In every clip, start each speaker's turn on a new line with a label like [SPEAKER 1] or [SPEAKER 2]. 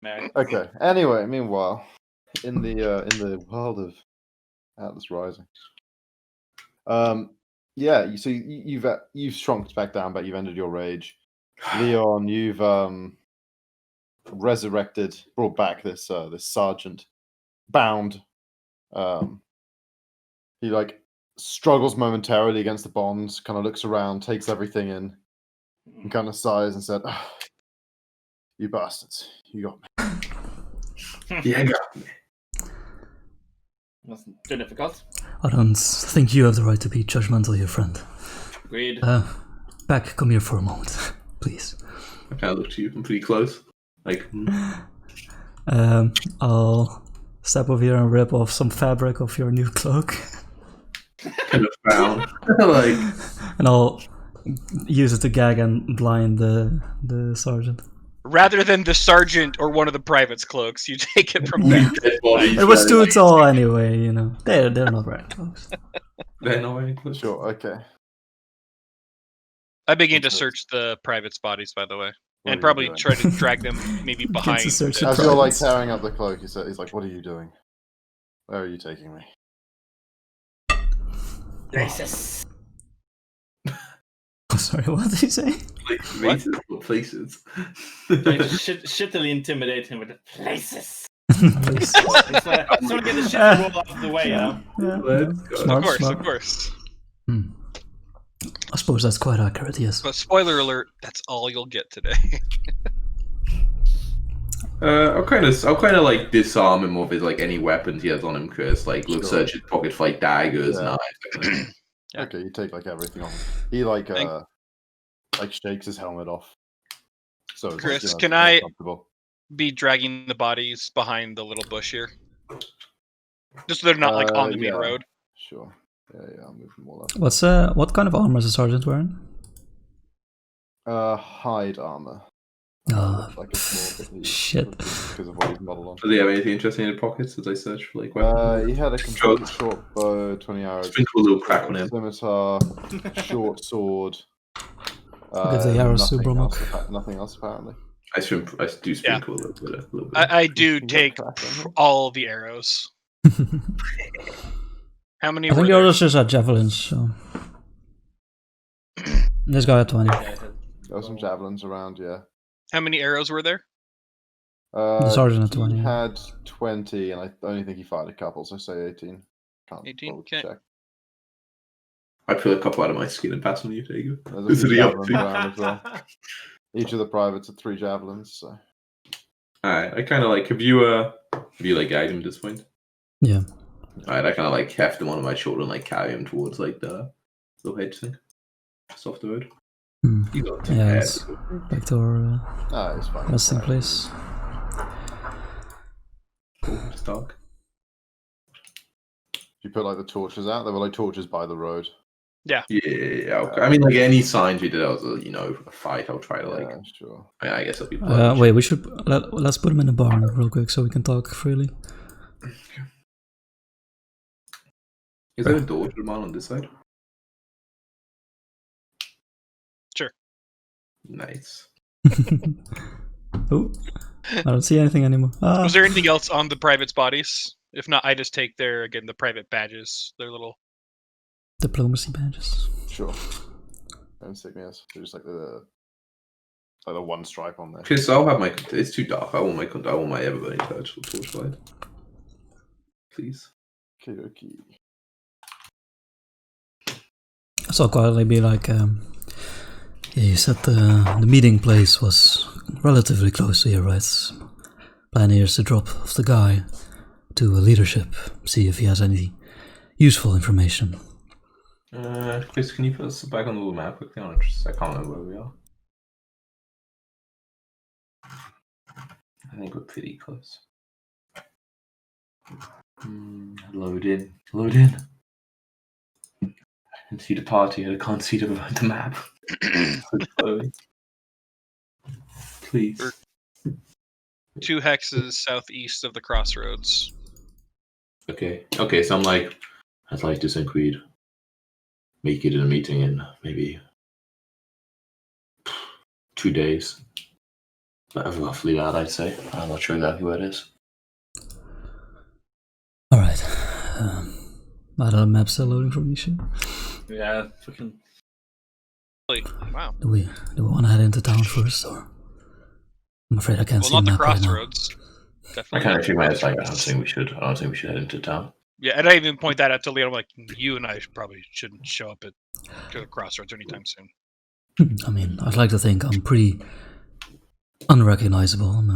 [SPEAKER 1] Okay. Anyway, meanwhile, in the world of Atlas Rising, yeah. So you've shrunk back down, but you've ended your rage. Leon, you've brought back this sergeant, bound. He struggles momentarily against the bonds, kind of looks around, takes everything in, and kind of sighs and said, "Ah, you bastards, you got me."
[SPEAKER 2] Yeah, you got me.
[SPEAKER 3] Wasn't too difficult.
[SPEAKER 4] I don't think you have the right to be judgmental here, friend.
[SPEAKER 3] Agreed.
[SPEAKER 4] Back, come here for a moment, please.
[SPEAKER 2] I kind of look to you. I'm pretty close.
[SPEAKER 4] I'll step over here and rip off some fabric of your new cloak.
[SPEAKER 2] Kind of frown.
[SPEAKER 4] And I'll use it to gag and blind the sergeant.
[SPEAKER 5] Rather than the sergeant or one of the privates' cloaks, you take it from them.
[SPEAKER 4] It was too tall anyway, you know. They're not wearing clothes.
[SPEAKER 2] They're not wearing clothes.
[SPEAKER 1] Sure, okay.
[SPEAKER 5] I begin to search the privates' bodies, by the way.
[SPEAKER 1] What
[SPEAKER 5] And
[SPEAKER 1] are
[SPEAKER 5] probably
[SPEAKER 1] you doing?
[SPEAKER 5] try to drag them maybe behind.
[SPEAKER 4] to search
[SPEAKER 1] As
[SPEAKER 4] the
[SPEAKER 1] you're
[SPEAKER 4] privates.
[SPEAKER 1] tearing up the cloak, he's like, "What are you doing? Where are you taking me?"
[SPEAKER 3] Places.
[SPEAKER 4] Sorry, what did he say?
[SPEAKER 2] Places.
[SPEAKER 3] Shittily intimidate him with the places. Sort of get the shit to roll off the way, you know?
[SPEAKER 4] Yeah.
[SPEAKER 5] Of course.
[SPEAKER 4] I suppose that's quite accurate, yes.
[SPEAKER 5] But spoiler alert, that's all you'll get today.
[SPEAKER 2] I'll kind of disarm him of his any weapons he has on him, because search his pockets for daggers, knives.
[SPEAKER 5] Yeah.
[SPEAKER 1] Okay, you take everything off. He shakes his helmet off. So it's
[SPEAKER 5] Chris,
[SPEAKER 1] it's
[SPEAKER 5] can I
[SPEAKER 1] comfortable.
[SPEAKER 5] be dragging the bodies behind the little bush here? Just so they're not on the main road.
[SPEAKER 1] Sure. Yeah, I'll move them all up.
[SPEAKER 4] What kind of armor is the sergeant wearing?
[SPEAKER 1] Hide armor. Like a small bit
[SPEAKER 4] shit.
[SPEAKER 1] Because of what he's modeled on.
[SPEAKER 2] Do they have anything interesting in the pockets as I search for weapons?
[SPEAKER 1] He had a complete short bow, 20 arrows.
[SPEAKER 2] Sprinkle a little crack on him.
[SPEAKER 1] Scimitar, short sword.
[SPEAKER 4] Give the arrows to Bromok.
[SPEAKER 1] Nothing else apparently.
[SPEAKER 2] I do sprinkle a little bit.
[SPEAKER 5] I do take all the arrows. How many
[SPEAKER 4] I think
[SPEAKER 5] were
[SPEAKER 4] the
[SPEAKER 5] there?
[SPEAKER 4] others just had javelins, so... This guy had 20.
[SPEAKER 1] There were some javelins around, yeah.
[SPEAKER 5] How many arrows were there?
[SPEAKER 4] The sergeant had 20.
[SPEAKER 1] He had 20, and I only think he fired a couple, so say 18. Can't
[SPEAKER 5] 18?
[SPEAKER 1] bother to
[SPEAKER 5] Okay.
[SPEAKER 1] check.
[SPEAKER 2] I pull a couple out of my skin and pass on to you, Diego.
[SPEAKER 1] There's a few javelins around as well. Each of the privates had 3 javelins, so...
[SPEAKER 2] Alright, I kind of have you gagged him at this point?
[SPEAKER 4] Yeah.
[SPEAKER 2] Alright, I kind of heft him onto my shoulder and carry him towards the little hedge thing. Just off the road. You got to
[SPEAKER 4] it's back to our
[SPEAKER 1] it's fine.
[SPEAKER 4] resting place.
[SPEAKER 2] Cool, it's dark.
[SPEAKER 1] You put the torches out? There were torches by the road.
[SPEAKER 5] Yeah.
[SPEAKER 2] Yeah, okay. I mean, any signs we did, I was a fight. I'll try to
[SPEAKER 1] Yeah, sure.
[SPEAKER 2] I guess it'll be.
[SPEAKER 4] Wait, we should let's put him in the barn real quick so we can talk freely.
[SPEAKER 2] Is there a door to the barn on this side?
[SPEAKER 5] Sure.
[SPEAKER 2] Nice.
[SPEAKER 4] Oh, I don't see anything anymore.
[SPEAKER 5] Was there anything else on the privates' bodies? If not, I just take the private badges. Their little
[SPEAKER 4] diplomacy badges.
[SPEAKER 1] Sure. Insignias. So just the one stripe on there.
[SPEAKER 2] Okay, so I'll have my. It's too dark. I want my ever-burning torchlight. Please.
[SPEAKER 1] Okie.
[SPEAKER 4] So I'll quietly be you said the meeting place was relatively close to here, right? Plan here is to drop off the guy to leadership, see if he has any useful information.
[SPEAKER 2] Chris, can you put us back on the little map quickly? I can't remember where we are. I think we're pretty close. Load in. I can see the party, I can't see the map. Please.
[SPEAKER 5] 2 hexes southeast of the crossroads.
[SPEAKER 2] Okay, so I'm I'd like to think we'd make it in a meeting in maybe 2 days. Roughly that, I'd say. I'm not sure exactly where it is.
[SPEAKER 4] Alright. Are the maps still loading for me?
[SPEAKER 3] Yeah, fucking.
[SPEAKER 5] Wow.
[SPEAKER 4] Do we want to head into town first, or? I'm afraid I can't
[SPEAKER 5] Well,
[SPEAKER 4] see the
[SPEAKER 5] not the
[SPEAKER 4] map right now.
[SPEAKER 5] crossroads.
[SPEAKER 2] I
[SPEAKER 5] Definitely.
[SPEAKER 2] kind of think
[SPEAKER 5] not
[SPEAKER 2] it's like I don't
[SPEAKER 5] crossroads.
[SPEAKER 2] think we should head into town.
[SPEAKER 5] Yeah, and I even point that out to Leo. I'm like, you and I probably shouldn't show up at the crossroads anytime soon.
[SPEAKER 4] I mean, I'd like to think I'm pretty unrecognizable. I'm,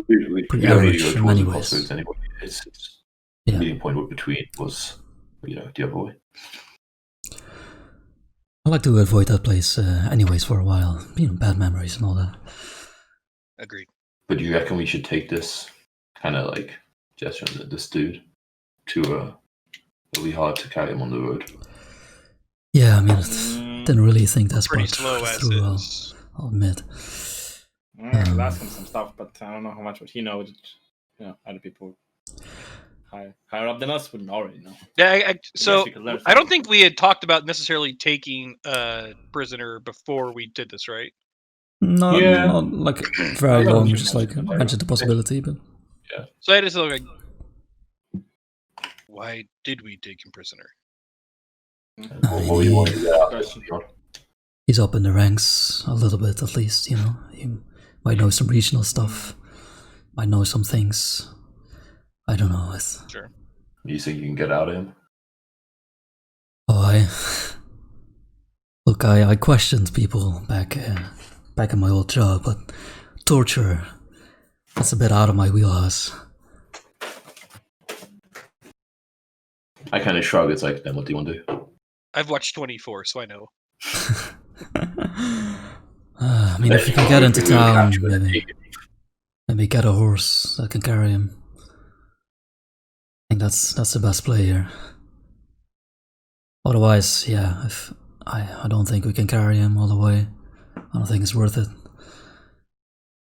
[SPEAKER 2] We
[SPEAKER 4] pretty
[SPEAKER 2] don't need
[SPEAKER 4] average
[SPEAKER 2] to go
[SPEAKER 4] in
[SPEAKER 2] towards
[SPEAKER 4] many
[SPEAKER 2] the
[SPEAKER 4] ways.
[SPEAKER 2] crossroads anyway. It's
[SPEAKER 4] Yeah.
[SPEAKER 2] the meeting point between was, the other way.
[SPEAKER 4] I like to avoid that place anyways for a while. Bad memories and all that.
[SPEAKER 5] Agreed.
[SPEAKER 2] But do you reckon we should take this kind of like gesture of this dude to it'll be hard to carry him on the road?
[SPEAKER 4] Yeah, I mean, didn't really think that's
[SPEAKER 5] Pretty
[SPEAKER 4] part
[SPEAKER 5] slow as
[SPEAKER 4] through,
[SPEAKER 5] is.
[SPEAKER 4] I'll admit.
[SPEAKER 3] I'll ask him some stuff, but I don't know how much would he know. Other people higher up than us wouldn't already know.
[SPEAKER 5] Yeah, so
[SPEAKER 3] we could learn
[SPEAKER 5] I don't
[SPEAKER 3] something.
[SPEAKER 5] think we had talked about necessarily taking a prisoner before we did this, right?
[SPEAKER 4] No,
[SPEAKER 2] Yeah.
[SPEAKER 4] not like very
[SPEAKER 3] I don't
[SPEAKER 4] long,
[SPEAKER 3] think
[SPEAKER 4] just
[SPEAKER 3] much
[SPEAKER 4] like
[SPEAKER 3] of it.
[SPEAKER 4] mentioned the possibility, but
[SPEAKER 5] So I just look like, why did we take him prisoner?
[SPEAKER 2] What do you want to get out of this?
[SPEAKER 4] he's up in the ranks a little bit at least, He might know some regional stuff, might know some things. I don't know.
[SPEAKER 5] Sure.
[SPEAKER 2] You think you can get out of him?
[SPEAKER 4] Oh, I questioned people back in my old job, but torture, that's a bit out of my wheelhouse.
[SPEAKER 2] I kind of shrug. It's like, then what do you want to do?
[SPEAKER 5] I've watched 24, so I know.
[SPEAKER 4] I mean, if you can get into town, maybe get a horse that can carry him. I think that's the best play here. Otherwise, yeah, if I don't think we can carry him all the way. I don't think it's worth it.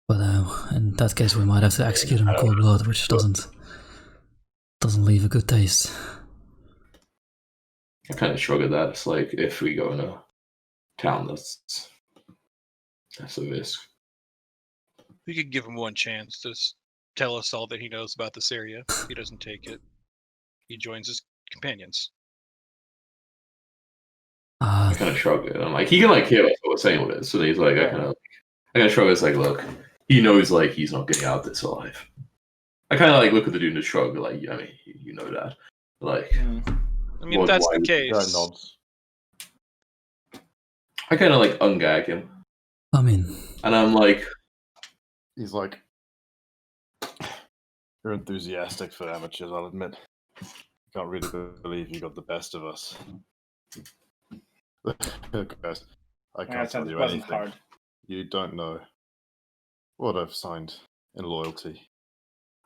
[SPEAKER 4] But in that case, we might have to execute him in cold blood, which doesn't leave a good taste.
[SPEAKER 2] I kind of shrug at that. It's like, if we go in a town, that's a risk.
[SPEAKER 5] We could give him one chance to tell us all that he knows about this area. If he doesn't take it, he joins his companions.
[SPEAKER 2] I kind of shrug it. I'm like, he can like hear what we're saying with it. So he's like, I kind of shrug. It's like, look, he knows like he's not getting out this alive. I kind of like look at the dude and shrug, like, I mean, you know that. Like,
[SPEAKER 5] I mean, if that's the
[SPEAKER 1] Guy
[SPEAKER 5] case.
[SPEAKER 1] nods.
[SPEAKER 2] I kind of like ungag him,
[SPEAKER 4] I mean,
[SPEAKER 2] and I'm like,
[SPEAKER 1] He's like, you're enthusiastic for amateurs, I'll admit. Can't really believe you got the best of us. Guys, I can't tell you anything.
[SPEAKER 3] Hard.
[SPEAKER 1] You don't know what I've signed in loyalty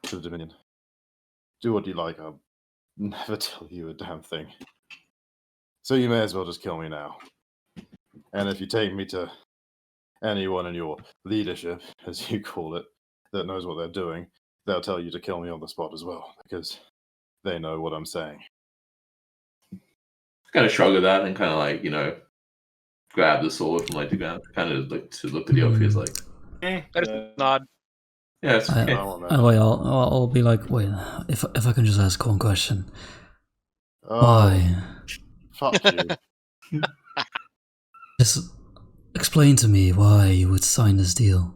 [SPEAKER 1] to the Dominion. Do what you like, I'll never tell you a damn thing. So you may as well just kill me now. And if you take me to anyone in your leadership, as you call it, that knows what they're doing, they'll tell you to kill me on the spot as well, because they know what I'm saying.
[SPEAKER 2] kind of shrug at that and kind of like, grab the sword from like the ground. Kind of like to look at the other. He's like,
[SPEAKER 5] I just nod.
[SPEAKER 2] yeah, it's okay.
[SPEAKER 4] I'll be like, wait, if I can just ask one question.
[SPEAKER 1] Oh,
[SPEAKER 4] Why?
[SPEAKER 1] fuck you.
[SPEAKER 4] Just explain to me why you would sign this deal.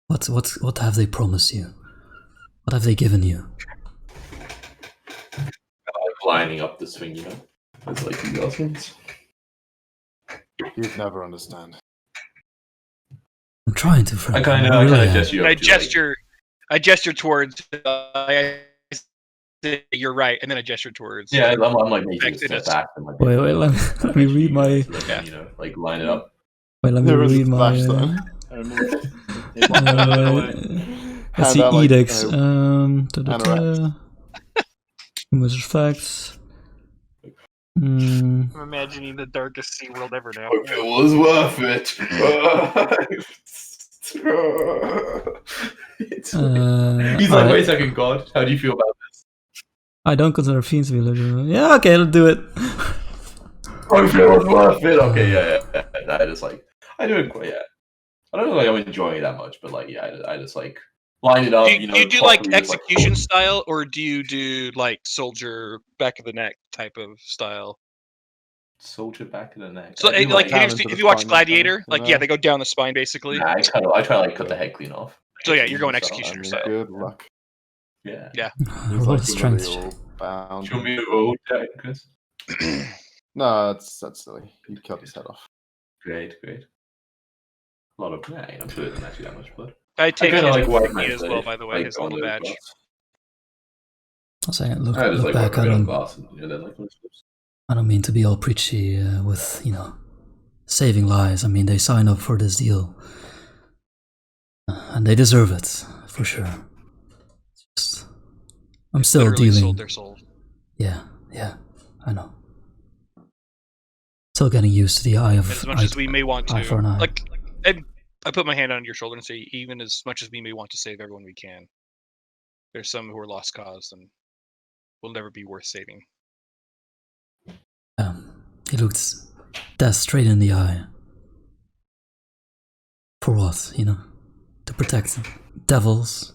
[SPEAKER 4] What have they promised you? What have they given you?
[SPEAKER 2] Like lining up this thing, It's like you guys.
[SPEAKER 1] You'd never understand.
[SPEAKER 4] I'm trying to, Frank.
[SPEAKER 2] I kind
[SPEAKER 4] really
[SPEAKER 2] of
[SPEAKER 4] am.
[SPEAKER 2] gesture.
[SPEAKER 5] And I gesture towards. I say, you're right, and then I gesture towards.
[SPEAKER 2] Yeah, I'm like making a
[SPEAKER 5] Back to
[SPEAKER 2] step
[SPEAKER 5] this.
[SPEAKER 2] back. And, like,
[SPEAKER 4] Wait, let me read my.
[SPEAKER 2] so that, like line it up.
[SPEAKER 4] Wait, let me
[SPEAKER 1] There is a
[SPEAKER 4] read my.
[SPEAKER 1] flash zone.
[SPEAKER 3] I removed.
[SPEAKER 4] Let's see,
[SPEAKER 1] Hand out, like,
[SPEAKER 4] edicts.
[SPEAKER 1] anoraks.
[SPEAKER 4] Humus facts.
[SPEAKER 5] I'm imagining the darkest sea world ever now.
[SPEAKER 2] Hope it was worth it. He's like, wait a second, God. How do you feel about this?
[SPEAKER 4] I don't consider fiends to be legitimate. Yeah, okay, let's do it.
[SPEAKER 2] Hope it was worth it. Okay, yeah. I just like, I do it quite, yeah. I don't know, like I'm enjoying it that much, but like yeah, I just like line it up.
[SPEAKER 5] Do you do like
[SPEAKER 2] properly with,
[SPEAKER 5] execution style, or do you do like soldier back of the neck type of style?
[SPEAKER 2] soldier back of the neck.
[SPEAKER 5] So
[SPEAKER 2] I do
[SPEAKER 5] like
[SPEAKER 1] down
[SPEAKER 5] if
[SPEAKER 1] into
[SPEAKER 5] you,
[SPEAKER 1] the
[SPEAKER 5] if you watch
[SPEAKER 1] spine,
[SPEAKER 5] Gladiator, like yeah,
[SPEAKER 1] yeah.
[SPEAKER 5] they go down the spine basically.
[SPEAKER 2] Nah, I try to like cut the head clean off.
[SPEAKER 5] So yeah, you're going
[SPEAKER 2] Execution
[SPEAKER 5] executioner
[SPEAKER 2] style.
[SPEAKER 5] style.
[SPEAKER 1] Good luck.
[SPEAKER 2] Yeah.
[SPEAKER 5] Yeah.
[SPEAKER 1] He's
[SPEAKER 4] Roll
[SPEAKER 1] like
[SPEAKER 4] strength
[SPEAKER 1] really
[SPEAKER 4] check.
[SPEAKER 1] all bound.
[SPEAKER 2] Show me the roll, Chris.
[SPEAKER 1] No, that's silly. You cut his head off.
[SPEAKER 2] Great. A lot of I'm sure it doesn't actually that much blood.
[SPEAKER 5] I take
[SPEAKER 2] kinda
[SPEAKER 5] his
[SPEAKER 2] like
[SPEAKER 5] with
[SPEAKER 2] white
[SPEAKER 5] me
[SPEAKER 2] man
[SPEAKER 5] as well,
[SPEAKER 2] safe,
[SPEAKER 5] by the way,
[SPEAKER 2] like,
[SPEAKER 5] his
[SPEAKER 2] on
[SPEAKER 5] little
[SPEAKER 2] those
[SPEAKER 5] badge.
[SPEAKER 2] gloves.
[SPEAKER 4] I'll say, look
[SPEAKER 2] I just like
[SPEAKER 4] back.
[SPEAKER 2] work a
[SPEAKER 4] I
[SPEAKER 2] bit on
[SPEAKER 4] don't,
[SPEAKER 2] glass and then like those gloves.
[SPEAKER 4] I don't mean to be all preachy with saving lives. I mean, they sign up for this deal, and they deserve it for sure. Just, I'm still
[SPEAKER 5] Literally
[SPEAKER 4] dealing.
[SPEAKER 5] sold their soul.
[SPEAKER 4] Yeah, I know. Still getting used to the eye of
[SPEAKER 5] As much as we may want
[SPEAKER 4] eye for an
[SPEAKER 5] to,
[SPEAKER 4] eye.
[SPEAKER 5] like, I put my hand on your shoulder and say, even as much as we may want to save everyone we can, there's some who are lost cause and will never be worth saving.
[SPEAKER 4] He looked death straight in the eye. For what, To protect devils,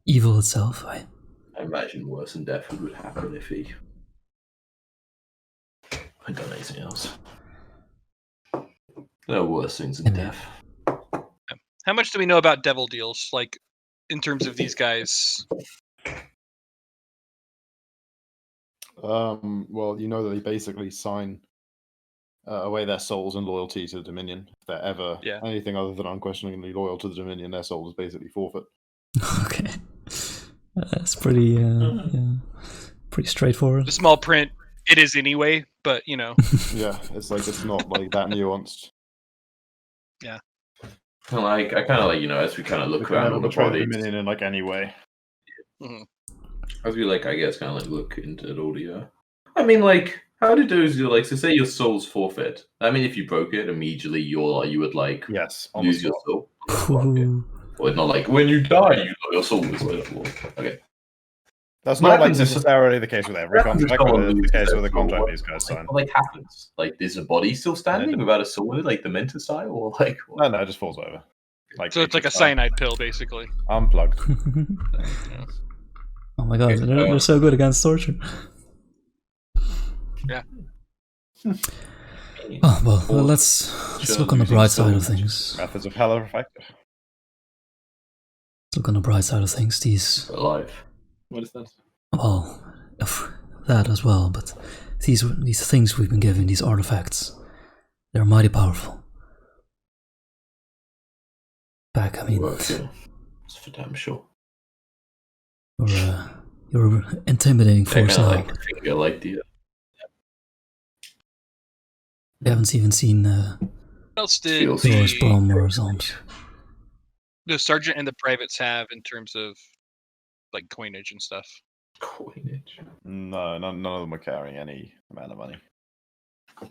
[SPEAKER 4] evil itself.
[SPEAKER 2] I imagine worse than death would happen if he had done anything else. There are worse things than death.
[SPEAKER 5] How much do we know about devil deals, like, in terms of these guys?
[SPEAKER 1] Well, you know that they basically sign away their souls and loyalty to the Dominion. If they're ever anything other than unquestioningly loyal to the Dominion, their soul is basically forfeit.
[SPEAKER 4] Okay. That's pretty, pretty straightforward.
[SPEAKER 5] The small print, it is anyway, but,
[SPEAKER 1] Yeah, it's not like that nuanced.
[SPEAKER 5] Yeah.
[SPEAKER 2] I kind of like, as we kind of look
[SPEAKER 1] We
[SPEAKER 2] around
[SPEAKER 1] never
[SPEAKER 2] on the
[SPEAKER 1] betray the
[SPEAKER 2] bodies,
[SPEAKER 1] Dominion in any way.
[SPEAKER 5] Mm-hmm.
[SPEAKER 2] as we I guess, kind of look into all the. I mean, how did those so say your soul's forfeit? I mean, if you broke it immediately, you would
[SPEAKER 1] yes
[SPEAKER 2] lose your soul.
[SPEAKER 4] Ooh.
[SPEAKER 2] Or it's not like when you die, your soul is okay.
[SPEAKER 1] That's
[SPEAKER 2] What
[SPEAKER 1] not
[SPEAKER 2] happens if-
[SPEAKER 1] necessarily the case with every
[SPEAKER 2] what happens if
[SPEAKER 1] contract, but
[SPEAKER 2] someone
[SPEAKER 1] it's the
[SPEAKER 2] loses
[SPEAKER 1] case
[SPEAKER 2] their
[SPEAKER 1] with the
[SPEAKER 2] soul?
[SPEAKER 1] contract these guys sign.
[SPEAKER 2] What happens? Is the body still standing without a soul, like the Mentor style, or what?
[SPEAKER 1] No, it just falls over.
[SPEAKER 5] So it's like a cyanide pill, basically.
[SPEAKER 1] Unplugged.
[SPEAKER 4] Oh my god, they're so good against torture.
[SPEAKER 5] Yeah.
[SPEAKER 4] Oh, well, let's look on the bright side of things.
[SPEAKER 1] Methods of hell are effective.
[SPEAKER 4] Let's look on the bright side of things. These,
[SPEAKER 2] Alive.
[SPEAKER 3] What is that?
[SPEAKER 4] well, that as well, but these things we've been given, these artifacts, they're mighty powerful. Back, I mean,
[SPEAKER 2] It's for damn sure.
[SPEAKER 4] you're intimidating force now.
[SPEAKER 2] I like the.
[SPEAKER 4] We haven't even seen
[SPEAKER 5] What else did
[SPEAKER 4] yours, Brom, or Zombs.
[SPEAKER 5] the sergeant and the privates have in terms of like coinage and stuff?
[SPEAKER 2] Coinage.
[SPEAKER 1] No, none of them were carrying any amount of money.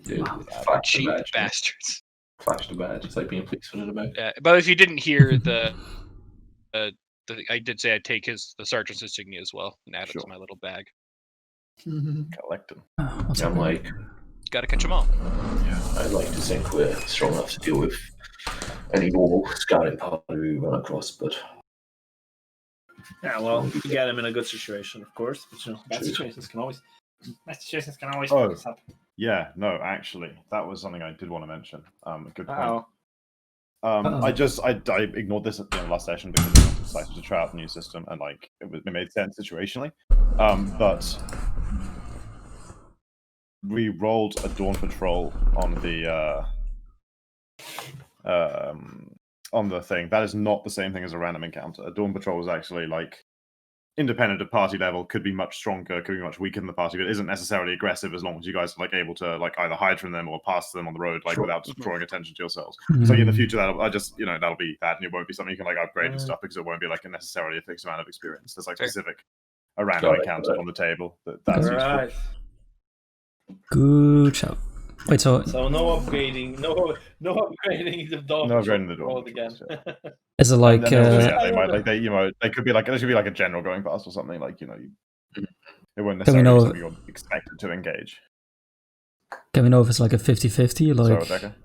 [SPEAKER 2] Dude,
[SPEAKER 5] Cheap bastards.
[SPEAKER 2] Flash the badge. It's like being a policeman in a bag.
[SPEAKER 5] Yeah, but if you didn't hear I did say I'd take the sergeant's insignia as well and add it to my little bag.
[SPEAKER 1] Collect them.
[SPEAKER 4] Oh,
[SPEAKER 5] Gotta catch them all.
[SPEAKER 2] Yeah, I'd like to think we're strong enough to deal with any normal scouting party we run across, but
[SPEAKER 3] Yeah, well, you get him in a good situation, of course. But bad situations can always
[SPEAKER 1] Oh.
[SPEAKER 3] fuck us up.
[SPEAKER 1] Yeah, no, actually, that was something I did want to mention. Good point.
[SPEAKER 3] Oh,
[SPEAKER 1] I ignored this at the last session because I decided to try out the new system and it made sense situationally. But we rolled a dawn patrol on the thing. That is not the same thing as a random encounter. A dawn patrol is actually independent of party level, could be much stronger, could be much weaker than the party, but isn't necessarily aggressive as long as you guys are able to either hide from them or pass them on the road without drawing attention to yourselves. So in the future that'll be that, and it won't be something you can upgrade and stuff because it won't be necessarily a fixed amount of experience. There's specific a random encounter on the table that's useful.
[SPEAKER 3] right.
[SPEAKER 4] good job. Wait, so
[SPEAKER 3] So no upgrading, no upgrading the dog.
[SPEAKER 1] No upgrading the dawn
[SPEAKER 3] again.
[SPEAKER 4] is it like
[SPEAKER 1] they might they could be there should be a general going past or something it wouldn't
[SPEAKER 4] Can we
[SPEAKER 1] necessarily
[SPEAKER 4] know-
[SPEAKER 1] be something you're expected to engage.
[SPEAKER 4] can we know if it's like a 50-50?
[SPEAKER 1] So Rebecca?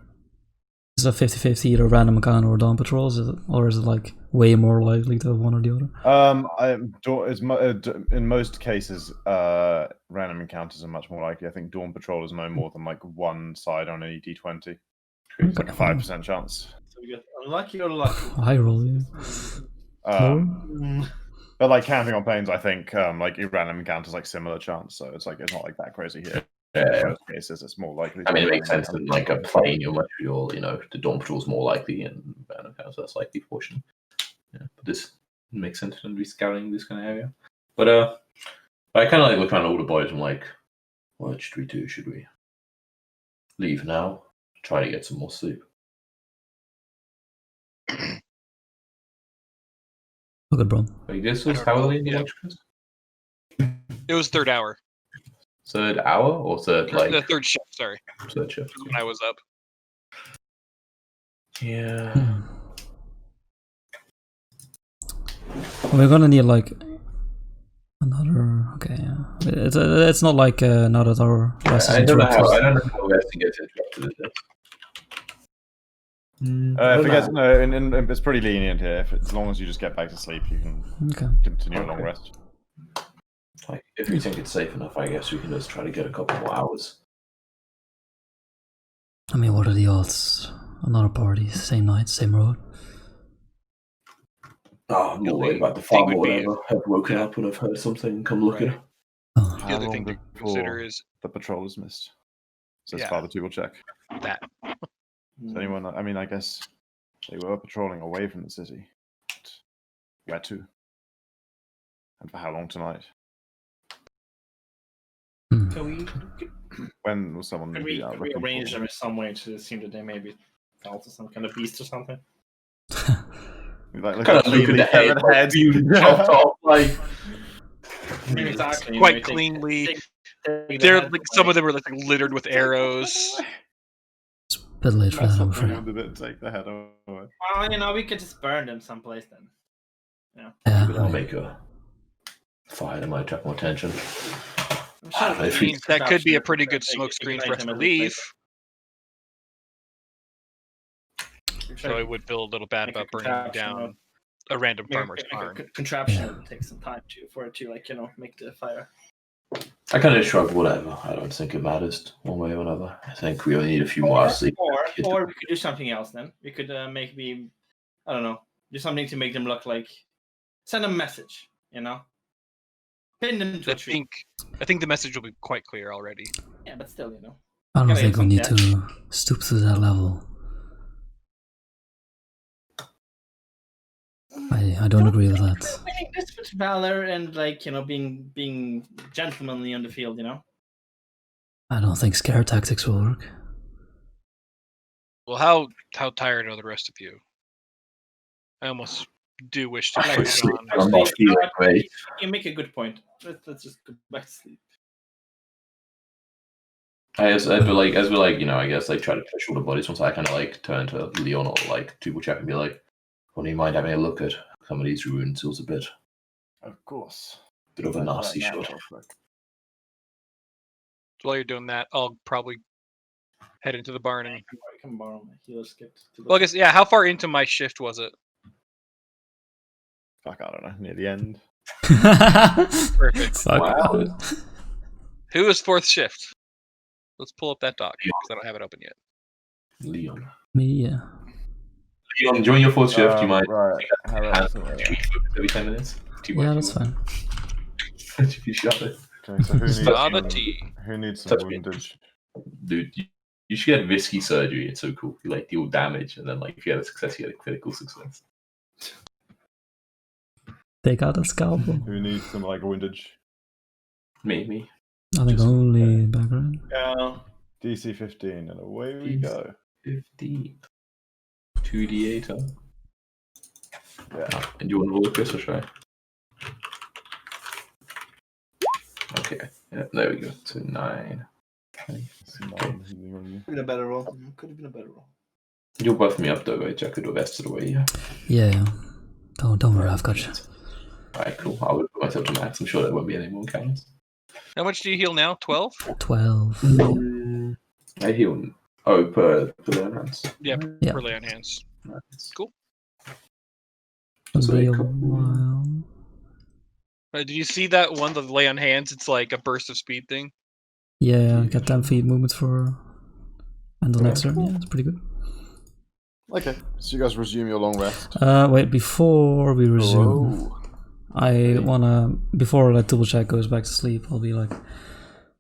[SPEAKER 4] Is it 50-50 either random encounter or dawn patrols, or is it like way more likely to have one or the other?
[SPEAKER 1] In most cases, random encounters are much more likely. I think dawn patrol is no more than like one side on any d20. It's like a 5% chance.
[SPEAKER 3] So we get unlucky or lucky.
[SPEAKER 4] High roll, yeah.
[SPEAKER 1] But like counting on planes, I think like random encounters like similar chance. So it's like it's not like that crazy here.
[SPEAKER 2] Yeah.
[SPEAKER 1] In most cases, it's more likely.
[SPEAKER 2] I mean, it makes sense that like a plane, you're the dawn patrol is more likely, and so that's likely portion. Yeah, but this makes sense when we're scouting this kind of area. But I kind of like look around all the boys. I'm like, what should we do? Should we leave now? Try to get some more sleep.
[SPEAKER 4] Look at bro.
[SPEAKER 2] Wait, this was how early in the watch?
[SPEAKER 5] It was third hour.
[SPEAKER 2] Third hour or third like
[SPEAKER 5] The third shift, sorry.
[SPEAKER 2] third shift?
[SPEAKER 5] When I was up.
[SPEAKER 2] Yeah.
[SPEAKER 4] We're gonna need like another. Okay, yeah. It's not like now that our rest is
[SPEAKER 2] I don't know
[SPEAKER 4] interrupted.
[SPEAKER 2] how best to get interrupted.
[SPEAKER 1] It's pretty lenient here. As long as you just get back to sleep, you can continue a long rest.
[SPEAKER 2] Like, if we think it's safe enough, I guess we can just try to get a couple more hours.
[SPEAKER 4] I mean, what are the odds? Another party, same night, same road.
[SPEAKER 2] Oh, I'm not worried about the farm or whatever. I've woken up and I've heard something. Come looking.
[SPEAKER 4] Oh.
[SPEAKER 5] The other thing to consider is
[SPEAKER 1] the patrol is missed. Says
[SPEAKER 5] Yeah.
[SPEAKER 1] Father 2 will check.
[SPEAKER 5] that.
[SPEAKER 1] Does anyone? I mean, I guess they were patrolling away from the city. But where to? And for how long tonight?
[SPEAKER 3] Can we
[SPEAKER 1] When will someone
[SPEAKER 3] can
[SPEAKER 1] be
[SPEAKER 3] we,
[SPEAKER 1] out
[SPEAKER 3] can we
[SPEAKER 1] looking
[SPEAKER 3] arrange
[SPEAKER 1] for
[SPEAKER 3] them in some way to assume that they maybe fell to some kind of beast or something?
[SPEAKER 1] Like,
[SPEAKER 2] Kind of look at the head, like, being chopped off, like.
[SPEAKER 3] Exactly.
[SPEAKER 5] Quite cleanly. They're like some of them are like littered with arrows.
[SPEAKER 4] It's a bit late for that, I'm afraid.
[SPEAKER 1] Take the head away.
[SPEAKER 3] Well, we could just burn them someplace then.
[SPEAKER 4] Yeah.
[SPEAKER 2] I'll make a fire that might attract more attention. I don't know if we-
[SPEAKER 5] That could be a pretty good smoke screen for us to leave. So I would feel a little bad
[SPEAKER 3] Make a
[SPEAKER 5] about burning
[SPEAKER 3] contraption
[SPEAKER 5] down
[SPEAKER 3] of-
[SPEAKER 5] a random farmer's barn.
[SPEAKER 3] Contraption would take some time for it to make the fire.
[SPEAKER 2] I kind of shrug, whatever. I don't think it matters one way or another. I think we only need a few more hours sleep.
[SPEAKER 3] Or we could do something else then. We could maybe, I don't know, do something to make them look like, send a message, Pin them to a tree.
[SPEAKER 5] I think the message will be quite clear already.
[SPEAKER 3] Yeah, but still,
[SPEAKER 4] I don't
[SPEAKER 3] Gotta
[SPEAKER 4] think we need
[SPEAKER 3] get
[SPEAKER 4] to stoop to that level. I don't agree with that.
[SPEAKER 3] I think this was valor and being gentlemanly on the field,
[SPEAKER 4] I don't think scare tactics will work.
[SPEAKER 5] Well, how tired are the rest of you? I almost do wish to
[SPEAKER 2] I
[SPEAKER 5] carry
[SPEAKER 2] sleep.
[SPEAKER 5] on.
[SPEAKER 2] I'm not feeling great.
[SPEAKER 3] You make a good point. Let's just go back to sleep.
[SPEAKER 2] As we're I guess try to push all the bodies once I kind of turn to Leon or Tubal check and be like, wouldn't you mind having a look at some of these ruins? It was a bit
[SPEAKER 1] Of course.
[SPEAKER 2] of a nasty shot.
[SPEAKER 5] While you're doing that, I'll probably head into the barn and.
[SPEAKER 3] I can borrow my healer's kit.
[SPEAKER 5] Well, I guess how far into my shift was it?
[SPEAKER 1] Fuck, I don't know. Near the end.
[SPEAKER 5] Perfect.
[SPEAKER 4] Fuck.
[SPEAKER 2] Wow.
[SPEAKER 5] Who is fourth shift? Let's pull up that doc because I don't have it open yet.
[SPEAKER 2] Leon.
[SPEAKER 4] Me, yeah.
[SPEAKER 2] Leon, during your fourth shift, you might
[SPEAKER 1] Right.
[SPEAKER 2] every 10 minutes.
[SPEAKER 4] Yeah, that's fine.
[SPEAKER 2] If you shot it.
[SPEAKER 1] Okay, so
[SPEAKER 5] Lava tea.
[SPEAKER 1] who needs some
[SPEAKER 2] Touch me.
[SPEAKER 1] woundage?
[SPEAKER 2] Dude, you should get risky surgery. It's so cool. You deal damage, and then if you had a success, you had a critical success.
[SPEAKER 4] Take out a scalpel.
[SPEAKER 1] Who needs some woundage?
[SPEAKER 2] Me.
[SPEAKER 4] I think
[SPEAKER 2] Just-
[SPEAKER 4] only background.
[SPEAKER 3] Yeah.
[SPEAKER 1] DC 15, and away we go.
[SPEAKER 2] 15. 2d8, huh?
[SPEAKER 1] Yeah.
[SPEAKER 2] And you want to roll a Chris or should I? Okay. Yeah, there we go. So 9. Okay.
[SPEAKER 3] Could have been a better roll. Could have been a better roll.
[SPEAKER 2] You'll buff me up though, right? I could do the rest of the way, yeah.
[SPEAKER 4] Yeah. Don't worry, I've got you.
[SPEAKER 2] Alright, cool. I would put myself to max. I'm sure there won't be any more encounters.
[SPEAKER 5] How much do you heal now? 12?
[SPEAKER 4] 12.
[SPEAKER 2] I heal. Oh, per their hands.
[SPEAKER 5] Yeah,
[SPEAKER 4] Yeah.
[SPEAKER 5] for lay on hands.
[SPEAKER 2] Nice.
[SPEAKER 5] Cool.
[SPEAKER 4] It'll
[SPEAKER 2] So
[SPEAKER 4] be
[SPEAKER 2] a
[SPEAKER 4] a
[SPEAKER 2] couple-
[SPEAKER 4] while.
[SPEAKER 5] Did you see that one, the lay on hands? It's like a burst of speed thing.
[SPEAKER 4] Yeah, get 10 feet movement for and the next turn. Yeah, it's pretty good.
[SPEAKER 1] Okay, so you guys resume your long rest.
[SPEAKER 4] Wait, before we resume,
[SPEAKER 1] Whoa.
[SPEAKER 4] I wanna, before like double check goes back to sleep, I'll be like,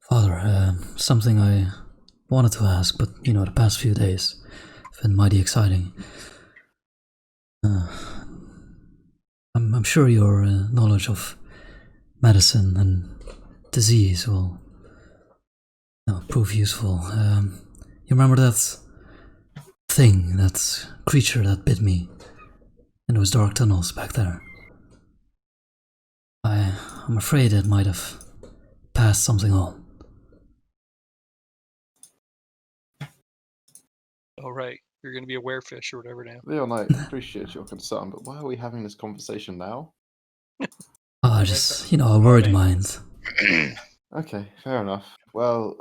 [SPEAKER 4] Father, something I wanted to ask, but you know, the past few days have been mighty exciting. I'm sure your knowledge of medicine and disease will prove useful. You remember that thing, that creature that bit me in those dark tunnels back there? I'm afraid it might have passed something on.
[SPEAKER 5] Oh right, you're gonna be a werefish or whatever now.
[SPEAKER 1] Leon, I appreciate your concern, but why are we having this conversation now?
[SPEAKER 4] Oh, just, a worried mind.
[SPEAKER 1] Okay, fair enough. Well,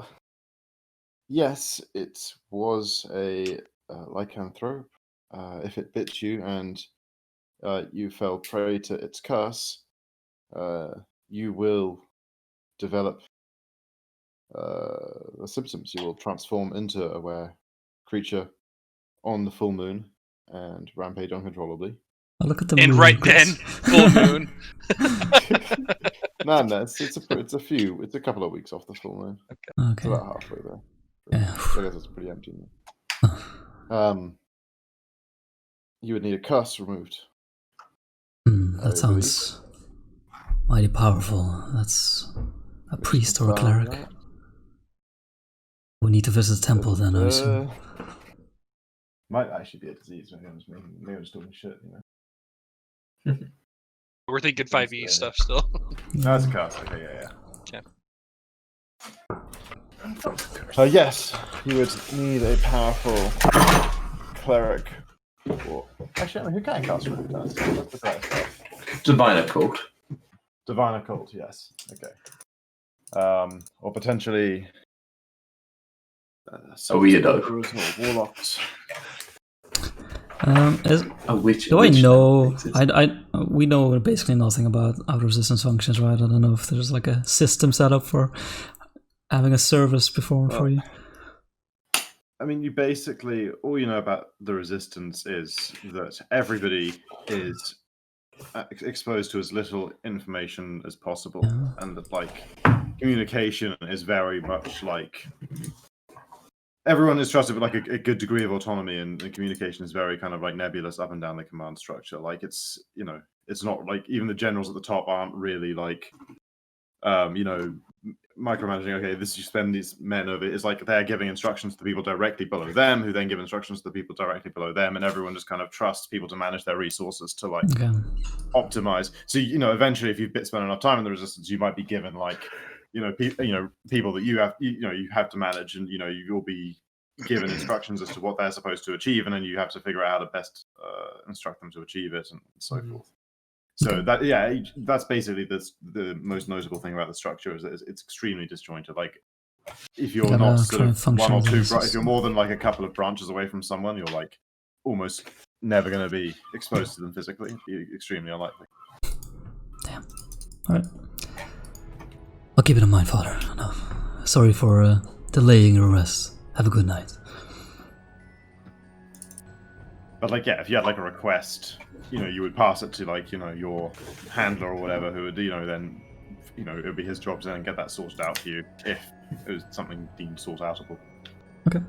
[SPEAKER 1] yes, it was a lycanthrope. If it bit you and you fell prey to its curse, you will develop the symptoms. You will transform into a were creature on the full moon and rampage uncontrollably.
[SPEAKER 4] Oh, look at the
[SPEAKER 5] And
[SPEAKER 4] moon,
[SPEAKER 5] right
[SPEAKER 4] Chris.
[SPEAKER 5] then, full moon.
[SPEAKER 1] No, it's a couple of weeks off the full moon. It's
[SPEAKER 4] Okay.
[SPEAKER 1] about halfway there.
[SPEAKER 4] Yeah.
[SPEAKER 1] So I guess it's pretty empty now. You would need a curse removed.
[SPEAKER 4] That sounds mighty powerful. That's a priest or a
[SPEAKER 1] Confirm
[SPEAKER 4] cleric.
[SPEAKER 1] that.
[SPEAKER 4] We need to visit the temple then, I assume.
[SPEAKER 1] Might actually be a disease. Maybe I'm just talking shit, you know.
[SPEAKER 5] We're thinking 5e stuff still.
[SPEAKER 1] No, it's a curse. Okay, yeah.
[SPEAKER 5] Okay.
[SPEAKER 1] Yes, you would need a powerful cleric. Or actually, I mean, who can cast remove that? That's the cleric stuff.
[SPEAKER 2] Divine Occult.
[SPEAKER 1] Divine occult, yes. Okay. Or potentially.
[SPEAKER 2] A weirdo.
[SPEAKER 1] Or warlocks.
[SPEAKER 2] A witch.
[SPEAKER 4] Do I know?
[SPEAKER 2] exists.
[SPEAKER 4] We know basically nothing about how resistance functions, right? I don't know if there's like a system set up for having a service performed for you.
[SPEAKER 1] I mean, you basically, all you know about the resistance is that everybody is exposed to as little information as possible,
[SPEAKER 4] Yeah.
[SPEAKER 1] and that, like, communication is very much like everyone is trusted with like a good degree of autonomy, and the communication is very kind of like nebulous up and down the command structure. Like, it's it's not like even the generals at the top aren't really like micromanaging. Okay, this you spend these men over. It's like they're giving instructions to the people directly below them, who then give instructions to the people directly below them, and everyone just kind of trusts people to manage their resources to like
[SPEAKER 4] Okay.
[SPEAKER 1] optimize. So eventually, if you've spent enough time in the resistance, you might be given like people that you have to manage, and you'll be given instructions as to what they're supposed to achieve, and then you have to figure out how to best instruct them to achieve it, and so forth. So that's basically the most notable thing about the structure is that it's extremely disjointed. Like, if you're not sort of one or two, if you're more than like a couple of branches away from someone, you're like almost never going to be exposed to them physically. It'd be extremely unlikely.
[SPEAKER 4] Damn. All right. I'll keep it in mind, Father. No. Sorry for delaying your rest. Have a good night.
[SPEAKER 1] But if you had like a request, you would pass it to like your handler or whatever, who would then it would be his job to then get that sorted out for you if it was something deemed sort outable.
[SPEAKER 4] Okay.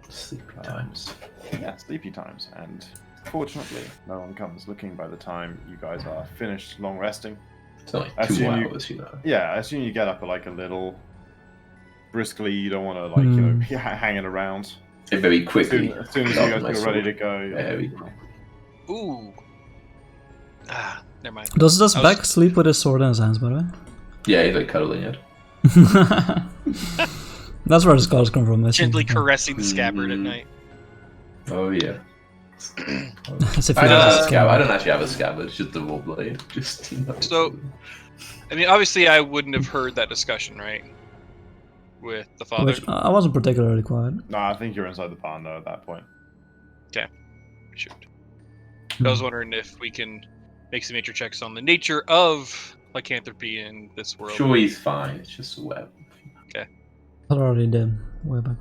[SPEAKER 2] Sleepy times.
[SPEAKER 1] Yeah, sleepy times, and fortunately, no one comes looking by the time you guys are finished long resting.
[SPEAKER 2] It's like
[SPEAKER 1] I
[SPEAKER 2] 2
[SPEAKER 1] assume
[SPEAKER 2] hours,
[SPEAKER 1] Yeah, I assume you get up like a little briskly. You don't want to be hanging around.
[SPEAKER 2] Yeah, very quickly.
[SPEAKER 1] As soon as you guys feel ready to go.
[SPEAKER 2] Very
[SPEAKER 5] Ooh. Never mind.
[SPEAKER 4] Does Beck sleep with his sword in his hands, by the way?
[SPEAKER 2] Yeah, he's like cuddling it.
[SPEAKER 4] That's where the scars come from.
[SPEAKER 5] Gently caressing the scabbard at night.
[SPEAKER 2] Oh yeah.
[SPEAKER 4] As if
[SPEAKER 2] I
[SPEAKER 4] he
[SPEAKER 2] don't,
[SPEAKER 4] does.
[SPEAKER 2] I don't actually have a scabbard. It's just the war blade. Just
[SPEAKER 5] So, I mean, obviously, I wouldn't have heard that discussion, right? With the father.
[SPEAKER 4] Which I wasn't particularly quiet.
[SPEAKER 1] No, I think you're inside the barn though at that point.
[SPEAKER 5] Shoot. I was wondering if we can make some nature checks on the nature of lycanthropy in this world.
[SPEAKER 2] Sure, he's fine. It's just a web.
[SPEAKER 4] I already did. Way back.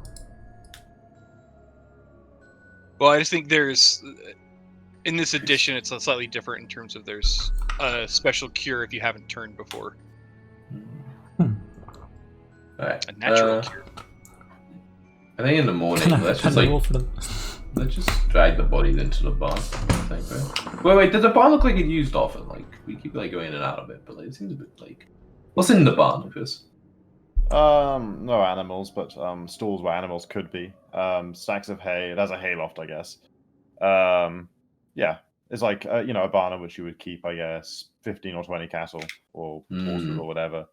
[SPEAKER 5] Well, I just think there's in this edition, it's slightly different in terms of there's a special cure if you haven't turned before.
[SPEAKER 2] Alright.
[SPEAKER 5] A natural cure.
[SPEAKER 2] I think in the morning, let's just drag the bodies into the barn. I think, right? Wait, does the barn look like it's used often? Like we keep like going in and out of it, but like, it seems a bit like what's in the barn, Chris?
[SPEAKER 1] No animals, but stalls where animals could be. Stacks of hay. There's a hayloft, I guess. Yeah, it's like a barn in which you would keep, I guess, 15 or 20 cattle or horses or whatever.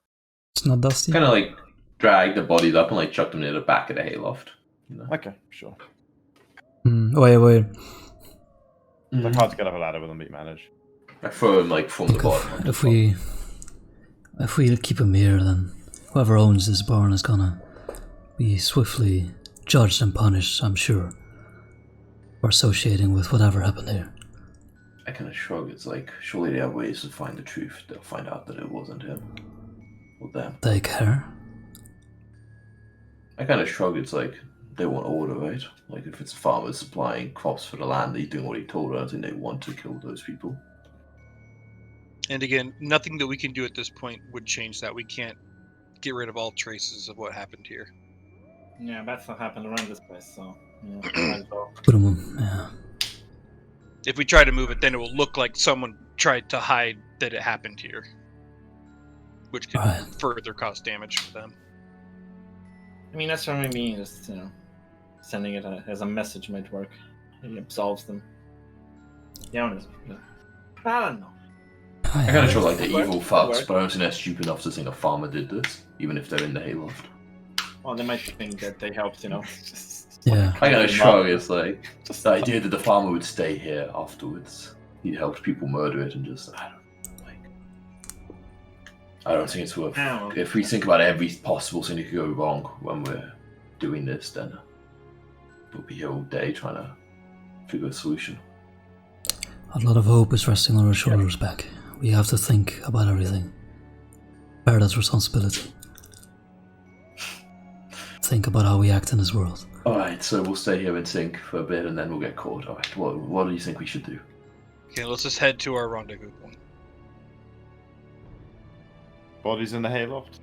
[SPEAKER 4] It's not dusty.
[SPEAKER 2] Kind of like drag the bodies up and like chuck them near the back of the hayloft. You know?
[SPEAKER 1] Okay, sure.
[SPEAKER 4] Wait.
[SPEAKER 1] It's like hard to get up a ladder with them, but you manage.
[SPEAKER 2] I throw them like from the bottom.
[SPEAKER 4] If we keep him here, then whoever owns this barn is gonna be swiftly judged and punished, I'm sure, for associating with whatever happened here.
[SPEAKER 2] I kind of shrug. It's like surely they have ways to find the truth. They'll find out that it wasn't him or them.
[SPEAKER 4] They care.
[SPEAKER 2] I kind of shrug. It's like they want order, right? Like if it's farmers supplying crops for the land, he's doing what he told her. I think they want to kill those people.
[SPEAKER 5] And again, nothing that we can do at this point would change that. We can't get rid of all traces of what happened here.
[SPEAKER 3] Yeah, that's what happened around this place, so yeah, might as well.
[SPEAKER 4] Put him, yeah.
[SPEAKER 5] If we try to move it, then it will look like someone tried to hide that it happened here, which could
[SPEAKER 4] Right.
[SPEAKER 5] further cause damage for them.
[SPEAKER 3] I mean, that's what I mean. Just sending it as a message might work. It absolves them. Yeah, I don't know.
[SPEAKER 2] I kind of feel like the
[SPEAKER 3] Work,
[SPEAKER 2] evil fucks,
[SPEAKER 3] work.
[SPEAKER 2] but I don't think they're stupid enough to think a farmer did this, even if they're in the hayloft.
[SPEAKER 3] Well, they might think that they helped,
[SPEAKER 4] Yeah.
[SPEAKER 2] I kind of shrug. It's like just the idea that the farmer would stay here afterwards. He helped people murder it, and just I don't think it's worth.
[SPEAKER 3] Yeah.
[SPEAKER 2] If we think about every possible thing that could go wrong when we're doing this, then we'll be here all day trying to figure a solution.
[SPEAKER 4] A lot of hope is resting on our shoulders back. We have to think about everything. Bear that responsibility. Think about how we act in this world.
[SPEAKER 2] Alright, so we'll stay here and think for a bit and then we'll get caught. Alright, what do you think we should do?
[SPEAKER 5] Okay, let's just head to our rendezvous point.
[SPEAKER 1] Bodies in the hayloft.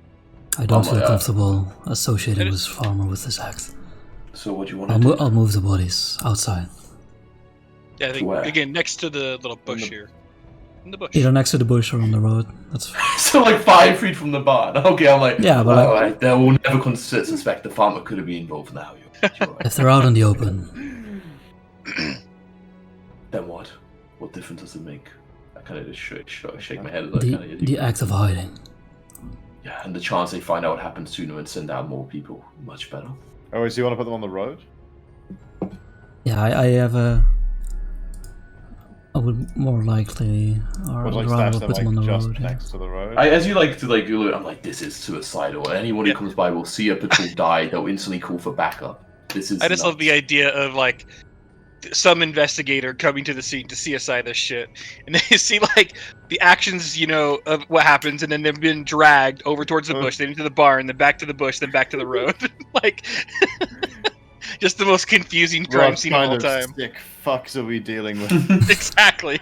[SPEAKER 4] I don't
[SPEAKER 2] my
[SPEAKER 4] feel
[SPEAKER 2] God.
[SPEAKER 4] comfortable associating this farmer with this act.
[SPEAKER 2] So what do you want to do?
[SPEAKER 4] I'll move the bodies outside.
[SPEAKER 5] Yeah, I think,
[SPEAKER 2] Where?
[SPEAKER 5] again, next to the little bush
[SPEAKER 1] the-
[SPEAKER 5] here. In the bush.
[SPEAKER 4] Either next to the bush or on the road. That's
[SPEAKER 2] So like 5 feet from the barn. Okay, I'm like,
[SPEAKER 4] Yeah, but
[SPEAKER 2] alright, they will never suspect the farmer could have been involved now. You're right.
[SPEAKER 4] if they're out in the open.
[SPEAKER 2] Then what? What difference does it make? I kind of just shake my head at
[SPEAKER 4] The act of hiding.
[SPEAKER 2] Yeah, and the chance they find out what happened sooner and send out more people, much better.
[SPEAKER 1] Oh, so you want to put them on the road?
[SPEAKER 4] Yeah, I have a. I would more likely, or
[SPEAKER 1] Or
[SPEAKER 4] I
[SPEAKER 1] like
[SPEAKER 4] would rather
[SPEAKER 1] stash them
[SPEAKER 4] put them on
[SPEAKER 1] like
[SPEAKER 4] the
[SPEAKER 1] just
[SPEAKER 4] road. Yeah.
[SPEAKER 1] next to the road?
[SPEAKER 2] As you like to like do it, I'm like, this is suicidal. Anyone who comes by will see a patrol die, they'll instantly call for backup. This is
[SPEAKER 5] I just love
[SPEAKER 2] nuts.
[SPEAKER 5] the idea of like some investigator coming to the scene to CSI this shit, and they see like the actions, of what happens, and then they've been dragged over towards the bush, then into the barn, then back to the bush, then back to the road. Like, just the most confusing crime
[SPEAKER 1] What
[SPEAKER 5] scene of all
[SPEAKER 1] kind
[SPEAKER 5] time.
[SPEAKER 1] sick fucks are we dealing with?
[SPEAKER 5] Exactly.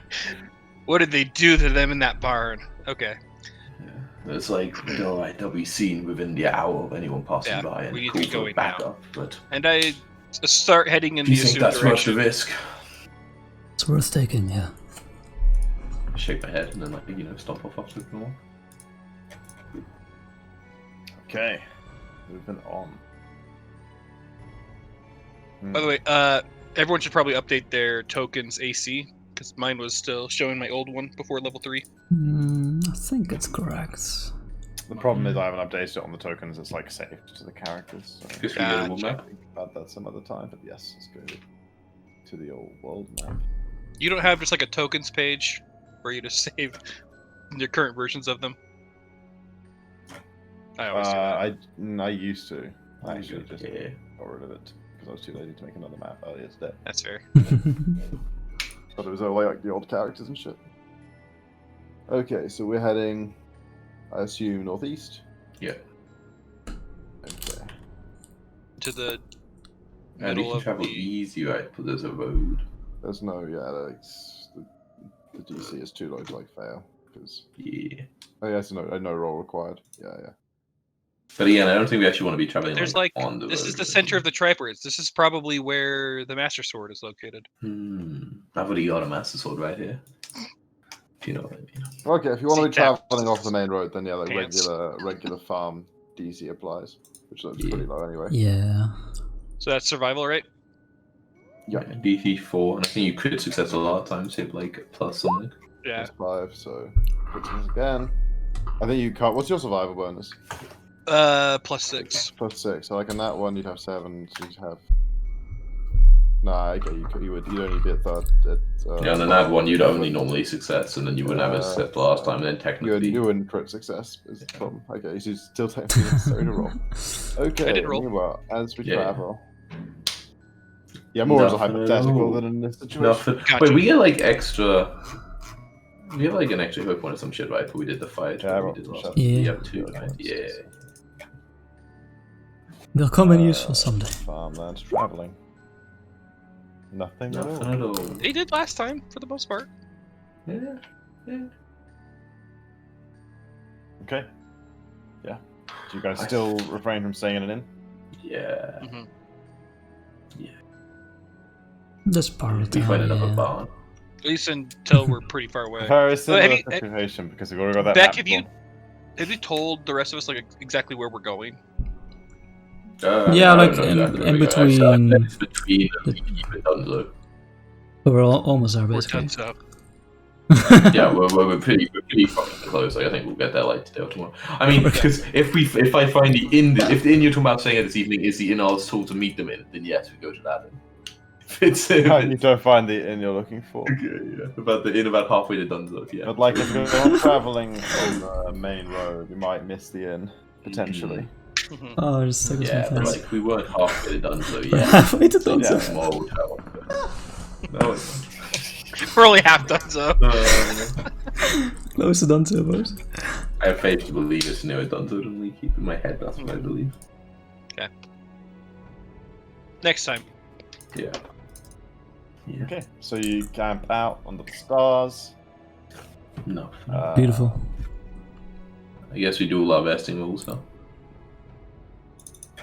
[SPEAKER 5] What did they do to them in that barn? Okay.
[SPEAKER 2] It's like, alright, they'll be seen within the hour of anyone passing
[SPEAKER 5] Yeah,
[SPEAKER 2] by
[SPEAKER 5] we
[SPEAKER 2] and
[SPEAKER 5] need
[SPEAKER 2] call
[SPEAKER 5] to be
[SPEAKER 2] for
[SPEAKER 5] going now.
[SPEAKER 2] backup. But
[SPEAKER 5] And I start heading in
[SPEAKER 2] do you
[SPEAKER 5] the
[SPEAKER 2] think
[SPEAKER 5] assumed
[SPEAKER 2] that's worth the
[SPEAKER 5] direction.
[SPEAKER 2] risk?
[SPEAKER 4] It's worth taking, yeah.
[SPEAKER 2] I shake my head and then stomp off after the more.
[SPEAKER 1] Okay, moving on.
[SPEAKER 5] By the way, everyone should probably update their tokens AC, because mine was still showing my old one before level 3.
[SPEAKER 4] I think it's correct.
[SPEAKER 1] The problem is I haven't updated it on the tokens. It's like saved to the characters. So
[SPEAKER 2] Guess we get a
[SPEAKER 5] Gotcha.
[SPEAKER 2] map.
[SPEAKER 1] think about that some other time. But yes, let's go to the old world map.
[SPEAKER 5] You don't have just like a tokens page where you just save your current versions of them? I always do that.
[SPEAKER 1] I used to. I actually just
[SPEAKER 2] Yeah.
[SPEAKER 1] got rid of it because I was too lazy to make another map earlier today.
[SPEAKER 5] That's fair.
[SPEAKER 1] But it was only like the old characters and shit. Okay, so we're heading, I assume, northeast.
[SPEAKER 2] Yeah.
[SPEAKER 1] Okay.
[SPEAKER 5] To the
[SPEAKER 2] And we
[SPEAKER 5] middle
[SPEAKER 2] can
[SPEAKER 5] of
[SPEAKER 2] travel
[SPEAKER 5] the...
[SPEAKER 2] easy, right? But there's a road.
[SPEAKER 1] There's no, the DC is too low to like fail because
[SPEAKER 2] Yeah.
[SPEAKER 1] I guess no roll required. Yeah.
[SPEAKER 2] But again, I don't think we actually want to be traveling
[SPEAKER 5] There's
[SPEAKER 2] on the
[SPEAKER 5] this
[SPEAKER 2] road.
[SPEAKER 5] is the center of the Triforce. This is probably where the Master Sword is located.
[SPEAKER 2] I've already got a Master Sword right here. If you know what I mean.
[SPEAKER 1] Okay, if you want to be
[SPEAKER 5] See, that-
[SPEAKER 1] traveling off the main road, then yeah, like
[SPEAKER 5] Pants.
[SPEAKER 1] regular farm DC applies, which looks pretty low anyway.
[SPEAKER 4] Yeah.
[SPEAKER 5] So that's survival, right?
[SPEAKER 1] Yeah.
[SPEAKER 2] DC 4, and I think you could success a lot of times hit like plus something.
[SPEAKER 5] Yeah.
[SPEAKER 1] +5, so critical again. I think you can't. What's your survival bonus?
[SPEAKER 5] +6.
[SPEAKER 1] +6. So like on that one, you'd have 7. So you'd have. Nah, okay, you'd only be at third.
[SPEAKER 2] Yeah, and then that one you'd only normally success, and then you wouldn't have a success the last time, and then technically
[SPEAKER 1] you wouldn't crit success is the problem. Okay, so you still technically necessary to roll. Okay,
[SPEAKER 5] I did roll.
[SPEAKER 1] meanwhile, as we
[SPEAKER 2] Yeah.
[SPEAKER 1] travel. Yeah, more as a
[SPEAKER 2] Nothing at
[SPEAKER 1] hypothetical
[SPEAKER 2] all.
[SPEAKER 1] than in this situation.
[SPEAKER 2] Nothing.
[SPEAKER 5] Gotcha.
[SPEAKER 2] Wait, we get like extra. We have like an extra hook point or some shit, right? But we did the fight.
[SPEAKER 1] Yeah,
[SPEAKER 2] we did last
[SPEAKER 1] shut-
[SPEAKER 2] time.
[SPEAKER 4] Yeah.
[SPEAKER 2] We have 2, right? Yeah.
[SPEAKER 4] They'll come in useful someday.
[SPEAKER 1] Farmlands traveling. Nothing at
[SPEAKER 2] Nothing
[SPEAKER 1] all.
[SPEAKER 2] at all.
[SPEAKER 5] They did last time, for the most part.
[SPEAKER 2] Yeah.
[SPEAKER 1] Okay. Yeah. Do you guys still refrain from saying it in?
[SPEAKER 2] Yeah.
[SPEAKER 5] Mm-hmm.
[SPEAKER 4] That's part of
[SPEAKER 2] We
[SPEAKER 4] the
[SPEAKER 2] find another
[SPEAKER 4] yeah.
[SPEAKER 2] barn.
[SPEAKER 5] At least until we're pretty far away.
[SPEAKER 1] Very similar
[SPEAKER 5] have you-
[SPEAKER 1] situation because we've already got that
[SPEAKER 5] Beck,
[SPEAKER 1] map
[SPEAKER 5] have you
[SPEAKER 1] before.
[SPEAKER 5] told the rest of us like exactly where we're going?
[SPEAKER 4] Yeah,
[SPEAKER 2] I
[SPEAKER 4] like
[SPEAKER 2] don't know
[SPEAKER 4] in
[SPEAKER 2] exactly
[SPEAKER 4] in
[SPEAKER 2] where we go. I said
[SPEAKER 4] between.
[SPEAKER 2] it's between the Keep and Dunzo.
[SPEAKER 4] We're almost there,
[SPEAKER 5] We're
[SPEAKER 4] basically.
[SPEAKER 5] tons up.
[SPEAKER 2] Yeah, we're pretty fucking close. Like, I think we'll get there like today or tomorrow. I mean, because if I find the inn, if the inn you're talking about saying this evening is the inn I was told to meet them in, then yes, we go to that inn. If it's
[SPEAKER 1] And you don't find the inn you're looking for.
[SPEAKER 2] okay, yeah, about the inn about halfway to Dunzo. Yeah,
[SPEAKER 1] But like if you're not traveling on the main road, you might miss the inn potentially.
[SPEAKER 5] Mhm.
[SPEAKER 4] Oh, just take us
[SPEAKER 2] yeah, but
[SPEAKER 4] fast.
[SPEAKER 2] like we weren't halfway to Dunzo yet.
[SPEAKER 4] Halfway to
[SPEAKER 2] So
[SPEAKER 4] Dunzo.
[SPEAKER 2] it's a small hotel. No, it's
[SPEAKER 5] We're only half done, so.
[SPEAKER 4] Close to Dunzo, boys.
[SPEAKER 2] I have faith to believe it's near Dunzo than we keep in my head. That's what I believe.
[SPEAKER 5] Next time.
[SPEAKER 2] Yeah. Yeah.
[SPEAKER 1] Okay, so you camp out under the stars.
[SPEAKER 2] No.
[SPEAKER 4] Beautiful.
[SPEAKER 2] I guess we do a lot of vesting rules now.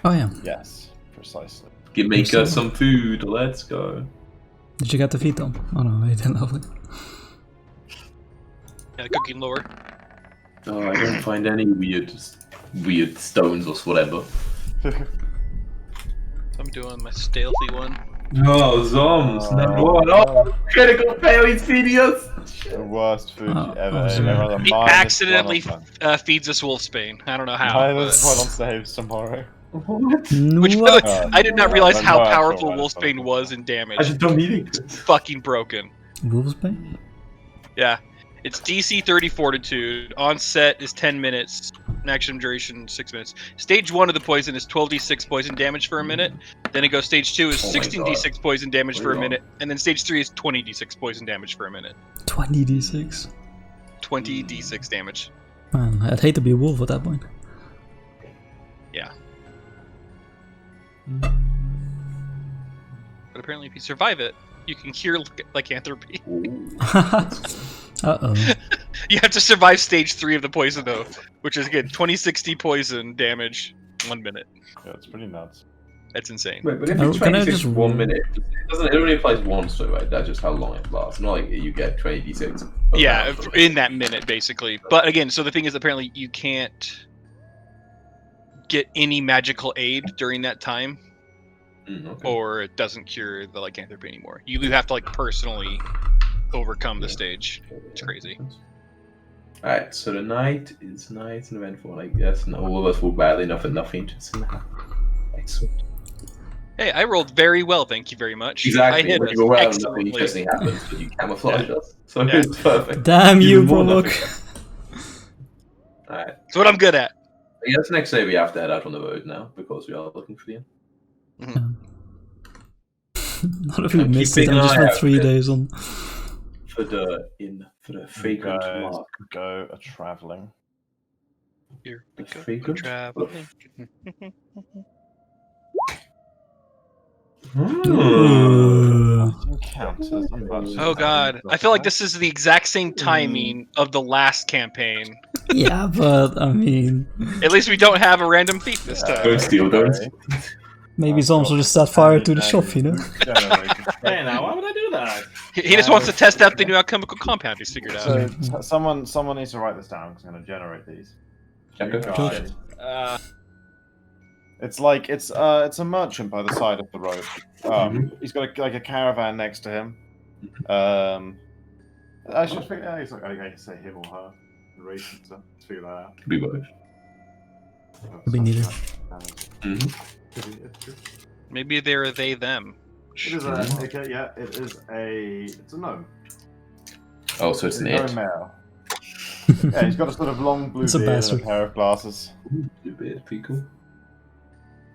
[SPEAKER 4] Oh yeah.
[SPEAKER 1] Yes, precisely.
[SPEAKER 2] Make us some food. Let's go.
[SPEAKER 4] Did you get the feet on? Oh no, they didn't. Lovely.
[SPEAKER 5] Yeah, cooking lower.
[SPEAKER 2] Oh, I don't find any weird stones or whatever.
[SPEAKER 5] I'm doing my stealthy one.
[SPEAKER 2] Oh, zoms! Critical fail, he's feeding us!
[SPEAKER 1] The worst food
[SPEAKER 4] Oh,
[SPEAKER 1] you ever
[SPEAKER 4] oh,
[SPEAKER 1] ate.
[SPEAKER 4] sorry.
[SPEAKER 1] Never had a
[SPEAKER 5] He
[SPEAKER 1] minus
[SPEAKER 5] accidentally
[SPEAKER 1] one on
[SPEAKER 5] feeds us wolfsbane. I don't know
[SPEAKER 1] that.
[SPEAKER 5] how.
[SPEAKER 1] Minus
[SPEAKER 5] but-
[SPEAKER 1] one on saves tomorrow.
[SPEAKER 2] What?
[SPEAKER 5] Which, by the way,
[SPEAKER 1] Uh,
[SPEAKER 5] I did not
[SPEAKER 1] no,
[SPEAKER 5] realize
[SPEAKER 1] no,
[SPEAKER 5] how
[SPEAKER 1] no,
[SPEAKER 5] powerful
[SPEAKER 1] actual
[SPEAKER 5] wolfsbane
[SPEAKER 1] minus
[SPEAKER 5] was
[SPEAKER 1] one.
[SPEAKER 5] in damage.
[SPEAKER 2] I just don't need it.
[SPEAKER 5] It's fucking broken.
[SPEAKER 4] Wolfsbane?
[SPEAKER 5] Yeah. It's DC 30 Fortitude. On set is 10 minutes. Maximum duration 6 minutes. Stage 1 of the poison is 12d6 poison damage for a minute. Then it goes stage 2 is
[SPEAKER 2] Oh my
[SPEAKER 5] 16d6 poison damage for a
[SPEAKER 2] Way
[SPEAKER 5] minute. And then stage 3 is 20d6 poison damage for a minute.
[SPEAKER 4] 20d6.
[SPEAKER 5] 20d6 damage.
[SPEAKER 4] Man, I'd hate to be a wolf at that point.
[SPEAKER 5] But apparently if you survive it, you can cure lycanthropy.
[SPEAKER 4] Uh-oh.
[SPEAKER 5] You have to survive stage 3 of the poison though, which is again 2060 poison damage 1 minute.
[SPEAKER 1] Yeah, it's pretty nuts.
[SPEAKER 5] That's insane.
[SPEAKER 2] Wait, but if
[SPEAKER 4] Oh,
[SPEAKER 2] it's
[SPEAKER 4] can I
[SPEAKER 2] 26
[SPEAKER 4] just-
[SPEAKER 2] 1 minute, it only applies once though, right? That's just how long it lasts. Not like you get 20d6.
[SPEAKER 5] Yeah, in that minute basically. But again, so the thing is apparently you can't get any magical aid during that time,
[SPEAKER 2] Okay.
[SPEAKER 5] or it doesn't cure the lycanthropy anymore. You have to like personally overcome the stage. It's crazy.
[SPEAKER 2] Alright, so the night is nice and eventful, I guess, and all of us will badly enough and nothing interesting happen. Excellent.
[SPEAKER 5] Hey, I rolled very well, thank you very much.
[SPEAKER 2] Exactly.
[SPEAKER 5] I hit
[SPEAKER 2] when
[SPEAKER 5] us
[SPEAKER 2] you go around, nothing
[SPEAKER 5] excellently.
[SPEAKER 2] interesting happens, but you camouflage us. So
[SPEAKER 5] Yeah.
[SPEAKER 2] it's perfect.
[SPEAKER 4] Damn you,
[SPEAKER 2] Even more
[SPEAKER 4] Prolog.
[SPEAKER 2] nothing. Alright.
[SPEAKER 5] That's what I'm good at.
[SPEAKER 2] I guess next day we have to head out on the road now because we are looking for you.
[SPEAKER 4] Not if we missed it, I just went 3 days on.
[SPEAKER 2] For the fragrant mark.
[SPEAKER 1] Go a traveling.
[SPEAKER 5] Here
[SPEAKER 2] The
[SPEAKER 5] we go,
[SPEAKER 2] fragrant?
[SPEAKER 5] traveling.
[SPEAKER 1] Encounters.
[SPEAKER 5] Oh god, I feel like this is the exact same timing of the last campaign.
[SPEAKER 4] Yeah, but I mean,
[SPEAKER 5] At least we don't have a random thief this time.
[SPEAKER 2] Don't steal, don't.
[SPEAKER 4] maybe someone will just set fire to the shop, you know?
[SPEAKER 3] Hey, now why would I do that?
[SPEAKER 5] He just wants to test out the new alchemical compound he's figured out.
[SPEAKER 1] So someone needs to write this down because I'm going to generate these.
[SPEAKER 2] Okay.
[SPEAKER 1] It's like it's a merchant by the side of the road. He's got a caravan next to him. I should figure out. I can say him or her. Race and stuff. Let's figure that out.
[SPEAKER 2] Be both.
[SPEAKER 4] Be neither.
[SPEAKER 5] Maybe they're they them.
[SPEAKER 1] It is a okay. Yeah, it's a gnome.
[SPEAKER 2] Oh, so it's an
[SPEAKER 1] gnome
[SPEAKER 2] it.
[SPEAKER 1] male. Yeah, he's got a sort of long blue
[SPEAKER 4] It's a
[SPEAKER 1] beard and a
[SPEAKER 4] bastard.
[SPEAKER 1] pair of glasses.
[SPEAKER 2] Blue beard, pretty cool.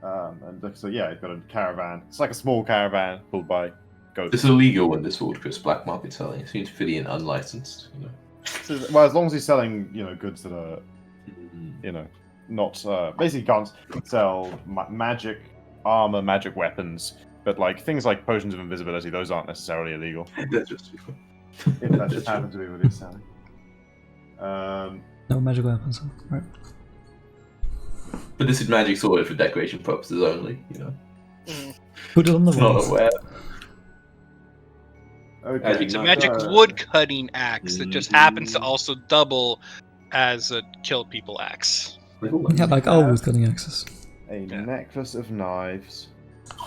[SPEAKER 1] And so yeah, he's got a caravan. It's like a small caravan pulled by goats.
[SPEAKER 2] It's illegal in this world, Chris. Black market selling. It seems pretty unlicensed. You know.
[SPEAKER 1] Well, as long as he's selling, goods that are, not basically can't sell magic armor, magic weapons, but like things like potions of invisibility, those aren't necessarily illegal.
[SPEAKER 2] That's just cool.
[SPEAKER 1] If that just happens to be what he's selling.
[SPEAKER 4] No magic weapons, huh? Right.
[SPEAKER 2] But this is magic sword for decoration purposes only. You know.
[SPEAKER 4] Put it on the
[SPEAKER 2] It's not
[SPEAKER 4] walls.
[SPEAKER 2] aware.
[SPEAKER 1] Okay.
[SPEAKER 5] It's a magic wood cutting axe that just happens to also double as a kill people axe.
[SPEAKER 4] Yeah, like all wood cutting axes.
[SPEAKER 1] A necklace of knives.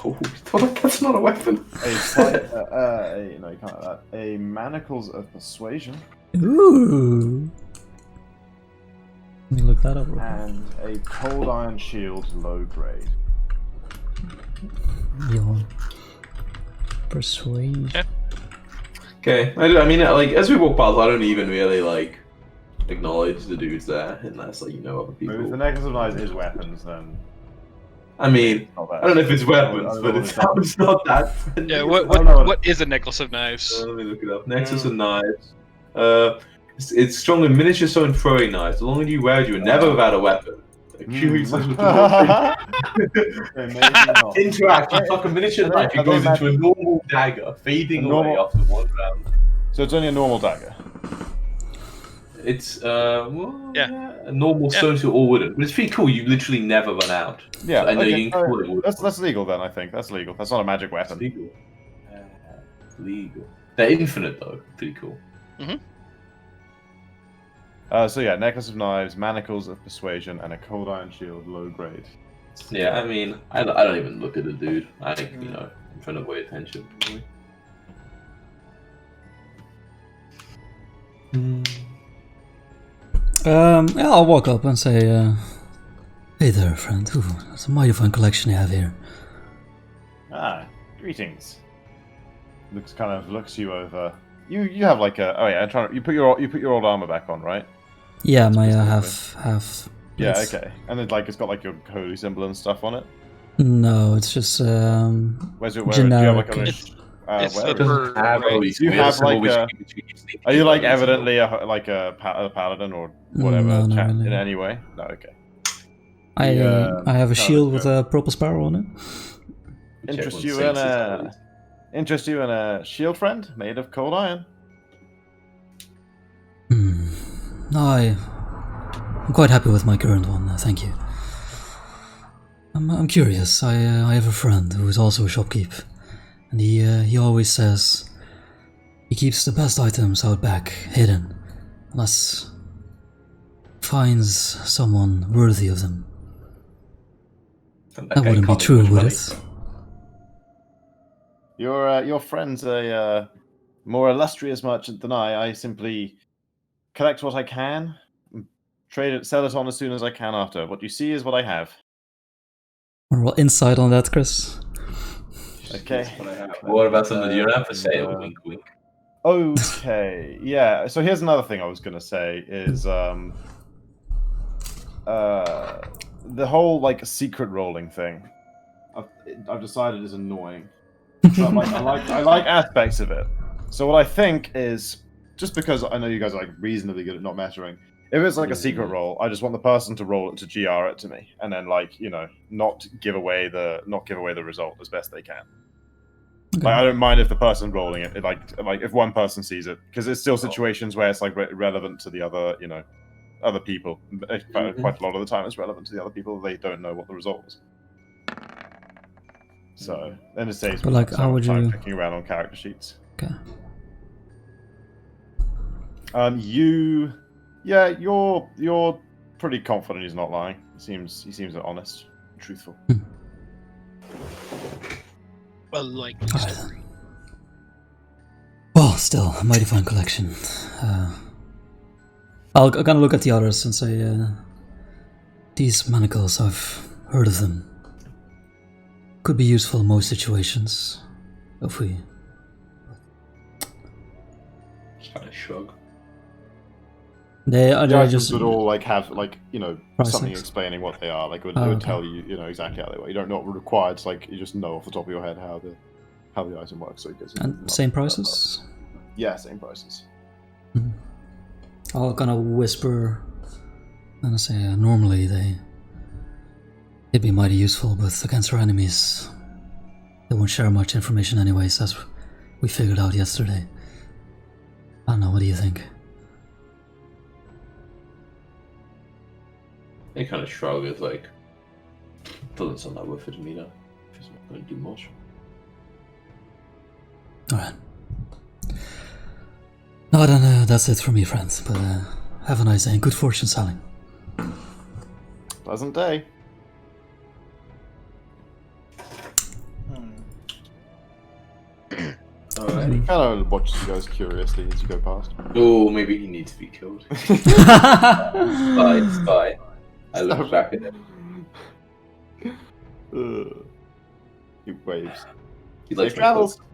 [SPEAKER 2] Oh, that's not a weapon.
[SPEAKER 1] No, you can't have that. A manacles of persuasion.
[SPEAKER 4] Ooh. Let me look that up.
[SPEAKER 1] And a cold iron shield, low grade.
[SPEAKER 4] Yawn. Persuasion.
[SPEAKER 5] Yeah.
[SPEAKER 2] Okay, I mean, like as we walk past, I don't even really like acknowledge the dudes there unless like other people.
[SPEAKER 1] If the necklace of knives is weapons, then
[SPEAKER 2] I mean,
[SPEAKER 1] not that.
[SPEAKER 2] I don't know if it's weapons, but it sounds not that. Friendly.
[SPEAKER 5] Yeah,
[SPEAKER 1] I don't know
[SPEAKER 5] what is a necklace of knives?
[SPEAKER 2] Let me look it up. Necklace of knives. It's strong in miniature stone throwing knives. The longer you wear it, you are never without a weapon. Accumulates with the Interact. You fuck a miniature knife. It goes into a normal dagger, fading away after one round.
[SPEAKER 1] So it's only a normal dagger.
[SPEAKER 2] It's
[SPEAKER 5] Yeah.
[SPEAKER 2] a normal stone to all wooden, but it's pretty cool. You literally never run out.
[SPEAKER 1] Yeah,
[SPEAKER 2] I know
[SPEAKER 1] okay.
[SPEAKER 2] you can call it wood.
[SPEAKER 1] That's legal then. I think that's legal. That's not a magic weapon.
[SPEAKER 2] Legal. Legal. They're infinite though. Pretty cool.
[SPEAKER 1] So yeah, necklace of knives, manacles of persuasion, and a cold iron shield, low grade.
[SPEAKER 2] Yeah, I mean, I don't even look at the dude. I'm trying to avoid attention.
[SPEAKER 4] Yeah, I'll walk up and say, hey there, friend. Ooh, that's a mighty fine collection you have here.
[SPEAKER 1] Ah, greetings. Looks you over. You have like a you put your old armor back on, right?
[SPEAKER 4] Yeah, my half.
[SPEAKER 1] Yeah,
[SPEAKER 4] blades.
[SPEAKER 1] okay. And then it's got like your holy symbol and stuff on it.
[SPEAKER 4] No, it's just
[SPEAKER 1] Where's your
[SPEAKER 4] generic.
[SPEAKER 1] Do you have like a
[SPEAKER 5] It's
[SPEAKER 1] where-
[SPEAKER 5] the bird, right?
[SPEAKER 1] You have Are you like evidently a paladin or whatever
[SPEAKER 4] No, not
[SPEAKER 1] chat
[SPEAKER 4] really.
[SPEAKER 1] in any way? No, okay.
[SPEAKER 4] I have a shield with a purple sparrow on it.
[SPEAKER 1] Interest you in a shield friend made of cold iron?
[SPEAKER 4] I'm quite happy with my current one, thank you. I'm curious. I have a friend who is also a shopkeep, and he always says he keeps the best items out back, hidden, unless finds someone worthy of them. That wouldn't be true, would it?
[SPEAKER 1] Your friend's a more illustrious merchant than I. I simply collect what I can, trade it, sell it on as soon as I can after. What you see is what I have.
[SPEAKER 4] Roll insight on that, Chris.
[SPEAKER 1] Okay.
[SPEAKER 2] What about something that you don't have for sale? Wink, wink.
[SPEAKER 1] Okay, yeah. So here's another thing I was gonna say is the whole like secret rolling thing, I've decided is annoying. But, like, I like aspects of it. So what I think is, just because I know you guys are like reasonably good at not measuring, if it's like a secret roll, I just want the person to roll it to GR it to me, and then like not give away the result as best they can.
[SPEAKER 4] Okay.
[SPEAKER 1] Like, I don't mind if the person rolling it, like if one person sees it, because it's still situations where it's like relevant to the other other people. In fact, quite a lot of the time, it's relevant to the other people. They don't know what the result is. So then it saves
[SPEAKER 4] But,
[SPEAKER 1] me
[SPEAKER 4] like,
[SPEAKER 1] so
[SPEAKER 4] how
[SPEAKER 1] much
[SPEAKER 4] would
[SPEAKER 1] time
[SPEAKER 4] you-
[SPEAKER 1] clicking around on character sheets.
[SPEAKER 4] Okay.
[SPEAKER 1] You're pretty confident he's not lying. He seems honest, truthful.
[SPEAKER 5] Well, like,
[SPEAKER 4] Alright then. Well, still, a mighty fine collection. I'll kind of look at the others and say, these manacles, I've heard of them. Could be useful in most situations. If we...
[SPEAKER 2] Just kind of shrug.
[SPEAKER 4] They
[SPEAKER 1] The items
[SPEAKER 4] just...
[SPEAKER 1] would all like have like
[SPEAKER 4] Price
[SPEAKER 1] something
[SPEAKER 4] tags.
[SPEAKER 1] explaining what they are. Like it would
[SPEAKER 4] Okay.
[SPEAKER 1] tell you exactly how they work. You don't not required. It's like you just know off the top of your head how the item works. So it gets
[SPEAKER 4] And same prices?
[SPEAKER 1] Yeah, same prices.
[SPEAKER 4] I'll kind of whisper and say, normally they'd be mighty useful, but against our enemies, they won't share much information anyways, as we figured out yesterday. I don't know, what do you think?
[SPEAKER 2] They kind of shrug. It's like, doesn't sound that worth it to me now. It's not going to do much.
[SPEAKER 4] Alright. No, then that's it for me, friends, but have a nice day and good fortune selling.
[SPEAKER 1] Pleasant day.
[SPEAKER 2] Alright.
[SPEAKER 1] Kind of watches you guys curiously as you go past.
[SPEAKER 2] Oh, maybe he needs to be killed. Spy. I look back at him.
[SPEAKER 1] He waves.
[SPEAKER 2] He likes
[SPEAKER 1] Safe
[SPEAKER 2] my
[SPEAKER 1] travels.
[SPEAKER 2] clothes.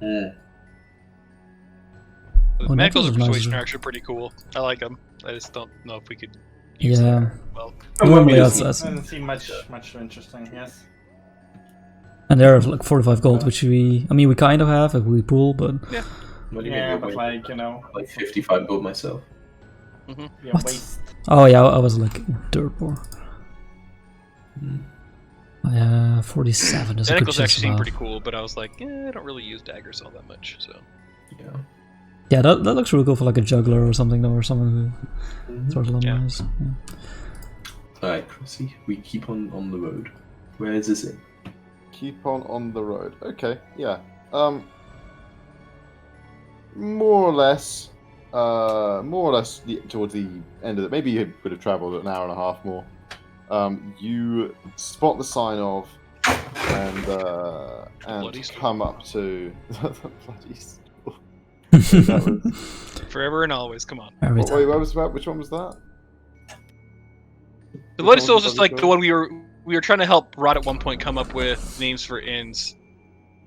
[SPEAKER 2] Yeah.
[SPEAKER 5] the
[SPEAKER 4] Oh,
[SPEAKER 5] manacles
[SPEAKER 4] that
[SPEAKER 5] of
[SPEAKER 4] was nice.
[SPEAKER 5] persuasion are actually pretty cool. I like them. I just don't know if we could use
[SPEAKER 4] Yeah.
[SPEAKER 5] them well.
[SPEAKER 4] Normally
[SPEAKER 2] Maybe
[SPEAKER 4] that's...
[SPEAKER 3] Doesn't seem much interesting. Yes.
[SPEAKER 4] And they're like 45 gold, which we kind of have if we pool, but
[SPEAKER 2] What do you
[SPEAKER 3] Yeah,
[SPEAKER 2] mean?
[SPEAKER 3] but like
[SPEAKER 2] Like 55 gold myself.
[SPEAKER 3] yeah,
[SPEAKER 4] What?
[SPEAKER 3] waste.
[SPEAKER 4] oh yeah, I was like dirt poor. 47 is a good
[SPEAKER 5] Manacles
[SPEAKER 4] chance
[SPEAKER 5] actually seem
[SPEAKER 4] of
[SPEAKER 5] pretty cool, but I was like, I don't really use daggers all that much, so.
[SPEAKER 2] Yeah.
[SPEAKER 4] Yeah, that looks really cool for like a juggler or something, though, or someone who throws a lot of
[SPEAKER 5] Yeah.
[SPEAKER 4] knives. Yeah.
[SPEAKER 2] Alright, Chrissy, we keep on the road. Where is this in?
[SPEAKER 1] Keep on the road. Okay, yeah. More or less towards the end of it. Maybe you could have travelled an hour and a half more. You spot the sign of and
[SPEAKER 5] Bloody store.
[SPEAKER 1] come up to the bloody store. That was,
[SPEAKER 5] Forever and always, come on.
[SPEAKER 4] Every
[SPEAKER 1] wait,
[SPEAKER 4] time.
[SPEAKER 1] what was that? Which one was that?
[SPEAKER 5] The Bloody
[SPEAKER 1] one
[SPEAKER 5] Soul
[SPEAKER 1] was
[SPEAKER 5] is just
[SPEAKER 1] the
[SPEAKER 5] like
[SPEAKER 1] Bloody
[SPEAKER 5] the one we were trying to help Rod at one point come up with names for inns.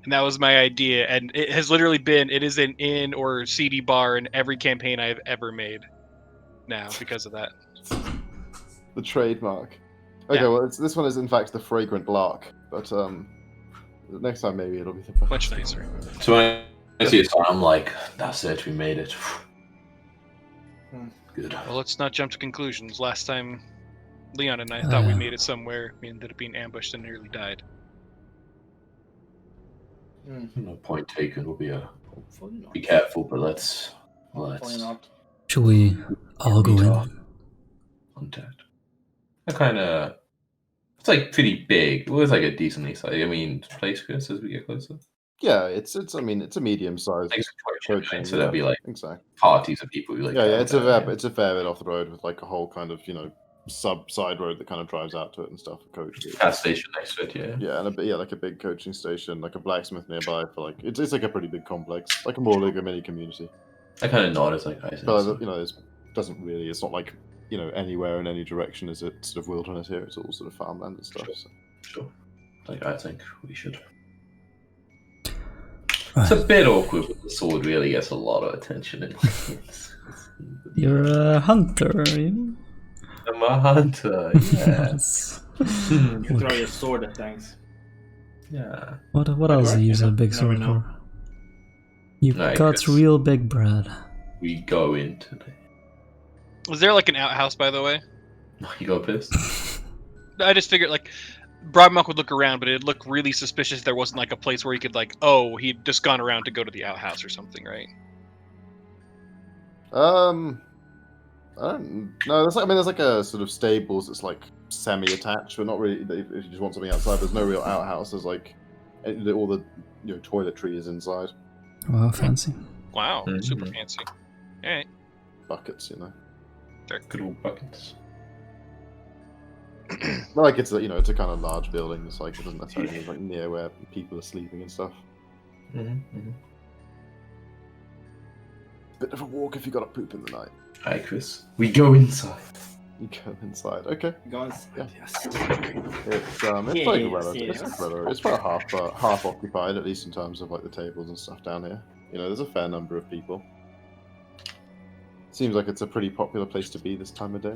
[SPEAKER 5] And that was my idea, and it has literally been, it is an inn or CD bar in every campaign I've ever made now because of that.
[SPEAKER 1] The trademark. Okay,
[SPEAKER 5] Yeah.
[SPEAKER 1] well, this one is in fact the fragrant lark, but next time maybe it'll be the
[SPEAKER 5] Much nicer.
[SPEAKER 2] So when I see a sign, I'm like, that's it, we made it. Good.
[SPEAKER 5] Well, let's not jump to conclusions. Last time, Leon and I thought we
[SPEAKER 4] yeah.
[SPEAKER 5] made it somewhere. We ended up being ambushed and nearly died.
[SPEAKER 2] No point taken. We'll
[SPEAKER 3] Hopefully not.
[SPEAKER 2] be careful, but let's
[SPEAKER 3] Hopefully not.
[SPEAKER 4] Should we all go
[SPEAKER 2] meet
[SPEAKER 4] in?
[SPEAKER 2] our contact. I kind of. It's like pretty big. It was like a decently sized. I mean, place Chris as we get closer.
[SPEAKER 1] Yeah, it's a medium sized
[SPEAKER 2] Like it's a coaching,
[SPEAKER 1] coaching.
[SPEAKER 2] right? So there'll be like
[SPEAKER 1] exactly.
[SPEAKER 2] parties of people who like.
[SPEAKER 1] Yeah,
[SPEAKER 2] travel
[SPEAKER 1] it's a
[SPEAKER 2] down
[SPEAKER 1] fair, it's a fair bit off the road with like a whole kind of side road that kind of drives out to it and stuff. A coach.
[SPEAKER 2] gas station next to it. Yeah.
[SPEAKER 1] Yeah, and like a big coaching station, like a blacksmith nearby for like it's like a pretty big complex, like a more like a mini community.
[SPEAKER 2] I kind of nod as like I think
[SPEAKER 1] But
[SPEAKER 2] so.
[SPEAKER 1] it's not like anywhere in any direction is it sort of wilderness here. It's all sort of farmland and stuff.
[SPEAKER 2] Sure.
[SPEAKER 1] So.
[SPEAKER 2] Sure. Like I think we should.
[SPEAKER 4] Right.
[SPEAKER 2] It's a bit awkward, but the sword really gets a lot of attention.
[SPEAKER 4] You're a hunter, are you?
[SPEAKER 2] I'm a hunter. Yes.
[SPEAKER 3] You can throw your sword at things.
[SPEAKER 2] Yeah.
[SPEAKER 4] What
[SPEAKER 3] Might
[SPEAKER 4] else do
[SPEAKER 3] work,
[SPEAKER 4] you use
[SPEAKER 3] you
[SPEAKER 4] a
[SPEAKER 3] know?
[SPEAKER 4] big
[SPEAKER 3] You never
[SPEAKER 4] sword
[SPEAKER 3] know.
[SPEAKER 4] for? You
[SPEAKER 2] I
[SPEAKER 4] got
[SPEAKER 2] guess.
[SPEAKER 4] real big bread.
[SPEAKER 2] We go in today.
[SPEAKER 5] Was there like an outhouse, by the way?
[SPEAKER 2] You got pissed?
[SPEAKER 5] I just figured like Broadmonk would look around, but it'd look really suspicious if there wasn't like a place where he could like, oh, he'd just gone around to go to the outhouse or something, right?
[SPEAKER 1] I don't know. There's like a sort of stables that's like semi-attached, but not really. If you just want something outside, there's no real outhouse. There's like all the toiletry is inside,
[SPEAKER 4] Wow, fancy.
[SPEAKER 5] Wow, super
[SPEAKER 2] Mhm.
[SPEAKER 5] fancy. All right.
[SPEAKER 1] buckets,
[SPEAKER 2] Good old buckets.
[SPEAKER 1] But like it's it's a kind of large building. It's like it doesn't necessarily be like near where people are sleeping and stuff.
[SPEAKER 2] Mm-hmm.
[SPEAKER 1] Bit of a walk if you got to poop in the night.
[SPEAKER 2] Hi, Chris. We go inside.
[SPEAKER 1] You go inside. Okay.
[SPEAKER 3] Go inside.
[SPEAKER 1] Yeah.
[SPEAKER 3] Yes.
[SPEAKER 1] It's like
[SPEAKER 3] Yes,
[SPEAKER 1] relative.
[SPEAKER 3] yes.
[SPEAKER 1] It's about half occupied, at least in terms of like the tables and stuff down here. There's a fair number of people. Seems like it's a pretty popular place to be this time of day.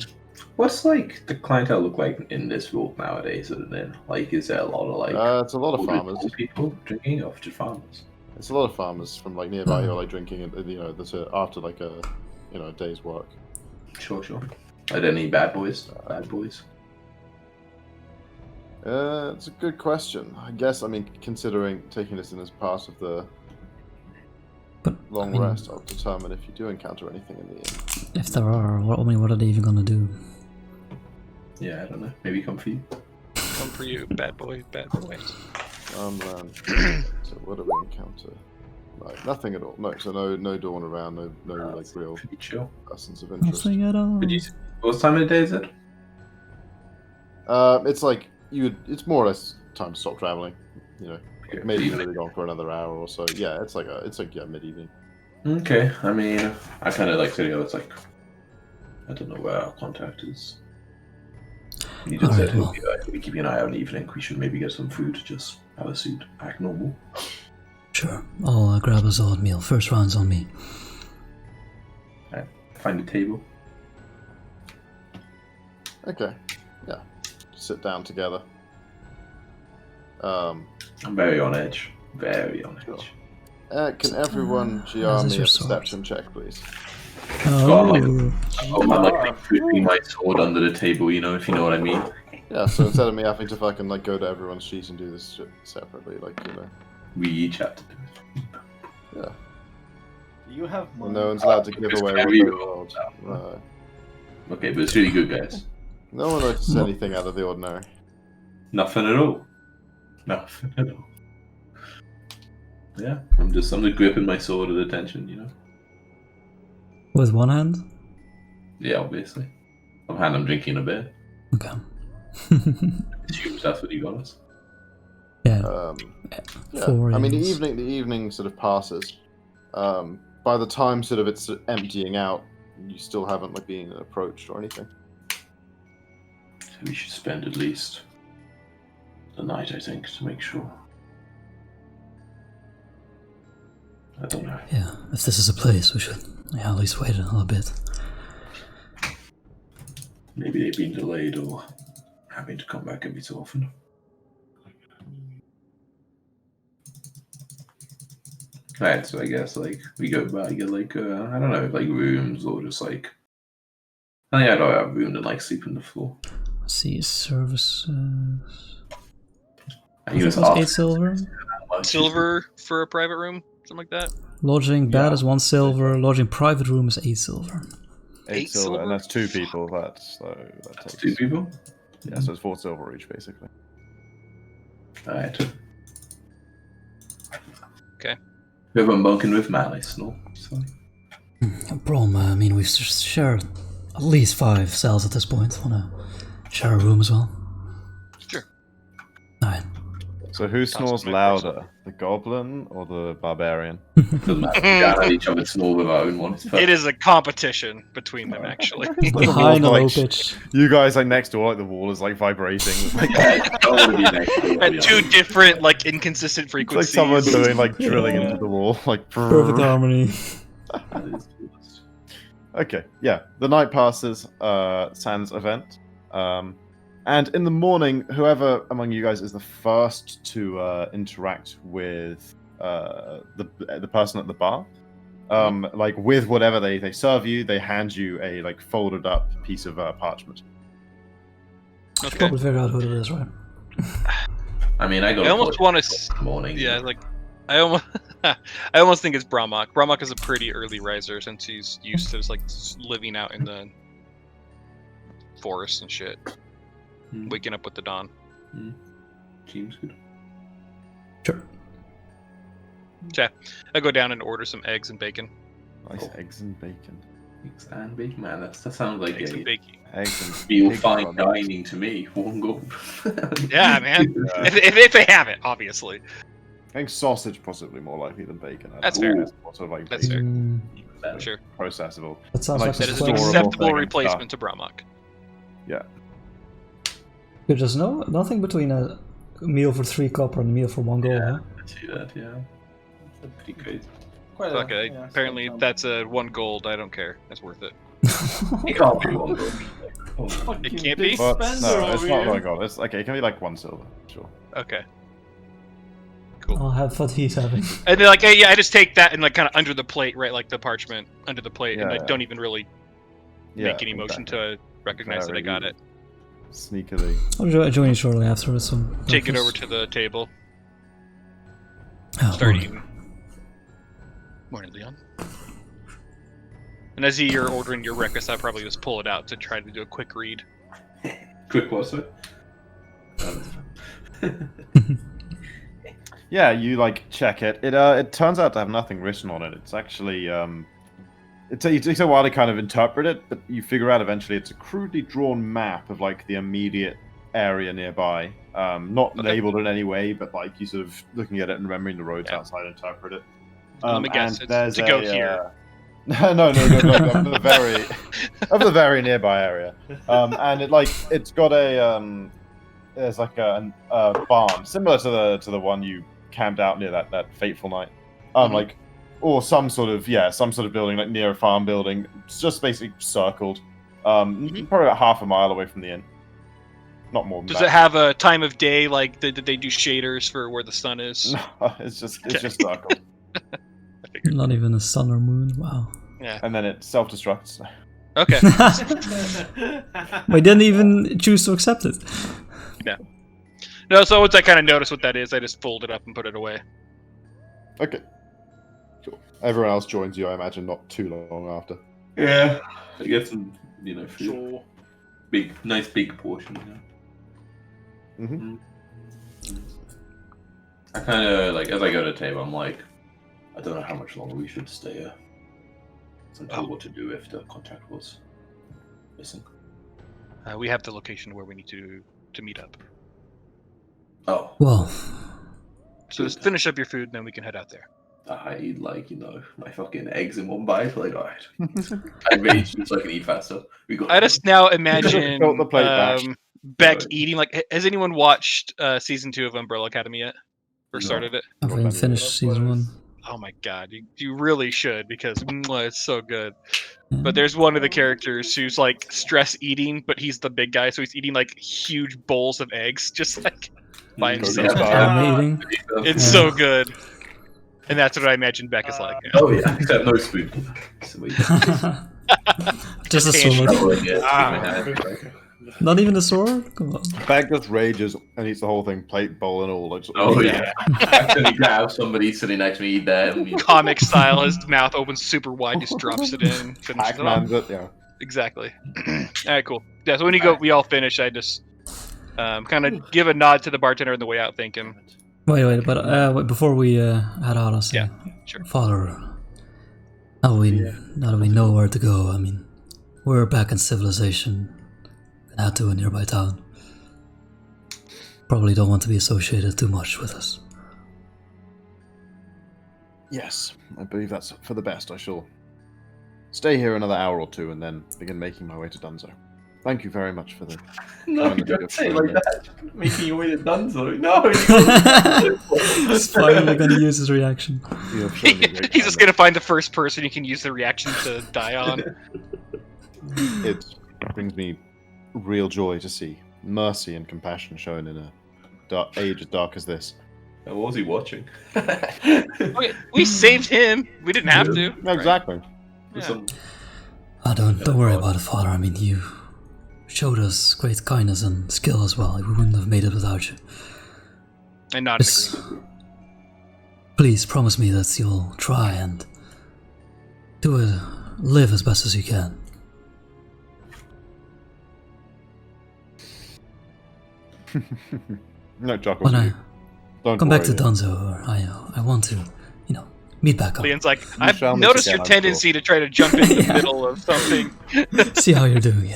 [SPEAKER 2] What's like the clientele look like in this world nowadays? At an inn, like, is there a lot of like?
[SPEAKER 1] It's a lot of
[SPEAKER 2] older
[SPEAKER 1] farmers.
[SPEAKER 2] people drinking, or just farmers?
[SPEAKER 1] It's a lot of farmers from like nearby who are like drinking, after like a day's work.
[SPEAKER 2] Sure. Are there any bad boys? Bad boys.
[SPEAKER 1] It's a good question. I guess considering taking this in as part of the
[SPEAKER 4] But
[SPEAKER 1] long
[SPEAKER 4] I mean,
[SPEAKER 1] rest, I'll determine if you do encounter anything in the inn.
[SPEAKER 4] if there are, what are they even gonna do?
[SPEAKER 2] Yeah, I don't know. Maybe come for you.
[SPEAKER 5] Come for you, bad boy, bad boy.
[SPEAKER 1] So what do we encounter? Like nothing at all. No, so no dawn around. No like real
[SPEAKER 2] Pretty chill.
[SPEAKER 1] persons of interest.
[SPEAKER 4] Nothing at all.
[SPEAKER 2] What time of the day is it?
[SPEAKER 1] It's like it's more or less time to stop traveling. Maybe you're really gone for another hour or so. Yeah, it's like mid-evening.
[SPEAKER 2] Okay. I mean, I kind of like to it's like, I don't know where our contact is. You just
[SPEAKER 4] Alright,
[SPEAKER 2] said
[SPEAKER 4] well.
[SPEAKER 2] we keep an eye out in the evening. We should maybe get some food. Just have a seat, act normal.
[SPEAKER 4] Sure, I'll grab us oatmeal. First round's on me.
[SPEAKER 2] Find a table.
[SPEAKER 1] Okay. Yeah. Sit down together.
[SPEAKER 2] I'm very on edge. Very on
[SPEAKER 1] Sure.
[SPEAKER 2] edge.
[SPEAKER 1] Can everyone GR
[SPEAKER 4] this is
[SPEAKER 1] me
[SPEAKER 4] your
[SPEAKER 1] a
[SPEAKER 4] sword.
[SPEAKER 1] perception check, please?
[SPEAKER 2] Got, like,
[SPEAKER 4] Oh,
[SPEAKER 2] I'm like putting my sword under the table, if you know what I mean.
[SPEAKER 1] Yeah, so instead of me having to fucking like go to everyone's sheet and do this shit separately,
[SPEAKER 2] We each have to do it.
[SPEAKER 1] yeah.
[SPEAKER 3] You have money.
[SPEAKER 1] No one's allowed to give away what
[SPEAKER 2] Carry
[SPEAKER 1] they
[SPEAKER 2] on.
[SPEAKER 1] rolled. No.
[SPEAKER 2] Okay, but it's really good, guys.
[SPEAKER 1] No one noticed
[SPEAKER 4] No.
[SPEAKER 1] anything out of the ordinary.
[SPEAKER 2] Nothing at all. Nothing at all. Yeah, I'm just gripping my sword at attention,
[SPEAKER 4] with one hand?
[SPEAKER 2] Yeah, obviously. I'm drinking a beer.
[SPEAKER 4] Okay.
[SPEAKER 2] Assumes that's what you got us.
[SPEAKER 4] Yeah,
[SPEAKER 1] Yeah.
[SPEAKER 4] 4
[SPEAKER 1] I mean,
[SPEAKER 4] ales.
[SPEAKER 1] the evening sort of passes. By the time sort of it's emptying out, you still haven't like been approached or anything.
[SPEAKER 2] So we should spend at least the night, I think, to make sure. I don't know.
[SPEAKER 4] Yeah, if this is a place, we should at least wait a little bit.
[SPEAKER 2] Maybe they've been delayed or having to come back every so often. Right, so I guess we go by, get I don't know, rooms or just I don't have a room and sleep on the floor.
[SPEAKER 4] Let's see, services.
[SPEAKER 2] I
[SPEAKER 4] I think
[SPEAKER 2] use
[SPEAKER 4] it was 8 silver.
[SPEAKER 5] Silver for a private room, something like that.
[SPEAKER 4] Lodging bed
[SPEAKER 1] Yeah.
[SPEAKER 4] is 1 silver. Lodging private room is 8 silver.
[SPEAKER 5] 8 silver?
[SPEAKER 1] and that's 2 people. That takes
[SPEAKER 2] 2 people.
[SPEAKER 1] Yeah, so it's 4 silver each, basically.
[SPEAKER 2] Alright.
[SPEAKER 5] Okay.
[SPEAKER 2] We have a bunking with malice, no? So,
[SPEAKER 4] No problem. I mean, we've shared at least 5 cells at this point. Wanna share a room as well?
[SPEAKER 5] Sure.
[SPEAKER 4] Alright.
[SPEAKER 1] So who
[SPEAKER 5] snores louder,
[SPEAKER 1] the goblin or the barbarian?
[SPEAKER 2] doesn't matter. We can't have each other snore with our own one. It's
[SPEAKER 5] It is a competition between them, actually.
[SPEAKER 4] High and a low
[SPEAKER 1] like,
[SPEAKER 4] pitch.
[SPEAKER 1] You guys next door, the wall is vibrating.
[SPEAKER 2] Yeah, I don't want to be next to it,
[SPEAKER 5] At 2 different, inconsistent
[SPEAKER 1] It's
[SPEAKER 5] frequencies.
[SPEAKER 1] like someone doing drilling into the wall,
[SPEAKER 4] Perfect harmony.
[SPEAKER 2] That is good.
[SPEAKER 1] Okay, yeah. The night passes, sans event. And in the morning, whoever among you guys is the first to interact with the person at the bar, like with whatever they serve you, they hand you a like folded up piece of parchment.
[SPEAKER 5] Okay.
[SPEAKER 4] Probably figure out who it is, right?
[SPEAKER 2] I mean, I go.
[SPEAKER 5] I almost want to.
[SPEAKER 2] Morning.
[SPEAKER 5] Yeah, like I almost, I almost think it's Bramok. Bramok is a pretty early riser since he's used to just like living out in the forest and shit, waking up with the dawn.
[SPEAKER 2] Seems good.
[SPEAKER 4] Sure.
[SPEAKER 5] Yeah, I go down and order some eggs and bacon.
[SPEAKER 1] Nice eggs and bacon.
[SPEAKER 2] Eggs and bacon, man. That sounds like
[SPEAKER 5] Eggs and
[SPEAKER 2] a
[SPEAKER 5] bacon.
[SPEAKER 1] Eggs and
[SPEAKER 2] real
[SPEAKER 1] pig
[SPEAKER 2] fine
[SPEAKER 1] product.
[SPEAKER 2] dining to me. One go.
[SPEAKER 5] Yeah, man.
[SPEAKER 1] Yeah.
[SPEAKER 5] If they have it, obviously.
[SPEAKER 1] I think sausage possibly more likely than bacon.
[SPEAKER 5] That's fair.
[SPEAKER 1] It's more sort of like
[SPEAKER 5] That's fair.
[SPEAKER 1] bacon,
[SPEAKER 2] Better.
[SPEAKER 5] Sure.
[SPEAKER 1] processable.
[SPEAKER 4] That sounds
[SPEAKER 1] Like
[SPEAKER 4] like
[SPEAKER 5] That
[SPEAKER 4] a
[SPEAKER 5] is an
[SPEAKER 1] Storable
[SPEAKER 4] story.
[SPEAKER 5] acceptable
[SPEAKER 1] thing and
[SPEAKER 5] replacement to Bramok.
[SPEAKER 4] There's nothing between a meal for 3 copper and a meal for 1 gold, huh?
[SPEAKER 2] I see that. Yeah. That's pretty great.
[SPEAKER 3] Quite
[SPEAKER 5] Fuck
[SPEAKER 3] a-
[SPEAKER 5] it.
[SPEAKER 3] yeah,
[SPEAKER 5] Apparently,
[SPEAKER 3] some-
[SPEAKER 5] that's a 1 gold. I don't care. That's worth it.
[SPEAKER 2] It can't be one go. Oh,
[SPEAKER 3] Fucking
[SPEAKER 5] It can't
[SPEAKER 3] big
[SPEAKER 5] be?
[SPEAKER 1] But
[SPEAKER 3] spender
[SPEAKER 1] no, it's
[SPEAKER 3] over
[SPEAKER 1] not
[SPEAKER 3] here.
[SPEAKER 1] one gold. It's okay. It can be like 1 silver. Sure.
[SPEAKER 5] Okay.
[SPEAKER 4] I'll have what he's having.
[SPEAKER 5] And they're like, hey, yeah, I just take that and like kind of under the plate, right? Like the parchment under the plate, and
[SPEAKER 1] Yeah,
[SPEAKER 5] like
[SPEAKER 1] yeah.
[SPEAKER 5] don't even really
[SPEAKER 1] Yeah,
[SPEAKER 5] make any motion
[SPEAKER 1] exactly.
[SPEAKER 5] to recognize that I got it.
[SPEAKER 1] Sneakily.
[SPEAKER 4] I'll join you shortly after with some
[SPEAKER 5] Take it over
[SPEAKER 4] breakfast.
[SPEAKER 5] to the table.
[SPEAKER 4] Oh,
[SPEAKER 5] Start
[SPEAKER 4] morning.
[SPEAKER 5] eating. Morning, Leon. And as you're ordering your breakfast, I probably just pull it out to try to do a quick read.
[SPEAKER 2] quick what's it?
[SPEAKER 1] Yeah, you like check it. It turns out to have nothing written on it. It's actually it takes a while to kind of interpret it, but you figure out eventually it's a crudely drawn map of like the immediate area nearby. Not
[SPEAKER 5] Okay.
[SPEAKER 1] labeled in any way, but like you sort of looking at it and remembering the roads
[SPEAKER 5] Yeah.
[SPEAKER 1] outside, interpret it.
[SPEAKER 5] Let me guess,
[SPEAKER 1] and
[SPEAKER 5] it's
[SPEAKER 1] there's
[SPEAKER 5] to go
[SPEAKER 1] a,
[SPEAKER 5] here.
[SPEAKER 1] no, of the very nearby area. And it's got a there's like a barn similar to the one you camped out near that fateful night.
[SPEAKER 5] Mhm.
[SPEAKER 1] Like or some sort of building like near a farm building. It's just basically circled.
[SPEAKER 5] Mhm.
[SPEAKER 1] Probably about half a mile away from the inn. Not more than
[SPEAKER 5] Does
[SPEAKER 1] that.
[SPEAKER 5] it have a time of day? Like, did they do shaders for where the sun is?
[SPEAKER 1] No, it's just
[SPEAKER 5] Okay.
[SPEAKER 1] circled.
[SPEAKER 5] I figured.
[SPEAKER 4] Not even a sun or moon. Wow.
[SPEAKER 5] Yeah.
[SPEAKER 1] And then it self-destructs.
[SPEAKER 5] Okay.
[SPEAKER 4] We didn't even choose to accept it.
[SPEAKER 5] No, so once I kind of notice what that is, I just fold it up and put it away.
[SPEAKER 1] Okay. Cool. Everyone else joins you, I imagine, not too long after.
[SPEAKER 2] Yeah. I get some, food.
[SPEAKER 3] Sure.
[SPEAKER 2] Nice big portion.
[SPEAKER 1] Mm-hmm.
[SPEAKER 2] I kind of like as I go to the table, I'm like, I don't know how much longer we should stay here. So I'm told what to do if the contract was missing.
[SPEAKER 5] We have the location where we need to meet up.
[SPEAKER 2] Oh,
[SPEAKER 4] Well,
[SPEAKER 5] So just finish up your food, and then we can head out there.
[SPEAKER 2] I eat like my fucking eggs in one bite. Like, all right, I really choose so I can eat faster. We got.
[SPEAKER 5] I just now imagine
[SPEAKER 1] Tilt the plate back.
[SPEAKER 5] Beck
[SPEAKER 2] Right.
[SPEAKER 5] eating. Like, has anyone watched season 2 of Umbrella Academy yet? Or
[SPEAKER 2] No.
[SPEAKER 5] started it?
[SPEAKER 4] I haven't finished season 1.
[SPEAKER 5] Oh my god, you really should because it's so good. But there's one of the characters who's like stress eating, but he's the big guy, so he's eating like huge bowls of eggs, just like by himself.
[SPEAKER 4] I'm eating.
[SPEAKER 5] It's
[SPEAKER 4] Yeah.
[SPEAKER 5] so good, and that's what I imagine Beck is like.
[SPEAKER 2] Oh yeah, except no spoon. Sweet.
[SPEAKER 4] Just a
[SPEAKER 5] Hand
[SPEAKER 4] sword.
[SPEAKER 2] Oh, yeah,
[SPEAKER 3] Ah.
[SPEAKER 2] my hand, like-
[SPEAKER 4] Not even a sword? Come on.
[SPEAKER 1] Bag just rages and eats the whole thing, plate, bowl, and all. Like,
[SPEAKER 2] Oh yeah. Actually, grab somebody sitting next to me, eat that. And
[SPEAKER 5] Comic style, his mouth opens super wide, just drops it in, finishes it off.
[SPEAKER 1] Pac-Man's it, yeah.
[SPEAKER 5] Exactly. All right, cool. Yeah, so when you go, we all finish. I just kind of give a nod to the bartender on the way out, thank him.
[SPEAKER 4] Wait, but before we head out, I'll say,
[SPEAKER 5] Yeah, sure.
[SPEAKER 4] Father, now that we know where to go, I mean, we're back in civilization, out to a nearby town. Probably don't want to be associated too much with us.
[SPEAKER 1] Yes, I believe that's for the best. I shall stay here another hour or two and then begin making my way to Dunzo. Thank you very much for the.
[SPEAKER 2] No, you don't say it like that. You're making your way to Dunzo. No,
[SPEAKER 4] He's finally gonna use his reaction.
[SPEAKER 1] You have shown me great
[SPEAKER 5] He's just
[SPEAKER 1] kindness.
[SPEAKER 5] gonna find the first person he can use the reaction to die on.
[SPEAKER 1] It brings me real joy to see mercy and compassion shown in a age as dark as this.
[SPEAKER 2] What was he watching?
[SPEAKER 5] We saved him. We didn't have to.
[SPEAKER 1] Exactly.
[SPEAKER 5] Yeah.
[SPEAKER 4] Oh, don't worry about it, Father. I mean, you showed us great kindness and skill as well. We wouldn't have made it without you.
[SPEAKER 5] And not
[SPEAKER 4] Just
[SPEAKER 5] agreement.
[SPEAKER 4] please promise me that you'll try and do it, live as best as you can.
[SPEAKER 1] No, Jock.
[SPEAKER 4] When I
[SPEAKER 1] Don't
[SPEAKER 4] come back
[SPEAKER 1] worry.
[SPEAKER 4] to Dunzo, I want to, meet back up.
[SPEAKER 5] Leon's like,
[SPEAKER 1] We
[SPEAKER 5] I've
[SPEAKER 1] shall meet
[SPEAKER 5] noticed
[SPEAKER 1] again,
[SPEAKER 5] your
[SPEAKER 1] I'm
[SPEAKER 5] tendency to try to jump in the
[SPEAKER 4] Yeah.
[SPEAKER 5] middle of something.
[SPEAKER 4] See how you're doing,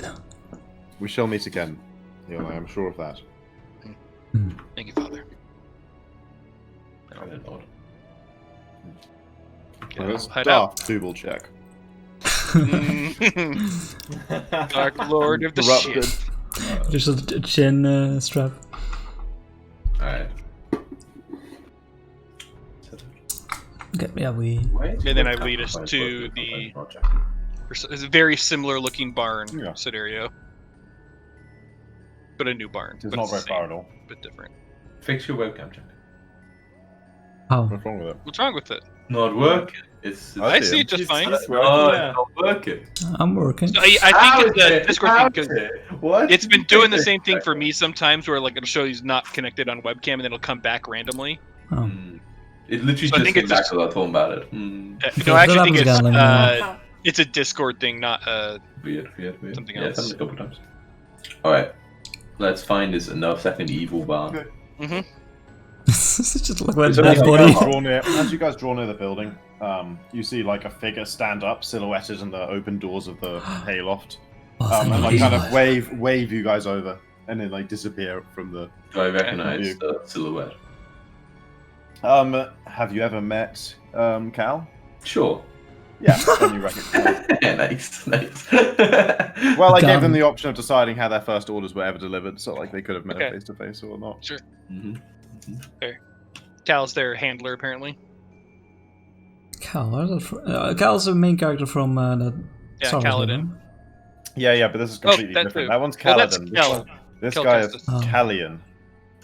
[SPEAKER 1] We shall meet again. Leon, I am sure of that.
[SPEAKER 5] Thank you, Father.
[SPEAKER 2] I don't know.
[SPEAKER 1] Now, let's
[SPEAKER 5] head out.
[SPEAKER 1] Darth Double check.
[SPEAKER 5] Dark Lord of the
[SPEAKER 1] Corrupted.
[SPEAKER 5] ship.
[SPEAKER 4] Just a chin strap.
[SPEAKER 2] Alright.
[SPEAKER 4] Okay, yeah, we.
[SPEAKER 5] And then I lead us to the- It's a very similar looking barn
[SPEAKER 1] Yeah.
[SPEAKER 5] scenario. But a new barn.
[SPEAKER 1] It's
[SPEAKER 5] but
[SPEAKER 1] not very
[SPEAKER 5] the
[SPEAKER 1] far
[SPEAKER 5] same,
[SPEAKER 1] at all.
[SPEAKER 5] but different.
[SPEAKER 2] Fix your webcam, Jack.
[SPEAKER 4] How?
[SPEAKER 1] What's wrong with it?
[SPEAKER 5] What's wrong with it?
[SPEAKER 2] Not working. It's
[SPEAKER 5] I
[SPEAKER 1] see
[SPEAKER 5] see
[SPEAKER 1] it.
[SPEAKER 5] it just fine.
[SPEAKER 2] Oh,
[SPEAKER 3] Yeah.
[SPEAKER 2] it's not working.
[SPEAKER 4] I'm working.
[SPEAKER 5] So I think it's a Discord thing because
[SPEAKER 2] What?
[SPEAKER 5] it's been doing the same thing for me sometimes where like it'll show he's not connected on webcam and then it'll come back randomly.
[SPEAKER 4] Oh.
[SPEAKER 2] Hmm. It literally
[SPEAKER 5] So I
[SPEAKER 2] just
[SPEAKER 5] think
[SPEAKER 2] came
[SPEAKER 5] it's
[SPEAKER 2] back
[SPEAKER 5] just-
[SPEAKER 2] as I told him about it. Hmm.
[SPEAKER 5] No, I actually think
[SPEAKER 4] happens
[SPEAKER 5] it's
[SPEAKER 4] again, let me know.
[SPEAKER 5] it's a Discord thing, not
[SPEAKER 2] Weird.
[SPEAKER 5] Something
[SPEAKER 2] Yeah,
[SPEAKER 5] else.
[SPEAKER 2] it's happened a couple times. Alright. Let's find this second evil barn.
[SPEAKER 1] Okay.
[SPEAKER 4] It's just like a
[SPEAKER 2] It's
[SPEAKER 4] dead
[SPEAKER 2] only
[SPEAKER 4] body.
[SPEAKER 1] As you guys draw near the building, you see like a figure stand up, silhouetted in the open doors of the hayloft,
[SPEAKER 4] Oh, thank
[SPEAKER 1] and like
[SPEAKER 4] you.
[SPEAKER 1] kind of wave you guys over, and then like disappear from the.
[SPEAKER 2] Do I recognize
[SPEAKER 1] You.
[SPEAKER 2] the silhouette?
[SPEAKER 1] Have you ever met Cal?
[SPEAKER 2] Sure.
[SPEAKER 1] Yeah, then you recognize.
[SPEAKER 2] nice.
[SPEAKER 1] Well, I gave them
[SPEAKER 4] Gun.
[SPEAKER 1] the option of deciding how their first orders were ever delivered, so like they could have met
[SPEAKER 5] Okay.
[SPEAKER 1] face to face or not.
[SPEAKER 2] Mhm.
[SPEAKER 5] Cal's their handler apparently.
[SPEAKER 4] Cal, Cal's the main character from that.
[SPEAKER 5] Yeah,
[SPEAKER 4] Star Wars
[SPEAKER 5] Kaladin.
[SPEAKER 4] game,
[SPEAKER 1] Yeah, but this is completely
[SPEAKER 5] that
[SPEAKER 1] different.
[SPEAKER 5] too.
[SPEAKER 1] That one's
[SPEAKER 5] Well, that's
[SPEAKER 1] Kaladin.
[SPEAKER 5] Cal.
[SPEAKER 1] This
[SPEAKER 5] Cal
[SPEAKER 1] guy is
[SPEAKER 5] Justice.
[SPEAKER 4] Oh.
[SPEAKER 1] Callian.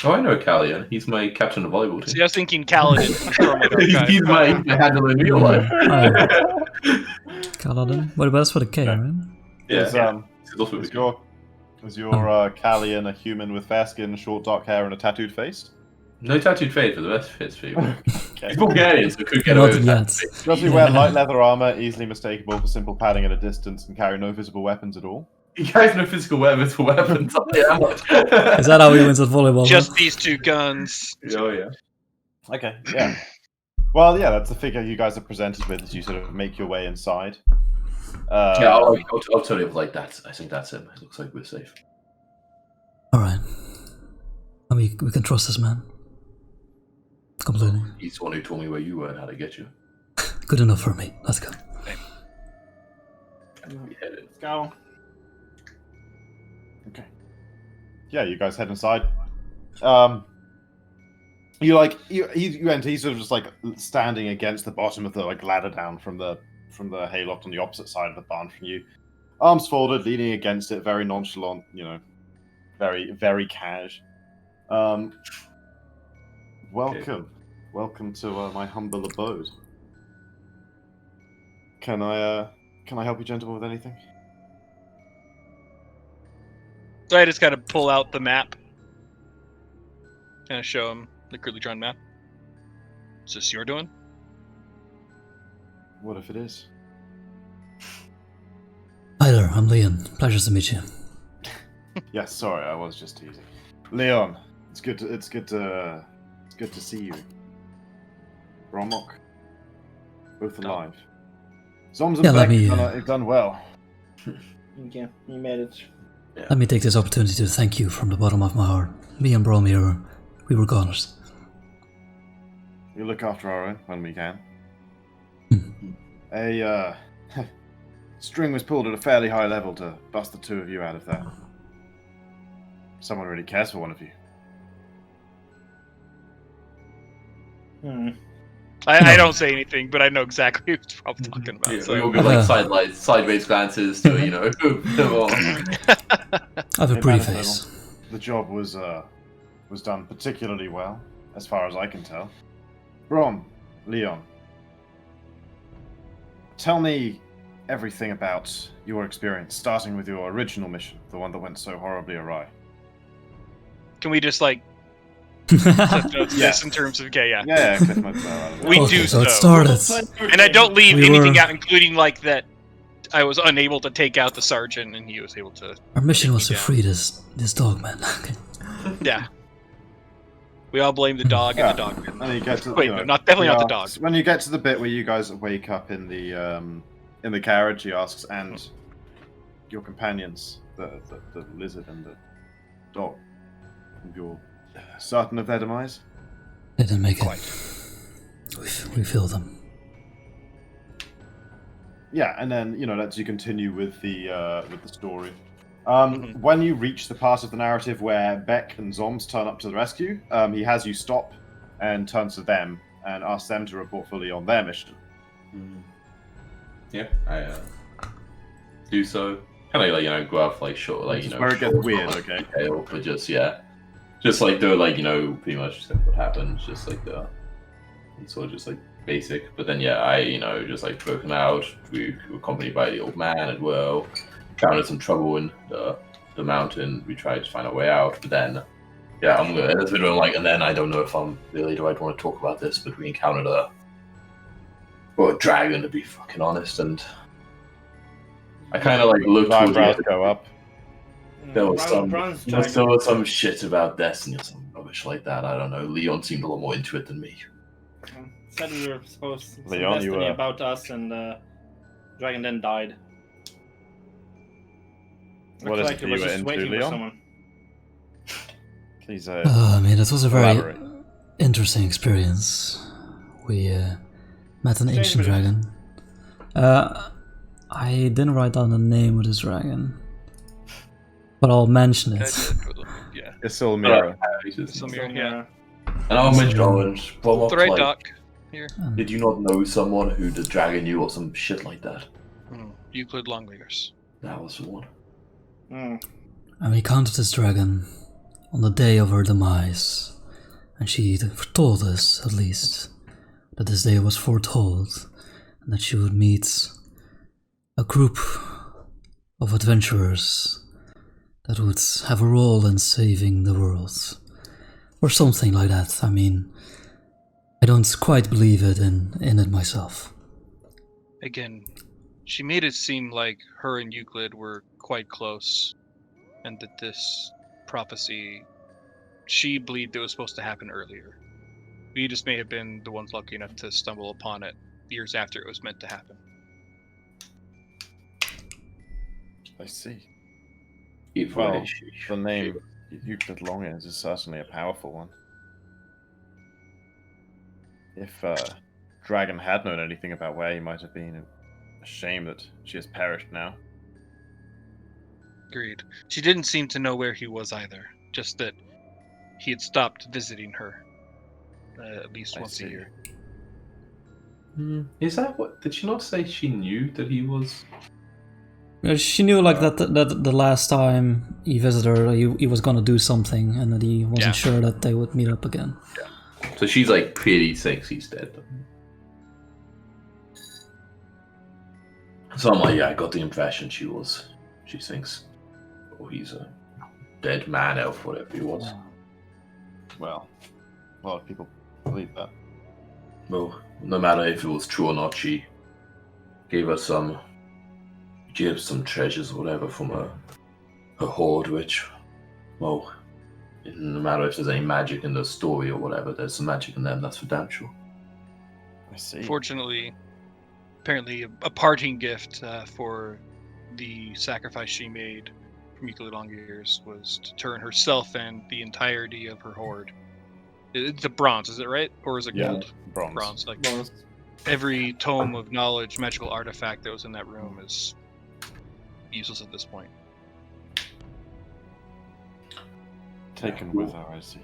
[SPEAKER 2] Oh, I know Callian. He's my captain of volleyball
[SPEAKER 5] See,
[SPEAKER 2] team.
[SPEAKER 5] I was thinking Kaladin from my archive.
[SPEAKER 2] He's my handle in real life.
[SPEAKER 4] Kaladin. What about that's for the K,
[SPEAKER 1] Yeah.
[SPEAKER 4] right?
[SPEAKER 1] Is
[SPEAKER 2] He's also
[SPEAKER 1] is
[SPEAKER 2] with
[SPEAKER 1] your Callian a human with fair skin, short dark hair, and a tattooed face?
[SPEAKER 2] No tattooed face for the rest fits people.
[SPEAKER 1] Okay.
[SPEAKER 2] He's Bulgarian, so could get away
[SPEAKER 4] Not
[SPEAKER 2] with
[SPEAKER 4] yet.
[SPEAKER 2] tattooed face.
[SPEAKER 1] Does he wear light leather armor, easily mistakable for simple padding at a distance, and carry no visible weapons at all?
[SPEAKER 2] He carries no physical weapons for weapons.
[SPEAKER 4] Is that how he wins at volleyball?
[SPEAKER 5] Just these two guns.
[SPEAKER 2] Oh yeah.
[SPEAKER 1] Okay, yeah. Well, yeah, that's the figure you guys are presented with as you sort of make your way inside.
[SPEAKER 2] Yeah, I'll tell you like that. I think that's him. It looks like we're safe.
[SPEAKER 4] All right. And we can trust this man. Completely.
[SPEAKER 2] He's the one who told me where you were and how to get you.
[SPEAKER 4] Good enough for me. Let's go.
[SPEAKER 2] We headed.
[SPEAKER 3] Let's go.
[SPEAKER 1] Okay. Yeah, you guys head inside. You enter. He's sort of just like standing against the bottom of the like ladder down from the hayloft on the opposite side of the barn from you, arms folded, leaning against it, very nonchalant. You know, very cash. Welcome to my humble abode. Can I help you, gentlemen, with anything?
[SPEAKER 5] So I just gotta pull out the map. Kind of show him the crudely drawn map. Is this your doing?
[SPEAKER 1] What if it is?
[SPEAKER 4] Hi there, I'm Leon. Pleasure to meet you.
[SPEAKER 1] Yes, sorry, I was just teasing. Leon, it's good to see you. Bromok, both alive. Zoms and
[SPEAKER 4] Yeah, let
[SPEAKER 1] Beck,
[SPEAKER 4] me,
[SPEAKER 1] you've done well.
[SPEAKER 3] Yeah, you made it.
[SPEAKER 4] Let me take this opportunity to thank you from the bottom of my heart. Me and Bromir, we were goners.
[SPEAKER 1] We look after our own when we can.
[SPEAKER 4] Hmm.
[SPEAKER 1] string was pulled at a fairly high level to bust the two of you out of there. Someone really cares for one of you.
[SPEAKER 5] I don't say anything, but I know exactly what you're probably talking about.
[SPEAKER 2] Yeah,
[SPEAKER 5] so.
[SPEAKER 2] we all give like sideways glances to
[SPEAKER 4] I have a
[SPEAKER 1] Hey,
[SPEAKER 4] pretty
[SPEAKER 1] Manifest,
[SPEAKER 4] face.
[SPEAKER 1] The job was done particularly well, as far as I can tell. Brom, Leon, tell me everything about your experience, starting with your original mission, the one that went so horribly awry.
[SPEAKER 5] Can we just like cliff notes
[SPEAKER 1] Yeah.
[SPEAKER 5] this in terms of yeah.
[SPEAKER 1] Yeah, Cliff Notes out of it.
[SPEAKER 5] We
[SPEAKER 4] Okay,
[SPEAKER 5] do
[SPEAKER 4] so it
[SPEAKER 5] so.
[SPEAKER 4] started.
[SPEAKER 5] And I don't leave
[SPEAKER 4] We
[SPEAKER 5] anything
[SPEAKER 4] were-
[SPEAKER 5] out, including like that I was unable to take out the sergeant, and he was able to.
[SPEAKER 4] Our mission was to
[SPEAKER 5] Take me down.
[SPEAKER 4] free this dog man.
[SPEAKER 5] Yeah. We all blame the dog and the dog.
[SPEAKER 1] And you get to,
[SPEAKER 5] Wait,
[SPEAKER 1] you know,
[SPEAKER 5] no, not definitely
[SPEAKER 1] he
[SPEAKER 5] not the
[SPEAKER 1] asks-
[SPEAKER 5] dog.
[SPEAKER 1] When you get to the bit where you guys wake up in the carriage, he asks, and your companions, the lizard and the dog, you're certain of their demise?
[SPEAKER 4] They didn't make
[SPEAKER 5] Quite.
[SPEAKER 4] it. We feel them.
[SPEAKER 1] Yeah, and then lets you continue with the story.
[SPEAKER 5] Mhm.
[SPEAKER 1] When you reach the part of the narrative where Beck and Zoms turn up to the rescue, he has you stop and turns to them and asks them to report fully on their mission.
[SPEAKER 2] Yeah, I do so. Kind of like go off like short, like
[SPEAKER 1] This is where it gets
[SPEAKER 2] short,
[SPEAKER 1] weird,
[SPEAKER 2] like,
[SPEAKER 1] okay?
[SPEAKER 2] detail, but just like the pretty much what happened, just like it's sort of just like basic. But then I just like broke him out. We were accompanied by the old man as well. Found some trouble in the mountain. We tried to find our way out, but then I'm gonna. It's been like, and then I don't know if I'm really do I want to talk about this, but we encountered a dragon, to be fucking honest, and I kind of like looked towards
[SPEAKER 1] Eyebrows
[SPEAKER 2] the
[SPEAKER 1] go up.
[SPEAKER 2] there was
[SPEAKER 3] Bronze
[SPEAKER 2] there was some shit about Destiny or some rubbish like that. I don't know. Leon seemed a lot more into it than me.
[SPEAKER 3] Said we were supposed to
[SPEAKER 1] Leon, you
[SPEAKER 3] destiny
[SPEAKER 1] were-
[SPEAKER 3] about us, and dragon then died.
[SPEAKER 1] What
[SPEAKER 3] Looked
[SPEAKER 1] is
[SPEAKER 3] like
[SPEAKER 1] it
[SPEAKER 3] it
[SPEAKER 1] you
[SPEAKER 3] was
[SPEAKER 1] were
[SPEAKER 3] just
[SPEAKER 1] into,
[SPEAKER 3] waiting for
[SPEAKER 1] Leon?
[SPEAKER 3] someone.
[SPEAKER 1] Please,
[SPEAKER 4] I mean, it was a very
[SPEAKER 1] elaborate.
[SPEAKER 4] interesting experience. We met an
[SPEAKER 3] Strange
[SPEAKER 4] ancient
[SPEAKER 3] belief.
[SPEAKER 4] dragon. I didn't write down the name of this dragon, but I'll mention it.
[SPEAKER 5] Yeah.
[SPEAKER 1] Isilmira.
[SPEAKER 5] Samir, yeah.
[SPEAKER 2] And I'll mention Orange. Well,
[SPEAKER 5] The right
[SPEAKER 2] like,
[SPEAKER 5] doc. Here.
[SPEAKER 2] did you not know someone who the dragon knew or some shit like that?
[SPEAKER 5] Euclid Longleggers.
[SPEAKER 2] That was the one.
[SPEAKER 3] Mm.
[SPEAKER 4] And we encountered this dragon on the day of her demise, and she told us, at least, that this day was foretold, and that she would meet a group of adventurers that would have a role in saving the world, or something like that. I mean, I don't quite believe in it myself.
[SPEAKER 5] Again, she made it seem like her and Euclid were quite close, and that this prophecy, she believed it was supposed to happen earlier. We just may have been the ones lucky enough to stumble upon it years after it was meant to happen.
[SPEAKER 1] I see.
[SPEAKER 2] Well,
[SPEAKER 1] The name Euclid Longers is certainly a powerful one. If Dragon had known anything about where he might have been, a shame that she has perished now.
[SPEAKER 5] Agreed. She didn't seem to know where he was either, just that he had stopped visiting her at least
[SPEAKER 1] I
[SPEAKER 5] once
[SPEAKER 1] see.
[SPEAKER 5] a year.
[SPEAKER 2] Is that what? Did she not say she knew that he was?
[SPEAKER 4] Yeah, she knew like that the last time he visited her, he was gonna do something, and that he wasn't
[SPEAKER 5] Yeah.
[SPEAKER 4] sure that they would meet up again.
[SPEAKER 2] So she's like pretty thinks he's dead. So I'm like, yeah, I got the impression she thinks, oh, he's a dead man, elf, whatever he was.
[SPEAKER 1] Well, a lot of people believe that.
[SPEAKER 2] Well, no matter if it was true or not, she gave us some treasures or whatever from her hoard, which, well, no matter if there's any magic in the story or whatever, there's some magic in them, that's for damn sure.
[SPEAKER 1] I see.
[SPEAKER 5] Fortunately, apparently a parting gift for the sacrifice she made from Euclid Longyears was to turn herself and the entirety of her hoard. It's a bronze, is it right? Or is it
[SPEAKER 1] Yeah.
[SPEAKER 5] gold?
[SPEAKER 1] Bronze.
[SPEAKER 5] Bronze. Like
[SPEAKER 3] Bronze.
[SPEAKER 5] every tome of knowledge, magical artifact that was in that room is useless at this point.
[SPEAKER 1] Taken with her, I see.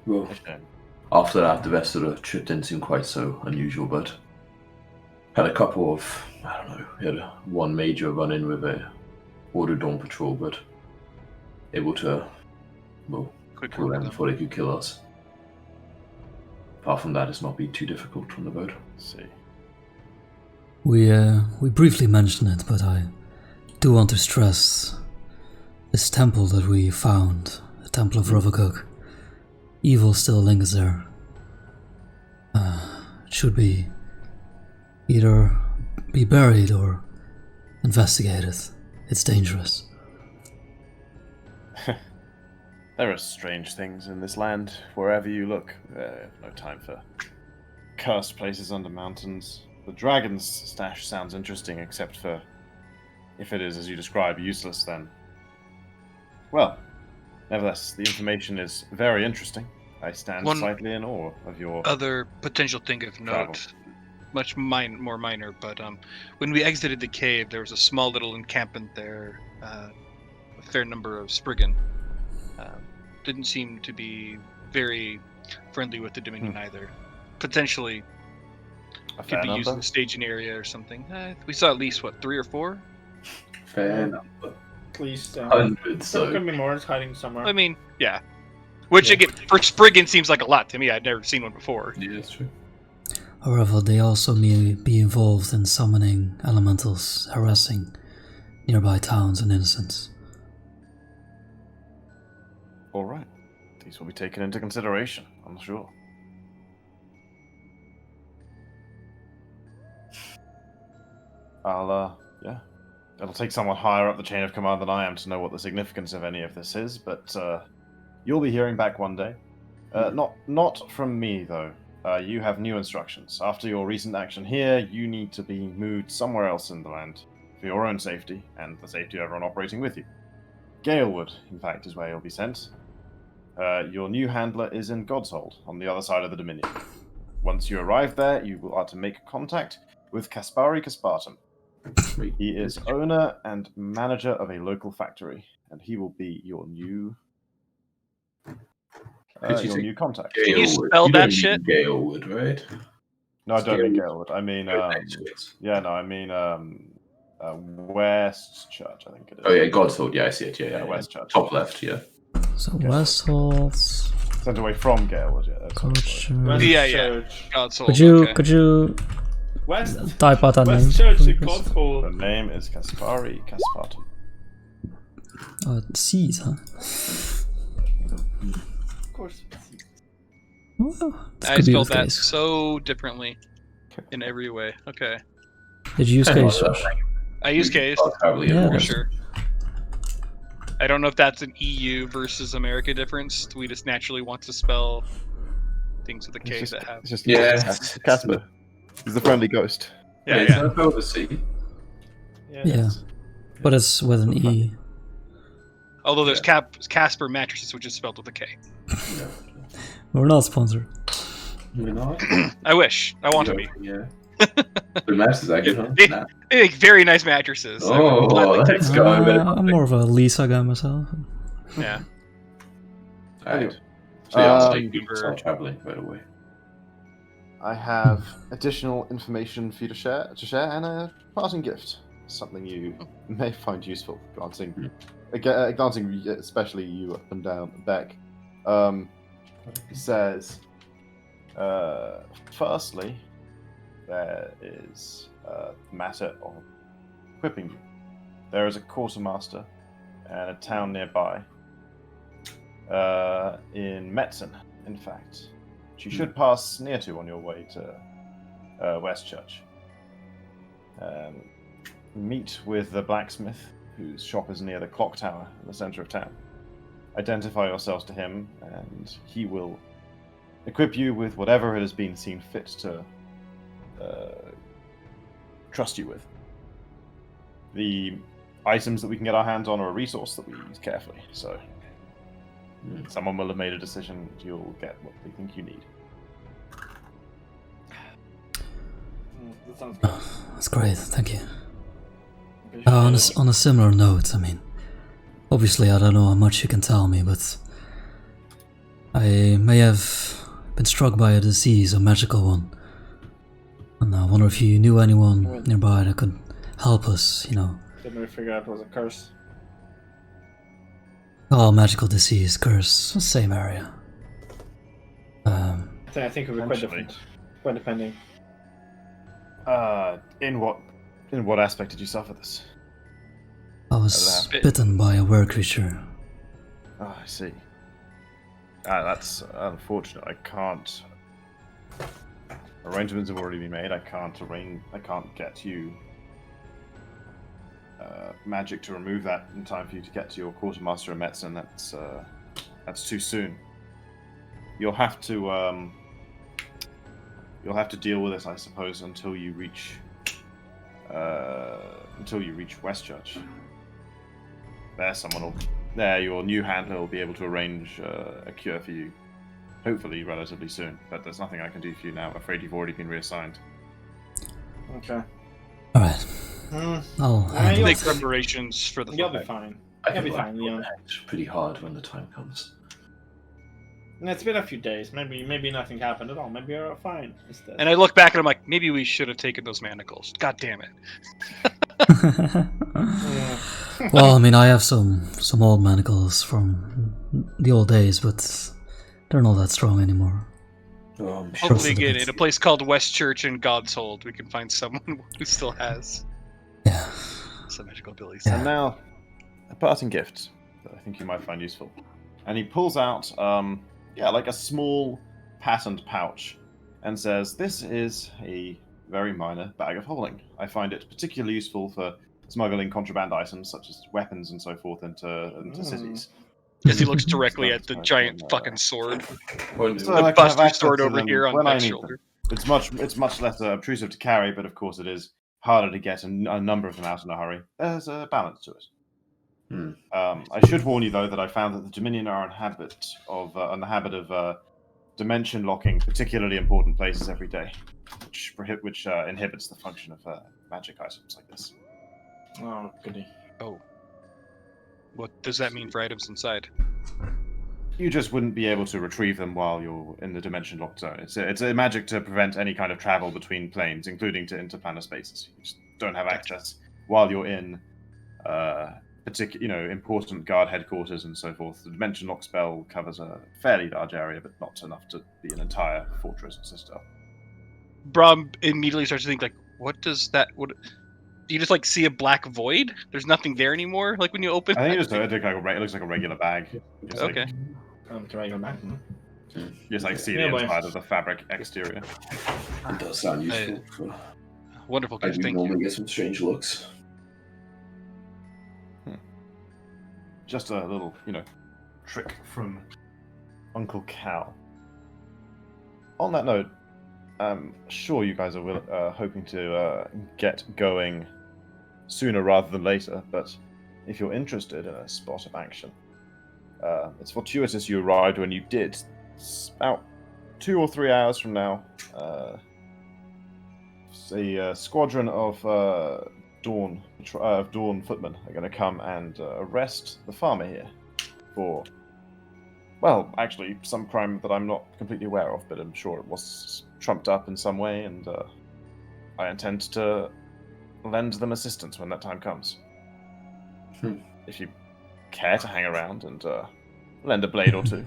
[SPEAKER 2] Well,
[SPEAKER 1] A shame.
[SPEAKER 2] after that, the rest of the trip didn't seem quite so unusual, but had a couple of, I don't know, we had one major run-in with a Order Dawn patrol, but able to, well,
[SPEAKER 5] Quick
[SPEAKER 2] kill
[SPEAKER 5] work
[SPEAKER 2] them
[SPEAKER 5] with them.
[SPEAKER 2] before they could kill us. Apart from that, it's not been too difficult on the boat.
[SPEAKER 1] See.
[SPEAKER 4] We briefly mentioned it, but I do want to stress this temple that we found, the Temple of Rovagug. Evil still lingers there. It should be either be buried or investigated. It's dangerous.
[SPEAKER 1] There are strange things in this land. Wherever you look, no time for cursed places under mountains. The dragon's stash sounds interesting, except for if it is, as you describe, useless, then... Well, nevertheless, the information is very interesting. I stand
[SPEAKER 5] One
[SPEAKER 1] slightly in awe of your...
[SPEAKER 5] Other potential thing of
[SPEAKER 1] Travel.
[SPEAKER 5] note, much more minor, but when we exited the cave, there was a small little encampment there. A fair number of Spriggan. Didn't seem to be very friendly with the Dominion either. Potentially
[SPEAKER 1] a
[SPEAKER 5] could
[SPEAKER 1] fair
[SPEAKER 5] be used
[SPEAKER 1] number.
[SPEAKER 5] in the staging area or something. We saw at least, 3 or 4?
[SPEAKER 2] Fair number.
[SPEAKER 3] At least
[SPEAKER 2] Hundreds,
[SPEAKER 3] there
[SPEAKER 2] so.
[SPEAKER 3] could be more hiding somewhere.
[SPEAKER 5] I mean, yeah. Which, again, for Spriggan seems like a lot to me. I'd never seen one before.
[SPEAKER 2] Yeah, that's true.
[SPEAKER 4] However, they also may be involved in summoning elementals, harassing nearby towns and innocents.
[SPEAKER 1] All right. These will be taken into consideration, I'm sure. Yeah. It'll take someone higher up the chain of command than I am to know what the significance of any of this is, but you'll be hearing back one day. Not from me, though. You have new instructions. After your recent action here, you need to be moved somewhere else in the land for your own safety and the safety of everyone operating with you. Galewood, in fact, is where you'll be sent. Your new handler is in Godshold, on the other side of the Dominion. Once you arrive there, you are to make contact with Kaspari Kaspartum. He is owner and manager of a local factory, and he will be your new new contact.
[SPEAKER 5] Can you
[SPEAKER 2] Galewood.
[SPEAKER 5] spell
[SPEAKER 2] You
[SPEAKER 5] that
[SPEAKER 2] don't
[SPEAKER 5] shit?
[SPEAKER 2] mean Galewood, right?
[SPEAKER 1] No, I don't mean
[SPEAKER 2] Galewood.
[SPEAKER 1] Galewood. I mean,
[SPEAKER 2] Next to it.
[SPEAKER 1] yeah, no, I mean, West Church, I think it is.
[SPEAKER 2] Oh yeah, Godshold. Yeah, I see it. Yeah,
[SPEAKER 1] West Church.
[SPEAKER 2] Top left. Yeah.
[SPEAKER 4] So Westholtz,
[SPEAKER 1] Sent away from Galewood, yeah. That's what it's
[SPEAKER 4] Culture.
[SPEAKER 3] West
[SPEAKER 5] Yeah.
[SPEAKER 3] Church.
[SPEAKER 5] God's
[SPEAKER 4] Could you
[SPEAKER 3] West,
[SPEAKER 4] type out that name?
[SPEAKER 3] West Church in
[SPEAKER 4] please?
[SPEAKER 1] The
[SPEAKER 3] Cotswold.
[SPEAKER 1] name is Kaspari Kaspartum.
[SPEAKER 4] C's, huh?
[SPEAKER 3] Of course.
[SPEAKER 4] Well, this
[SPEAKER 5] I
[SPEAKER 4] could be
[SPEAKER 5] spelled
[SPEAKER 4] the
[SPEAKER 5] that
[SPEAKER 4] case.
[SPEAKER 5] so differently in every way. Okay.
[SPEAKER 4] Did you use case?
[SPEAKER 5] I use case
[SPEAKER 2] Probably
[SPEAKER 4] Yeah,
[SPEAKER 5] for
[SPEAKER 4] that's-
[SPEAKER 5] sure. I don't know if that's an EU versus America difference. We just naturally want to spell things with a K that have.
[SPEAKER 1] It's just
[SPEAKER 2] Yeah.
[SPEAKER 1] Casper. He's the friendly ghost.
[SPEAKER 5] Yeah,
[SPEAKER 2] it's
[SPEAKER 5] yeah.
[SPEAKER 2] not over the sea.
[SPEAKER 4] Yeah, but it's with an E.
[SPEAKER 5] Although there's Casper mattresses, which is spelled with a K.
[SPEAKER 4] We're not sponsored.
[SPEAKER 2] We're not.
[SPEAKER 5] I wish. I want to be.
[SPEAKER 2] Yeah. The matches I get on.
[SPEAKER 5] They-
[SPEAKER 2] Nah.
[SPEAKER 5] They make very nice mattresses. I would
[SPEAKER 2] Oh,
[SPEAKER 5] gladly take
[SPEAKER 2] let's
[SPEAKER 5] them.
[SPEAKER 2] go.
[SPEAKER 4] I'm more of a Lisa guy myself.
[SPEAKER 5] Yeah.
[SPEAKER 2] Alright. So yeah, I'll
[SPEAKER 1] Um,
[SPEAKER 2] take you start traveling right away.
[SPEAKER 1] I have additional information for you to share, and a parting gift. Something you may find useful, glancing especially you up and down Beck. He says, firstly, there is a matter of equipping you. There is a quartermaster and a town nearby, in Metzen, in fact, which you should pass near to on your way to West Church. Meet with the blacksmith, whose shop is near the clock tower in the center of town. Identify yourselves to him, and he will equip you with whatever it has been seen fit to trust you with. The items that we can get our hands on are a resource that we use carefully, so someone will have made a decision. You'll get what they think you need.
[SPEAKER 3] That sounds good.
[SPEAKER 4] That's great, thank you. On a similar note, I mean, obviously I don't know how much you can tell me, but I may have been struck by a disease, a magical one. And I wonder if you knew anyone nearby that could help us,
[SPEAKER 3] Didn't we figure out it was a curse?
[SPEAKER 4] Oh, magical disease, curse, same area.
[SPEAKER 3] I think it would be quite different. Quite depending.
[SPEAKER 1] In what aspect did you suffer this?
[SPEAKER 4] I was bitten by a were creature.
[SPEAKER 1] Oh, I see. That's unfortunate. I can't. Arrangements have already been made. I can't get you magic to remove that in time for you to get to your quartermaster in Metzen. That's too soon. You'll have to deal with this, I suppose, until you reach Westchurch. Your new handler will be able to arrange a cure for you, hopefully relatively soon. But there's nothing I can do for you now. I'm afraid you've already been reassigned.
[SPEAKER 3] Okay.
[SPEAKER 4] All right. I'll
[SPEAKER 5] make preparations for the.
[SPEAKER 3] You'll be fine. You'll be fine, Leon.
[SPEAKER 2] It's pretty hard when the time comes.
[SPEAKER 3] It's been a few days. Maybe nothing happened at all. Maybe you're fine instead.
[SPEAKER 5] And I look back and I'm like, maybe we should have taken those manacles. God damn it.
[SPEAKER 4] Well, I mean, I have some old manacles from the old days, but they're not that strong anymore.
[SPEAKER 5] Hopefully, again, in a place called Westchurch in God's Hold, we can find someone who still has some magical abilities.
[SPEAKER 1] And now, a parting gift that I think you might find useful. And he pulls out, like a small patent pouch, and says, "This is a very minor bag of holding. I find it particularly useful for smuggling contraband items such as weapons and so forth into cities."
[SPEAKER 5] As he looks directly at the giant fucking sword.
[SPEAKER 1] So
[SPEAKER 5] The Buster sword over here on Ben's shoulder.
[SPEAKER 1] It's much less obtrusive to carry, but of course it is harder to get a number of them out in a hurry. There's a balance to it. I should warn you, though, that I found that the Dominion are in the habit of dimension locking particularly important places every day, which inhibits the function of magic items like this.
[SPEAKER 3] Oh, goody.
[SPEAKER 5] Oh. What does that mean for items inside?
[SPEAKER 1] You just wouldn't be able to retrieve them while you're in the dimension locked zone. It's a magic to prevent any kind of travel between planes, including to interplanar spaces. You just don't have access while you're in important guard headquarters and so forth. The dimension lock spell covers a fairly large area, but not enough to be an entire fortress and citadel.
[SPEAKER 5] Brom immediately starts to think, like, what does that... Do you just, like, see a black void? There's nothing there anymore? Like, when you open
[SPEAKER 1] I think it looks like a regular bag.
[SPEAKER 5] Okay.
[SPEAKER 3] It's a regular bag.
[SPEAKER 1] You just, see the inside of the fabric exterior.
[SPEAKER 2] It does sound useful.
[SPEAKER 5] Wonderful
[SPEAKER 2] I
[SPEAKER 5] gift,
[SPEAKER 2] do
[SPEAKER 5] thank
[SPEAKER 2] normally
[SPEAKER 5] you.
[SPEAKER 2] get some strange looks.
[SPEAKER 1] Just a little, trick from Uncle Cal. On that note, I'm sure you guys are hoping to get going sooner rather than later, but if you're interested in a spot of action, it's fortuitous you arrived when you did. It's about 2 or 3 hours from now. A squadron of Dawn footmen are going to come and arrest the farmer here for, well, actually, some crime that I'm not completely aware of, but I'm sure it was trumped up in some way, and I intend to lend them assistance when that time comes. If you care to hang around and lend a blade or two.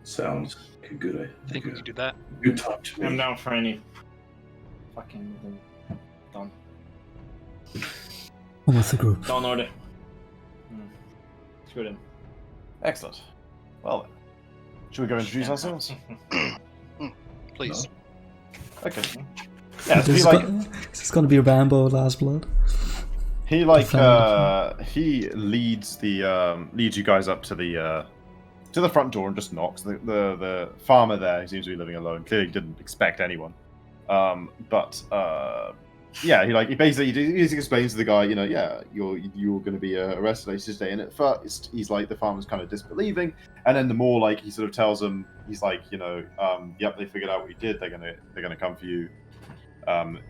[SPEAKER 2] Sounds like a good idea.
[SPEAKER 5] I think we could do that.
[SPEAKER 2] Good time to
[SPEAKER 3] I'm
[SPEAKER 2] me.
[SPEAKER 3] down for any fucking done.
[SPEAKER 4] I'm with the group.
[SPEAKER 3] Don't order. Screw them.
[SPEAKER 1] Excellent. Well, then, should we go introduce ourselves?
[SPEAKER 5] Please.
[SPEAKER 1] Okay. Yeah, so
[SPEAKER 4] Is this gonna be Rambo Last Blood?
[SPEAKER 1] he leads you guys up to the front door and just knocks. The farmer there, who seems to be living alone, clearly didn't expect anyone. He basically explains to the guy, you're going to be arrested later today. And at first, he's like, the farmer's kind of disbelieving, and then the more he sort of tells him, he's like, yep, they figured out what you did. They're gonna come for you.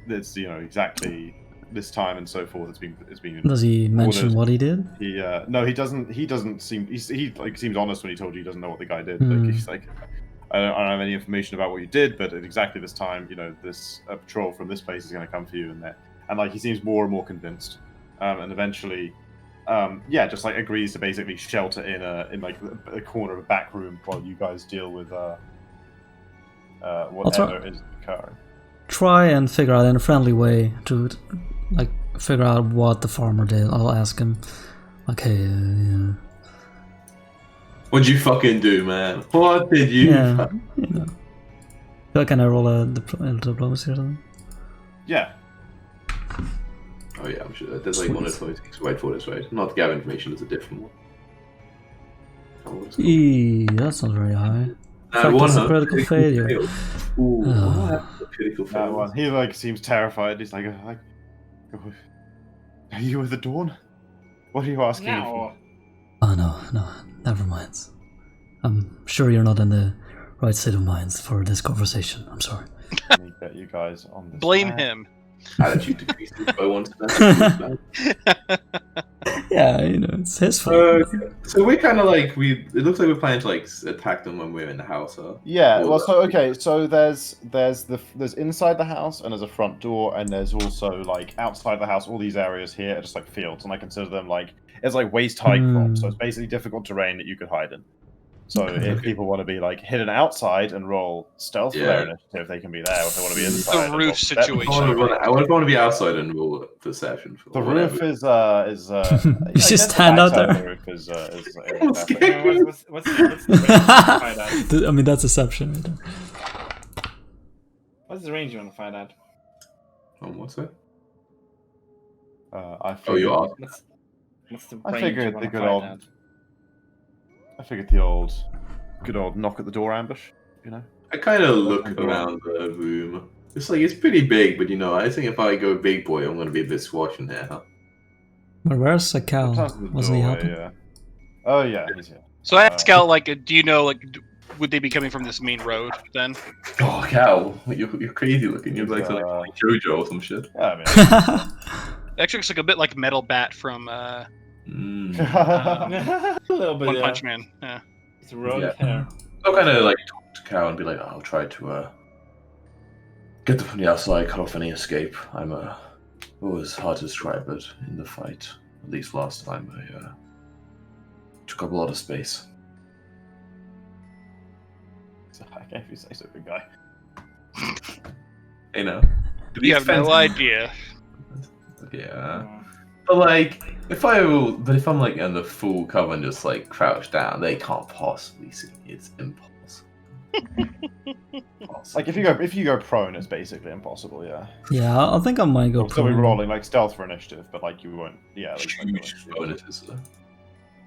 [SPEAKER 1] It's exactly this time and so forth. It's been.
[SPEAKER 4] Does he mention
[SPEAKER 1] ordered.
[SPEAKER 4] what he did?
[SPEAKER 1] He no, he doesn't. He doesn't seem. He like seems honest when he told you he doesn't know what the guy did.
[SPEAKER 4] Hmm.
[SPEAKER 1] Like he's like, I don't have any information about what you did, but at exactly this time, this patrol from this place is going to come for you, and like he seems more and more convinced, and eventually, just like agrees to basically shelter in like a corner of a back room while you guys deal with whatever is occurring.
[SPEAKER 4] Try and figure out in a friendly way to like figure out what the farmer did. I'll ask him, like, hey,
[SPEAKER 2] What'd you fucking do, man? What did you?
[SPEAKER 4] yeah, Can I roll a diplomacy or something?
[SPEAKER 1] Yeah.
[SPEAKER 2] Oh yeah, I'm sure there's like one of 26 right for this, right? Not Gab information, it's a different one.
[SPEAKER 4] That's not very high. In fact, that's a critical failure.
[SPEAKER 2] Ooh,
[SPEAKER 4] Oh.
[SPEAKER 2] critical
[SPEAKER 1] That
[SPEAKER 2] failure.
[SPEAKER 1] one. He like seems terrified. He's like, are you with the Dawn? What are you asking me for?
[SPEAKER 3] No.
[SPEAKER 4] Oh no, never mind. I'm sure you're not in the right state of mind for this conversation. I'm sorry.
[SPEAKER 1] Let me get you guys on this.
[SPEAKER 5] Blame
[SPEAKER 1] map.
[SPEAKER 5] him.
[SPEAKER 2] Attitude decreases by 1%.
[SPEAKER 4] Yeah, it's his fault.
[SPEAKER 2] So we're kind of like it looks like we're planning to like attack them when we're in the house. Huh?
[SPEAKER 1] Yeah.
[SPEAKER 2] Or
[SPEAKER 1] Well,
[SPEAKER 2] the-
[SPEAKER 1] so okay. So there's inside the house and there's a front door and there's also like outside the house. All these areas here are just like fields, and I consider them like it's like waist high crop. So it's basically difficult terrain that you could hide in. So if people want to be like hidden outside and roll stealth for their initiative, they can be there. If they want to be inside, and roll
[SPEAKER 5] roof
[SPEAKER 1] perception.
[SPEAKER 5] situation.
[SPEAKER 2] I want to be outside and roll perception. For
[SPEAKER 1] The
[SPEAKER 2] whatever.
[SPEAKER 1] roof is
[SPEAKER 4] You just
[SPEAKER 1] I guess
[SPEAKER 4] stand
[SPEAKER 1] the
[SPEAKER 4] out
[SPEAKER 1] backside of
[SPEAKER 4] there.
[SPEAKER 1] The roof is
[SPEAKER 2] I'm scared.
[SPEAKER 3] What's the range you want to find out?
[SPEAKER 4] I mean, that's deception. Right there.
[SPEAKER 3] What's the range you want to find out?
[SPEAKER 2] What's that?
[SPEAKER 1] I
[SPEAKER 2] Oh,
[SPEAKER 1] figured,
[SPEAKER 2] you are.
[SPEAKER 3] What's the
[SPEAKER 1] I
[SPEAKER 3] range
[SPEAKER 1] figured
[SPEAKER 3] you
[SPEAKER 1] the
[SPEAKER 3] want to
[SPEAKER 1] good
[SPEAKER 3] find
[SPEAKER 1] old-
[SPEAKER 3] out?
[SPEAKER 1] I figured the good old knock at the door ambush.
[SPEAKER 2] I kind of look around the room. It's pretty big, but I think if I go big boy, I'm gonna be a bit squash in there. Huh?
[SPEAKER 4] But where's the cow?
[SPEAKER 1] Sometimes the
[SPEAKER 4] Wasn't he
[SPEAKER 1] doorway,
[SPEAKER 4] helping?
[SPEAKER 1] Yeah. Oh yeah, he's here.
[SPEAKER 5] So I asked Cal, like, do you know, like, would they be coming from this main road then?
[SPEAKER 2] Oh, cow! You're crazy looking. You're like JoJo or some shit.
[SPEAKER 1] Yeah, I mean.
[SPEAKER 5] It actually looks like a bit like Metal Bat from
[SPEAKER 2] Mm.
[SPEAKER 3] A little bit.
[SPEAKER 5] One
[SPEAKER 3] Yeah.
[SPEAKER 5] Punch Man. Yeah.
[SPEAKER 3] It's road
[SPEAKER 2] Yeah.
[SPEAKER 3] hair.
[SPEAKER 2] I'll kind of like talk to cow and be like, I'll try to get them from the outside, cut off any escape. It was hard to describe, but in the fight, at least last time, I took up a lot of space.
[SPEAKER 1] I can't if you say so, big guy.
[SPEAKER 2] You know,
[SPEAKER 5] You have no idea.
[SPEAKER 2] Yeah, but like, if I'm like in the full cover and just like crouched down, they can't possibly see me. It's impossible.
[SPEAKER 1] Like if you go prone, it's basically impossible. Yeah.
[SPEAKER 4] Yeah, I think I might go
[SPEAKER 1] You'll still be
[SPEAKER 4] prone.
[SPEAKER 1] rolling like stealth for initiative, but like you won't. Yeah. Like,
[SPEAKER 2] Huge bonuses.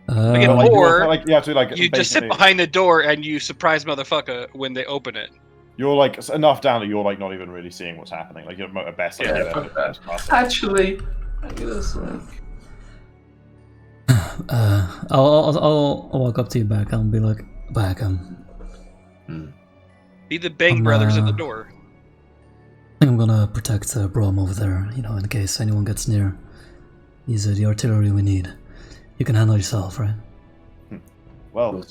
[SPEAKER 5] Again,
[SPEAKER 1] But, like,
[SPEAKER 5] Or
[SPEAKER 1] like you have to like
[SPEAKER 5] You just sit
[SPEAKER 1] basically-
[SPEAKER 5] behind the door and you surprise motherfucker when they open it.
[SPEAKER 1] You're like enough down that you're like not even really seeing what's happening. Like you're at best. Like,
[SPEAKER 2] Yeah,
[SPEAKER 1] you're
[SPEAKER 2] fuck
[SPEAKER 1] there,
[SPEAKER 2] that.
[SPEAKER 1] just
[SPEAKER 2] Actually, I guess like.
[SPEAKER 4] I'll walk up to you back and be like, back.
[SPEAKER 5] Be the Bang Brothers at the
[SPEAKER 4] I
[SPEAKER 5] door.
[SPEAKER 4] think I'm gonna protect Brom over there. In case anyone gets near. He's the artillery we need. You can handle yourself, right?
[SPEAKER 1] Well,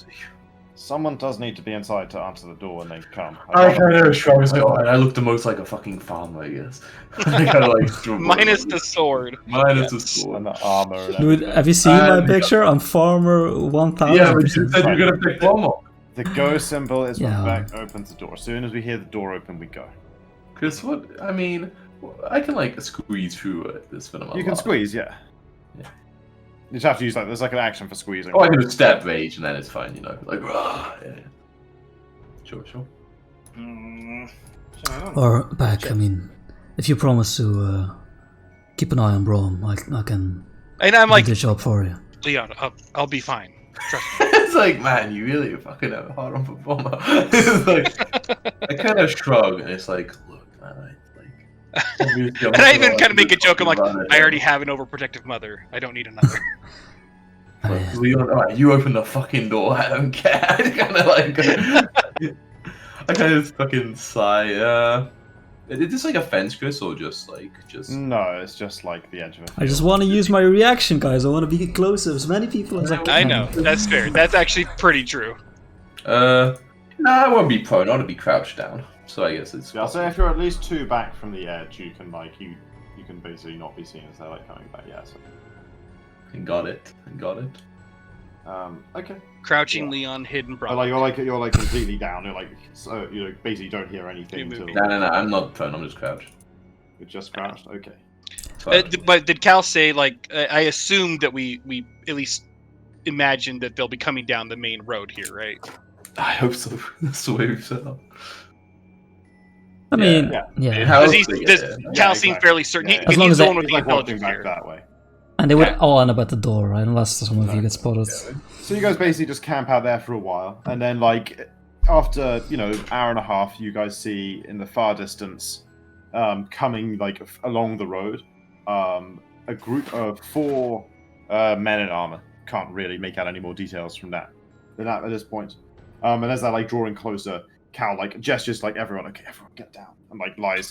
[SPEAKER 1] someone does need to be inside to answer the door when they come.
[SPEAKER 2] I kind of shrug. I look the most like a fucking farmer, I guess. I kind of like
[SPEAKER 5] Minus the sword.
[SPEAKER 2] minus the sword.
[SPEAKER 1] and the armor. And
[SPEAKER 4] Dude,
[SPEAKER 1] everything.
[SPEAKER 4] have you seen my
[SPEAKER 2] Yeah.
[SPEAKER 4] picture? I'm farmer 1000.
[SPEAKER 2] Yeah, but you said you're gonna pick bomb up.
[SPEAKER 1] The go symbol is when
[SPEAKER 4] Yeah.
[SPEAKER 1] the back opens the door. As soon as we hear the door open, we go.
[SPEAKER 2] Cause what I mean, I can like squeeze through this phenomenon.
[SPEAKER 1] You can squeeze, yeah.
[SPEAKER 2] Yeah.
[SPEAKER 1] You just have to use like there's like an action for squeezing.
[SPEAKER 2] Oh, I can just stab rage and then it's fine, like rah, yeah. Sure.
[SPEAKER 3] Mm, so I don't-
[SPEAKER 4] Or back, I mean, if you promise to keep an eye on Brom, I can
[SPEAKER 5] And I'm like,
[SPEAKER 4] do the job for you.
[SPEAKER 5] Leon, I'll be fine. Trust me.
[SPEAKER 2] It's like, man, you really fucking have a hard on for bomber. It's like I kind of shrug and it's like, look, man,
[SPEAKER 5] And I even kind of make a joke. I'm like, I already have an overprotective mother. I don't need another.
[SPEAKER 4] I-
[SPEAKER 2] Leon, alright, you open the fucking door. I don't care. I kind of like, I kind of fucking sigh. Is this like a fence, Chris, or just like
[SPEAKER 1] No, it's just like the edge of it.
[SPEAKER 4] I just want to use my reaction, guys. I want to be close to as many people as I can.
[SPEAKER 5] I know. That's fair. That's actually pretty true.
[SPEAKER 2] Nah, I won't be prone. I want to be crouched down. So I guess it's.
[SPEAKER 1] Yeah, I'll say if you're at least 2 back from the edge, you can like you can basically not be seen as they're like coming back. Yeah. So.
[SPEAKER 2] I got it.
[SPEAKER 1] Okay.
[SPEAKER 5] Crouching Leon, hidden
[SPEAKER 1] But
[SPEAKER 5] problem.
[SPEAKER 1] you're like completely down. You're like so basically don't hear anything
[SPEAKER 5] Keep
[SPEAKER 1] until
[SPEAKER 5] moving.
[SPEAKER 2] No. I'm not prone. I'm just crouched.
[SPEAKER 1] you're just crouched. Okay.
[SPEAKER 5] But did Cal say like I assumed that we at least imagined that they'll be coming down the main road here, right?
[SPEAKER 2] I hope so. That's the way we've set up.
[SPEAKER 4] I mean,
[SPEAKER 1] Yeah.
[SPEAKER 4] yeah.
[SPEAKER 2] How
[SPEAKER 5] Does
[SPEAKER 2] else
[SPEAKER 5] he,
[SPEAKER 2] we
[SPEAKER 5] does
[SPEAKER 2] get there?
[SPEAKER 5] Cal
[SPEAKER 1] Yeah,
[SPEAKER 5] seem
[SPEAKER 1] exactly.
[SPEAKER 5] fairly certain?
[SPEAKER 1] Yeah.
[SPEAKER 5] He,
[SPEAKER 4] As long
[SPEAKER 5] he's
[SPEAKER 4] as
[SPEAKER 5] the
[SPEAKER 4] they-
[SPEAKER 5] one with
[SPEAKER 1] He's
[SPEAKER 5] the
[SPEAKER 1] like walking
[SPEAKER 5] intelligence
[SPEAKER 1] back
[SPEAKER 5] here.
[SPEAKER 1] that way.
[SPEAKER 4] And they would
[SPEAKER 2] Yeah.
[SPEAKER 4] all end up at the door, right? Unless some of you get spotted.
[SPEAKER 1] So you guys basically just camp out there for a while, and then like after hour and a half, you guys see in the far distance, coming like along the road, a group of 4 men in armor. Can't really make out any more details from that at this point. And as they're like drawing closer, Cal like gestures like everyone, okay, everyone get down, and like lies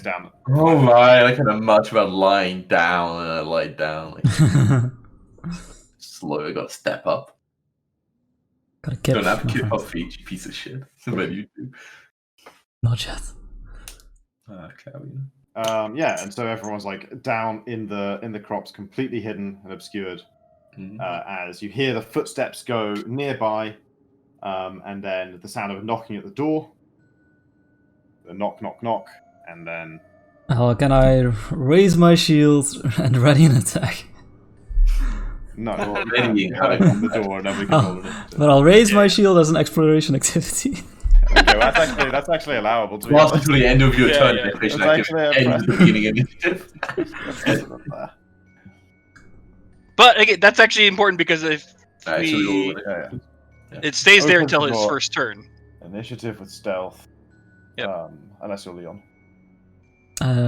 [SPEAKER 1] down.
[SPEAKER 2] Oh my! I kind of much about lying down, and I lie down. Like, slowly, got to step up.
[SPEAKER 4] Gotta get.
[SPEAKER 2] Don't have to keep
[SPEAKER 4] nothing.
[SPEAKER 2] up feet, you piece of shit. But you do.
[SPEAKER 4] Not yet.
[SPEAKER 2] Okay.
[SPEAKER 1] Yeah, and so everyone's like down in the crops, completely hidden and obscured. As you hear the footsteps go nearby, and then the sound of knocking at the door. The knock, knock, knock, and then
[SPEAKER 4] Can I raise my shield and ready an attack?
[SPEAKER 1] no, well,
[SPEAKER 2] Readying
[SPEAKER 1] yeah,
[SPEAKER 2] how to-
[SPEAKER 1] on the door, and then we can
[SPEAKER 4] Oh,
[SPEAKER 1] roll it.
[SPEAKER 4] But I'll raise my shield as an exploration activity.
[SPEAKER 1] Okay, well, that's actually allowable to be
[SPEAKER 2] Last
[SPEAKER 1] honest.
[SPEAKER 2] until the end of your
[SPEAKER 5] Yeah,
[SPEAKER 2] turn,
[SPEAKER 5] yeah.
[SPEAKER 2] activation
[SPEAKER 1] It's
[SPEAKER 2] activity
[SPEAKER 1] actually a
[SPEAKER 2] ends at the beginning initiative.
[SPEAKER 5] But again, that's actually important because if
[SPEAKER 2] Alright, so we
[SPEAKER 5] we,
[SPEAKER 2] roll with it.
[SPEAKER 1] Yeah.
[SPEAKER 5] it stays there
[SPEAKER 1] Open
[SPEAKER 5] until
[SPEAKER 1] the
[SPEAKER 5] his
[SPEAKER 1] door.
[SPEAKER 5] first turn.
[SPEAKER 1] Initiative with stealth.
[SPEAKER 5] Yep.
[SPEAKER 1] Unless you're Leon.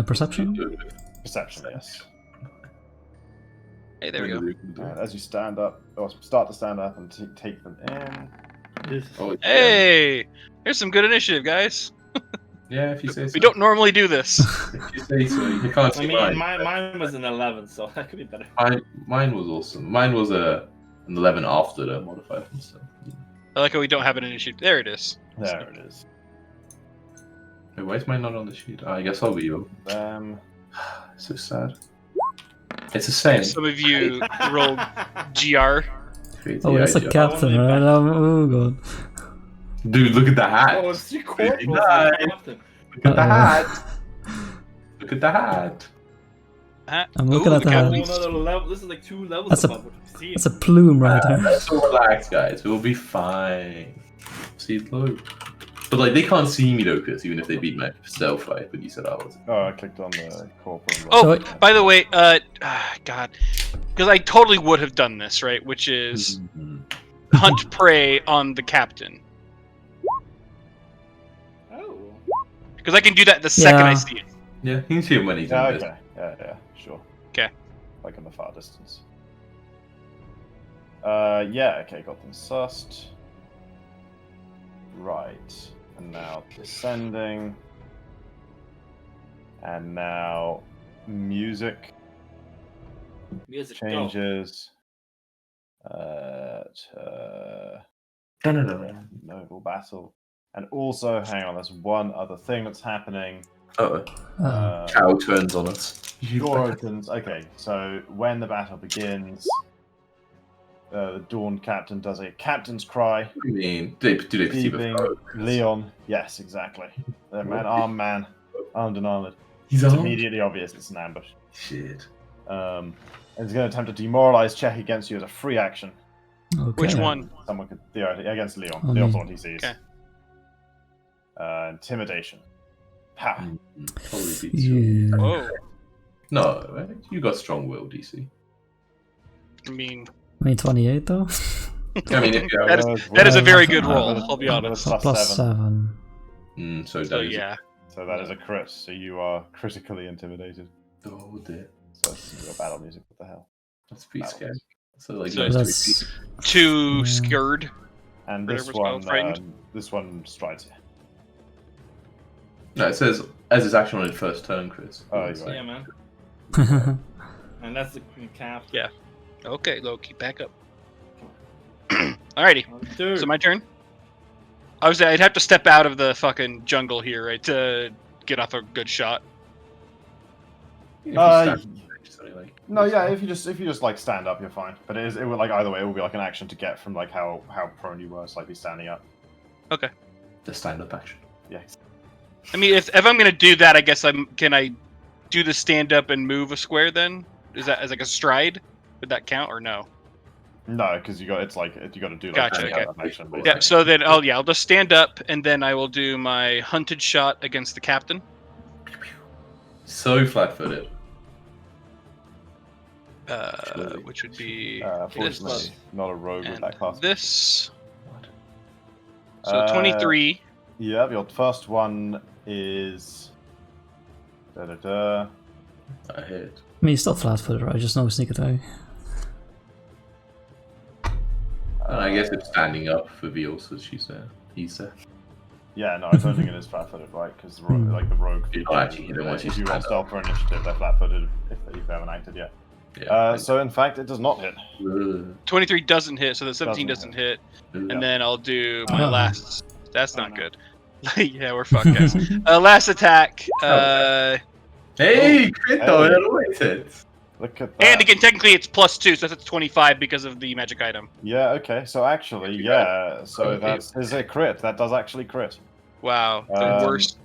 [SPEAKER 4] Perception?
[SPEAKER 1] Perception, yes.
[SPEAKER 5] Hey, there we go.
[SPEAKER 1] And as you stand up, or start to stand up and take them in.
[SPEAKER 2] Oh,
[SPEAKER 5] Hey, here's some good initiative, guys.
[SPEAKER 2] yeah, if you say so.
[SPEAKER 5] We don't normally do this.
[SPEAKER 2] If you say so. You can't
[SPEAKER 3] I
[SPEAKER 2] see
[SPEAKER 3] mean,
[SPEAKER 2] mine.
[SPEAKER 3] mine was an 11, so that could be better.
[SPEAKER 2] Mine was awesome. Mine was an 11 after the modifier. So.
[SPEAKER 5] I like how we don't have an initiative. There it is.
[SPEAKER 1] There it is.
[SPEAKER 2] Wait, why is mine not on the sheet? I guess I'll be you. So sad. It's the same.
[SPEAKER 5] Some of you rolled GR.
[SPEAKER 4] Oh, that's a captain, right? Oh god.
[SPEAKER 2] Dude, look at the hat.
[SPEAKER 3] Oh, it's 3 corporals.
[SPEAKER 2] Nice. Look at the hat. Look at the hat.
[SPEAKER 4] I'm looking at
[SPEAKER 5] the
[SPEAKER 4] that.
[SPEAKER 5] captain's-
[SPEAKER 3] Another level. This is like 2 levels
[SPEAKER 4] That's a-
[SPEAKER 3] above what we've seen.
[SPEAKER 4] That's a plume right there.
[SPEAKER 2] So relax, guys. We'll be fine. See, look. But like, they can't see me though, Chris. Even if they beat my stealth fight. But you said I was.
[SPEAKER 1] Oh, I clicked on the corporal.
[SPEAKER 5] Oh,
[SPEAKER 4] So-
[SPEAKER 5] by the way, God, because I totally would have done this, right? Which is hunt prey on the captain,
[SPEAKER 3] Oh.
[SPEAKER 5] because I can do that the second I
[SPEAKER 4] Yeah.
[SPEAKER 5] see it.
[SPEAKER 2] Yeah, you can see him when he's
[SPEAKER 1] Yeah,
[SPEAKER 2] in this.
[SPEAKER 1] okay. Yeah, sure.
[SPEAKER 5] Okay.
[SPEAKER 1] Like in the far distance. Yeah, okay, got them sussed. Right. And now descending. And now music
[SPEAKER 3] Music. Go.
[SPEAKER 1] changes. Noble battle. And also, hang on, there's one other thing that's happening.
[SPEAKER 2] Uh-oh.
[SPEAKER 1] Cow
[SPEAKER 2] Cow turns on us.
[SPEAKER 1] door opens. Okay, so when the battle begins, the Dawn Captain does a captain's cry,
[SPEAKER 2] I mean, do they perceive
[SPEAKER 1] leaving
[SPEAKER 2] a
[SPEAKER 1] Leon. Yes, exactly. The man, armed and armored.
[SPEAKER 2] He's
[SPEAKER 1] It's
[SPEAKER 2] on.
[SPEAKER 1] immediately obvious it's an ambush.
[SPEAKER 2] Shit.
[SPEAKER 1] And he's going to attempt a demoralize check against you as a free action.
[SPEAKER 4] Okay.
[SPEAKER 5] Which one?
[SPEAKER 1] Someone could theoretically against Leon.
[SPEAKER 4] Oh,
[SPEAKER 1] Leon's
[SPEAKER 4] me.
[SPEAKER 1] the one he sees.
[SPEAKER 5] Okay.
[SPEAKER 1] Intimidation. Power.
[SPEAKER 2] Probably beats you.
[SPEAKER 4] Yeah.
[SPEAKER 5] Whoa.
[SPEAKER 2] No, right? You got strong will, DC.
[SPEAKER 5] I mean,
[SPEAKER 4] I mean, 28 though?
[SPEAKER 2] I mean, if you
[SPEAKER 5] That
[SPEAKER 2] have,
[SPEAKER 5] is- that is a very good
[SPEAKER 4] Uh,
[SPEAKER 5] roll. I'll be honest.
[SPEAKER 1] Plus 7.
[SPEAKER 4] 7.
[SPEAKER 2] so
[SPEAKER 5] So
[SPEAKER 2] that is
[SPEAKER 5] yeah.
[SPEAKER 1] So that is a crit. So you are critically intimidated.
[SPEAKER 2] Oh dear,
[SPEAKER 1] So it's your battle music. What the hell?
[SPEAKER 2] that's pretty
[SPEAKER 1] Battle
[SPEAKER 2] scary.
[SPEAKER 1] music.
[SPEAKER 2] So like,
[SPEAKER 5] So
[SPEAKER 2] nice to
[SPEAKER 4] That's.
[SPEAKER 2] repeat.
[SPEAKER 5] Too
[SPEAKER 4] Yeah.
[SPEAKER 5] scared.
[SPEAKER 1] And
[SPEAKER 5] Whatever's
[SPEAKER 1] this
[SPEAKER 5] called,
[SPEAKER 1] one,
[SPEAKER 5] frightened.
[SPEAKER 1] this one strides you.
[SPEAKER 2] No, it says As his action on his first turn, Chris.
[SPEAKER 1] Oh, you're right.
[SPEAKER 3] Yeah, man. And that's the cap.
[SPEAKER 5] Yeah. Okay, Loki, back up. Alrighty.
[SPEAKER 3] Dude.
[SPEAKER 5] So my turn. Obviously, I'd have to step out of the fucking jungle here, right, to get off a good shot.
[SPEAKER 1] No, yeah. If you just like stand up, you're fine. But it would like either way, it would be like an action to get from like how prone you were, slightly standing up.
[SPEAKER 5] Okay.
[SPEAKER 2] The stand-up action.
[SPEAKER 1] Yeah.
[SPEAKER 5] I mean, if I'm gonna do that, I guess can I do the stand up and move a square then? Is that as like a stride? Would that count or no?
[SPEAKER 1] No, because you got to do like
[SPEAKER 5] Gotcha,
[SPEAKER 1] any
[SPEAKER 5] okay.
[SPEAKER 1] other action,
[SPEAKER 5] Yeah.
[SPEAKER 1] basically.
[SPEAKER 5] So then, I'll just stand up and then I will do my hunted shot against the captain.
[SPEAKER 2] So flat-footed.
[SPEAKER 5] Which would be
[SPEAKER 1] Fortunately, not a rogue with
[SPEAKER 5] and
[SPEAKER 1] that class.
[SPEAKER 5] this. So 23.
[SPEAKER 1] Yeah, your first one is.
[SPEAKER 2] I hit.
[SPEAKER 4] I mean, he's still flat-footed, right? Just no sneak attack.
[SPEAKER 2] And I guess it's standing up for Veals, as he said.
[SPEAKER 1] Yeah, no, I don't think it is flat-footed, right? Because the rogue.
[SPEAKER 2] You don't actually hit them once you
[SPEAKER 1] if you
[SPEAKER 2] stand
[SPEAKER 1] want stealth for initiative, they're flat-footed if they haven't acted yet.
[SPEAKER 2] Yeah.
[SPEAKER 1] So in fact, it does not hit.
[SPEAKER 5] 23 doesn't hit, so the 17
[SPEAKER 1] Doesn't
[SPEAKER 5] doesn't hit.
[SPEAKER 2] And
[SPEAKER 5] And then I'll do my
[SPEAKER 4] Oh.
[SPEAKER 5] last. That's not
[SPEAKER 3] no.
[SPEAKER 5] good. Yeah, we're fucked, guys. Last attack.
[SPEAKER 2] hey, crit though,
[SPEAKER 1] Hey.
[SPEAKER 2] it always hits.
[SPEAKER 1] Look at that.
[SPEAKER 5] And again, technically it's +2, so that's 25 because of the magic item.
[SPEAKER 1] Yeah. Okay. So actually, yeah. So that is a crit. That does actually crit.
[SPEAKER 5] Wow, the
[SPEAKER 1] Um,
[SPEAKER 5] worst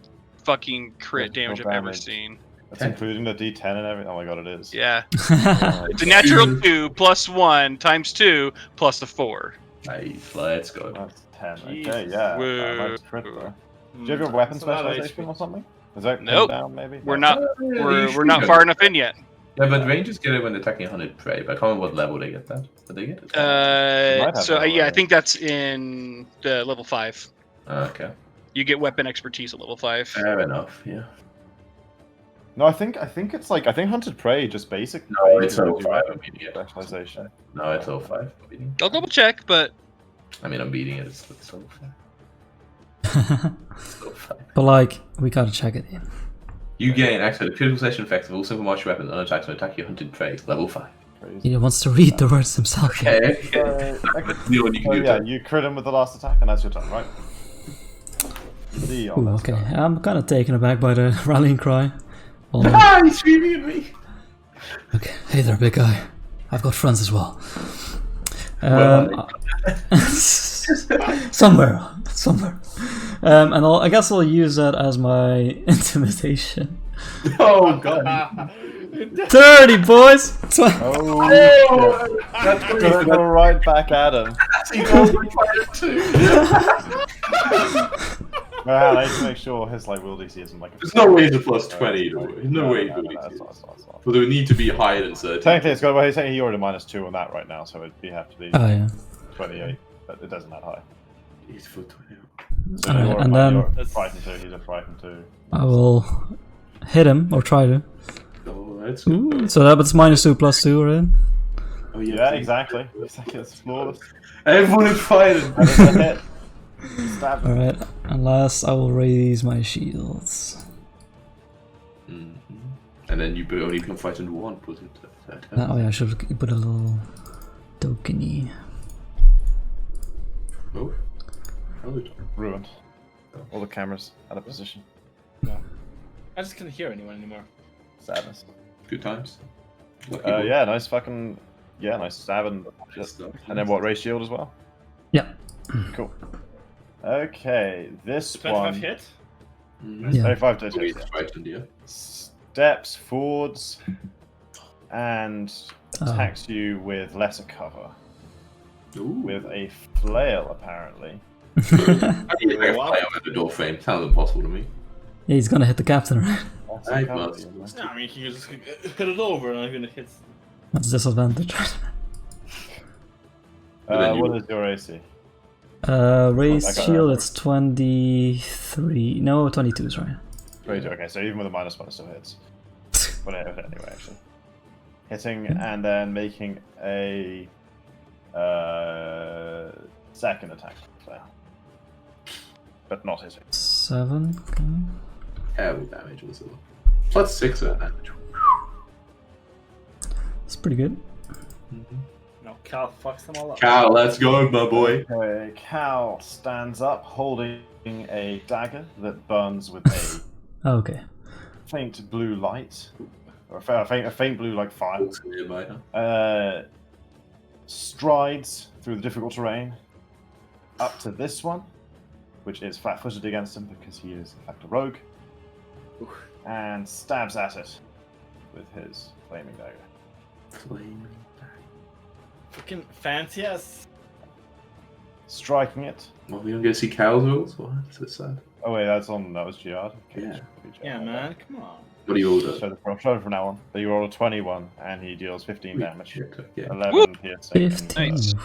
[SPEAKER 5] fucking crit
[SPEAKER 1] critical
[SPEAKER 5] damage I've ever
[SPEAKER 1] damage.
[SPEAKER 5] seen.
[SPEAKER 1] That's including the D10 and everything. Oh my god, it is.
[SPEAKER 5] Yeah,
[SPEAKER 1] Oh,
[SPEAKER 5] it's a natural 2 plus 1 times 2 plus a 4.
[SPEAKER 2] Nice, let's go.
[SPEAKER 1] that's 10. Okay.
[SPEAKER 3] Jesus.
[SPEAKER 1] Yeah.
[SPEAKER 5] Whoa.
[SPEAKER 1] That's crit, bro.
[SPEAKER 3] Hmm,
[SPEAKER 1] Do you have your weapon
[SPEAKER 3] that's a lot of
[SPEAKER 1] specialization
[SPEAKER 3] HP.
[SPEAKER 1] or something? Is that pinned
[SPEAKER 5] Nope.
[SPEAKER 1] down? Maybe.
[SPEAKER 5] We're
[SPEAKER 1] No.
[SPEAKER 5] not. We're not far enough in yet.
[SPEAKER 2] Yeah, but rangers get it when attacking 100 prey, but I can't remember what level they get that. But they get it.
[SPEAKER 1] might have
[SPEAKER 5] So
[SPEAKER 1] that
[SPEAKER 5] yeah, I
[SPEAKER 1] already.
[SPEAKER 5] think that's in the level 5.
[SPEAKER 2] Okay,
[SPEAKER 5] You get weapon expertise at level 5.
[SPEAKER 2] fair enough, yeah.
[SPEAKER 1] No, I think it's like hunted prey just basic.
[SPEAKER 2] No, it's
[SPEAKER 1] basic
[SPEAKER 2] all 5, I'm beating it.
[SPEAKER 1] specialization.
[SPEAKER 2] No, it's all 5. I'm beating it.
[SPEAKER 5] I'll double check, but
[SPEAKER 2] I mean, I'm beating it, it's all 5. It's all 5.
[SPEAKER 4] But like, we gotta check it in.
[SPEAKER 2] You gain access to critical session effects of all simple martial weapons and attacks when attacking hunted prey, level 5.
[SPEAKER 1] Crazy.
[SPEAKER 4] He wants to read the words himself.
[SPEAKER 2] Okay,
[SPEAKER 1] So,
[SPEAKER 2] That's the only you
[SPEAKER 1] so
[SPEAKER 2] can do.
[SPEAKER 1] yeah, you crit him with the last attack, and that's your turn, right? The
[SPEAKER 4] Ooh, okay. I'm kind of taken aback by the rallying cry. Well,
[SPEAKER 2] Ah, he's screaming at me!
[SPEAKER 4] okay. Hey there, big guy. I've got friends as well.
[SPEAKER 2] Well,
[SPEAKER 4] somewhere. And I guess I'll use that as my intimidation.
[SPEAKER 2] Oh god.
[SPEAKER 4] 30, boys!
[SPEAKER 1] Oh,
[SPEAKER 2] Oh, that's
[SPEAKER 1] gonna go right back at him.
[SPEAKER 2] he goes for fire too.
[SPEAKER 1] Well, I need to make sure his like will DC isn't like.
[SPEAKER 2] There's no way it's a plus 20 though. There's no way
[SPEAKER 1] No,
[SPEAKER 2] it's
[SPEAKER 1] no,
[SPEAKER 2] a
[SPEAKER 1] that's
[SPEAKER 2] DC.
[SPEAKER 1] not.
[SPEAKER 2] Well, there would need to be higher than 30.
[SPEAKER 1] Technically, it's got. Well, he's saying he already -2 on that right now, so it'd have to be
[SPEAKER 4] Oh, yeah.
[SPEAKER 1] 28, but it doesn't that high.
[SPEAKER 2] He's for 20.
[SPEAKER 1] So
[SPEAKER 4] Alright,
[SPEAKER 1] you're
[SPEAKER 4] and
[SPEAKER 1] a-
[SPEAKER 4] then-
[SPEAKER 1] you're
[SPEAKER 3] That's-
[SPEAKER 1] frightened too. He's a frightened too.
[SPEAKER 4] I will hit him, or try to.
[SPEAKER 2] Oh, that's good.
[SPEAKER 4] Ooh, so that's -2 plus 2, right?
[SPEAKER 2] Oh,
[SPEAKER 1] Yeah, exactly. Exactly. It's flawless.
[SPEAKER 2] Everyone is fighting.
[SPEAKER 1] That is a hit. Stab him.
[SPEAKER 4] Alright, unless I will raise my shields.
[SPEAKER 2] And then you only can fight under one, put it.
[SPEAKER 4] Oh yeah, I should put a little tokeny.
[SPEAKER 2] Oh. Oh,
[SPEAKER 1] Ruined. All the cameras out of position.
[SPEAKER 3] I just can't hear anyone anymore.
[SPEAKER 1] Sadness.
[SPEAKER 2] good times. Lucky boy.
[SPEAKER 1] Yeah, nice fucking. Yeah, nice stab and. And then what? Raise shield as well.
[SPEAKER 4] Yeah.
[SPEAKER 1] Cool. Okay, this
[SPEAKER 3] 25
[SPEAKER 1] one.
[SPEAKER 3] hit?
[SPEAKER 4] Yeah.
[SPEAKER 1] 35 to
[SPEAKER 2] Oh, he's
[SPEAKER 1] hit.
[SPEAKER 2] frightened, yeah.
[SPEAKER 1] Steps forwards and
[SPEAKER 4] Oh.
[SPEAKER 1] attacks you with lesser cover.
[SPEAKER 2] Ooh.
[SPEAKER 1] With a flail, apparently.
[SPEAKER 2] I need to make a play out of the door frame. Sounds impossible to me.
[SPEAKER 4] Yeah, he's gonna hit the captain, right?
[SPEAKER 1] That's
[SPEAKER 2] I
[SPEAKER 1] a cover,
[SPEAKER 2] must.
[SPEAKER 1] you know.
[SPEAKER 3] Yeah, I mean, you can just hit it over and I'm gonna hit.
[SPEAKER 4] That's disadvantage.
[SPEAKER 2] But then you-
[SPEAKER 1] What is your AC?
[SPEAKER 4] Raised
[SPEAKER 1] I got
[SPEAKER 4] shield,
[SPEAKER 1] that.
[SPEAKER 4] it's 23. No, 22, sorry.
[SPEAKER 1] 22. Okay, so even with a -1, it still hits. But anyway, actually. Hitting and then making a second attack. Flail. But not hitting.
[SPEAKER 4] 7. Okay.
[SPEAKER 2] Terrible damage also. Plus 6 of damage.
[SPEAKER 4] It's pretty good.
[SPEAKER 3] No, Cal fucks them all up.
[SPEAKER 2] Cal, let's go, my boy.
[SPEAKER 1] Okay, Cal stands up holding a dagger that burns with a
[SPEAKER 4] Oh, okay.
[SPEAKER 1] faint blue light. Or a faint blue like fire.
[SPEAKER 2] Also nearby, huh?
[SPEAKER 1] Strides through the difficult terrain up to this one, which is flat-footed against him because he is in fact a rogue, and stabs at it with his flaming dagger.
[SPEAKER 3] Fucking fancy ass.
[SPEAKER 1] Striking it.
[SPEAKER 2] Well, we don't get to see Cal's rolls? What? So sad.
[SPEAKER 1] Oh wait, that was Giard.
[SPEAKER 2] Yeah.
[SPEAKER 3] Yeah, man, come on.
[SPEAKER 2] What do you order?
[SPEAKER 1] Show it from now on. But you roll a 21 and he deals 15 damage.
[SPEAKER 2] Yeah.
[SPEAKER 1] 11
[SPEAKER 5] Whoop.
[SPEAKER 1] piercing.
[SPEAKER 4] 15.
[SPEAKER 5] Nice.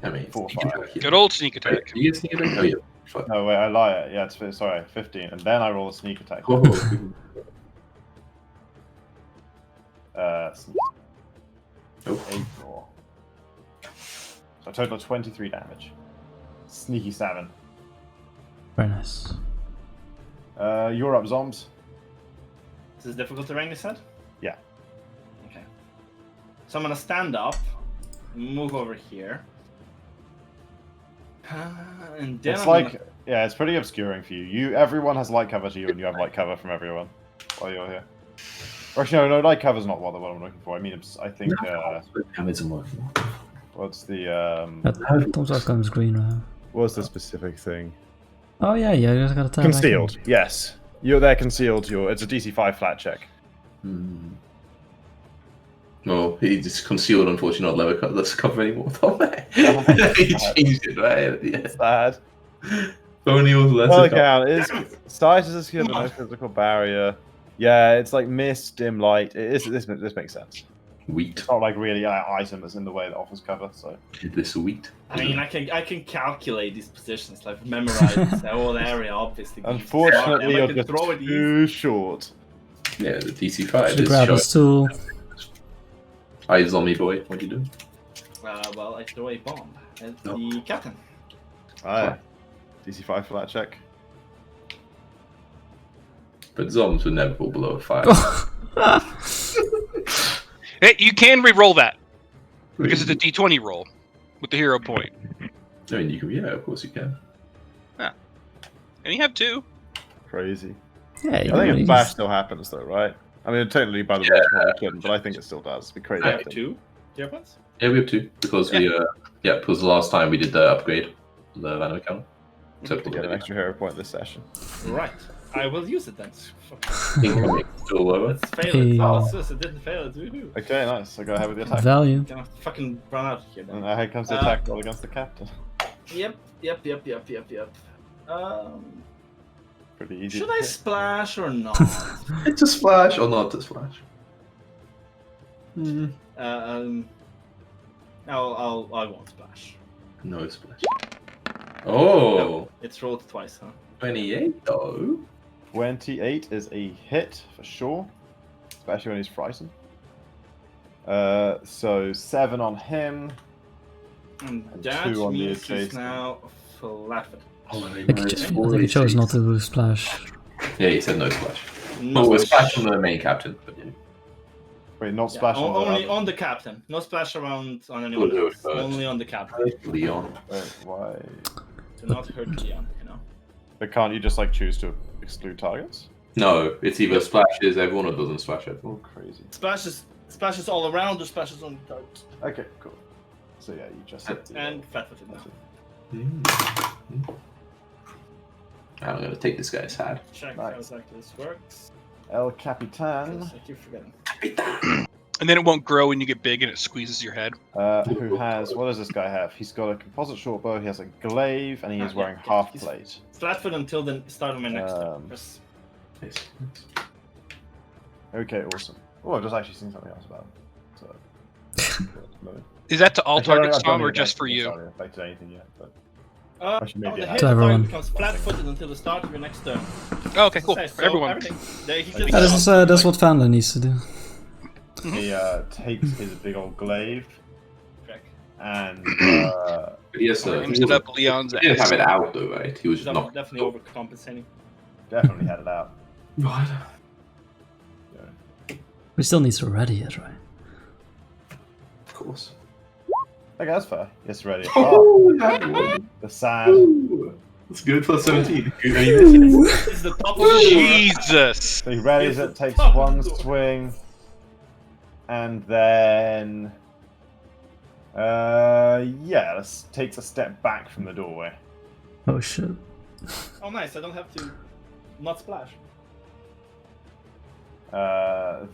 [SPEAKER 2] I mean,
[SPEAKER 1] Four,
[SPEAKER 2] sneak
[SPEAKER 1] five.
[SPEAKER 2] attack, yeah.
[SPEAKER 5] Good old sneak attack.
[SPEAKER 2] Wait, do you get sneak attack? Oh, yeah. Fuck.
[SPEAKER 1] No, wait, I lie. Yeah, sorry, 15. And then I roll a sneak attack.
[SPEAKER 2] Oh,
[SPEAKER 1] Sneak
[SPEAKER 2] oh.
[SPEAKER 1] 8 more. So a total of 23 damage. Sneaky 7.
[SPEAKER 4] Very nice.
[SPEAKER 1] You're up, Zombs.
[SPEAKER 3] Is this difficult terrain, you said?
[SPEAKER 1] Yeah.
[SPEAKER 3] Okay. So I'm gonna stand up, move over here. And then
[SPEAKER 1] It's
[SPEAKER 3] I'm
[SPEAKER 1] like,
[SPEAKER 3] gonna...
[SPEAKER 1] yeah, it's pretty obscuring for you. Everyone has light cover to you, and you have light cover from everyone while you're here. Or actually, no, light cover's not what I'm looking for. I mean, I think,
[SPEAKER 2] Damage and what?
[SPEAKER 1] what's the,
[SPEAKER 4] Tom's outcomes green, right?
[SPEAKER 1] what's the specific thing?
[SPEAKER 4] Oh, yeah, you just gotta tell.
[SPEAKER 1] Concealed, yes. You're there concealed, it's a DC 5 flat check.
[SPEAKER 2] Well, he just concealed, unfortunately, not leather cut. Let's cover anymore. He changed it, right? Yeah.
[SPEAKER 1] Sad.
[SPEAKER 2] Only was less.
[SPEAKER 1] Well, okay, size is a skill, but no physical barrier. Yeah, it's like mist, dim light. This makes sense.
[SPEAKER 2] Wheat.
[SPEAKER 1] It's not like really an item that's in the way that offers cover, so.
[SPEAKER 2] This wheat.
[SPEAKER 3] I mean, I can calculate these positions, like memorize the whole area, obviously.
[SPEAKER 1] Unfortunately,
[SPEAKER 3] I
[SPEAKER 1] you're
[SPEAKER 3] can
[SPEAKER 1] just
[SPEAKER 3] throw it
[SPEAKER 1] too short.
[SPEAKER 2] Yeah, the DC 5
[SPEAKER 4] Should
[SPEAKER 2] is
[SPEAKER 4] grab
[SPEAKER 2] showing.
[SPEAKER 4] his tool.
[SPEAKER 2] Hi, zombie boy. What do you do?
[SPEAKER 3] Well, I throw a bomb at
[SPEAKER 2] No.
[SPEAKER 3] the captain.
[SPEAKER 1] Aye. DC 5 flat check.
[SPEAKER 2] But zombies would never fall below a 5.
[SPEAKER 5] Hey, you can re-roll that because it's a D20 roll with the hero point,
[SPEAKER 2] I mean, you can. Yeah, of course you can.
[SPEAKER 5] and you have 2.
[SPEAKER 1] Crazy.
[SPEAKER 4] Yeah,
[SPEAKER 1] I think a flash still happens though, right? I mean, technically by the rules, it couldn't, but I think it still does. It'd be crazy.
[SPEAKER 2] Yeah,
[SPEAKER 1] I think.
[SPEAKER 3] 2 weapons?
[SPEAKER 2] Yeah, we have 2 because we because the last time we did the upgrade, the Venom account. Except
[SPEAKER 1] To get an extra hero point this session.
[SPEAKER 3] Right. I will use it then.
[SPEAKER 2] incoming still lower.
[SPEAKER 3] Let's fail
[SPEAKER 4] Hey.
[SPEAKER 3] it. Oh, sis, it didn't fail it. Woohoo.
[SPEAKER 1] Okay, nice. So go ahead with the attack.
[SPEAKER 4] Value.
[SPEAKER 3] Gonna fucking run out of here
[SPEAKER 1] And
[SPEAKER 3] then.
[SPEAKER 1] here comes the attack roll against the captain.
[SPEAKER 3] Yep.
[SPEAKER 1] Pretty easy.
[SPEAKER 3] Should
[SPEAKER 1] to
[SPEAKER 3] I
[SPEAKER 1] hit.
[SPEAKER 3] splash or not?
[SPEAKER 2] It's a splash or not a splash?
[SPEAKER 3] I won't splash.
[SPEAKER 2] No splash. Oh,
[SPEAKER 3] It's rolled twice, huh?
[SPEAKER 2] 28 though.
[SPEAKER 1] 28 is a hit for sure, especially when he's frightened. So 7 on him.
[SPEAKER 3] And
[SPEAKER 1] And
[SPEAKER 3] that
[SPEAKER 1] 2 on the
[SPEAKER 3] means he's
[SPEAKER 1] adjacent.
[SPEAKER 3] now flat-footed.
[SPEAKER 2] Oh,
[SPEAKER 4] I think he chose not to splash.
[SPEAKER 2] Yeah, he said no splash.
[SPEAKER 3] No
[SPEAKER 2] Oh, a splash on the main captain. But yeah.
[SPEAKER 1] Wait, not
[SPEAKER 3] Yeah,
[SPEAKER 1] splash on the
[SPEAKER 3] only
[SPEAKER 1] other.
[SPEAKER 3] on the captain. No splash around on anyone
[SPEAKER 2] We'll do
[SPEAKER 3] else.
[SPEAKER 2] it first.
[SPEAKER 3] Only on the captain.
[SPEAKER 2] Leon.
[SPEAKER 1] Wait, why?
[SPEAKER 3] To not hurt Leon, you know.
[SPEAKER 1] But can't you just like choose to exclude targets?
[SPEAKER 2] No, it's either splashes everyone or doesn't splash everyone.
[SPEAKER 1] Oh, crazy.
[SPEAKER 3] Splashes all around or splashes on the target.
[SPEAKER 1] Okay, cool. So yeah, you just hit the,
[SPEAKER 3] And flat-footed now.
[SPEAKER 2] I'm gonna take this guy's hat.
[SPEAKER 3] Check
[SPEAKER 1] Nice.
[SPEAKER 3] how exactly this works.
[SPEAKER 1] El Capitan,
[SPEAKER 3] 'Cause I keep forgetting.
[SPEAKER 5] And then it won't grow when you get big and it squeezes your head.
[SPEAKER 1] who has, what does this guy have? He's got a composite short bow, he has a glaive, and he is
[SPEAKER 3] Yeah,
[SPEAKER 1] wearing
[SPEAKER 3] yeah,
[SPEAKER 1] half
[SPEAKER 3] he's-
[SPEAKER 1] plate.
[SPEAKER 3] Flat-footed until the start of my next turn.
[SPEAKER 1] Um,
[SPEAKER 3] Yes.
[SPEAKER 2] Nice.
[SPEAKER 1] Okay, awesome. Oh, I've just actually seen something else about him. So,
[SPEAKER 5] Is that to all
[SPEAKER 1] Actually, I
[SPEAKER 5] targets,
[SPEAKER 1] don't
[SPEAKER 5] Tom, or
[SPEAKER 1] think
[SPEAKER 5] just for
[SPEAKER 1] it's
[SPEAKER 5] you?
[SPEAKER 1] affected anything yet, but
[SPEAKER 3] On
[SPEAKER 1] Actually, maybe
[SPEAKER 3] the
[SPEAKER 1] I
[SPEAKER 3] hit,
[SPEAKER 4] To
[SPEAKER 3] the
[SPEAKER 4] everyone.
[SPEAKER 3] target becomes flat-footed until the start of your next turn.
[SPEAKER 5] Oh, okay, cool.
[SPEAKER 3] Okay,
[SPEAKER 5] For
[SPEAKER 3] so
[SPEAKER 5] everyone.
[SPEAKER 3] everything. He
[SPEAKER 1] Yeah,
[SPEAKER 3] just
[SPEAKER 4] That's what Fandler needs to do.
[SPEAKER 1] he takes his big old glaive
[SPEAKER 3] Check.
[SPEAKER 1] and
[SPEAKER 2] Yes, sir.
[SPEAKER 5] Aims it up Leon's
[SPEAKER 2] He didn't
[SPEAKER 5] ass.
[SPEAKER 2] have it out though, right? He was just not.
[SPEAKER 3] Definitely overcompensating.
[SPEAKER 1] definitely had it out.
[SPEAKER 2] What?
[SPEAKER 4] We still need to ready it, right?
[SPEAKER 2] Of course.
[SPEAKER 1] Okay, that's fair. It's ready.
[SPEAKER 2] Oh, that one.
[SPEAKER 1] The sad.
[SPEAKER 2] Ooh. That's good. Plus 17. Good. And you missed it.
[SPEAKER 3] It's the top of the
[SPEAKER 5] Jesus.
[SPEAKER 1] So he readies
[SPEAKER 3] It's
[SPEAKER 1] it, takes
[SPEAKER 3] the top
[SPEAKER 1] one
[SPEAKER 3] door.
[SPEAKER 1] swing, and then yeah, takes a step back from the doorway.
[SPEAKER 4] Oh shit.
[SPEAKER 3] Oh, nice. I don't have to not splash.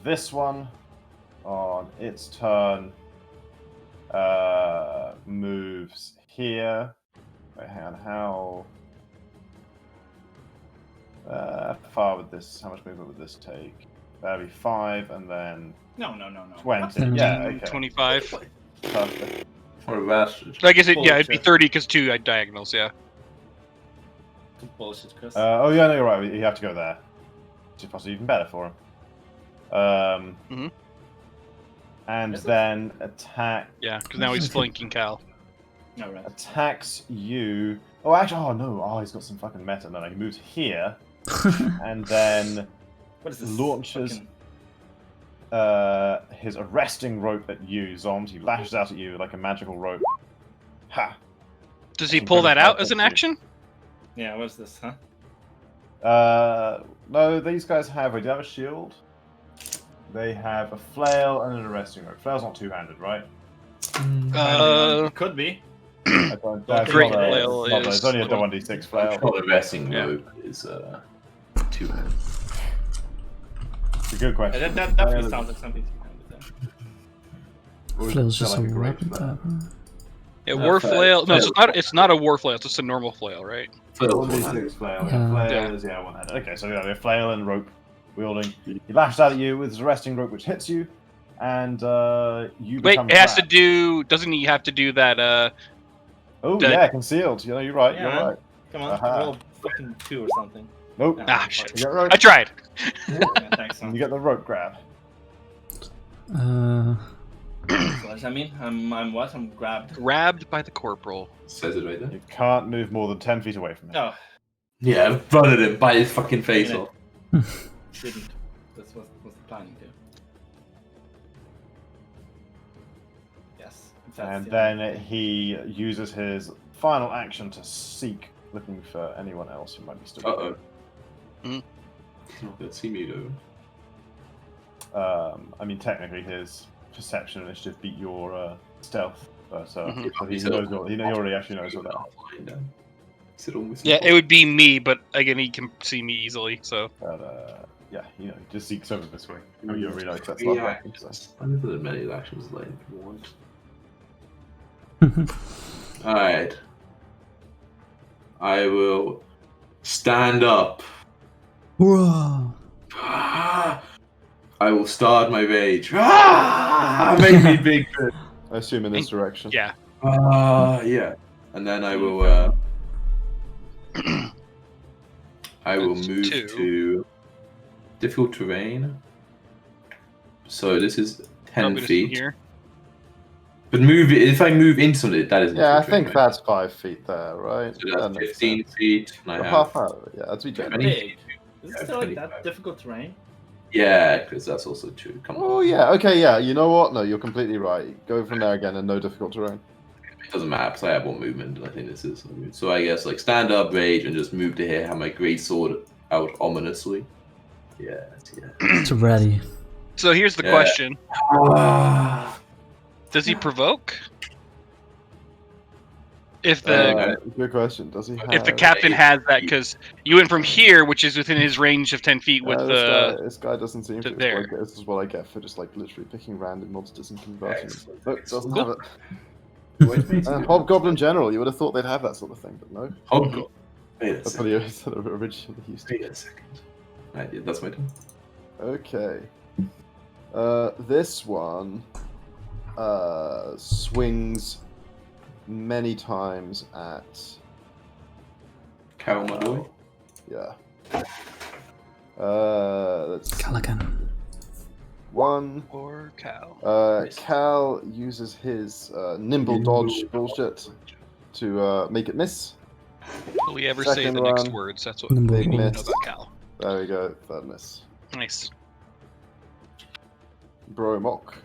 [SPEAKER 1] This one, on its turn, moves here. Wait, hang on, how far would this? How much movement would this take? That'd be 5, and then
[SPEAKER 3] No.
[SPEAKER 1] 20.
[SPEAKER 4] What?
[SPEAKER 1] Yeah, okay.
[SPEAKER 5] 25.
[SPEAKER 1] Perfect.
[SPEAKER 2] What a bastard.
[SPEAKER 5] So I guess it'd be
[SPEAKER 3] Bullshit.
[SPEAKER 5] 30 because 2 diagonals, yeah.
[SPEAKER 3] Bullshit, Chris.
[SPEAKER 1] Oh yeah, no, you're right. You have to go there. Which is possibly even better for him.
[SPEAKER 5] Mhm.
[SPEAKER 1] And
[SPEAKER 3] Is it?
[SPEAKER 1] then attack
[SPEAKER 5] Yeah, because now he's flanking Cal.
[SPEAKER 3] No, right.
[SPEAKER 1] attacks you. Oh, actually, oh no, oh he's got some fucking meta. No, he moves here, and then
[SPEAKER 3] What is this?
[SPEAKER 1] launches
[SPEAKER 3] fucking-
[SPEAKER 1] his arresting rope at you, Zombs. He lashes out at you like a magical rope. Ha!
[SPEAKER 5] Does he pull that out as an
[SPEAKER 1] Thank you.
[SPEAKER 5] action?
[SPEAKER 3] Yeah, what's this, huh?
[SPEAKER 1] No, these guys have. They do have a shield. They have a flail and an arresting rope. Flail's not two-handed, right?
[SPEAKER 3] Could be.
[SPEAKER 1] I don't, that's
[SPEAKER 5] Great
[SPEAKER 1] not a-
[SPEAKER 5] flail
[SPEAKER 1] it's not a-
[SPEAKER 5] is-
[SPEAKER 1] It's only a 1d6 flail.
[SPEAKER 2] Control investing
[SPEAKER 5] Yeah.
[SPEAKER 2] rope is 2 hands.
[SPEAKER 1] It's a good question.
[SPEAKER 3] That definitely
[SPEAKER 1] Flail
[SPEAKER 3] sounds like something to handle there.
[SPEAKER 1] is-
[SPEAKER 4] Flail's
[SPEAKER 1] feel
[SPEAKER 4] just
[SPEAKER 1] like
[SPEAKER 4] a
[SPEAKER 1] great
[SPEAKER 4] weapon
[SPEAKER 1] flail.
[SPEAKER 4] type. Huh?
[SPEAKER 5] Yeah, war
[SPEAKER 2] flail-
[SPEAKER 5] flail. No,
[SPEAKER 2] flail-
[SPEAKER 5] it's not a war flail. It's just a normal flail, right?
[SPEAKER 2] Flail
[SPEAKER 1] 1d6 flail.
[SPEAKER 4] Yeah.
[SPEAKER 1] Flail
[SPEAKER 5] Yeah.
[SPEAKER 1] is one-handed. Okay, so yeah, we have flail and rope wielding. He lashes out at you with his arresting rope, which hits you, and you
[SPEAKER 5] Wait,
[SPEAKER 1] become
[SPEAKER 5] it has to
[SPEAKER 1] trapped.
[SPEAKER 5] do. Doesn't he have to do that?
[SPEAKER 1] Oh
[SPEAKER 5] the-
[SPEAKER 1] yeah, concealed. You know, you're right. You're
[SPEAKER 3] Yeah.
[SPEAKER 1] right.
[SPEAKER 3] Come on,
[SPEAKER 1] Aha.
[SPEAKER 3] roll fucking 2 or something.
[SPEAKER 1] Nope.
[SPEAKER 5] Ah,
[SPEAKER 3] fuck
[SPEAKER 5] shit.
[SPEAKER 3] it.
[SPEAKER 1] You get rope.
[SPEAKER 5] I tried.
[SPEAKER 3] Yeah, thanks.
[SPEAKER 1] And you get the rope grab.
[SPEAKER 3] So what does that mean? I'm what? I'm grabbed.
[SPEAKER 5] Grabbed by the corporal.
[SPEAKER 2] Says it right there.
[SPEAKER 1] You can't move more than 10 feet away from him.
[SPEAKER 3] Oh,
[SPEAKER 2] Yeah, run at him, bite his fucking face
[SPEAKER 3] Yeah.
[SPEAKER 2] off.
[SPEAKER 3] didn't. That's what was the planning to. Yes.
[SPEAKER 1] And
[SPEAKER 3] the-
[SPEAKER 1] then he uses his final action to seek, looking for anyone else who might be still.
[SPEAKER 2] Uh-oh.
[SPEAKER 5] Mhm.
[SPEAKER 2] He's not gonna see me though.
[SPEAKER 1] I mean, technically, his perception initiative beat your stealth, but
[SPEAKER 5] Mhm.
[SPEAKER 1] so he knows. He already actually knows what that.
[SPEAKER 2] Is it almost
[SPEAKER 5] Yeah, it would be me, but again, he can see me easily. So
[SPEAKER 1] But yeah, you know, he just seeks over this way. Oh, you realize that's
[SPEAKER 2] Yeah,
[SPEAKER 1] not working. So.
[SPEAKER 2] I never did many actions like want. Alright. I will stand up.
[SPEAKER 4] Whoa.
[SPEAKER 2] I will start my rage. Make me big.
[SPEAKER 1] I assume in this direction.
[SPEAKER 5] yeah,
[SPEAKER 2] Yeah. And then I will I will
[SPEAKER 5] That's
[SPEAKER 2] move
[SPEAKER 5] 2.
[SPEAKER 2] to difficult terrain. So this is 10
[SPEAKER 5] probably just
[SPEAKER 2] feet.
[SPEAKER 5] here.
[SPEAKER 2] But move it if I move into it, that is
[SPEAKER 1] Yeah, I
[SPEAKER 2] difficult
[SPEAKER 1] think
[SPEAKER 2] terrain,
[SPEAKER 1] that's 5 feet there, right?
[SPEAKER 2] right? So that's
[SPEAKER 1] That makes
[SPEAKER 2] 15
[SPEAKER 1] sense.
[SPEAKER 2] feet. And I
[SPEAKER 1] We're
[SPEAKER 2] have
[SPEAKER 1] half out of it. Yeah, that's be generous.
[SPEAKER 3] Big. Is
[SPEAKER 2] Yeah,
[SPEAKER 3] it still like
[SPEAKER 2] 25.
[SPEAKER 3] that difficult terrain?
[SPEAKER 2] Yeah, because that's also true. Come
[SPEAKER 1] Oh
[SPEAKER 2] on.
[SPEAKER 1] yeah, okay, yeah. You know what? No, you're completely right. Go from there again, and no difficult terrain.
[SPEAKER 2] It doesn't matter because I have one movement, and I think this is. So I guess like stand up, rage, and just move to here. Have my great sword out ominously. Yeah.
[SPEAKER 4] It's ready.
[SPEAKER 5] So here's the
[SPEAKER 2] Yeah.
[SPEAKER 5] question:
[SPEAKER 2] Ah.
[SPEAKER 5] does he provoke? If the
[SPEAKER 1] Good question. Does he have?
[SPEAKER 5] if the captain has that, because you went from here, which is within his range of 10 feet, with
[SPEAKER 1] this guy doesn't seem
[SPEAKER 5] to
[SPEAKER 1] to.
[SPEAKER 5] there.
[SPEAKER 1] This is what I get for just like literally picking random monsters and converting them.
[SPEAKER 2] Excellent.
[SPEAKER 1] Nope, doesn't
[SPEAKER 5] Cool.
[SPEAKER 1] have it. Hobgoblin General, you would have thought they'd have that sort of thing, but no.
[SPEAKER 2] Hobgoblin. Wait a
[SPEAKER 1] That's
[SPEAKER 2] second.
[SPEAKER 1] what he sort of originally used to.
[SPEAKER 2] Wait a second. Right, yeah, that's my turn.
[SPEAKER 1] Okay. This one swings many times at.
[SPEAKER 2] Carol, my boy.
[SPEAKER 1] Yeah. Let's see.
[SPEAKER 4] Calican.
[SPEAKER 1] One.
[SPEAKER 5] or Cal.
[SPEAKER 1] Cal uses his nimble dodge bullshit to make it miss.
[SPEAKER 5] Will he ever say
[SPEAKER 1] Second
[SPEAKER 5] the next
[SPEAKER 1] one.
[SPEAKER 5] words? That's what
[SPEAKER 4] Nimble
[SPEAKER 5] we need to know
[SPEAKER 1] miss.
[SPEAKER 5] about Cal.
[SPEAKER 1] There we go. Third miss.
[SPEAKER 5] Nice.
[SPEAKER 1] Bro mock.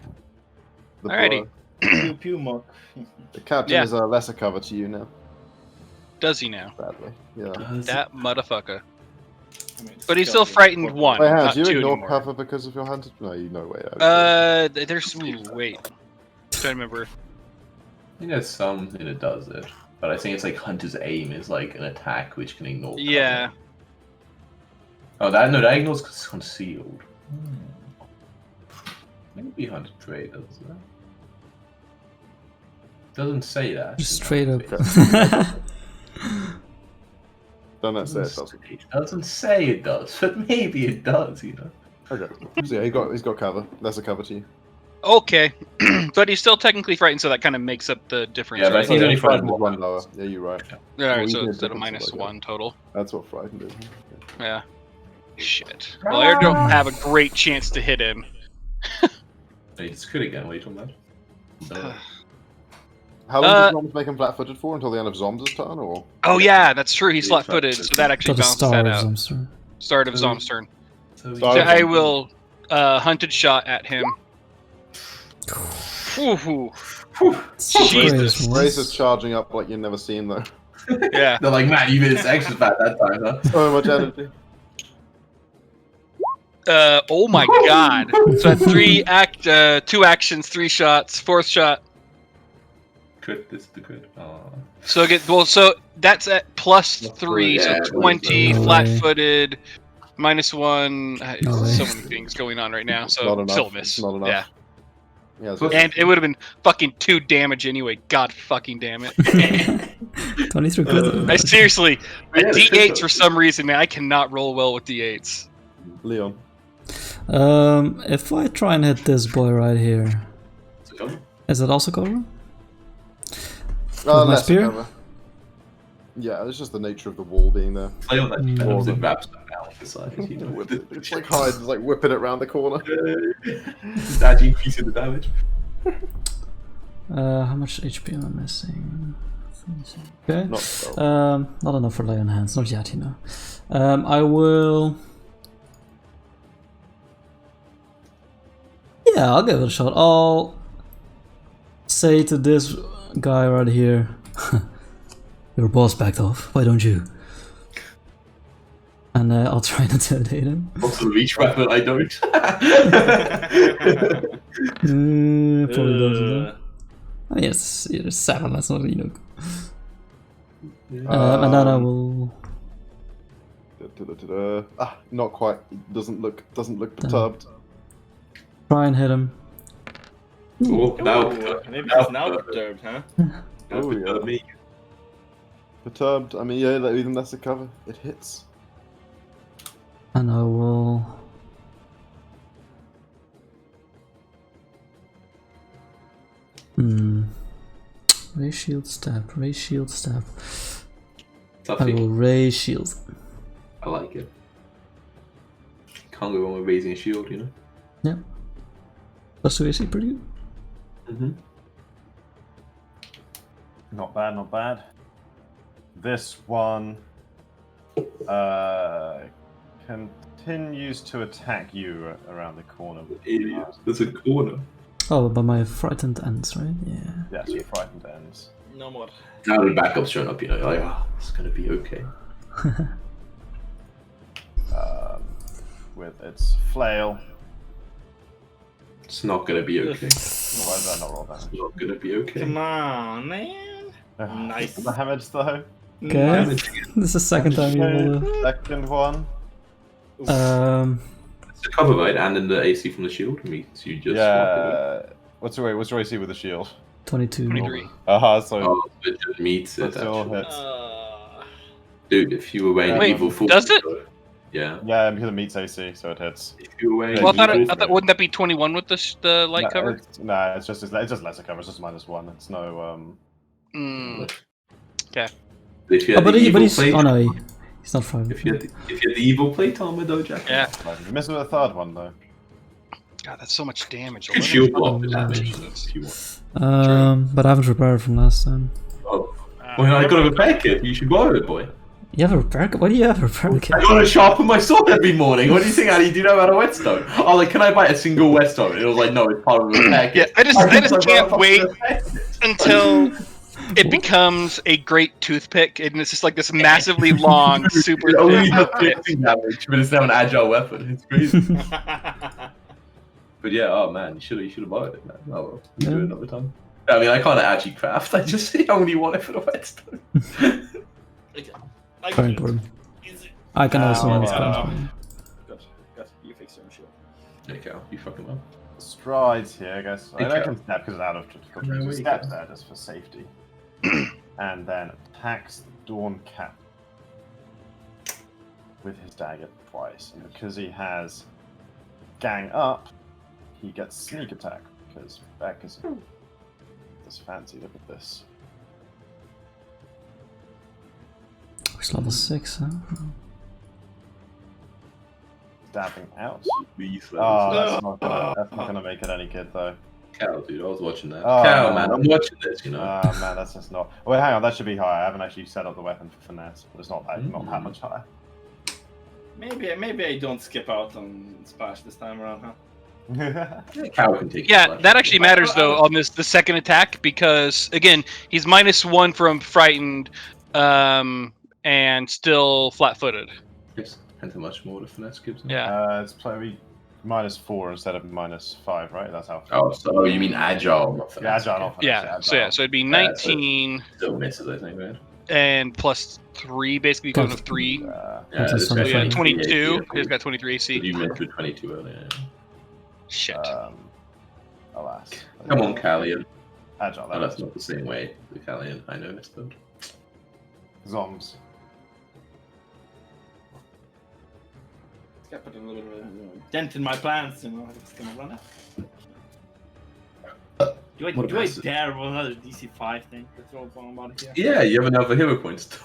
[SPEAKER 1] The
[SPEAKER 5] Alrighty.
[SPEAKER 3] Pew pew mock.
[SPEAKER 1] The captain
[SPEAKER 5] Yeah.
[SPEAKER 1] is a lesser cover to you now.
[SPEAKER 5] Does he now?
[SPEAKER 1] Sadly. Yeah.
[SPEAKER 5] That motherfucker.
[SPEAKER 3] I mean,
[SPEAKER 5] But he's still frightened one,
[SPEAKER 1] Wait,
[SPEAKER 5] not
[SPEAKER 1] do you
[SPEAKER 5] two
[SPEAKER 1] ignore
[SPEAKER 5] anymore.
[SPEAKER 1] cover because of your hunted? No, you know way.
[SPEAKER 5] There's. Ooh, wait. Trying to remember.
[SPEAKER 2] I think there's something that does it, but I think it's like Hunter's aim is like an attack which can ignore. cover.
[SPEAKER 5] Yeah.
[SPEAKER 2] Oh, that ignores 'cause it's concealed. Maybe Hunter Trade does that. Doesn't say that.
[SPEAKER 4] Just straight up.
[SPEAKER 1] Don't that say it doesn't.
[SPEAKER 2] It doesn't say it does, but maybe it does. You know.
[SPEAKER 1] Okay. So yeah, he's got cover. Lesser cover to you.
[SPEAKER 5] Okay. But he's still technically frightened, so that kind of makes up the difference.
[SPEAKER 2] Yeah, but
[SPEAKER 5] right?
[SPEAKER 2] he's only
[SPEAKER 1] frightened
[SPEAKER 2] frightened
[SPEAKER 1] one lower. Yeah, you're right.
[SPEAKER 5] Alright,
[SPEAKER 1] you
[SPEAKER 5] so
[SPEAKER 1] did
[SPEAKER 5] instead of
[SPEAKER 1] difference,
[SPEAKER 5] minus
[SPEAKER 1] like,
[SPEAKER 5] 1 total.
[SPEAKER 1] That's what frightened is.
[SPEAKER 5] Yeah. Shit. Well, I don't have a great chance to hit him.
[SPEAKER 2] Hey, it's good again. What are you talking about?
[SPEAKER 1] How long does Zombs make him flat-footed for? Until the end of Zombs' turn, or?
[SPEAKER 5] Oh yeah, that's true. He's flat-footed, so that actually
[SPEAKER 4] Got the
[SPEAKER 5] balances
[SPEAKER 4] star
[SPEAKER 5] that
[SPEAKER 4] of
[SPEAKER 5] out.
[SPEAKER 4] Zomster.
[SPEAKER 5] Start of Zom's turn.
[SPEAKER 2] So
[SPEAKER 1] Sorry.
[SPEAKER 5] So I will hunted shot at him. Whew. Jesus.
[SPEAKER 1] Grace is charging up like you've never seen though.
[SPEAKER 5] Yeah.
[SPEAKER 2] They're like, man, you made this extra bad that time, huh?
[SPEAKER 1] So much energy.
[SPEAKER 5] Oh my god. So I had 2 actions, 3 shots, 4th shot.
[SPEAKER 2] Crit, this is the crit. Oh.
[SPEAKER 5] So so that's at plus 3,
[SPEAKER 2] Yeah,
[SPEAKER 5] so 20,
[SPEAKER 4] no way.
[SPEAKER 5] flat-footed, minus 1.
[SPEAKER 4] No way.
[SPEAKER 5] So many things going on right now. So
[SPEAKER 1] Not enough.
[SPEAKER 5] still a miss.
[SPEAKER 1] It's not enough.
[SPEAKER 5] Yeah.
[SPEAKER 1] Yeah, so
[SPEAKER 5] And it would have been fucking 2 damage anyway. God fucking damn it.
[SPEAKER 4] 23 crit.
[SPEAKER 5] I seriously,
[SPEAKER 2] Yeah, the crit
[SPEAKER 5] D8s
[SPEAKER 2] does.
[SPEAKER 5] for some reason, man, I cannot roll well with D8s.
[SPEAKER 1] Leon.
[SPEAKER 4] If I try and hit this boy right here,
[SPEAKER 2] So come.
[SPEAKER 4] is that also cover?
[SPEAKER 1] Oh,
[SPEAKER 4] my
[SPEAKER 1] lesser
[SPEAKER 4] spear?
[SPEAKER 1] cover. Yeah, it's just the nature of the wall being there.
[SPEAKER 2] Play on that
[SPEAKER 4] Mm.
[SPEAKER 2] defense and wraps them down like the side. You know, with it.
[SPEAKER 1] It's like Hyde, like whipping it around the corner.
[SPEAKER 2] Just actually increasing the damage.
[SPEAKER 4] How much HP am I missing? Okay.
[SPEAKER 1] Not so.
[SPEAKER 4] Not enough for lay on hands. Not yet, you know. I will. Yeah, I'll give it a shot. I'll say to this guy right here, "Your boss backed off. Why don't you?" And I'll try and intimidate him.
[SPEAKER 2] Also, reach weapon, I don't.
[SPEAKER 4] Probably doesn't. I mean, it's 7. That's not, you know. And then I will.
[SPEAKER 1] Not quite. Doesn't look perturbed.
[SPEAKER 4] Try and hit him.
[SPEAKER 2] Oh, now.
[SPEAKER 3] Maybe he's now perturbed, huh?
[SPEAKER 1] Oh, yeah.
[SPEAKER 2] Me.
[SPEAKER 1] Perturbed. I mean, yeah, even that's a cover. It hits.
[SPEAKER 4] And I will. Ray shield stab. Ray shield stab. I
[SPEAKER 2] Toughy.
[SPEAKER 4] will ray shield.
[SPEAKER 2] I like it. Can't go wrong with raising a shield, you know?
[SPEAKER 4] Yeah. Plus 2 AC, pretty good.
[SPEAKER 2] Mm-hmm.
[SPEAKER 6] Not bad, not bad. This one continues to attack you around the corner.
[SPEAKER 2] Idiot. There's a corner.
[SPEAKER 4] Oh, but my frightened ends, right? Yeah.
[SPEAKER 6] Yes, your frightened ends.
[SPEAKER 3] No more.
[SPEAKER 2] Now the backup's showing up, you know, you're like, oh, it's gonna be okay.
[SPEAKER 6] With its flail.
[SPEAKER 2] It's not gonna be okay.
[SPEAKER 6] Why did I not roll
[SPEAKER 2] It's
[SPEAKER 6] damage?
[SPEAKER 2] not gonna be okay.
[SPEAKER 3] Come on, man. Nice.
[SPEAKER 6] Damage though.
[SPEAKER 4] Okay.
[SPEAKER 3] Nice.
[SPEAKER 4] This is the second time you roll.
[SPEAKER 6] Second one.
[SPEAKER 2] It's a cover, right? And then the AC from the shield means you just swap
[SPEAKER 6] Yeah. What's your AC with the shield?
[SPEAKER 4] 22.
[SPEAKER 5] 23.
[SPEAKER 6] So
[SPEAKER 2] it. Oh, it just meets it.
[SPEAKER 6] that still
[SPEAKER 2] Actually.
[SPEAKER 6] hits.
[SPEAKER 2] Dude, if you were wearing
[SPEAKER 6] Wait,
[SPEAKER 2] evil force,
[SPEAKER 5] does it?
[SPEAKER 2] Yeah.
[SPEAKER 6] Yeah, because it meets AC, so it hits.
[SPEAKER 2] If you were wearing
[SPEAKER 6] Yeah,
[SPEAKER 5] Well, I
[SPEAKER 2] evil
[SPEAKER 5] thought wouldn't that be 21 with the light cover?
[SPEAKER 6] It's just lesser cover. It's just -1. It's no
[SPEAKER 5] Mm.
[SPEAKER 2] If you
[SPEAKER 4] Oh,
[SPEAKER 2] had
[SPEAKER 4] but,
[SPEAKER 2] the evil
[SPEAKER 4] he's.
[SPEAKER 2] plate,
[SPEAKER 4] Oh no, he's not frightened.
[SPEAKER 2] if you had the evil plate armor though, Jack.
[SPEAKER 5] Yeah.
[SPEAKER 6] You missed with the third one though.
[SPEAKER 5] God, that's so much damage.
[SPEAKER 2] You can shield block the
[SPEAKER 4] Oh,
[SPEAKER 2] damage
[SPEAKER 5] Jesus.
[SPEAKER 2] if you want.
[SPEAKER 4] But I haven't prepared from last time.
[SPEAKER 2] Oh, well, I got a repair kit. You should borrow it, boy.
[SPEAKER 4] You have a repair kit? Why do you have a repair kit?
[SPEAKER 2] I gotta sharpen my sword every morning. What do you think, Annie? Do you know about a whetstone? I was like, can I buy a single whetstone? And it was like, no, it's part of the repair
[SPEAKER 5] Yeah,
[SPEAKER 2] kit.
[SPEAKER 5] I just
[SPEAKER 2] was
[SPEAKER 5] can't
[SPEAKER 2] like,
[SPEAKER 5] wait
[SPEAKER 2] "Well,
[SPEAKER 5] until it becomes a great toothpick, and it's just like this massively long, super
[SPEAKER 2] it only
[SPEAKER 5] thin
[SPEAKER 2] does
[SPEAKER 5] toothpick.
[SPEAKER 2] 15 damage, but it's now an agile weapon. It's crazy. But yeah, oh man, you should have bought it, man. Oh well, we'll do it another time. I mean, I can't actually craft. I just only want it for the whetstone.
[SPEAKER 4] Very important. I can also
[SPEAKER 1] Oh,
[SPEAKER 4] understand.
[SPEAKER 3] Got you fix your shield.
[SPEAKER 2] There you go. You fucking well.
[SPEAKER 6] Strides here, I guess. I
[SPEAKER 2] Okay.
[SPEAKER 6] can step because it's out of difficulty.
[SPEAKER 2] No,
[SPEAKER 6] So
[SPEAKER 2] we
[SPEAKER 6] steps
[SPEAKER 2] go.
[SPEAKER 6] there just for safety. And then attacks the Dawn Cat with his dagger twice. And because he has gang up, he gets sneak attack because Beck is this fancy. Look at this.
[SPEAKER 4] It's level 6, huh?
[SPEAKER 6] Stabbing out.
[SPEAKER 2] These
[SPEAKER 6] Oh,
[SPEAKER 2] levels.
[SPEAKER 6] that's not gonna make it any good though.
[SPEAKER 2] Cow, dude, I was watching that.
[SPEAKER 6] Oh,
[SPEAKER 2] Cow, man, I'm watching this, you know.
[SPEAKER 6] Oh man, that's just not. Wait, hang on, that should be higher. I haven't actually set up the weapon for finesse, but it's not that much higher.
[SPEAKER 3] Maybe I don't skip out on splash this time around, huh?
[SPEAKER 2] Cow can take
[SPEAKER 5] Yeah,
[SPEAKER 2] it.
[SPEAKER 5] that actually matters though on the second attack because again he's -1 from frightened, and still flat-footed.
[SPEAKER 2] Yes, depends how much more the finesse gives him.
[SPEAKER 5] Yeah.
[SPEAKER 6] It's probably -4 instead of -5, right? That's how.
[SPEAKER 2] Oh, so you mean agile, not
[SPEAKER 6] Yeah,
[SPEAKER 2] finesse.
[SPEAKER 6] agile, not finesse,
[SPEAKER 5] Yeah.
[SPEAKER 6] agile.
[SPEAKER 5] So it'd be
[SPEAKER 2] Yeah,
[SPEAKER 5] 19
[SPEAKER 2] Still misses, I think, man.
[SPEAKER 5] and +3, basically equivalent of 3.
[SPEAKER 2] Yeah,
[SPEAKER 4] That's
[SPEAKER 2] this
[SPEAKER 4] a
[SPEAKER 2] guy
[SPEAKER 5] So yeah,
[SPEAKER 4] 23.
[SPEAKER 5] 22. He's got 23 AC.
[SPEAKER 2] You missed with 22 earlier.
[SPEAKER 5] Shit.
[SPEAKER 6] Alas.
[SPEAKER 2] Come on, Callian.
[SPEAKER 6] Agile,
[SPEAKER 2] Oh, that's
[SPEAKER 6] that's
[SPEAKER 2] not the same way. The Callian, I know this, but
[SPEAKER 6] Zoms.
[SPEAKER 3] I put a little bit of a dent in my plans, you know. I'm just gonna run out. Do I dare roll another DC5 thing to throw a bomb out of here?
[SPEAKER 2] yeah, you have another hero points.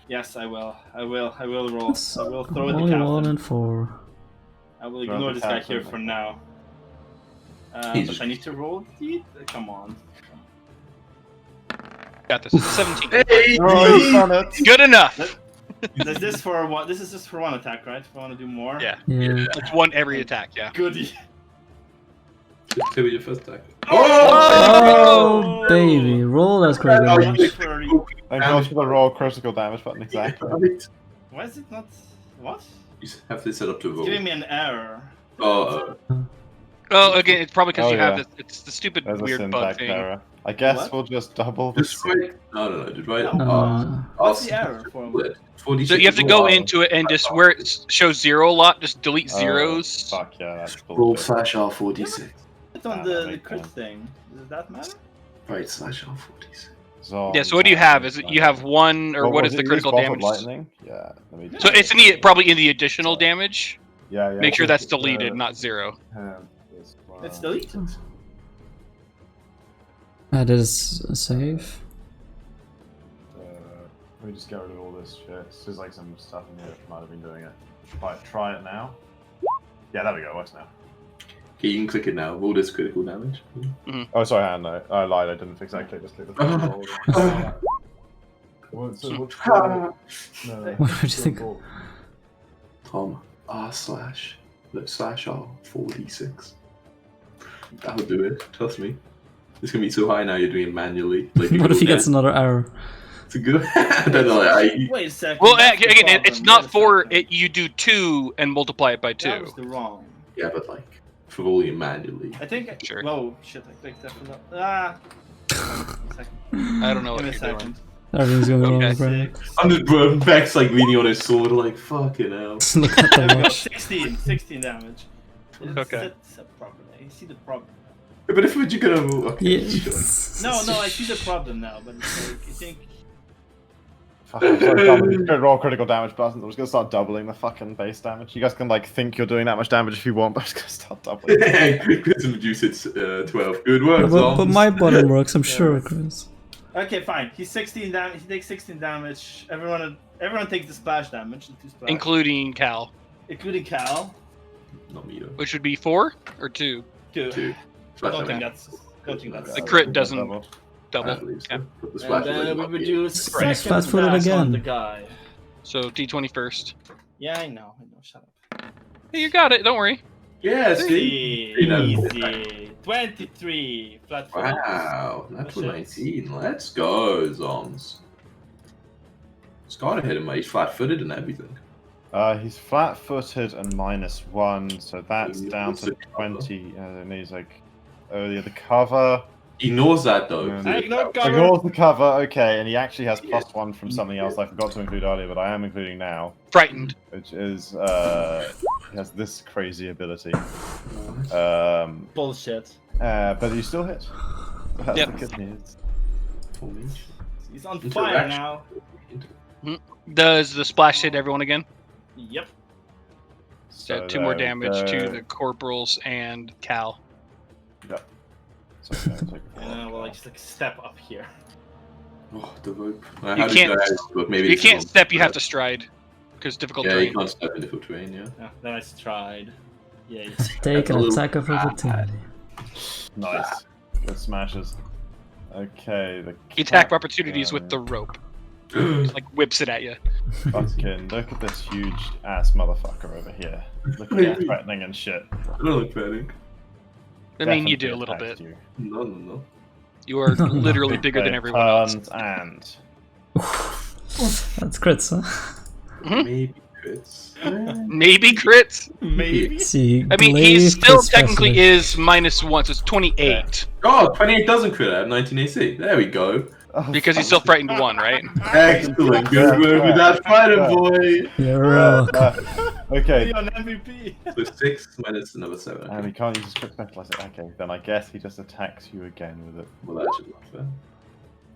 [SPEAKER 3] Yes, I will. I will roll. I will throw the
[SPEAKER 4] Only 1
[SPEAKER 3] captain.
[SPEAKER 4] and 4.
[SPEAKER 3] I will
[SPEAKER 6] Throw
[SPEAKER 3] ignore
[SPEAKER 6] the
[SPEAKER 3] this guy
[SPEAKER 6] captain.
[SPEAKER 3] here for now.
[SPEAKER 2] He's-
[SPEAKER 3] But I need to roll the come on.
[SPEAKER 5] Got this. 17.
[SPEAKER 2] Hey!
[SPEAKER 6] Oh, you done it!
[SPEAKER 5] Good enough.
[SPEAKER 3] Is this for what? This is just for one attack, right? If I want to do more.
[SPEAKER 5] Yeah.
[SPEAKER 4] Yeah.
[SPEAKER 5] It's 1 every attack. Yeah.
[SPEAKER 3] Goody.
[SPEAKER 2] Say with your first attack.
[SPEAKER 4] Oh, baby. Roll that critical
[SPEAKER 2] Oh,
[SPEAKER 4] damage.
[SPEAKER 6] And goes for the raw critical damage button, exactly.
[SPEAKER 2] Right.
[SPEAKER 3] Why is it not? What?
[SPEAKER 2] You have to set up to
[SPEAKER 3] It's
[SPEAKER 2] roll.
[SPEAKER 3] giving me an error.
[SPEAKER 2] Oh,
[SPEAKER 5] Oh, again, it's probably because
[SPEAKER 6] Oh,
[SPEAKER 5] you have
[SPEAKER 6] yeah.
[SPEAKER 5] this. It's the stupid
[SPEAKER 6] There's a
[SPEAKER 5] weird bug
[SPEAKER 6] syntax
[SPEAKER 5] thing.
[SPEAKER 6] error. I guess
[SPEAKER 3] What?
[SPEAKER 6] we'll just double the
[SPEAKER 2] just write. No, just write.
[SPEAKER 3] What's the error for?
[SPEAKER 5] So you have to go into it and just where it shows 0 a lot, just delete zeros.
[SPEAKER 6] Fuck yeah, that's
[SPEAKER 2] roll
[SPEAKER 6] bullshit.
[SPEAKER 2] slash R46.
[SPEAKER 3] It's on
[SPEAKER 6] Ah,
[SPEAKER 3] the
[SPEAKER 6] that makes
[SPEAKER 3] crit
[SPEAKER 6] sense.
[SPEAKER 3] thing. Does that matter?
[SPEAKER 2] Right, slash R46.
[SPEAKER 6] Zoms.
[SPEAKER 5] Yeah. So what do you have? Is it you have 1 or what is the critical damage?
[SPEAKER 6] Lightning? Yeah. Let me
[SPEAKER 5] So it's in the probably in the additional damage.
[SPEAKER 6] yeah.
[SPEAKER 5] Make sure that's deleted, not 0.
[SPEAKER 3] It's deleted.
[SPEAKER 4] That is a save.
[SPEAKER 6] Let me just get rid of all this shit. There's like some stuff in here that might have been doing it. Try it now. Yeah, there we go. Works now.
[SPEAKER 2] Okay, you can click it now. Roll this critical damage.
[SPEAKER 6] Oh, sorry, hang on, no. I lied. I didn't exactly just click the
[SPEAKER 4] What did you think?
[SPEAKER 2] Tom R slash look slash R46. That'll do it. Trust me. It's gonna be so high now. You're doing it manually. Like
[SPEAKER 4] What if he gets another error?
[SPEAKER 2] It's a good. I don't know.
[SPEAKER 3] Wait a second.
[SPEAKER 5] Well,
[SPEAKER 3] that's the
[SPEAKER 5] again,
[SPEAKER 3] problem.
[SPEAKER 5] it's
[SPEAKER 3] Wait
[SPEAKER 5] not
[SPEAKER 3] a
[SPEAKER 5] for
[SPEAKER 3] second.
[SPEAKER 5] it. You do 2 and multiply it by 2.
[SPEAKER 3] That was the wrong.
[SPEAKER 2] Yeah, but like for rolling it manually.
[SPEAKER 3] I think.
[SPEAKER 5] Sure.
[SPEAKER 3] Whoa, shit! I clicked that. Ah. Give me a second.
[SPEAKER 5] I don't know
[SPEAKER 3] Give
[SPEAKER 5] what
[SPEAKER 3] me a
[SPEAKER 5] you're doing.
[SPEAKER 3] second.
[SPEAKER 4] Everything's going wrong,
[SPEAKER 5] Okay.
[SPEAKER 4] bro.
[SPEAKER 2] I'm just bro, Beck's like leaning on his sword, like fucking hell.
[SPEAKER 4] Look at
[SPEAKER 3] There
[SPEAKER 4] the
[SPEAKER 3] we go.
[SPEAKER 4] watch.
[SPEAKER 3] 16 damage.
[SPEAKER 5] Okay.
[SPEAKER 3] It's a problem. You see the problem.
[SPEAKER 2] But if you're gonna move, okay, sure.
[SPEAKER 3] No, I see the problem now. But it's like, you think.
[SPEAKER 6] Fuck, I'm sorry, doubling the raw critical damage button. I'm just gonna start doubling the fucking base damage. You guys can like think you're doing that much damage if you want, but I'm just gonna start doubling.
[SPEAKER 2] Put some juice at 12. Good work,
[SPEAKER 4] But
[SPEAKER 2] Zoms.
[SPEAKER 4] my button works, I'm sure, Chris.
[SPEAKER 3] Okay, fine. He's 16 damage. He takes 16 damage. Everyone takes the splash damage. The 2 splash,
[SPEAKER 5] Including Cal,
[SPEAKER 3] including Cal.
[SPEAKER 2] Not me though.
[SPEAKER 5] which would be 4 or 2.
[SPEAKER 3] 2.
[SPEAKER 2] Two.
[SPEAKER 3] I don't
[SPEAKER 2] Slash
[SPEAKER 3] think
[SPEAKER 2] damage.
[SPEAKER 3] that's. Don't think that's.
[SPEAKER 5] The crit doesn't. Double.
[SPEAKER 2] I believe so.
[SPEAKER 5] Okay.
[SPEAKER 2] Put the
[SPEAKER 3] And
[SPEAKER 2] splash
[SPEAKER 3] then we
[SPEAKER 2] on
[SPEAKER 3] would
[SPEAKER 2] the-
[SPEAKER 3] do
[SPEAKER 4] Right.
[SPEAKER 3] second
[SPEAKER 4] Flat-footed
[SPEAKER 3] dash on
[SPEAKER 4] again.
[SPEAKER 3] the guy.
[SPEAKER 5] So D20 first.
[SPEAKER 3] Yeah, I know. Shut up.
[SPEAKER 5] Hey, you got it. Don't worry.
[SPEAKER 2] Yeah, see?
[SPEAKER 3] Easy. 23. Flat footed.
[SPEAKER 2] Wow, natural
[SPEAKER 3] That's
[SPEAKER 2] 19. Let's go, Zoms. Scar hit him, mate. He's flat-footed and everything.
[SPEAKER 6] He's flat-footed and -1, so that's
[SPEAKER 2] He
[SPEAKER 6] down
[SPEAKER 2] ignores
[SPEAKER 6] to
[SPEAKER 2] the cover.
[SPEAKER 6] 20. And he's like, oh yeah, the cover.
[SPEAKER 2] Ignores that though.
[SPEAKER 6] No,
[SPEAKER 3] I ignore cover.
[SPEAKER 6] Ignores the cover. Okay, and he actually has +1 from something else I forgot to include earlier, but I am including now,
[SPEAKER 5] Frightened.
[SPEAKER 6] which is he has this crazy ability.
[SPEAKER 3] Bullshit.
[SPEAKER 6] But you still hit. That's
[SPEAKER 5] Yep.
[SPEAKER 6] the good news.
[SPEAKER 3] He's on fire now.
[SPEAKER 5] Does the splash hit everyone again?
[SPEAKER 3] Yep.
[SPEAKER 5] So 2 more
[SPEAKER 6] there we
[SPEAKER 5] damage to
[SPEAKER 6] go.
[SPEAKER 5] the corporals and Cal.
[SPEAKER 6] Yep. So I'm gonna take
[SPEAKER 3] And then we'll just step up here.
[SPEAKER 2] Oh, the rope.
[SPEAKER 5] You can't-
[SPEAKER 2] Maybe
[SPEAKER 5] You
[SPEAKER 2] it's
[SPEAKER 5] can't
[SPEAKER 2] wrong.
[SPEAKER 5] step, you have to stride. Because difficult
[SPEAKER 2] Yeah, you
[SPEAKER 5] terrain.
[SPEAKER 2] can't step in difficult terrain, yeah.
[SPEAKER 3] Yeah, then I tried. Yeah.
[SPEAKER 4] Take an
[SPEAKER 2] a little
[SPEAKER 4] attack of opportunity.
[SPEAKER 6] Nice. Good smashes. Okay, the
[SPEAKER 5] You attack opportunities with the rope.
[SPEAKER 2] Look
[SPEAKER 5] Like whips it at you.
[SPEAKER 6] fucking look at this huge ass motherfucker over here. Look at that threatening and shit.
[SPEAKER 2] I don't look bad.
[SPEAKER 5] I mean, you
[SPEAKER 6] Definitely
[SPEAKER 5] do a little
[SPEAKER 6] attacks
[SPEAKER 5] bit.
[SPEAKER 6] you.
[SPEAKER 2] No.
[SPEAKER 5] You are literally bigger than
[SPEAKER 6] Okay,
[SPEAKER 5] everyone else.
[SPEAKER 6] turns and
[SPEAKER 4] That's crits, huh?
[SPEAKER 2] Maybe crits.
[SPEAKER 5] Maybe crits.
[SPEAKER 3] Maybe.
[SPEAKER 4] See,
[SPEAKER 5] I mean, he still technically is -1, so it's 28.
[SPEAKER 2] Oh, 28 doesn't crit. I have 19 AC. There we go.
[SPEAKER 5] Because he's still frightened 1, right?
[SPEAKER 2] Excellent. Good move with that fighter boy.
[SPEAKER 4] You're a
[SPEAKER 6] okay.
[SPEAKER 3] Be on MVP.
[SPEAKER 2] So 6 minus another 7.
[SPEAKER 6] And he can't use his quick special. Okay, then I guess he just attacks you again with it.
[SPEAKER 2] Well, that should work fair.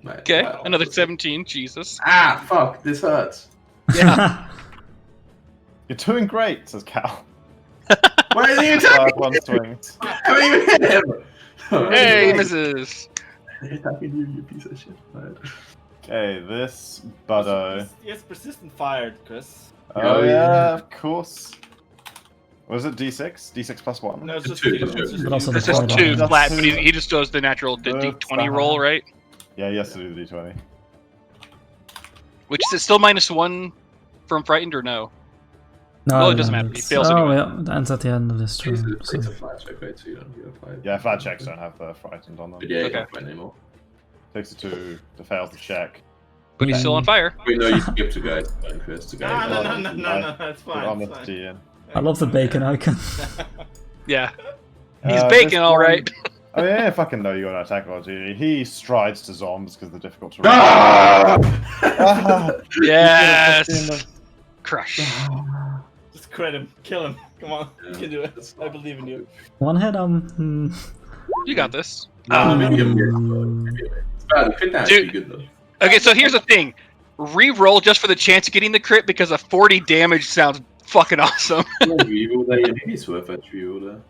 [SPEAKER 2] Right,
[SPEAKER 5] Okay,
[SPEAKER 2] wow.
[SPEAKER 5] another 17. Jesus.
[SPEAKER 2] Ah, fuck. This hurts.
[SPEAKER 5] Yeah.
[SPEAKER 6] You're doing great, says Cal.
[SPEAKER 2] Why are you
[SPEAKER 6] Third
[SPEAKER 2] attacking?
[SPEAKER 6] one swings.
[SPEAKER 2] How are you hit him?
[SPEAKER 5] Hey, misses.
[SPEAKER 2] Attacking you, you piece of shit. Right.
[SPEAKER 6] Okay, this Buddo.
[SPEAKER 3] Yes, persistent fired, Chris.
[SPEAKER 6] Oh
[SPEAKER 2] yeah.
[SPEAKER 6] yeah, of course. Was it D6? D6 plus 1?
[SPEAKER 3] No, it's just
[SPEAKER 2] Two,
[SPEAKER 3] two.
[SPEAKER 2] two.
[SPEAKER 3] It's just
[SPEAKER 4] But also
[SPEAKER 5] This
[SPEAKER 4] the
[SPEAKER 5] is
[SPEAKER 4] point
[SPEAKER 5] 2
[SPEAKER 4] on it.
[SPEAKER 5] flat, but he just does the natural the
[SPEAKER 6] Good
[SPEAKER 5] D20
[SPEAKER 6] stuff.
[SPEAKER 5] roll, right?
[SPEAKER 6] Yeah, he has to do the D20.
[SPEAKER 5] Which is it still -1 from frightened or no?
[SPEAKER 4] No,
[SPEAKER 5] Well, it doesn't matter, he
[SPEAKER 4] it's-
[SPEAKER 5] fails
[SPEAKER 4] Oh,
[SPEAKER 5] anyway.
[SPEAKER 4] yeah, it ends at the end of this turn.
[SPEAKER 2] It's
[SPEAKER 4] So.
[SPEAKER 2] a flat check, right? So you don't get a fight.
[SPEAKER 6] Yeah, flat checks don't have the frightened on them.
[SPEAKER 2] But yeah, you
[SPEAKER 5] Okay.
[SPEAKER 2] can't fight anymore.
[SPEAKER 6] Takes a 2 to fail the check.
[SPEAKER 5] But he's still on fire.
[SPEAKER 2] Wait, no, you skipped a guy. Chris, the
[SPEAKER 3] Ah,
[SPEAKER 2] guy.
[SPEAKER 3] no, it's
[SPEAKER 6] Put
[SPEAKER 3] fine.
[SPEAKER 6] on
[SPEAKER 3] It's
[SPEAKER 6] the
[SPEAKER 3] fine.
[SPEAKER 6] D.
[SPEAKER 4] I love the bacon icon.
[SPEAKER 5] Yeah. He's
[SPEAKER 6] This
[SPEAKER 5] bacon, all
[SPEAKER 6] one-
[SPEAKER 5] right.
[SPEAKER 6] Oh yeah, fucking know you got an attack ability. He strides to zombies because they're difficult to
[SPEAKER 2] Ah!
[SPEAKER 6] Ah!
[SPEAKER 5] Yes. Crush.
[SPEAKER 3] Just crit him. Kill him. Come on. You can do it. I believe in you.
[SPEAKER 4] One head,
[SPEAKER 5] You got this.
[SPEAKER 2] Maybe it's bad. The crit damage
[SPEAKER 5] Dude.
[SPEAKER 2] is good though.
[SPEAKER 5] Okay, so here's the thing. Re-roll just for the chance of getting the crit because a 40 damage sounds fucking awesome.
[SPEAKER 2] Reroll there. Yeah, maybe it's worth it. Reroll there.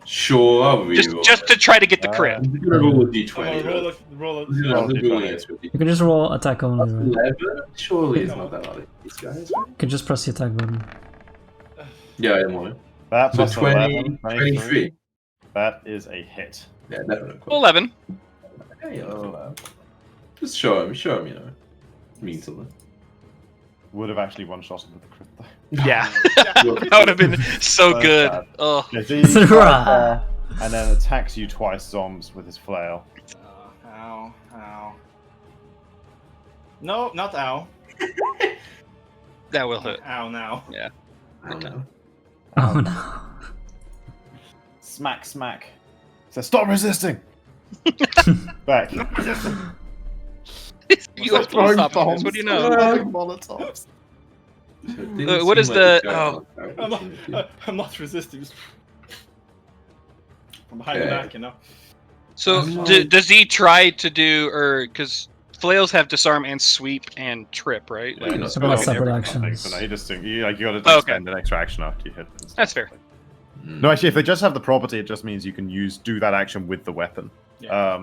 [SPEAKER 2] Sure, I'll reroll.
[SPEAKER 5] just to try to get the crit.
[SPEAKER 2] I'm gonna roll a
[SPEAKER 3] Come
[SPEAKER 2] d20.
[SPEAKER 3] on,
[SPEAKER 2] right?
[SPEAKER 3] roll it.
[SPEAKER 2] Yeah,
[SPEAKER 6] Roll
[SPEAKER 2] I'm
[SPEAKER 6] D20.
[SPEAKER 2] rolling it.
[SPEAKER 4] You can just roll attack only, right?
[SPEAKER 2] 11? Surely it's not that hard. These guys.
[SPEAKER 4] You can just press the attack button.
[SPEAKER 2] Yeah, I'm on it.
[SPEAKER 6] That
[SPEAKER 2] So
[SPEAKER 6] plus
[SPEAKER 2] 20,
[SPEAKER 6] 11,
[SPEAKER 2] 23.
[SPEAKER 6] That is a hit.
[SPEAKER 2] Yeah, definitely.
[SPEAKER 5] 11.
[SPEAKER 2] Hey, you know,
[SPEAKER 6] Oh,
[SPEAKER 2] just show him, you know. Mean something.
[SPEAKER 6] would have actually one-shotted with the crit though.
[SPEAKER 5] Yeah. That would have been so
[SPEAKER 6] So
[SPEAKER 5] good.
[SPEAKER 6] bad.
[SPEAKER 5] Oh.
[SPEAKER 6] Yeah, so he tries there, and then attacks you twice, Zombs, with his flail.
[SPEAKER 3] Ow. Ow. No, not ow.
[SPEAKER 5] That will hit.
[SPEAKER 3] Ow now.
[SPEAKER 2] I don't know.
[SPEAKER 4] Oh no.
[SPEAKER 6] Smack, smack. So stop resisting! Back.
[SPEAKER 5] You have to stop on this. What do you know?
[SPEAKER 6] Molotovs.
[SPEAKER 2] So it didn't
[SPEAKER 5] what
[SPEAKER 2] seem
[SPEAKER 5] is
[SPEAKER 2] like
[SPEAKER 5] the-
[SPEAKER 2] a giant
[SPEAKER 3] I'm
[SPEAKER 2] opportunity.
[SPEAKER 3] not resisting. From behind the
[SPEAKER 2] Okay.
[SPEAKER 3] back, you know.
[SPEAKER 5] So does he try to do, or because flails have disarm and sweep and trip, right?
[SPEAKER 2] Yeah, no,
[SPEAKER 4] So about
[SPEAKER 2] okay.
[SPEAKER 4] separate
[SPEAKER 6] I think
[SPEAKER 4] actions.
[SPEAKER 6] so. No, you just think you got to
[SPEAKER 5] Oh, okay.
[SPEAKER 6] spend an extra action after you hit. and stuff.
[SPEAKER 5] That's fair.
[SPEAKER 2] Mm.
[SPEAKER 6] No, actually, if they just have the property, it just means you can do that action with the weapon.
[SPEAKER 3] Yeah.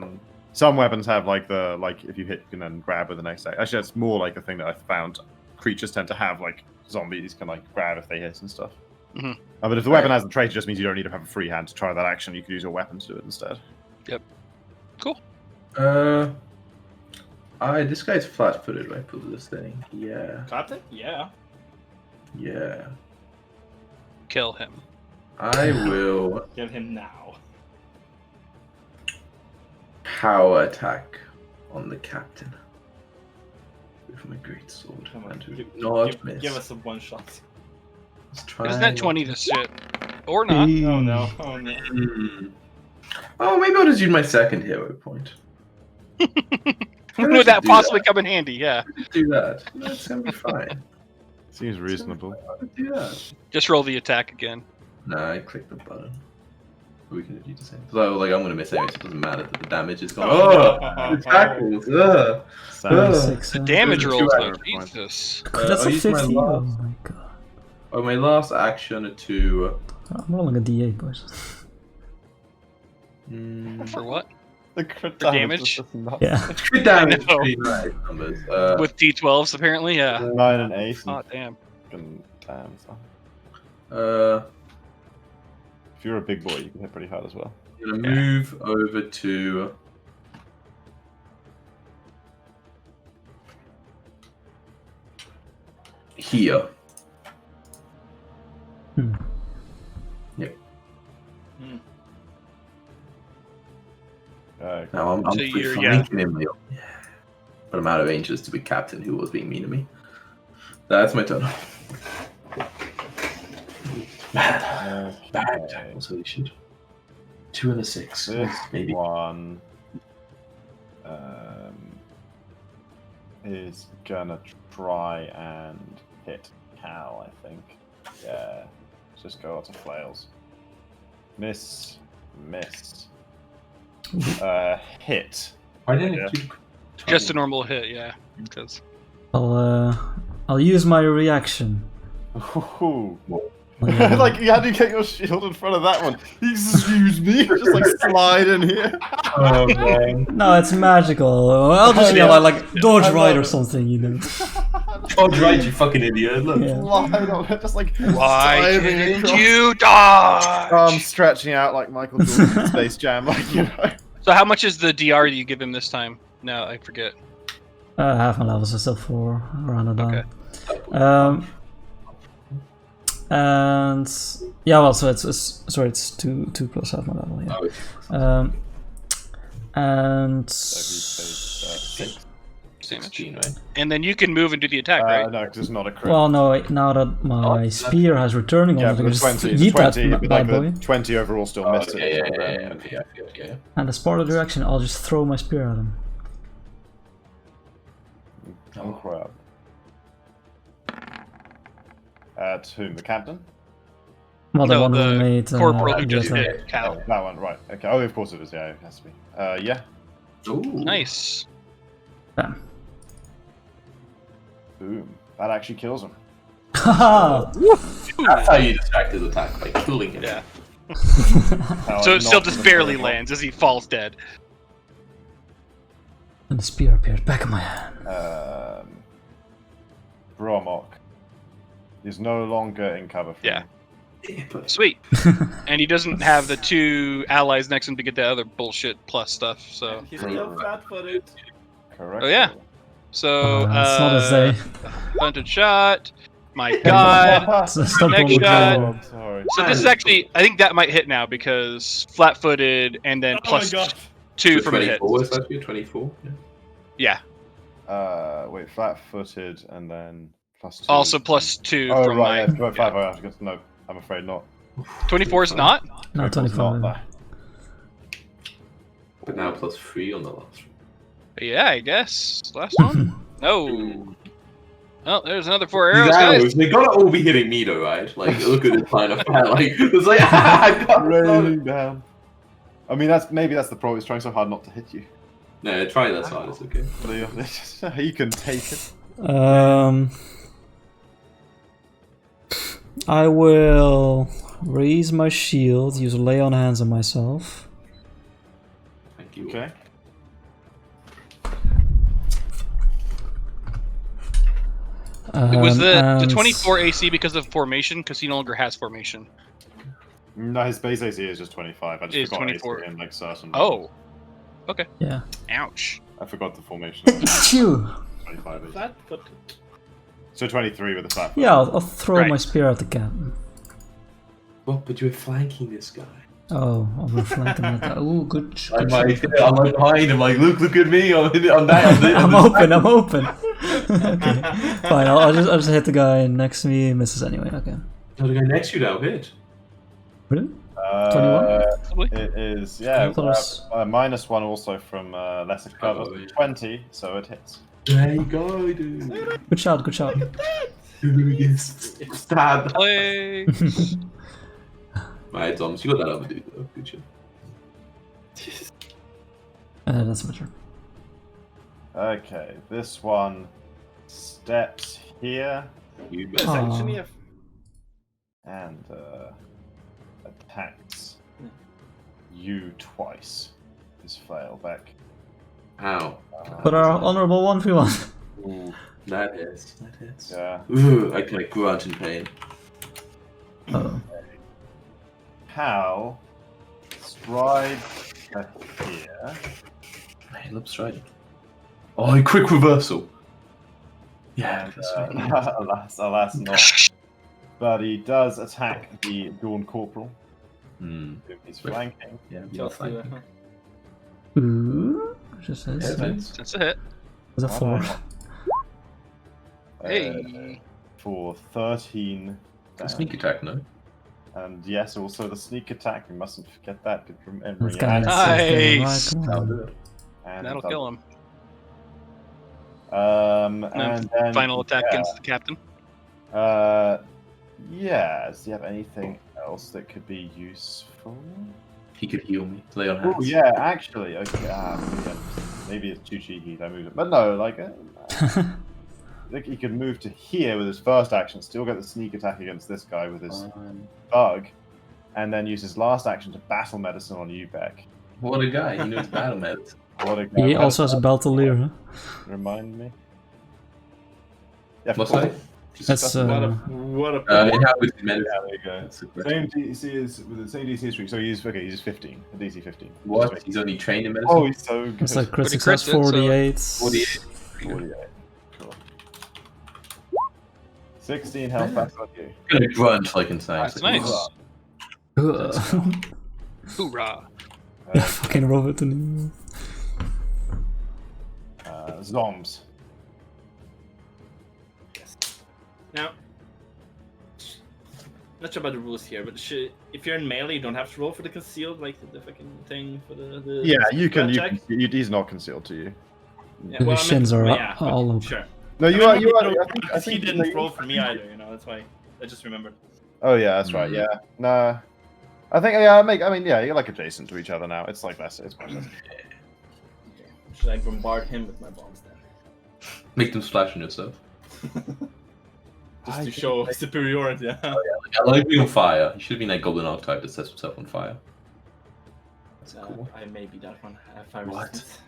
[SPEAKER 6] Some weapons have if you hit, you can then grab with the next action. Actually, that's more like a thing that I found. Creatures tend to have zombies can grab if they hit and stuff.
[SPEAKER 5] Mhm.
[SPEAKER 6] But if the weapon has the trait, it just means you don't need to have a free hand to try that action. You can use your weapon to do it instead.
[SPEAKER 5] Yep. Cool.
[SPEAKER 2] This guy's flat-footed. I pull this thing. Yeah.
[SPEAKER 3] Captain? Yeah.
[SPEAKER 2] Yeah.
[SPEAKER 5] Kill him.
[SPEAKER 2] I will
[SPEAKER 3] Kill him now.
[SPEAKER 2] power attack on the captain with my great sword.
[SPEAKER 3] Come on,
[SPEAKER 2] And to
[SPEAKER 3] give,
[SPEAKER 2] not miss.
[SPEAKER 3] give us a one shot.
[SPEAKER 2] Let's try.
[SPEAKER 5] Isn't that 20 this shit? Or not.
[SPEAKER 3] Oh no, oh no.
[SPEAKER 2] Oh, maybe I'll just use my second hero point.
[SPEAKER 5] When would that possibly come in handy? Yeah.
[SPEAKER 2] Do that. That's gonna be fine.
[SPEAKER 1] Seems reasonable.
[SPEAKER 2] I'll do that.
[SPEAKER 5] Just roll the attack again.
[SPEAKER 2] Nah, I clicked the button. We can do the same. So, like, I'm gonna miss anyway, so it doesn't matter that the damage is gone.
[SPEAKER 3] Oh,
[SPEAKER 2] Oh, the tackles. Ugh.
[SPEAKER 6] Sounds-
[SPEAKER 4] 6,
[SPEAKER 5] The damage
[SPEAKER 2] Two
[SPEAKER 5] rolls, though.
[SPEAKER 2] arrow points.
[SPEAKER 5] Jesus.
[SPEAKER 4] That's
[SPEAKER 2] I'll
[SPEAKER 4] a
[SPEAKER 2] use my
[SPEAKER 4] 50. Oh
[SPEAKER 2] last-
[SPEAKER 4] my god.
[SPEAKER 2] Oh, my last action to.
[SPEAKER 4] I'm rolling a d8, boys.
[SPEAKER 5] For what?
[SPEAKER 6] The crit
[SPEAKER 5] For damage?
[SPEAKER 6] is just nuts.
[SPEAKER 4] Yeah.
[SPEAKER 2] Crit damage.
[SPEAKER 5] know.
[SPEAKER 2] Pretty nice numbers.
[SPEAKER 5] With D12s, apparently, yeah.
[SPEAKER 6] 9 and 8.
[SPEAKER 5] Oh, damn.
[SPEAKER 6] And damn, so. If you're a big boy, you can hit pretty hard as well.
[SPEAKER 2] I'm gonna move over to. Here.
[SPEAKER 4] Hmm.
[SPEAKER 2] Now I'm
[SPEAKER 5] So
[SPEAKER 2] free
[SPEAKER 5] you're-
[SPEAKER 2] flanking him. Yeah. But I'm out of range to be captain who was being mean to me. That's my turn. Bad. Bad
[SPEAKER 6] Okay.
[SPEAKER 2] tackles, holy shit. 2 and a 6.
[SPEAKER 6] This
[SPEAKER 2] Maybe.
[SPEAKER 6] one is gonna try and hit Cal, I think. Yeah. Let's just go on to flails. Miss. Hit.
[SPEAKER 2] Why didn't
[SPEAKER 6] Yeah.
[SPEAKER 2] it do
[SPEAKER 5] Just a normal hit, yeah. Because
[SPEAKER 4] I'll use my reaction.
[SPEAKER 6] Ooh.
[SPEAKER 4] Yeah.
[SPEAKER 6] Like, you had to get your shield in front of that one. Excuse me. Just like slide in here.
[SPEAKER 2] Oh, man.
[SPEAKER 4] No, it's magical. I'll just like dodge
[SPEAKER 6] I
[SPEAKER 4] right
[SPEAKER 6] love
[SPEAKER 4] or
[SPEAKER 6] it.
[SPEAKER 4] something, you know.
[SPEAKER 2] Oh, right, you fucking idiot. Look.
[SPEAKER 4] Yeah.
[SPEAKER 6] Slide on it, just like
[SPEAKER 5] why
[SPEAKER 6] diving
[SPEAKER 5] didn't
[SPEAKER 6] across.
[SPEAKER 5] you dodge?
[SPEAKER 6] Arms stretching out like Michael Jordan in Space Jam, like, you know.
[SPEAKER 5] So how much is the DR that you give him this time? No, I forget.
[SPEAKER 4] Half my levels are still 4, rounded down.
[SPEAKER 5] Okay.
[SPEAKER 4] And yeah, well, so it's 2 plus half my level, yeah. And
[SPEAKER 6] Six.
[SPEAKER 5] Damage.
[SPEAKER 2] 16, right?
[SPEAKER 5] And then you can move and do the attack, right?
[SPEAKER 6] No, because it's not a crit.
[SPEAKER 4] well, no, now that my spear has returning
[SPEAKER 6] yeah,
[SPEAKER 4] on it, I
[SPEAKER 6] but
[SPEAKER 4] can
[SPEAKER 6] the
[SPEAKER 4] just
[SPEAKER 6] 20,
[SPEAKER 4] eat that
[SPEAKER 6] 20, but
[SPEAKER 4] bad
[SPEAKER 6] like
[SPEAKER 4] boy.
[SPEAKER 6] the 20 overall still
[SPEAKER 2] Oh,
[SPEAKER 6] missed
[SPEAKER 2] okay,
[SPEAKER 6] it.
[SPEAKER 2] yeah.
[SPEAKER 4] And as part of the reaction, I'll just throw my spear at him.
[SPEAKER 6] Oh, crap. At whom? The captain?
[SPEAKER 4] Well, the
[SPEAKER 5] No,
[SPEAKER 4] one who
[SPEAKER 5] the
[SPEAKER 4] made
[SPEAKER 5] corporal who
[SPEAKER 4] the
[SPEAKER 5] just
[SPEAKER 4] attack.
[SPEAKER 5] hit Cal.
[SPEAKER 6] That one, right. Okay. Oh, of course it is. Yeah, it has to be. Yeah.
[SPEAKER 2] Ooh.
[SPEAKER 5] Nice.
[SPEAKER 4] Bam.
[SPEAKER 6] Boom. That actually kills him.
[SPEAKER 4] Haha!
[SPEAKER 2] That's how you distract his attack, by killing him.
[SPEAKER 5] Yeah.
[SPEAKER 6] How
[SPEAKER 5] So
[SPEAKER 6] I
[SPEAKER 5] it still
[SPEAKER 6] knocked
[SPEAKER 5] just
[SPEAKER 6] him
[SPEAKER 5] barely
[SPEAKER 6] for a
[SPEAKER 5] lands as he falls dead.
[SPEAKER 4] And the spear appears back in my hand.
[SPEAKER 6] Bromok is no longer in cover for
[SPEAKER 5] Yeah.
[SPEAKER 6] me.
[SPEAKER 5] Sweet. And he doesn't have the 2 allies next to him to get the other bullshit plus stuff, so...
[SPEAKER 3] He's still flat-footed.
[SPEAKER 6] Correct.
[SPEAKER 5] Oh, yeah. So,
[SPEAKER 4] It's not as they.
[SPEAKER 5] hunted shot. My god.
[SPEAKER 4] Stop
[SPEAKER 5] Next
[SPEAKER 4] rolling
[SPEAKER 5] shot.
[SPEAKER 4] down.
[SPEAKER 6] Oh, I'm sorry.
[SPEAKER 5] So this is actually, I think that might hit now because flat-footed and then
[SPEAKER 3] Oh my
[SPEAKER 5] plus
[SPEAKER 3] god.
[SPEAKER 5] 2 from a hit.
[SPEAKER 2] 24 is that 24? Yeah.
[SPEAKER 5] Yeah.
[SPEAKER 6] Wait, flat-footed and then plus 2.
[SPEAKER 5] Also plus 2
[SPEAKER 6] Oh,
[SPEAKER 5] from
[SPEAKER 6] right.
[SPEAKER 5] my...
[SPEAKER 6] Yeah, 5. I was gonna- No, I'm afraid not.
[SPEAKER 5] 24 is not?
[SPEAKER 4] No,
[SPEAKER 6] It's not
[SPEAKER 4] 25.
[SPEAKER 6] there.
[SPEAKER 2] But now plus 3 on the last one.
[SPEAKER 5] Yeah, I guess. Last one? No. Oh, there's another 4 arrows,
[SPEAKER 2] These
[SPEAKER 5] guys.
[SPEAKER 2] arrows, they gotta all be hitting me though, right? Like, look at this line of fire, like, it's like, I got
[SPEAKER 6] Raining down. I mean, maybe that's the problem. It's trying so hard not to hit you.
[SPEAKER 2] No, try that side, it's okay.
[SPEAKER 6] You can take it.
[SPEAKER 4] I will raise my shield, use lay on hands on myself.
[SPEAKER 2] Thank you.
[SPEAKER 6] Okay.
[SPEAKER 5] Was the
[SPEAKER 4] and
[SPEAKER 5] 24 AC because of formation? Because he no longer has formation.
[SPEAKER 6] No, his base AC is just 25. I just
[SPEAKER 5] It's
[SPEAKER 6] forgot
[SPEAKER 5] 24.
[SPEAKER 6] AC in like certain.
[SPEAKER 5] Oh,
[SPEAKER 4] Yeah.
[SPEAKER 5] ouch.
[SPEAKER 6] I forgot the formation.
[SPEAKER 4] Phew.
[SPEAKER 6] 25 AC.
[SPEAKER 3] That, but
[SPEAKER 6] So 23 with the flat.
[SPEAKER 4] Yeah, I'll throw
[SPEAKER 5] Right.
[SPEAKER 4] my spear at the captain.
[SPEAKER 2] Well, but you're flanking this guy.
[SPEAKER 4] Oh, I'm flanking that guy. Ooh, good.
[SPEAKER 2] I'm
[SPEAKER 4] good
[SPEAKER 2] like,
[SPEAKER 4] shot.
[SPEAKER 2] I'm like behind him, like, look at me, I'm down.
[SPEAKER 4] I'm open. I'm open. Okay, fine. I'll just hit the guy next to me. He misses anyway. Okay.
[SPEAKER 2] Oh, the guy next to you now hit.
[SPEAKER 4] Really?
[SPEAKER 5] 21?
[SPEAKER 6] It is, yeah.
[SPEAKER 4] I thought it was-
[SPEAKER 6] -1 also from lesser cover.
[SPEAKER 2] Oh, yeah.
[SPEAKER 6] 20, so it hits.
[SPEAKER 2] There you go, dude.
[SPEAKER 4] Good shot. Good shot.
[SPEAKER 2] Stab.
[SPEAKER 5] Play.
[SPEAKER 2] Right, Thomas, you got that other dude though. Good shit.
[SPEAKER 4] That's my turn.
[SPEAKER 6] Okay, this one steps here
[SPEAKER 2] You
[SPEAKER 3] it's
[SPEAKER 2] bet.
[SPEAKER 3] actually a
[SPEAKER 6] and attacks you twice. His flail back.
[SPEAKER 2] Ow.
[SPEAKER 4] Put our honorable 1v1.
[SPEAKER 6] Ooh,
[SPEAKER 2] That hits. That hits.
[SPEAKER 6] yeah.
[SPEAKER 2] Ooh, I can like grunt in pain.
[SPEAKER 4] Oh.
[SPEAKER 6] Hal stride here.
[SPEAKER 2] I love striding. Oh, quick reversal. Yeah,
[SPEAKER 6] And,
[SPEAKER 2] that's right.
[SPEAKER 6] alas not. But he does attack the Dawn Corporal,
[SPEAKER 2] Hmm.
[SPEAKER 6] whom he's flanking.
[SPEAKER 2] Yeah,
[SPEAKER 3] Just
[SPEAKER 2] you're
[SPEAKER 3] to,
[SPEAKER 2] flanking.
[SPEAKER 4] Ooh. Just says.
[SPEAKER 2] Heavens.
[SPEAKER 5] That's a hit.
[SPEAKER 4] It's a 4.
[SPEAKER 5] Hey.
[SPEAKER 6] For 13
[SPEAKER 2] A
[SPEAKER 6] damage.
[SPEAKER 2] sneak attack, no?
[SPEAKER 6] And yes, also the sneak attack. We mustn't forget that.
[SPEAKER 4] This guy is
[SPEAKER 5] Nice.
[SPEAKER 4] so good. Right, come on.
[SPEAKER 6] And
[SPEAKER 5] That'll kill him.
[SPEAKER 6] And then
[SPEAKER 5] Final attack
[SPEAKER 6] yeah.
[SPEAKER 5] against the captain.
[SPEAKER 6] Yeah. Does he have anything else that could be useful?
[SPEAKER 2] He could heal me. Lay on
[SPEAKER 6] Oh
[SPEAKER 2] hands.
[SPEAKER 6] yeah, actually. Okay. Maybe it's too cheeky. I moved it, but no. Like, like he could move to here with his first action, still get the sneak attack against this guy with his bug, and then use his last action to battle medicine on you, Beck.
[SPEAKER 2] What a guy. He knows battle medicine.
[SPEAKER 6] What a guy.
[SPEAKER 4] He also has a Beltalier, huh?
[SPEAKER 6] Remind me. Yeah,
[SPEAKER 2] What's
[SPEAKER 6] cool.
[SPEAKER 2] that?
[SPEAKER 4] That's
[SPEAKER 3] What a
[SPEAKER 2] Yeah, with his medicine.
[SPEAKER 6] Yeah, there you go.
[SPEAKER 2] That's a great-
[SPEAKER 6] Same DC as with the same DC streak. So he's 15. A DC 15.
[SPEAKER 2] What? He's only trained in medicine?
[SPEAKER 6] Oh, he's so good.
[SPEAKER 4] it's like crit
[SPEAKER 5] Pretty
[SPEAKER 4] success
[SPEAKER 5] crit, so-
[SPEAKER 4] 48.
[SPEAKER 2] 48.
[SPEAKER 6] 48. Cool. 16 health back on you.
[SPEAKER 2] Gonna grunt like insane.
[SPEAKER 5] That's nice.
[SPEAKER 4] Ugh.
[SPEAKER 5] Hoorah.
[SPEAKER 4] Fucking Robert De Niro.
[SPEAKER 6] Zombs.
[SPEAKER 3] Now, not sure about the rules here, but if you're in melee, you don't have to roll for the concealed, like the fucking thing for the
[SPEAKER 6] Yeah, you can.
[SPEAKER 3] spread check?
[SPEAKER 6] He's not concealed to you.
[SPEAKER 3] Yeah,
[SPEAKER 4] His
[SPEAKER 3] I meant-
[SPEAKER 4] shins are
[SPEAKER 3] yeah,
[SPEAKER 4] all
[SPEAKER 3] okay,
[SPEAKER 4] open.
[SPEAKER 3] Sure.
[SPEAKER 6] No, you
[SPEAKER 3] I
[SPEAKER 6] are.
[SPEAKER 3] mean,
[SPEAKER 6] You are.
[SPEAKER 3] no,
[SPEAKER 6] I think. I
[SPEAKER 3] because he
[SPEAKER 6] think
[SPEAKER 3] didn't
[SPEAKER 6] you-
[SPEAKER 3] roll for me either. You know, that's why I just remembered.
[SPEAKER 6] Oh yeah, that's right.
[SPEAKER 2] Mhm.
[SPEAKER 6] Yeah. No. I think. Yeah. I mean, yeah. You're like adjacent to each other now. It's like less. It's much less.
[SPEAKER 3] Should I bombard him with my bombs then?
[SPEAKER 2] Make them splash on yourself.
[SPEAKER 3] Just to show superiority. Yeah.
[SPEAKER 2] I like being on fire. He should have been that goblin archetype that sets himself on fire. That's cool.
[SPEAKER 3] I may be that one. I have fire
[SPEAKER 2] What?
[SPEAKER 3] resistance.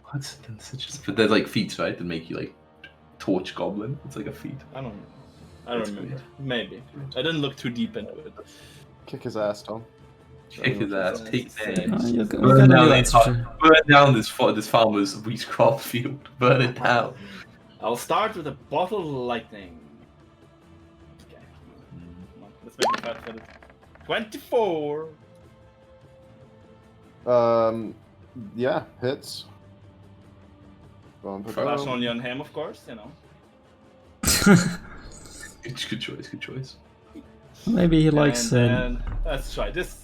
[SPEAKER 2] What? That's such a... But there's like feats, right? That make you like torch goblin. It's like a feat.
[SPEAKER 3] I don't
[SPEAKER 2] That's
[SPEAKER 3] remember.
[SPEAKER 2] weird.
[SPEAKER 3] Maybe. I didn't look too deep into it.
[SPEAKER 1] Kick his ass, Tom.
[SPEAKER 2] Kick his ass. Take
[SPEAKER 3] Insane.
[SPEAKER 2] that.
[SPEAKER 4] You
[SPEAKER 2] Burn
[SPEAKER 4] got a
[SPEAKER 2] down
[SPEAKER 4] new
[SPEAKER 2] the
[SPEAKER 4] answer.
[SPEAKER 2] Burn down this farmer's wheatcraft field. Burn it down.
[SPEAKER 3] I'll start with a bottle of lightning. Okay. Come on, let's make it fast for it. 24.
[SPEAKER 1] Yeah, hits. Boom, boom,
[SPEAKER 3] Flash
[SPEAKER 1] boom.
[SPEAKER 3] only on him, of course. You know.
[SPEAKER 2] Good choice. Good choice.
[SPEAKER 4] Maybe he likes
[SPEAKER 3] And then, let's try this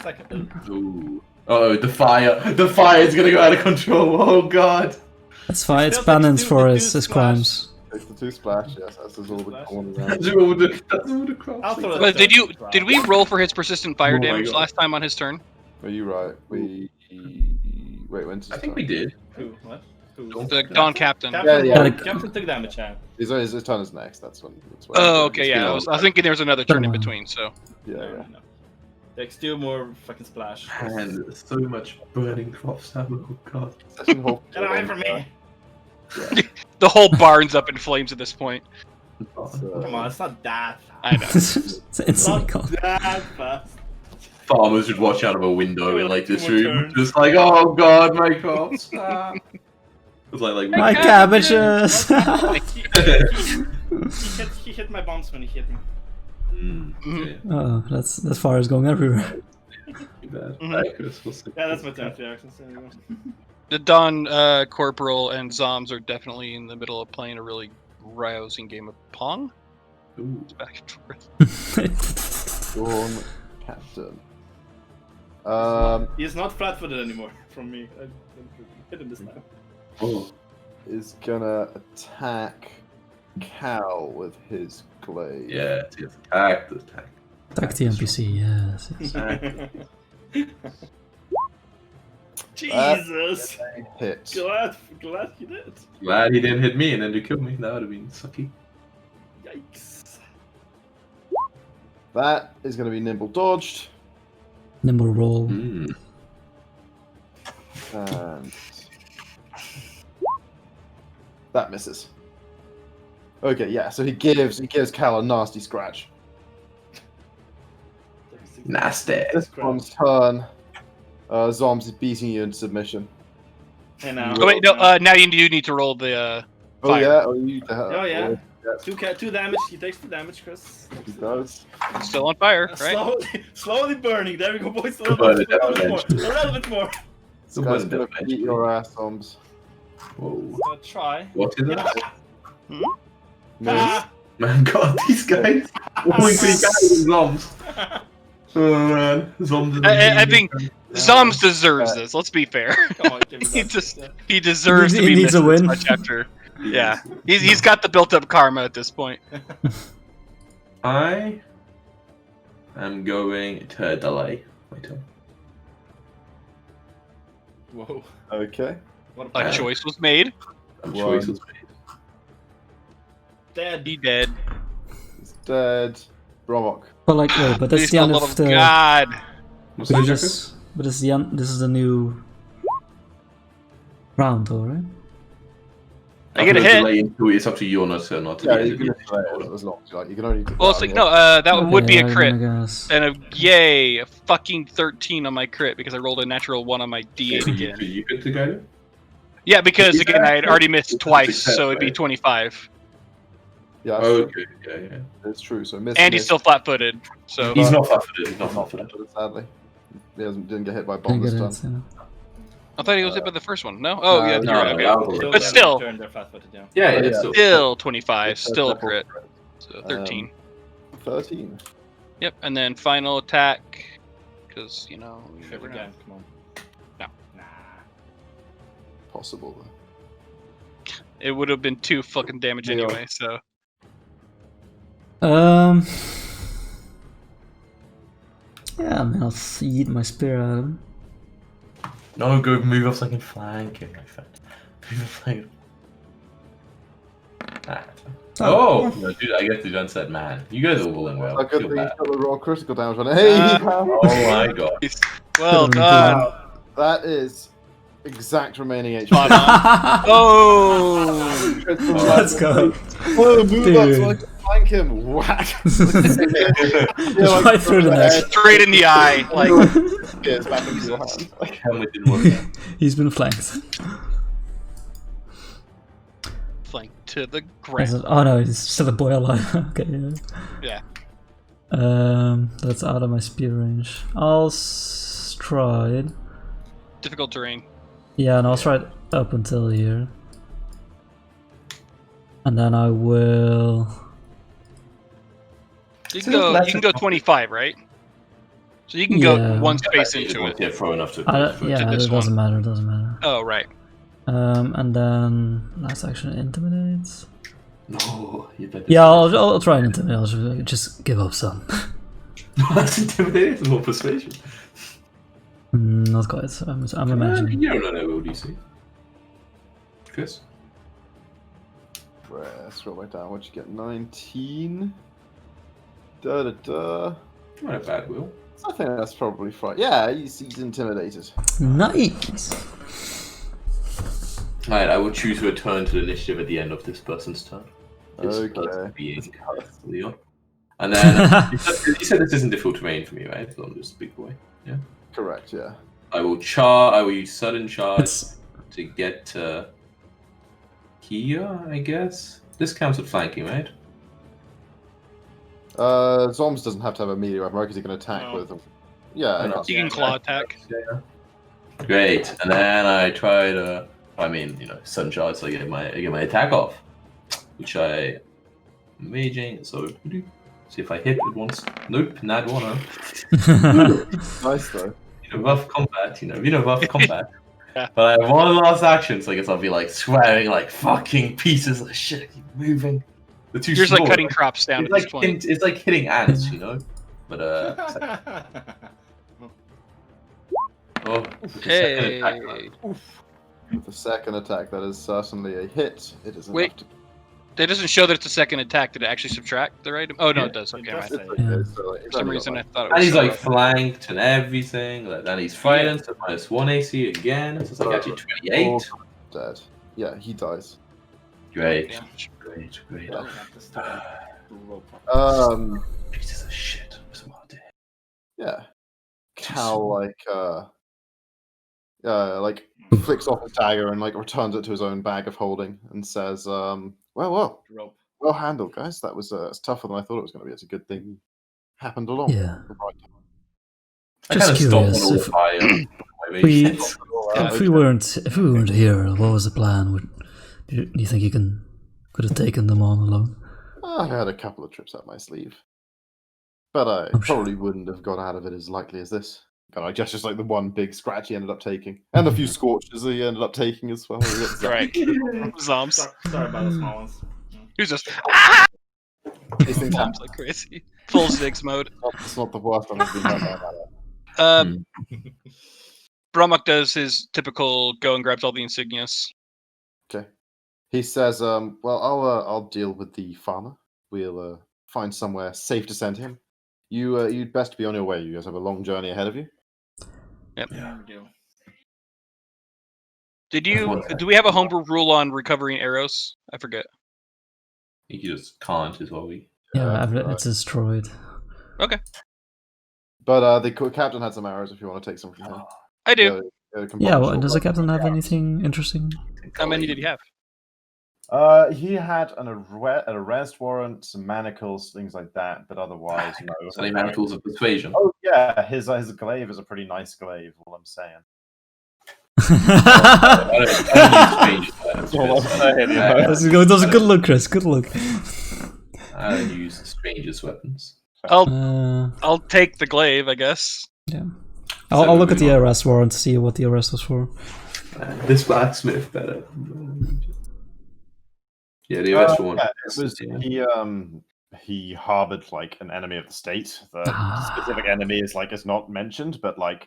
[SPEAKER 3] second.
[SPEAKER 2] Ooh. Oh, the fire! The fire is gonna go out of control. Oh god.
[SPEAKER 4] That's fine, it's
[SPEAKER 3] Still takes
[SPEAKER 4] penance
[SPEAKER 3] two-
[SPEAKER 4] for
[SPEAKER 3] two
[SPEAKER 4] his
[SPEAKER 3] splash.
[SPEAKER 4] crimes.
[SPEAKER 1] Takes the 2 splash, yes, that's his all the
[SPEAKER 3] Splash.
[SPEAKER 1] corner
[SPEAKER 2] That's
[SPEAKER 1] around.
[SPEAKER 2] all the crops.
[SPEAKER 3] I'll throw it.
[SPEAKER 5] But did we roll for his persistent fire
[SPEAKER 2] Oh my
[SPEAKER 5] damage
[SPEAKER 2] God.
[SPEAKER 5] last time on his turn?
[SPEAKER 1] Are you right? Wait, when's his
[SPEAKER 2] I think
[SPEAKER 1] turn?
[SPEAKER 2] we did.
[SPEAKER 3] Who? What? Who?
[SPEAKER 2] Don't-
[SPEAKER 5] The Dawn Captain.
[SPEAKER 3] Captain,
[SPEAKER 1] Yeah,
[SPEAKER 4] yeah.
[SPEAKER 3] Captain took damage, yeah.
[SPEAKER 1] His turn is next, that's when.
[SPEAKER 5] Oh, okay, yeah. I was thinking there was another turn in
[SPEAKER 4] Turn.
[SPEAKER 5] between, so.
[SPEAKER 1] Yeah,
[SPEAKER 3] No,
[SPEAKER 1] yeah.
[SPEAKER 3] no. Takes 2 more fucking splash.
[SPEAKER 2] And there's so much burning crops now. Oh god.
[SPEAKER 1] Such a whole-
[SPEAKER 3] Get away from me!
[SPEAKER 5] The whole barn's up in flames at this point.
[SPEAKER 1] It's,
[SPEAKER 3] Come on, it's not that fast.
[SPEAKER 5] I know.
[SPEAKER 4] It's instantly
[SPEAKER 3] Not
[SPEAKER 4] gone.
[SPEAKER 3] that fast.
[SPEAKER 2] farmers would watch out of a window in like this
[SPEAKER 3] Two more
[SPEAKER 2] room,
[SPEAKER 3] turns.
[SPEAKER 2] just like, oh god, my crops. Ah. It's like
[SPEAKER 4] My cabbages!
[SPEAKER 3] He hit my bombs when he hit me.
[SPEAKER 2] Yeah,
[SPEAKER 4] Oh, that fire is going everywhere.
[SPEAKER 2] too bad.
[SPEAKER 5] Mhm.
[SPEAKER 2] Alright, Chris, we'll see.
[SPEAKER 3] Yeah, that's my turn reaction. So there you go.
[SPEAKER 5] The Don Corporal and Zoms are definitely in the middle of playing a really rousing game of Pong.
[SPEAKER 2] Ooh.
[SPEAKER 5] It's back and forth.
[SPEAKER 1] Dawn Captain.
[SPEAKER 3] He is not flat-footed anymore from me. I hit him this time.
[SPEAKER 2] Oh.
[SPEAKER 1] Is gonna attack Cal with his glaive.
[SPEAKER 2] Yeah, it's attack.
[SPEAKER 4] Attack the NPC, yes.
[SPEAKER 3] Jesus!
[SPEAKER 1] Hit.
[SPEAKER 3] Glad you did.
[SPEAKER 2] Glad he didn't hit me and then to kill me. That would have been sucky.
[SPEAKER 3] Yikes.
[SPEAKER 1] That is gonna be nimble dodged.
[SPEAKER 4] Nimble roll.
[SPEAKER 2] Mm.
[SPEAKER 1] And that misses. Okay, yeah, so he gives Cal a nasty scratch.
[SPEAKER 2] Nasty.
[SPEAKER 1] This one's turn. Zoms is beating you in submission.
[SPEAKER 3] And now.
[SPEAKER 5] Oh wait, no. Now you do need to roll the.
[SPEAKER 1] Oh
[SPEAKER 5] Fire.
[SPEAKER 1] yeah, oh you the
[SPEAKER 3] Oh yeah.
[SPEAKER 1] yeah,
[SPEAKER 3] 2 damage. He takes 2 damage, Chris.
[SPEAKER 1] he does.
[SPEAKER 5] Still on fire, right?
[SPEAKER 3] Slowly burning. There we go, boys. A
[SPEAKER 2] Burn
[SPEAKER 3] little
[SPEAKER 2] it
[SPEAKER 3] bit
[SPEAKER 2] down
[SPEAKER 3] more.
[SPEAKER 2] eventually.
[SPEAKER 3] A little bit more.
[SPEAKER 1] This guy's gonna beat your ass, Zoms.
[SPEAKER 2] Whoa.
[SPEAKER 3] Gonna try.
[SPEAKER 2] What is that?
[SPEAKER 3] Ah!
[SPEAKER 2] Man, God, these guys. Only 3 guys in Zoms. Oh man, Zoms.
[SPEAKER 5] I think Zoms deserves this. Let's be fair.
[SPEAKER 3] Come on, give me
[SPEAKER 5] He
[SPEAKER 3] that.
[SPEAKER 5] just he deserves to
[SPEAKER 4] He
[SPEAKER 5] be
[SPEAKER 4] needs
[SPEAKER 5] missed
[SPEAKER 4] a win.
[SPEAKER 5] this much after. Yeah, he's got the built-up karma at this point.
[SPEAKER 2] I am going to delay my turn.
[SPEAKER 3] Whoa.
[SPEAKER 1] Okay.
[SPEAKER 3] What
[SPEAKER 5] A choice was made.
[SPEAKER 2] I'm
[SPEAKER 1] One.
[SPEAKER 2] choices made.
[SPEAKER 3] Dead.
[SPEAKER 5] He dead.
[SPEAKER 1] He's dead. Bromok.
[SPEAKER 4] But like, wait, but that's
[SPEAKER 5] Please,
[SPEAKER 4] the
[SPEAKER 5] the
[SPEAKER 4] end
[SPEAKER 5] love
[SPEAKER 4] of
[SPEAKER 5] of
[SPEAKER 4] the.
[SPEAKER 5] God.
[SPEAKER 2] What's
[SPEAKER 4] But
[SPEAKER 2] that,
[SPEAKER 4] it's
[SPEAKER 2] Jacob?
[SPEAKER 4] just, but it's the end. This is the new round, though, right?
[SPEAKER 5] I get a hit.
[SPEAKER 2] Delay into it. It's up to you or not to
[SPEAKER 1] Yeah,
[SPEAKER 2] be
[SPEAKER 1] you can
[SPEAKER 2] edited.
[SPEAKER 1] delay it as long as you like. You can only.
[SPEAKER 5] Well, it's like no. That would be
[SPEAKER 4] Okay,
[SPEAKER 5] a
[SPEAKER 4] I
[SPEAKER 5] crit.
[SPEAKER 4] guess.
[SPEAKER 5] And a yay, a fucking 13 on my crit because I rolled a natural 1 on my D8 again.
[SPEAKER 2] Did you pick the guy?
[SPEAKER 5] Yeah, because
[SPEAKER 2] Yeah,
[SPEAKER 5] again I had already missed
[SPEAKER 2] it's a
[SPEAKER 5] twice,
[SPEAKER 2] success,
[SPEAKER 5] so it'd be
[SPEAKER 2] right?
[SPEAKER 5] 25.
[SPEAKER 1] Yeah, that's
[SPEAKER 2] Oh,
[SPEAKER 1] true.
[SPEAKER 2] okay, yeah.
[SPEAKER 1] It's true. So miss.
[SPEAKER 5] And he's
[SPEAKER 1] miss.
[SPEAKER 5] still flat-footed. So
[SPEAKER 2] He's not flat-footed. He's not
[SPEAKER 1] Not
[SPEAKER 2] flat-footed.
[SPEAKER 1] flat-footed, sadly. He didn't get hit by
[SPEAKER 4] Didn't
[SPEAKER 1] bomb
[SPEAKER 4] get
[SPEAKER 1] this
[SPEAKER 4] it.
[SPEAKER 1] time.
[SPEAKER 4] Yeah.
[SPEAKER 5] I thought he was hit by the first one. No? Oh, yeah,
[SPEAKER 1] No,
[SPEAKER 5] you're right.
[SPEAKER 2] no,
[SPEAKER 5] Okay.
[SPEAKER 2] no,
[SPEAKER 5] But still.
[SPEAKER 3] They're flat-footed, yeah.
[SPEAKER 2] Yeah,
[SPEAKER 1] Oh,
[SPEAKER 2] yeah,
[SPEAKER 1] yeah.
[SPEAKER 2] still.
[SPEAKER 5] Still 25,
[SPEAKER 1] It's a
[SPEAKER 5] still a
[SPEAKER 1] double
[SPEAKER 5] crit. So 13.
[SPEAKER 1] 13.
[SPEAKER 5] Yep, and then final attack, because, you know, you
[SPEAKER 3] Shit
[SPEAKER 5] never know.
[SPEAKER 3] again, come on.
[SPEAKER 5] No.
[SPEAKER 3] Nah.
[SPEAKER 1] Possible.
[SPEAKER 5] It would have been 2 fucking damage
[SPEAKER 1] Yeah.
[SPEAKER 5] anyway, so.
[SPEAKER 4] Yeah, I mean, I'll eat my spear at him.
[SPEAKER 2] No, go move off so I can flank him, my friend. Move off like. Ah. Oh, no, dude, I get the gun said, man. You guys are rolling well.
[SPEAKER 1] A good
[SPEAKER 2] Feel
[SPEAKER 1] thing he's
[SPEAKER 2] bad.
[SPEAKER 1] got the raw critical damage on it. Hey!
[SPEAKER 2] Oh my god.
[SPEAKER 5] Well
[SPEAKER 4] Could've been
[SPEAKER 5] done.
[SPEAKER 1] That is exact remaining HP.
[SPEAKER 5] Spot on. Oh!
[SPEAKER 4] Let's go.
[SPEAKER 1] Oh, move up so I
[SPEAKER 4] Dude.
[SPEAKER 1] can flank him. Whack.
[SPEAKER 4] Right through the neck.
[SPEAKER 5] Straight in the eye. Like,
[SPEAKER 1] Spears back into your hand.
[SPEAKER 2] Helmet didn't work.
[SPEAKER 4] He's been flanked.
[SPEAKER 5] flank to the
[SPEAKER 4] I
[SPEAKER 5] ground.
[SPEAKER 4] said, oh no, he's still a boy alive. Okay, yeah.
[SPEAKER 5] Yeah.
[SPEAKER 4] That's out of my spear range. I'll try it.
[SPEAKER 5] Difficult terrain.
[SPEAKER 4] Yeah, and I'll try it up until here. And then I will.
[SPEAKER 5] You can go 25, right? So you can
[SPEAKER 4] Yeah.
[SPEAKER 5] go one space into it.
[SPEAKER 2] Yeah, throw enough to.
[SPEAKER 4] Yeah,
[SPEAKER 5] this
[SPEAKER 4] it doesn't matter. It doesn't matter.
[SPEAKER 5] Oh, right.
[SPEAKER 4] And then last action intimidates.
[SPEAKER 2] No, you better.
[SPEAKER 4] Yeah, I'll try and intimidate. I'll just give up some.
[SPEAKER 2] That's intimidating. It's more persuasion.
[SPEAKER 4] Not quite. I'm imagining.
[SPEAKER 2] You don't know ODC. Chris?
[SPEAKER 1] Scroll back down. What'd you get? 19. Da da da.
[SPEAKER 2] Not a bad will.
[SPEAKER 1] I think that's probably fine. Yeah, he's intimidated.
[SPEAKER 4] Nice.
[SPEAKER 2] Alright, I will choose to return to the initiative at the end of this person's turn. This
[SPEAKER 1] Okay.
[SPEAKER 2] person being Leon. And then you said this isn't difficult terrain for me, right? So I'm just a big boy. Yeah.
[SPEAKER 1] Correct. Yeah.
[SPEAKER 2] I will use sudden charge
[SPEAKER 4] It's
[SPEAKER 2] to get to here, I guess. This counts as flanking, right?
[SPEAKER 1] Zombs doesn't have to have a melee weapon, right? Because he can attack
[SPEAKER 3] No.
[SPEAKER 1] with them. Yeah.
[SPEAKER 2] I know.
[SPEAKER 1] that's-
[SPEAKER 5] You can claw attack.
[SPEAKER 2] Great. And then I try to, sudden charge, so I get my attack off, which I am maging. So see if I hit it once. Nope, not one. Huh?
[SPEAKER 1] Nice though.
[SPEAKER 2] Rough combat. Rough combat.
[SPEAKER 5] Yeah.
[SPEAKER 2] But I have one last action, so I guess I'll be like swearing like fucking pieces of shit. I keep moving. They're too
[SPEAKER 5] You're just like
[SPEAKER 2] small.
[SPEAKER 5] cutting crops down
[SPEAKER 2] It's
[SPEAKER 5] at this
[SPEAKER 2] like,
[SPEAKER 5] point.
[SPEAKER 2] it's like hitting ants, you know. But oh,
[SPEAKER 5] Hey.
[SPEAKER 1] With the second attack, that is certainly a hit. It is
[SPEAKER 5] Wait.
[SPEAKER 1] enough to.
[SPEAKER 5] It doesn't show that it's a second attack. Did it actually subtract the right? Oh no, it does.
[SPEAKER 3] It
[SPEAKER 5] Okay,
[SPEAKER 3] does
[SPEAKER 5] right.
[SPEAKER 3] say-
[SPEAKER 1] It's okay,
[SPEAKER 4] Yeah.
[SPEAKER 1] so, like,
[SPEAKER 5] For some reason, I thought it
[SPEAKER 2] And
[SPEAKER 5] was.
[SPEAKER 2] he's like flanked and everything. Like, and he's frightened, so -1 AC again. So it's like actually 28.
[SPEAKER 1] dead. Yeah, he dies.
[SPEAKER 2] Great,
[SPEAKER 5] Yeah.
[SPEAKER 2] great.
[SPEAKER 1] Yeah.
[SPEAKER 3] Rope.
[SPEAKER 2] Pieces of shit. What's the matter?
[SPEAKER 1] Yeah. Cal like flicks off his dagger and like returns it to his own bag of holding and says, well handled, guys. That was it's tougher than I thought it was going to be. It's a good thing you happened along.
[SPEAKER 4] Yeah.
[SPEAKER 1] at the right time."
[SPEAKER 2] I
[SPEAKER 4] Just
[SPEAKER 2] kinda stomped
[SPEAKER 4] curious
[SPEAKER 2] on all
[SPEAKER 4] if
[SPEAKER 2] the fire.
[SPEAKER 4] we-
[SPEAKER 1] Yeah,
[SPEAKER 4] if we weren't here, what was the plan? Do you think you could have taken them on alone?
[SPEAKER 1] I had a couple of trips up my sleeve, but I
[SPEAKER 4] I'm sure.
[SPEAKER 1] probably wouldn't have got out of it as likely as this. And I guess just like the one big scratch he ended up taking, and the few scorches he ended up taking as well.
[SPEAKER 5] Right. Zombs.
[SPEAKER 3] Sorry about the small ones.
[SPEAKER 5] Who's just
[SPEAKER 1] These things happen.
[SPEAKER 5] bombs like crazy. Full Ziggs mode.
[SPEAKER 1] It's not the worst I've ever been hurt by that.
[SPEAKER 5] Bromok does his typical go and grabs all the insignias.
[SPEAKER 1] Okay. He says, well, I'll deal with the farmer. We'll find somewhere safe to send him. You'd best be on your way. You guys have a long journey ahead of you.
[SPEAKER 5] Yep.
[SPEAKER 3] Yeah, we do.
[SPEAKER 5] Do we have a homebrew rule on recovering arrows? I forget.
[SPEAKER 2] You just can't, is what we.
[SPEAKER 4] Yeah, it's destroyed.
[SPEAKER 1] But the captain had some arrows if you want to take some from him.
[SPEAKER 5] I do.
[SPEAKER 4] Yeah, well, does the captain have anything interesting?
[SPEAKER 5] How many did he have?
[SPEAKER 6] He had an arrest warrant, some manacles, things like that, but otherwise, no.
[SPEAKER 2] So any manacles of persuasion.
[SPEAKER 6] Oh yeah, his glaive is a pretty nice glaive. All I'm saying.
[SPEAKER 2] I don't use strange weapons.
[SPEAKER 6] All I'm saying,
[SPEAKER 4] That was a good look, Chris. Good look.
[SPEAKER 2] I don't use strangest weapons.
[SPEAKER 5] I'll take the glaive, I guess.
[SPEAKER 4] Yeah. I'll look at the arrest warrant to see what the arrest was for.
[SPEAKER 2] This blacksmith better. Yeah, the arrest warrant.
[SPEAKER 6] Yeah, it was he harbored like an enemy of the state. The specific enemy is not mentioned, but like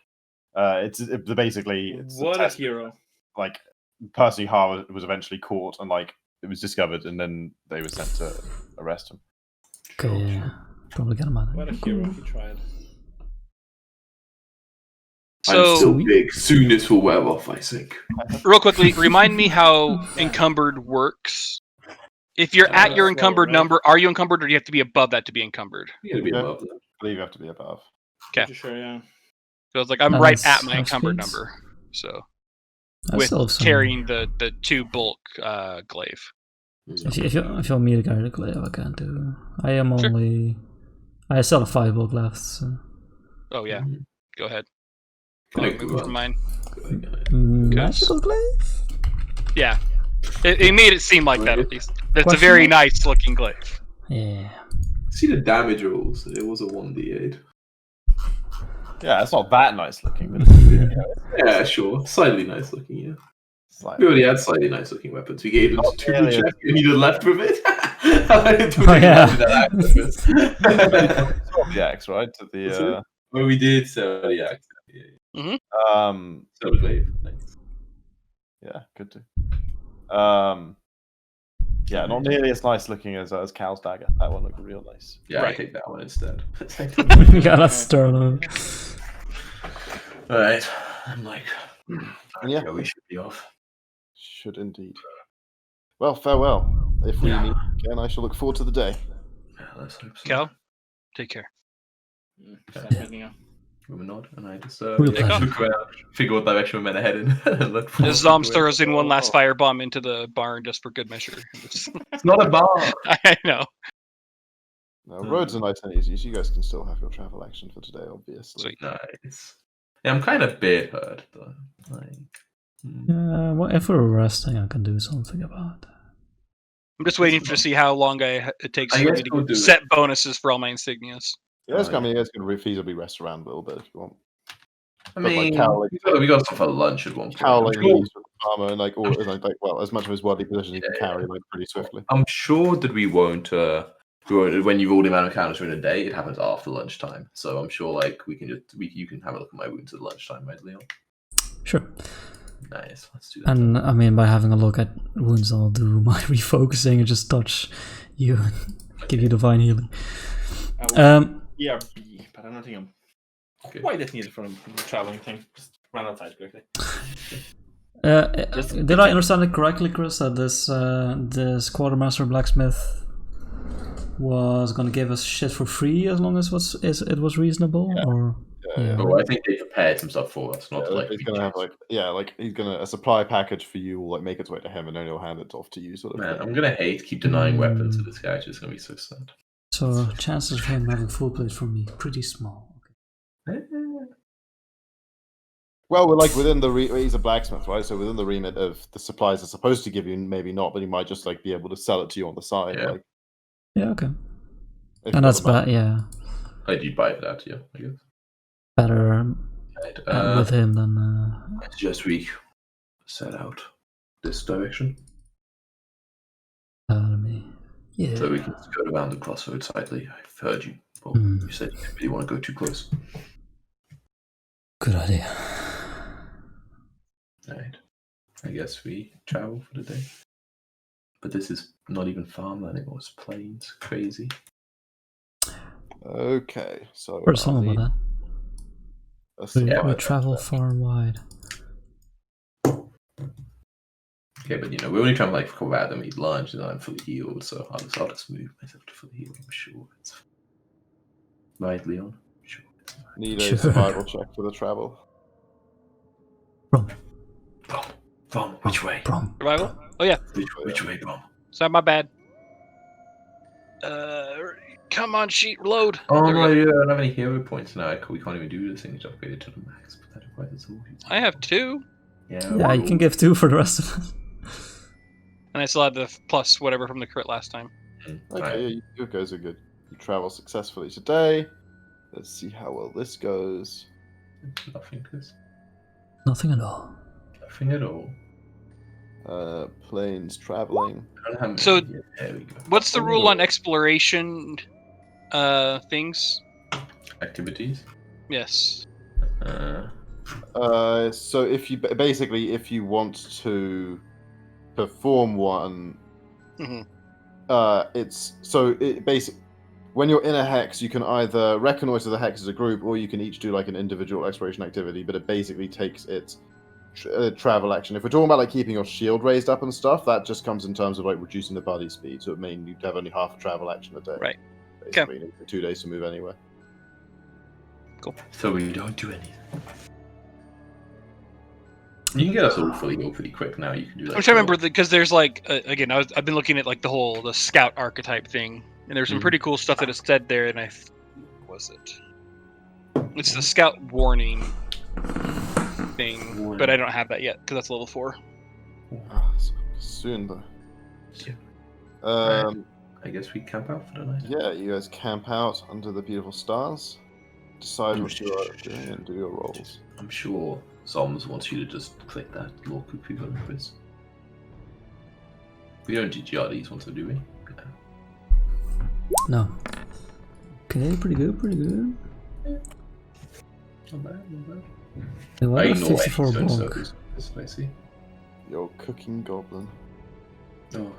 [SPEAKER 6] it's basically
[SPEAKER 3] What a hero.
[SPEAKER 6] like the person he harbored was eventually caught and like it was discovered and then they were sent to arrest him.
[SPEAKER 4] Okay, yeah. Probably get him out.
[SPEAKER 3] What a hero he tried.
[SPEAKER 2] I'm
[SPEAKER 5] So,
[SPEAKER 2] still big. Soon this will wear off, I think.
[SPEAKER 5] real quickly, remind me how encumbered works. If you're at your encumbered
[SPEAKER 3] right?
[SPEAKER 5] number, are you encumbered, or do you have to be above that to be encumbered?
[SPEAKER 2] You gotta be
[SPEAKER 1] Yeah.
[SPEAKER 2] above that.
[SPEAKER 6] I believe you have to be above.
[SPEAKER 5] Okay.
[SPEAKER 3] Pretty sure, yeah.
[SPEAKER 5] So it's like I'm
[SPEAKER 4] And
[SPEAKER 5] right
[SPEAKER 4] that's
[SPEAKER 5] at my
[SPEAKER 4] how
[SPEAKER 5] encumbered
[SPEAKER 4] speeds?
[SPEAKER 5] number. So
[SPEAKER 4] I
[SPEAKER 5] with
[SPEAKER 4] still have some-
[SPEAKER 5] carrying the two bulk glaive.
[SPEAKER 4] If you're me to carry the glaive, I can't do. I am
[SPEAKER 5] Sure.
[SPEAKER 4] only. I still have 5 bulk left. So.
[SPEAKER 5] Oh yeah, go ahead.
[SPEAKER 2] Can I
[SPEAKER 5] Move
[SPEAKER 2] go
[SPEAKER 5] from mine.
[SPEAKER 4] Magical glaive.
[SPEAKER 5] Yeah, it made it seem like that at least. That's a
[SPEAKER 4] Question
[SPEAKER 5] very
[SPEAKER 4] mark?
[SPEAKER 5] nice looking glaive.
[SPEAKER 4] Yeah.
[SPEAKER 2] See the damage rolls. It was a 1d8.
[SPEAKER 6] Yeah, it's not that nice looking, but
[SPEAKER 2] Yeah, sure. Slightly nice looking, yeah.
[SPEAKER 6] it's like
[SPEAKER 2] We already had slightly nice looking weapons. We gave them
[SPEAKER 6] Not
[SPEAKER 2] to triple
[SPEAKER 6] really.
[SPEAKER 2] check and he just left with it.
[SPEAKER 4] Oh, yeah.
[SPEAKER 6] the axe, right? To the
[SPEAKER 2] Well, we did, so yeah. So glaive. Nice.
[SPEAKER 6] yeah, good to. Yeah, not nearly as nice looking as Cal's dagger. That one looked real nice.
[SPEAKER 2] Yeah, I
[SPEAKER 5] Right.
[SPEAKER 2] take that one instead.
[SPEAKER 4] Yeah, that's sterling.
[SPEAKER 2] Alright. I'm like,
[SPEAKER 1] Yeah.
[SPEAKER 2] we should be off.
[SPEAKER 1] Should indeed. Well, farewell. If we
[SPEAKER 2] Yeah.
[SPEAKER 1] meet again, I shall look forward to the day.
[SPEAKER 2] Yeah, let's hope so.
[SPEAKER 5] Cal, Take care.
[SPEAKER 3] Start picking up.
[SPEAKER 2] With a nod, and I just
[SPEAKER 4] Real pleasure.
[SPEAKER 2] look around, figure what direction we're meant to head in. and look
[SPEAKER 5] As
[SPEAKER 2] forward
[SPEAKER 5] Zom
[SPEAKER 2] to it.
[SPEAKER 5] throws in one last
[SPEAKER 2] Oh,
[SPEAKER 5] firebomb into the barn just for good measure.
[SPEAKER 2] It's not a bar.
[SPEAKER 5] I know.
[SPEAKER 1] No, roads are nice and easy, so you guys can still have your travel action for today, obviously.
[SPEAKER 5] Sweet.
[SPEAKER 2] Nice. Yeah, I'm kind of bit hurt, though. Like,
[SPEAKER 4] Well, if we're resting, I can do something about.
[SPEAKER 5] I'm just waiting to see how long it takes
[SPEAKER 2] I
[SPEAKER 5] for
[SPEAKER 2] guess
[SPEAKER 5] me to
[SPEAKER 2] we'll
[SPEAKER 5] get
[SPEAKER 2] do it.
[SPEAKER 5] set bonuses for all my insignias.
[SPEAKER 1] You guys
[SPEAKER 2] Oh,
[SPEAKER 1] can, you guys can feasibly rest around a little bit if you want.
[SPEAKER 2] I
[SPEAKER 1] But, like,
[SPEAKER 2] mean,
[SPEAKER 1] Cal,
[SPEAKER 2] we got stuff for lunch at one point.
[SPEAKER 1] Cal,
[SPEAKER 2] I'm
[SPEAKER 1] like,
[SPEAKER 2] sure-
[SPEAKER 1] leaves with armor and like, all, like, well, as much of his worldly position he can carry, like, pretty swiftly.
[SPEAKER 2] I'm sure that we won't. When you've rolled the amount of encounters in a day, it happens after lunchtime. So I'm sure, like, you can have a look at my wounds at lunchtime, right, Leon?
[SPEAKER 4] Sure.
[SPEAKER 2] Nice. Let's do that.
[SPEAKER 4] And I mean, by having a look at wounds, I'll do my refocusing and just touch you and give you divine healing.
[SPEAKER 3] Yeah, but I don't think I'm
[SPEAKER 2] Okay.
[SPEAKER 3] quite as needed for the traveling thing. Just run outside quickly.
[SPEAKER 4] Did I understand it correctly, Chris? That this quartermaster blacksmith was gonna give us shit for free as long as it was reasonable, or yeah.
[SPEAKER 2] Oh, I think they prepared some stuff for us, not like
[SPEAKER 1] he's gonna have he's gonna a supply package for you will like make its way to him and then he'll hand it off to you sort of
[SPEAKER 2] Man,
[SPEAKER 1] thing.
[SPEAKER 2] I'm gonna keep denying weapons to this guy. It's just gonna be so sad.
[SPEAKER 4] So chances of him having full plate from me pretty small.
[SPEAKER 1] Well, we're like within the he's a blacksmith, right? So within the remit of the supplies they're supposed to give you, maybe not, but he might just like be able to sell it to you on the side.
[SPEAKER 2] Yeah.
[SPEAKER 1] Like,
[SPEAKER 4] Yeah, okay.
[SPEAKER 1] if
[SPEAKER 4] And
[SPEAKER 1] you've
[SPEAKER 4] that's
[SPEAKER 1] got the money.
[SPEAKER 4] bad. Yeah,
[SPEAKER 2] I did buy that, yeah, I guess.
[SPEAKER 4] better
[SPEAKER 2] Right,
[SPEAKER 4] with him than.
[SPEAKER 2] I suggest we set out this direction
[SPEAKER 4] Yeah.
[SPEAKER 2] so we can just go around the crossroads slightly. I've heard you. Well,
[SPEAKER 4] Hmm.
[SPEAKER 2] you said you didn't really want to go too close.
[SPEAKER 4] Good idea.
[SPEAKER 2] Right. I guess we travel for the day. But this is not even farmland anymore, it's plains. Crazy.
[SPEAKER 1] Okay, so
[SPEAKER 4] Where's some of that?
[SPEAKER 1] a
[SPEAKER 4] We,
[SPEAKER 1] supply
[SPEAKER 4] we travel far and wide.
[SPEAKER 2] Okay, but we're only trying to like come out and eat lunch, and I'm fully healed, so I'll just move myself to fully healed. I'm sure it's right, Leon. I'm sure.
[SPEAKER 1] Need a
[SPEAKER 4] Sure.
[SPEAKER 1] survival check for the travel.
[SPEAKER 4] Brom,
[SPEAKER 2] Brom, which way?
[SPEAKER 4] Brom.
[SPEAKER 5] Survival? Oh yeah.
[SPEAKER 2] Which way, Brom?
[SPEAKER 5] Sorry, my bad. Come on, sheet, load.
[SPEAKER 2] Oh
[SPEAKER 5] There we
[SPEAKER 2] no,
[SPEAKER 5] go.
[SPEAKER 2] you don't have any hero points now. We can't even do this thing to upgrade it to the max. But that requires all these.
[SPEAKER 5] I have 2,
[SPEAKER 4] Yeah, you can give 2 for the rest of us.
[SPEAKER 5] and I still had the plus whatever from the crit last time.
[SPEAKER 1] Okay, yeah, you guys are good. You travel successfully today. Let's see how well this goes.
[SPEAKER 2] Nothing, Chris.
[SPEAKER 4] Nothing at all.
[SPEAKER 2] Nothing at all.
[SPEAKER 1] Planes traveling.
[SPEAKER 2] I don't have
[SPEAKER 5] So-
[SPEAKER 2] yeah, there we go.
[SPEAKER 5] What's the rule on exploration things?
[SPEAKER 2] Activities?
[SPEAKER 5] Yes.
[SPEAKER 1] So if you if you want to perform one,
[SPEAKER 5] Mhm.
[SPEAKER 1] it's basic. When you're in a hex, you can either reconnoiter the hex as a group, or you can each do like an individual exploration activity. But it basically takes its travel action. If we're talking about like keeping your shield raised up and stuff, that just comes in terms of like reducing the body speed. So it may need to have only half a travel action a day.
[SPEAKER 5] Right.
[SPEAKER 1] Basically, you need 2 days to move anywhere.
[SPEAKER 2] So we don't do anything. You can get us all fully healed pretty quick now. You can do that.
[SPEAKER 5] I'm trying to remember because there's like again, I've been looking at like the scout archetype thing, and there's some pretty cool stuff that is said there. And what was it? It's the scout warning thing, but I don't have that yet because that's level 4.
[SPEAKER 1] Soon though.
[SPEAKER 2] Yeah. I guess we camp out for the night.
[SPEAKER 1] Yeah, you guys camp out under the beautiful stars. Decide what you are doing and do your rolls.
[SPEAKER 2] I'm sure Soms wants you to just click that little cookie button, Chris. We don't do GRDs once, do we?
[SPEAKER 4] No. Okay, pretty good, pretty good.
[SPEAKER 2] Not bad, not bad.
[SPEAKER 4] Hey, what
[SPEAKER 2] I
[SPEAKER 4] a
[SPEAKER 2] ignore
[SPEAKER 4] 54
[SPEAKER 2] any stone
[SPEAKER 4] bonk.
[SPEAKER 2] circles. This I see.
[SPEAKER 1] Your cooking goblin.
[SPEAKER 2] Oh.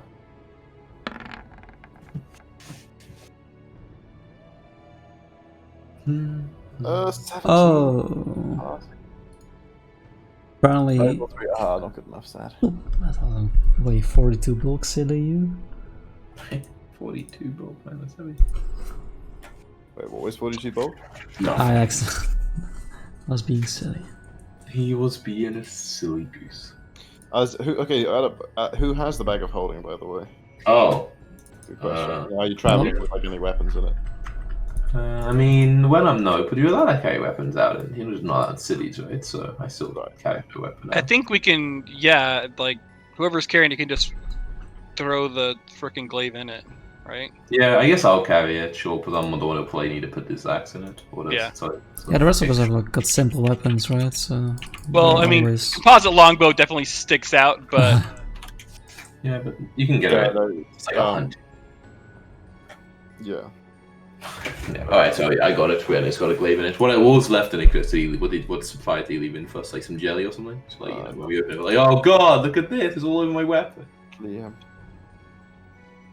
[SPEAKER 2] Hmm.
[SPEAKER 1] 17.
[SPEAKER 4] Oh. Apparently.
[SPEAKER 1] Level 3. Not good enough, sad.
[SPEAKER 4] Wait, 42 bulk silly you?
[SPEAKER 2] 42 broke, man. That's heavy.
[SPEAKER 1] Wait, what was 42 bolt?
[SPEAKER 2] No,
[SPEAKER 4] I accidentally was being silly.
[SPEAKER 2] he was being a silly goose.
[SPEAKER 1] Who has the bag of holding, by the way?
[SPEAKER 2] Oh,
[SPEAKER 1] Good question. Are you traveling with like any weapons in it?
[SPEAKER 2] I mean, when I'm no, but you're allowed to carry weapons out, and you're just not out cities, right? So I still carry a weapon out.
[SPEAKER 5] I think we can, like whoever's carrying it can just throw the frickin' glaive in it, right?
[SPEAKER 2] Yeah, I guess I'll carry it, sure, because I'm the one who probably need to put this axe in it.
[SPEAKER 5] Yeah.
[SPEAKER 4] Yeah, the rest of us have like got simple weapons, right? So.
[SPEAKER 5] Well, I mean, composite longbow definitely sticks out, but
[SPEAKER 2] yeah, but you can get it. It's like a hunt.
[SPEAKER 1] Yeah.
[SPEAKER 2] Yeah. Alright, so I got it. And it's got a glaive in it. What was left in it, Chris? What supply did you leave in first? Like some jelly or something? So, like, when we open it, like, oh god, look at this! It's all over my weapon.
[SPEAKER 1] Yeah.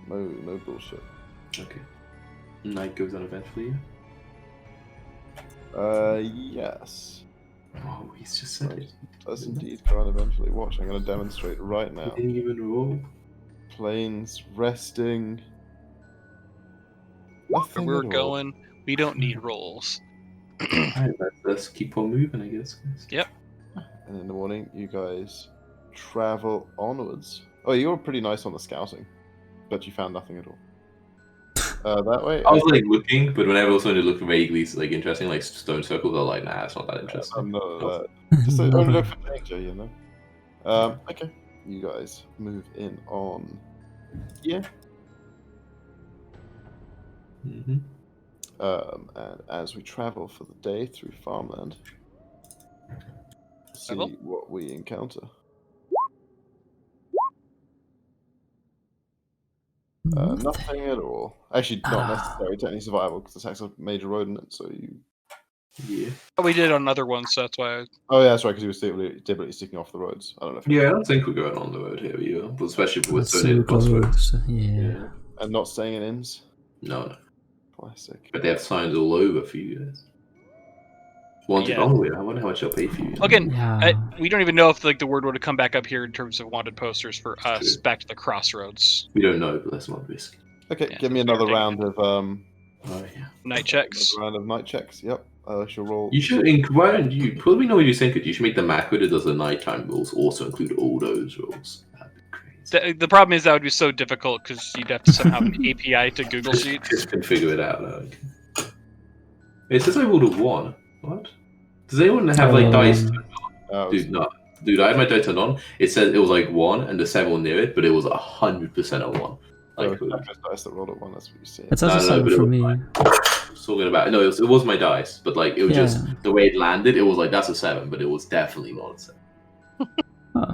[SPEAKER 1] No bullshit.
[SPEAKER 2] Okay. Night goes on eventually.
[SPEAKER 1] Yes.
[SPEAKER 2] Oh, he's just said it.
[SPEAKER 1] Does indeed go on eventually. Watch, I'm going to demonstrate right now.
[SPEAKER 2] He didn't even roll.
[SPEAKER 1] Planes resting.
[SPEAKER 5] where
[SPEAKER 1] Nothing
[SPEAKER 5] we're
[SPEAKER 1] at all.
[SPEAKER 5] going, we don't need rolls.
[SPEAKER 2] Alright, let's keep on moving, I guess.
[SPEAKER 5] Yep.
[SPEAKER 1] And in the morning, you guys travel onwards. Oh, you were pretty nice on the scouting, but you found nothing at all. That way.
[SPEAKER 2] I was like looking, but whenever I was something to look vaguely like interesting, like stone circles, I was like, nah, it's not that interesting.
[SPEAKER 1] No, just only look for danger, you know. Okay, you guys move in on. Yeah.
[SPEAKER 2] Mm-hmm.
[SPEAKER 1] And as we travel for the day through farmland, see what we encounter. Nothing at all. Actually, not necessary to any survival because the Saxon major road in it. So you.
[SPEAKER 2] Yeah.
[SPEAKER 5] Oh, we did it on another one, so that's why.
[SPEAKER 1] Oh yeah, that's right. Because he was deliberately sticking off the roads. I don't know. If
[SPEAKER 2] Yeah, I don't think we're going on the road here either, but especially if we're
[SPEAKER 4] That's
[SPEAKER 2] so near the crossroads.
[SPEAKER 4] Yeah.
[SPEAKER 1] And not staying in inns.
[SPEAKER 2] No.
[SPEAKER 1] Classic.
[SPEAKER 2] But they have signs all over for you guys. Wanted onward. I wonder how much they'll pay for you.
[SPEAKER 5] Again,
[SPEAKER 4] Yeah.
[SPEAKER 5] we don't even know if like the word would have come back up here in terms of wanted posters for us back to the crossroads.
[SPEAKER 2] We don't know, but let's not risk.
[SPEAKER 1] Okay,
[SPEAKER 5] Yeah,
[SPEAKER 1] give me
[SPEAKER 5] that's
[SPEAKER 1] another
[SPEAKER 5] fair
[SPEAKER 1] round of
[SPEAKER 2] Oh yeah.
[SPEAKER 5] Night checks.
[SPEAKER 1] Another round of night checks. Yep. She'll roll.
[SPEAKER 2] You should. Why don't you? Probably know what you think. You should make the macro that does the nighttime rules also include all those rules. That'd be crazy.
[SPEAKER 5] The problem is that would be so difficult because you'd have to somehow have an API to Google Sheets.
[SPEAKER 2] Just can figure it out. Like. It says I rolled a 1. What? Does anyone have like dice? Dude, no. Dude, I had my dice turned on. It said it was like 1 and the 7 near it, but it was 100% a 1. Like,
[SPEAKER 1] dice that rolled at 1. That's what you see.
[SPEAKER 4] It says a 7 for me.
[SPEAKER 2] Talking about it was my dice, but like it was just the way it landed. It was like that's a 7, but it was definitely not a 7.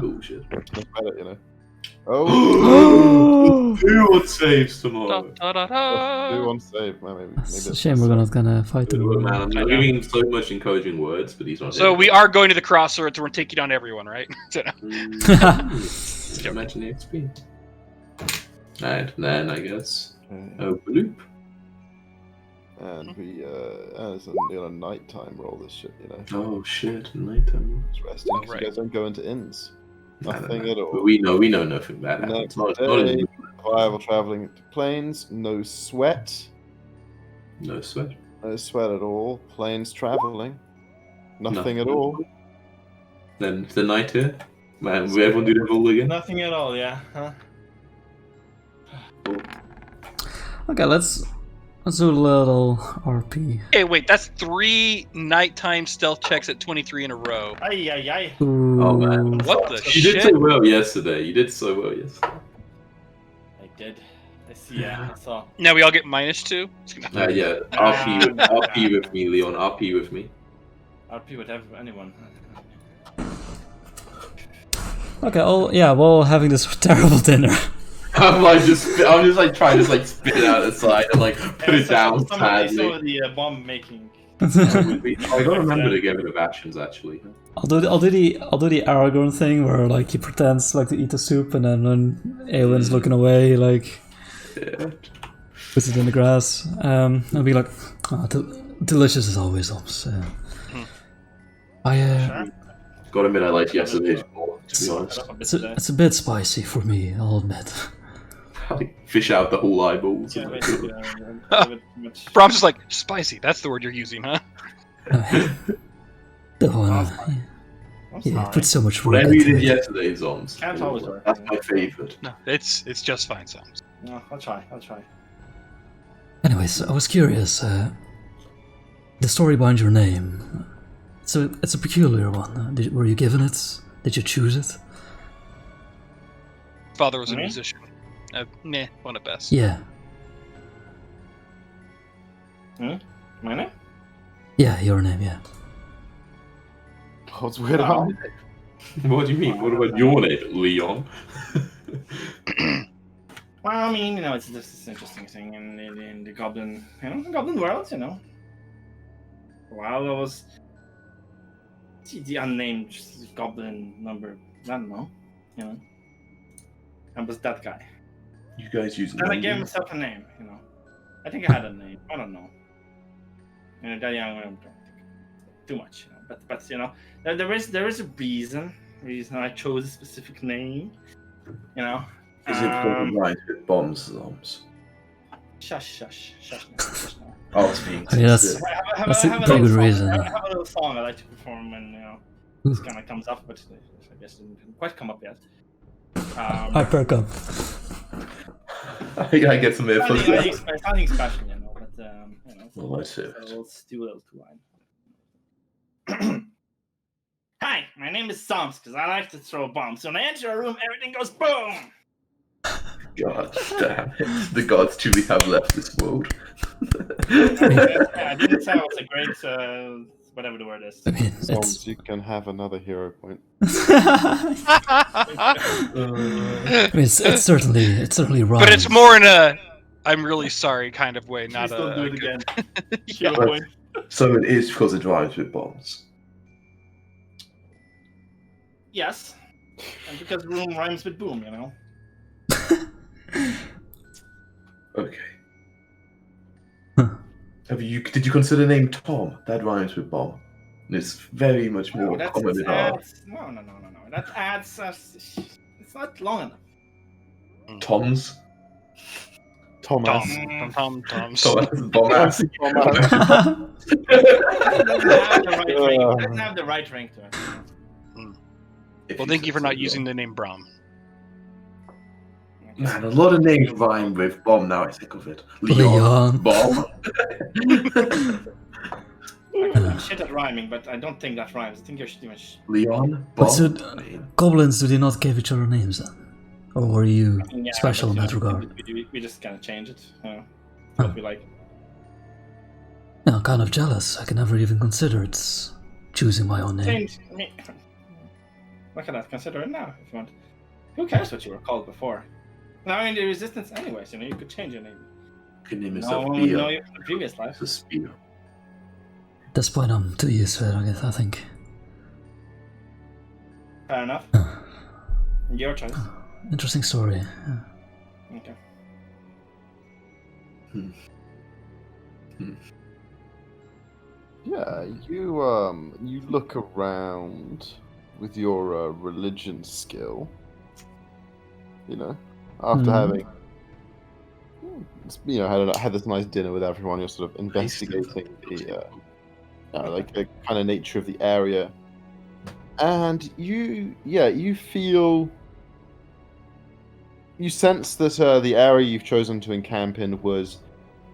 [SPEAKER 2] Bullshit.
[SPEAKER 1] You know. Oh,
[SPEAKER 2] who would saves tomorrow?
[SPEAKER 1] who wants save? Well, maybe
[SPEAKER 4] It's a shame we're not gonna fight them.
[SPEAKER 2] Man, I'm giving him so much encouraging words, but he's not.
[SPEAKER 5] So we are going to the crossroads. We're taking on everyone, right?
[SPEAKER 2] Imagine the XP. And then I guess bloop.
[SPEAKER 1] And we it's a nighttime roll this shit, you know.
[SPEAKER 2] Oh shit, nighttime.
[SPEAKER 1] It's resting.
[SPEAKER 5] Right.
[SPEAKER 1] You guys don't go into inns. Nothing
[SPEAKER 2] No.
[SPEAKER 1] at all.
[SPEAKER 2] We know nothing bad happens.
[SPEAKER 1] Next
[SPEAKER 2] Not
[SPEAKER 1] day, survival traveling to plains. No sweat.
[SPEAKER 2] no sweat.
[SPEAKER 1] No sweat at all. Plains traveling. Nothing at all.
[SPEAKER 2] Then the night here. Man, will everyone do the roll again?
[SPEAKER 3] Nothing at all, yeah. Huh?
[SPEAKER 4] Okay, let's do a little RP.
[SPEAKER 5] Hey, wait, that's 3 nighttime stealth checks at 23 in a row.
[SPEAKER 3] Ay, ay, ay.
[SPEAKER 4] Ooh.
[SPEAKER 2] Oh man.
[SPEAKER 5] What the
[SPEAKER 2] You
[SPEAKER 5] shit?
[SPEAKER 2] did so well yesterday. I
[SPEAKER 3] did. I see, yeah, I saw.
[SPEAKER 5] Now we all get -2?
[SPEAKER 2] Yeah. RP with me, Leon. RP with me.
[SPEAKER 3] RP would have anyone.
[SPEAKER 4] Okay, we're having this terrible dinner.
[SPEAKER 2] I'm just like trying to like spit it out aside and like put it down
[SPEAKER 3] Somebody
[SPEAKER 2] sadly.
[SPEAKER 3] saw the bomb making.
[SPEAKER 2] I gotta remember to get rid of actions actually.
[SPEAKER 4] I'll do the Aragorn thing where like he pretends like to eat the soup and then when Eowyn's looking away, like puts it in the grass. I'll be like, delicious as always, Oms.
[SPEAKER 2] Gotta admit I liked yesterday's more, to be honest.
[SPEAKER 4] It's a bit spicy for me, I'll admit.
[SPEAKER 2] like fish out the whole eyeballs.
[SPEAKER 3] Yeah,
[SPEAKER 2] and, like,
[SPEAKER 3] basically, a bit too much.
[SPEAKER 5] Brom's just like, spicy, that's the word you're using, huh?
[SPEAKER 4] Don't wanna.
[SPEAKER 3] I'm
[SPEAKER 4] Yeah,
[SPEAKER 3] sorry.
[SPEAKER 4] put so much work
[SPEAKER 2] Whatever you
[SPEAKER 4] into
[SPEAKER 2] did
[SPEAKER 4] it.
[SPEAKER 2] yesterday, Zoms.
[SPEAKER 3] Can't always work.
[SPEAKER 2] That's my favorite.
[SPEAKER 5] No, it's just fine, Sounds.
[SPEAKER 3] No, I'll try.
[SPEAKER 4] Anyways, I was curious. The story behind your name. So it's a peculiar one. Were you given it? Did you choose it?
[SPEAKER 5] Father was a
[SPEAKER 3] Me?
[SPEAKER 5] musician. Meh, one at best.
[SPEAKER 4] Yeah.
[SPEAKER 3] My name?
[SPEAKER 4] Yeah, your name. Yeah.
[SPEAKER 1] What's weird about it?
[SPEAKER 2] What do you mean? What about your name, Leon?
[SPEAKER 3] Well, I mean, you know, it's just this interesting thing in the goblin, goblin world, you know. While I was the unnamed goblin number, I don't know, you know. I was that guy.
[SPEAKER 2] You guys use
[SPEAKER 3] Then I gave
[SPEAKER 2] London?
[SPEAKER 3] myself a name, you know. I think I had a name. I don't know. You know, that young, I don't think too much, you know. But you know, there is a reason I chose a specific name, you know.
[SPEAKER 2] Is it because it rhymes with bombs, Zoms?
[SPEAKER 3] Shush now.
[SPEAKER 2] I was being
[SPEAKER 4] I mean, that's-
[SPEAKER 2] sincere.
[SPEAKER 4] That's a
[SPEAKER 3] have
[SPEAKER 4] pretty
[SPEAKER 3] little
[SPEAKER 4] good
[SPEAKER 3] song.
[SPEAKER 4] reason.
[SPEAKER 3] I have a little song I like to perform when, you know, this kind of comes up, but I guess it didn't quite come up yet.
[SPEAKER 4] Hi, perk up.
[SPEAKER 2] I get some earphones.
[SPEAKER 3] It's nothing special, you know, but, you know.
[SPEAKER 2] Well, let's do it.
[SPEAKER 3] So let's do a little two-line. Hi, my name is Psalms, because I like to throw bombs. So when I enter a room, everything goes boom!
[SPEAKER 2] God damn it. The gods truly have left this world.
[SPEAKER 3] I didn't say it was a great, whatever the word is.
[SPEAKER 4] I mean,
[SPEAKER 1] Zoms, you can have another hero point.
[SPEAKER 4] it's certainly wrong.
[SPEAKER 5] But it's more in a I'm really sorry kind of way, not
[SPEAKER 3] Please don't do
[SPEAKER 5] a
[SPEAKER 3] it again.
[SPEAKER 5] Yeah.
[SPEAKER 3] Hero point.
[SPEAKER 2] So it is because it rhymes with bombs.
[SPEAKER 3] Yes. And because room rhymes with boom, you know.
[SPEAKER 2] Okay.
[SPEAKER 4] Huh.
[SPEAKER 2] Did you consider the name Tom? That rhymes with bomb. And it's very much more
[SPEAKER 3] No,
[SPEAKER 2] common in our
[SPEAKER 3] no. That adds it's not long enough.
[SPEAKER 2] Toms.
[SPEAKER 1] Thomas.
[SPEAKER 5] Toms.
[SPEAKER 2] So that's bomb ass.
[SPEAKER 3] It doesn't have the right ring to it.
[SPEAKER 5] Well, thank you for not using the name Brom.
[SPEAKER 2] Man, a lot of names rhyme with bomb now I think of it.
[SPEAKER 4] Leon.
[SPEAKER 2] Bomb.
[SPEAKER 3] I'm shit at rhyming, but I don't think that rhymes. I think you're too much.
[SPEAKER 2] Leon.
[SPEAKER 4] But
[SPEAKER 2] Bomb.
[SPEAKER 4] so, goblins, do they not give each other names then? Or were you
[SPEAKER 3] Yeah,
[SPEAKER 4] special in
[SPEAKER 3] but,
[SPEAKER 4] that
[SPEAKER 3] you know,
[SPEAKER 4] regard?
[SPEAKER 3] we just kind of change it.
[SPEAKER 4] Huh.
[SPEAKER 3] What we like.
[SPEAKER 4] Yeah, I'm kind of jealous. I can never even consider it choosing my own name.
[SPEAKER 3] Change me. Look at that. Consider it now if you want. Who cares what you were called before? Now in the resistance, anyways, you know, you could change your name.
[SPEAKER 2] You can name
[SPEAKER 3] No
[SPEAKER 2] yourself
[SPEAKER 3] one would know
[SPEAKER 2] Beer.
[SPEAKER 3] you from the previous life.
[SPEAKER 2] It's a spear.
[SPEAKER 4] At this point, I'm too used to it, I guess, I think.
[SPEAKER 3] Fair enough. Your choice.
[SPEAKER 4] Interesting story. Yeah.
[SPEAKER 3] Okay.
[SPEAKER 1] Yeah, you look around with your religion skill. You know, after having had this nice dinner with everyone, you're sort of investigating the like the kind of nature of the area, and you sense that the area you've chosen to encamp in was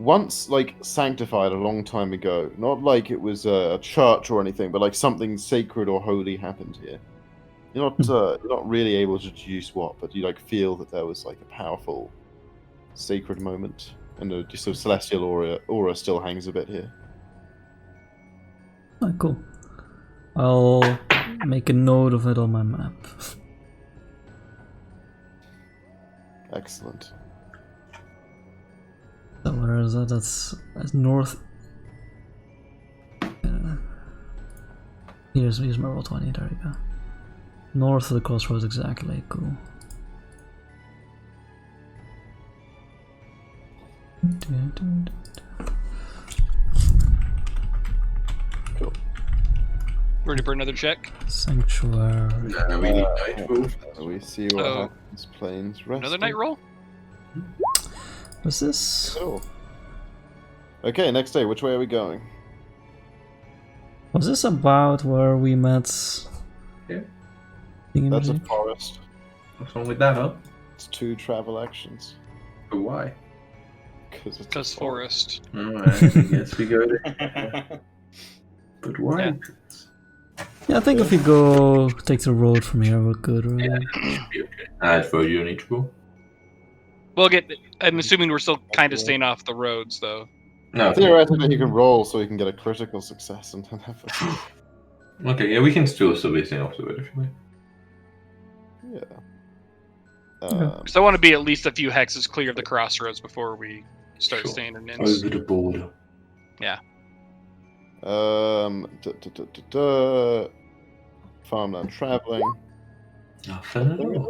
[SPEAKER 1] once like sanctified a long time ago. Not like it was a church or anything, but like something sacred or holy happened here. You're not really able to deduce what, but you like feel that there was like a powerful sacred moment, and just sort of celestial aura still hangs a bit here.
[SPEAKER 4] Oh, cool. I'll make a note of it on my map.
[SPEAKER 1] Excellent.
[SPEAKER 4] So where is that? That's north. Here's my roll 20. There you go. North of the crossroads, exactly. Cool.
[SPEAKER 1] Cool.
[SPEAKER 5] Ready for another check?
[SPEAKER 4] Sanctuary.
[SPEAKER 2] Nah, we need night roll.
[SPEAKER 1] We see what happens. Plains rest.
[SPEAKER 5] Another night roll?
[SPEAKER 4] Was this?
[SPEAKER 1] Cool. Okay, next day. Which way are we going?
[SPEAKER 4] Was this about where we met?
[SPEAKER 2] Yeah.
[SPEAKER 1] That's a forest.
[SPEAKER 2] What's wrong with that, huh?
[SPEAKER 1] It's 2 travel actions.
[SPEAKER 2] But why?
[SPEAKER 1] Because it's
[SPEAKER 5] Because
[SPEAKER 1] a forest.
[SPEAKER 5] forest.
[SPEAKER 2] Alright, I guess we go there. But why?
[SPEAKER 5] Yeah.
[SPEAKER 4] Yeah, I think if we go take the road from here, we're good, right?
[SPEAKER 2] Should be okay. I'd throw you an each roll.
[SPEAKER 5] Well, I'm assuming we're still kind of staying off the roads, though.
[SPEAKER 2] No.
[SPEAKER 1] Theoretically, you can roll so you can get a critical success and then have a...
[SPEAKER 2] Okay, yeah, we can still be staying off the road if you like.
[SPEAKER 1] Yeah.
[SPEAKER 5] Because I want to be at least a few hexes clear of the crossroads before we start
[SPEAKER 2] Sure.
[SPEAKER 5] staying in inns.
[SPEAKER 2] Over the border.
[SPEAKER 1] Farmland traveling.
[SPEAKER 2] Nothing.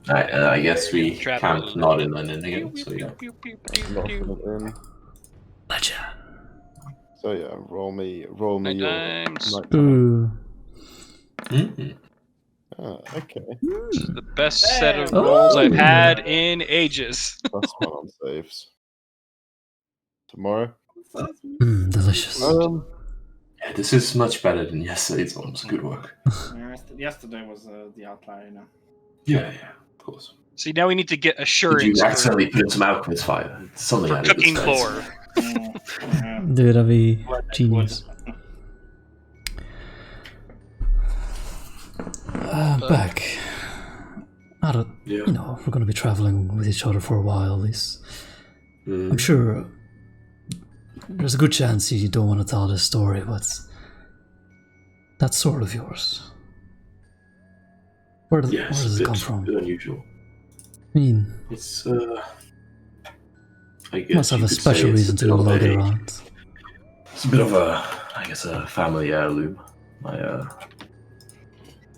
[SPEAKER 2] I guess we
[SPEAKER 5] Travel.
[SPEAKER 2] camped not in London again, so yeah.
[SPEAKER 4] Gotcha.
[SPEAKER 1] So yeah, roll me
[SPEAKER 5] Nine
[SPEAKER 1] your
[SPEAKER 5] times.
[SPEAKER 1] night.
[SPEAKER 4] Ooh.
[SPEAKER 2] Mm-hmm.
[SPEAKER 1] Okay.
[SPEAKER 5] This is the best set of
[SPEAKER 4] Oh.
[SPEAKER 5] rolls I've had in ages.
[SPEAKER 1] +1 on saves. Tomorrow.
[SPEAKER 4] Delicious.
[SPEAKER 2] Yeah, this is much better than yesterday's one. It's good work.
[SPEAKER 3] Yesterday was the outlier, you know.
[SPEAKER 2] Yeah, of course.
[SPEAKER 5] See, now we need to get
[SPEAKER 2] Did
[SPEAKER 5] assurance
[SPEAKER 2] you
[SPEAKER 5] for
[SPEAKER 2] accidentally put in some alchemist fire? Something out of
[SPEAKER 5] cooking
[SPEAKER 2] this
[SPEAKER 5] lore.
[SPEAKER 4] Dude, that'd be genius. Back. I don't,
[SPEAKER 2] Yeah.
[SPEAKER 4] you know, we're gonna be traveling with each other for a while. At least I'm sure there's a good chance you don't want to tell this story, but that sword of yours. Where
[SPEAKER 2] Yeah, it's
[SPEAKER 4] does
[SPEAKER 2] a
[SPEAKER 4] it come
[SPEAKER 2] bit
[SPEAKER 4] from?
[SPEAKER 2] unusual.
[SPEAKER 4] I mean,
[SPEAKER 2] It's I guess
[SPEAKER 4] must have
[SPEAKER 2] you
[SPEAKER 4] a
[SPEAKER 2] could
[SPEAKER 4] special
[SPEAKER 2] say
[SPEAKER 4] reason
[SPEAKER 2] it's
[SPEAKER 4] to
[SPEAKER 2] a bit of
[SPEAKER 4] load it
[SPEAKER 2] a-
[SPEAKER 4] around.
[SPEAKER 2] It's a bit of a family heirloom.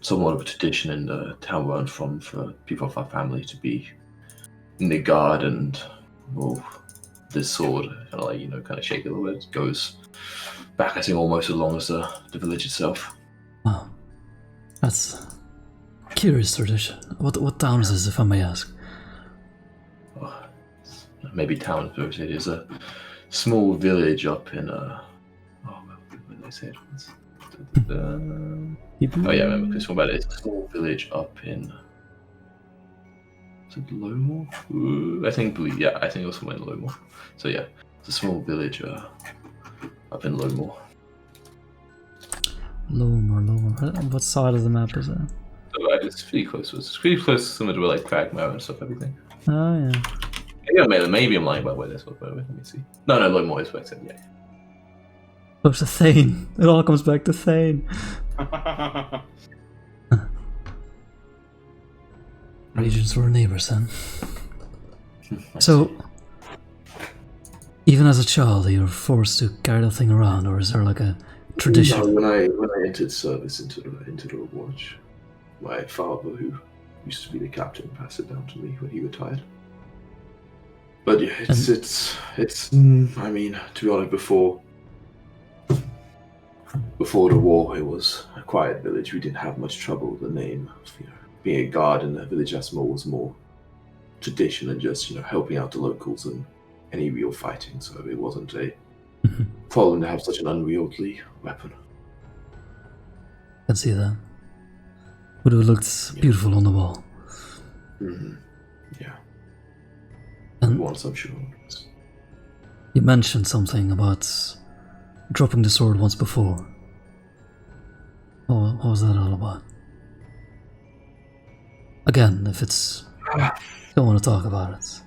[SPEAKER 2] Somewhat of a tradition in the town where I'm from for people of our family to be in the guard, and this sword kind of shake it a little bit. It goes back, I think, almost as long as the village itself.
[SPEAKER 4] Wow, that's a curious tradition. What town is this, if I may ask?
[SPEAKER 2] Maybe town first. It is a small village up in where did I say it was? Oh yeah, I remember because about it. It's a small village up in. Is it Lowmore? I think it was somewhere in Lowmore. So yeah, it's a small village up in Lowmore.
[SPEAKER 4] Lowmore. What side of the map is it?
[SPEAKER 2] So it's pretty close. It's pretty close to similar to like Cragmire and stuff. Everything.
[SPEAKER 4] Oh yeah.
[SPEAKER 2] Maybe I'm lying about where this was. But let me see. No, Lowmore is what I said. Yeah.
[SPEAKER 4] Close to Thane. It all comes back to Thane. Regions were neighbors then. So, even as a child, you're forced to carry that thing around, or is there like a tradition?
[SPEAKER 2] No, when I entered service into the watch, my father, who used to be the captain, passed it down to me when he retired. But yeah, it's. I mean, to be honest, before the war, it was a quiet village. We didn't have much trouble with the name. Being a guard in a village that small was more tradition than just helping out the locals and any real fighting. So it wasn't a problem to have such an unwieldy weapon.
[SPEAKER 4] I can see that. Would have looked beautiful on the wall.
[SPEAKER 2] Mm-hmm. Yeah.
[SPEAKER 4] And
[SPEAKER 2] Once, I'm sure.
[SPEAKER 4] you mentioned something about dropping the sword once before. What was that all about? Again, if it's... don't want to talk about it.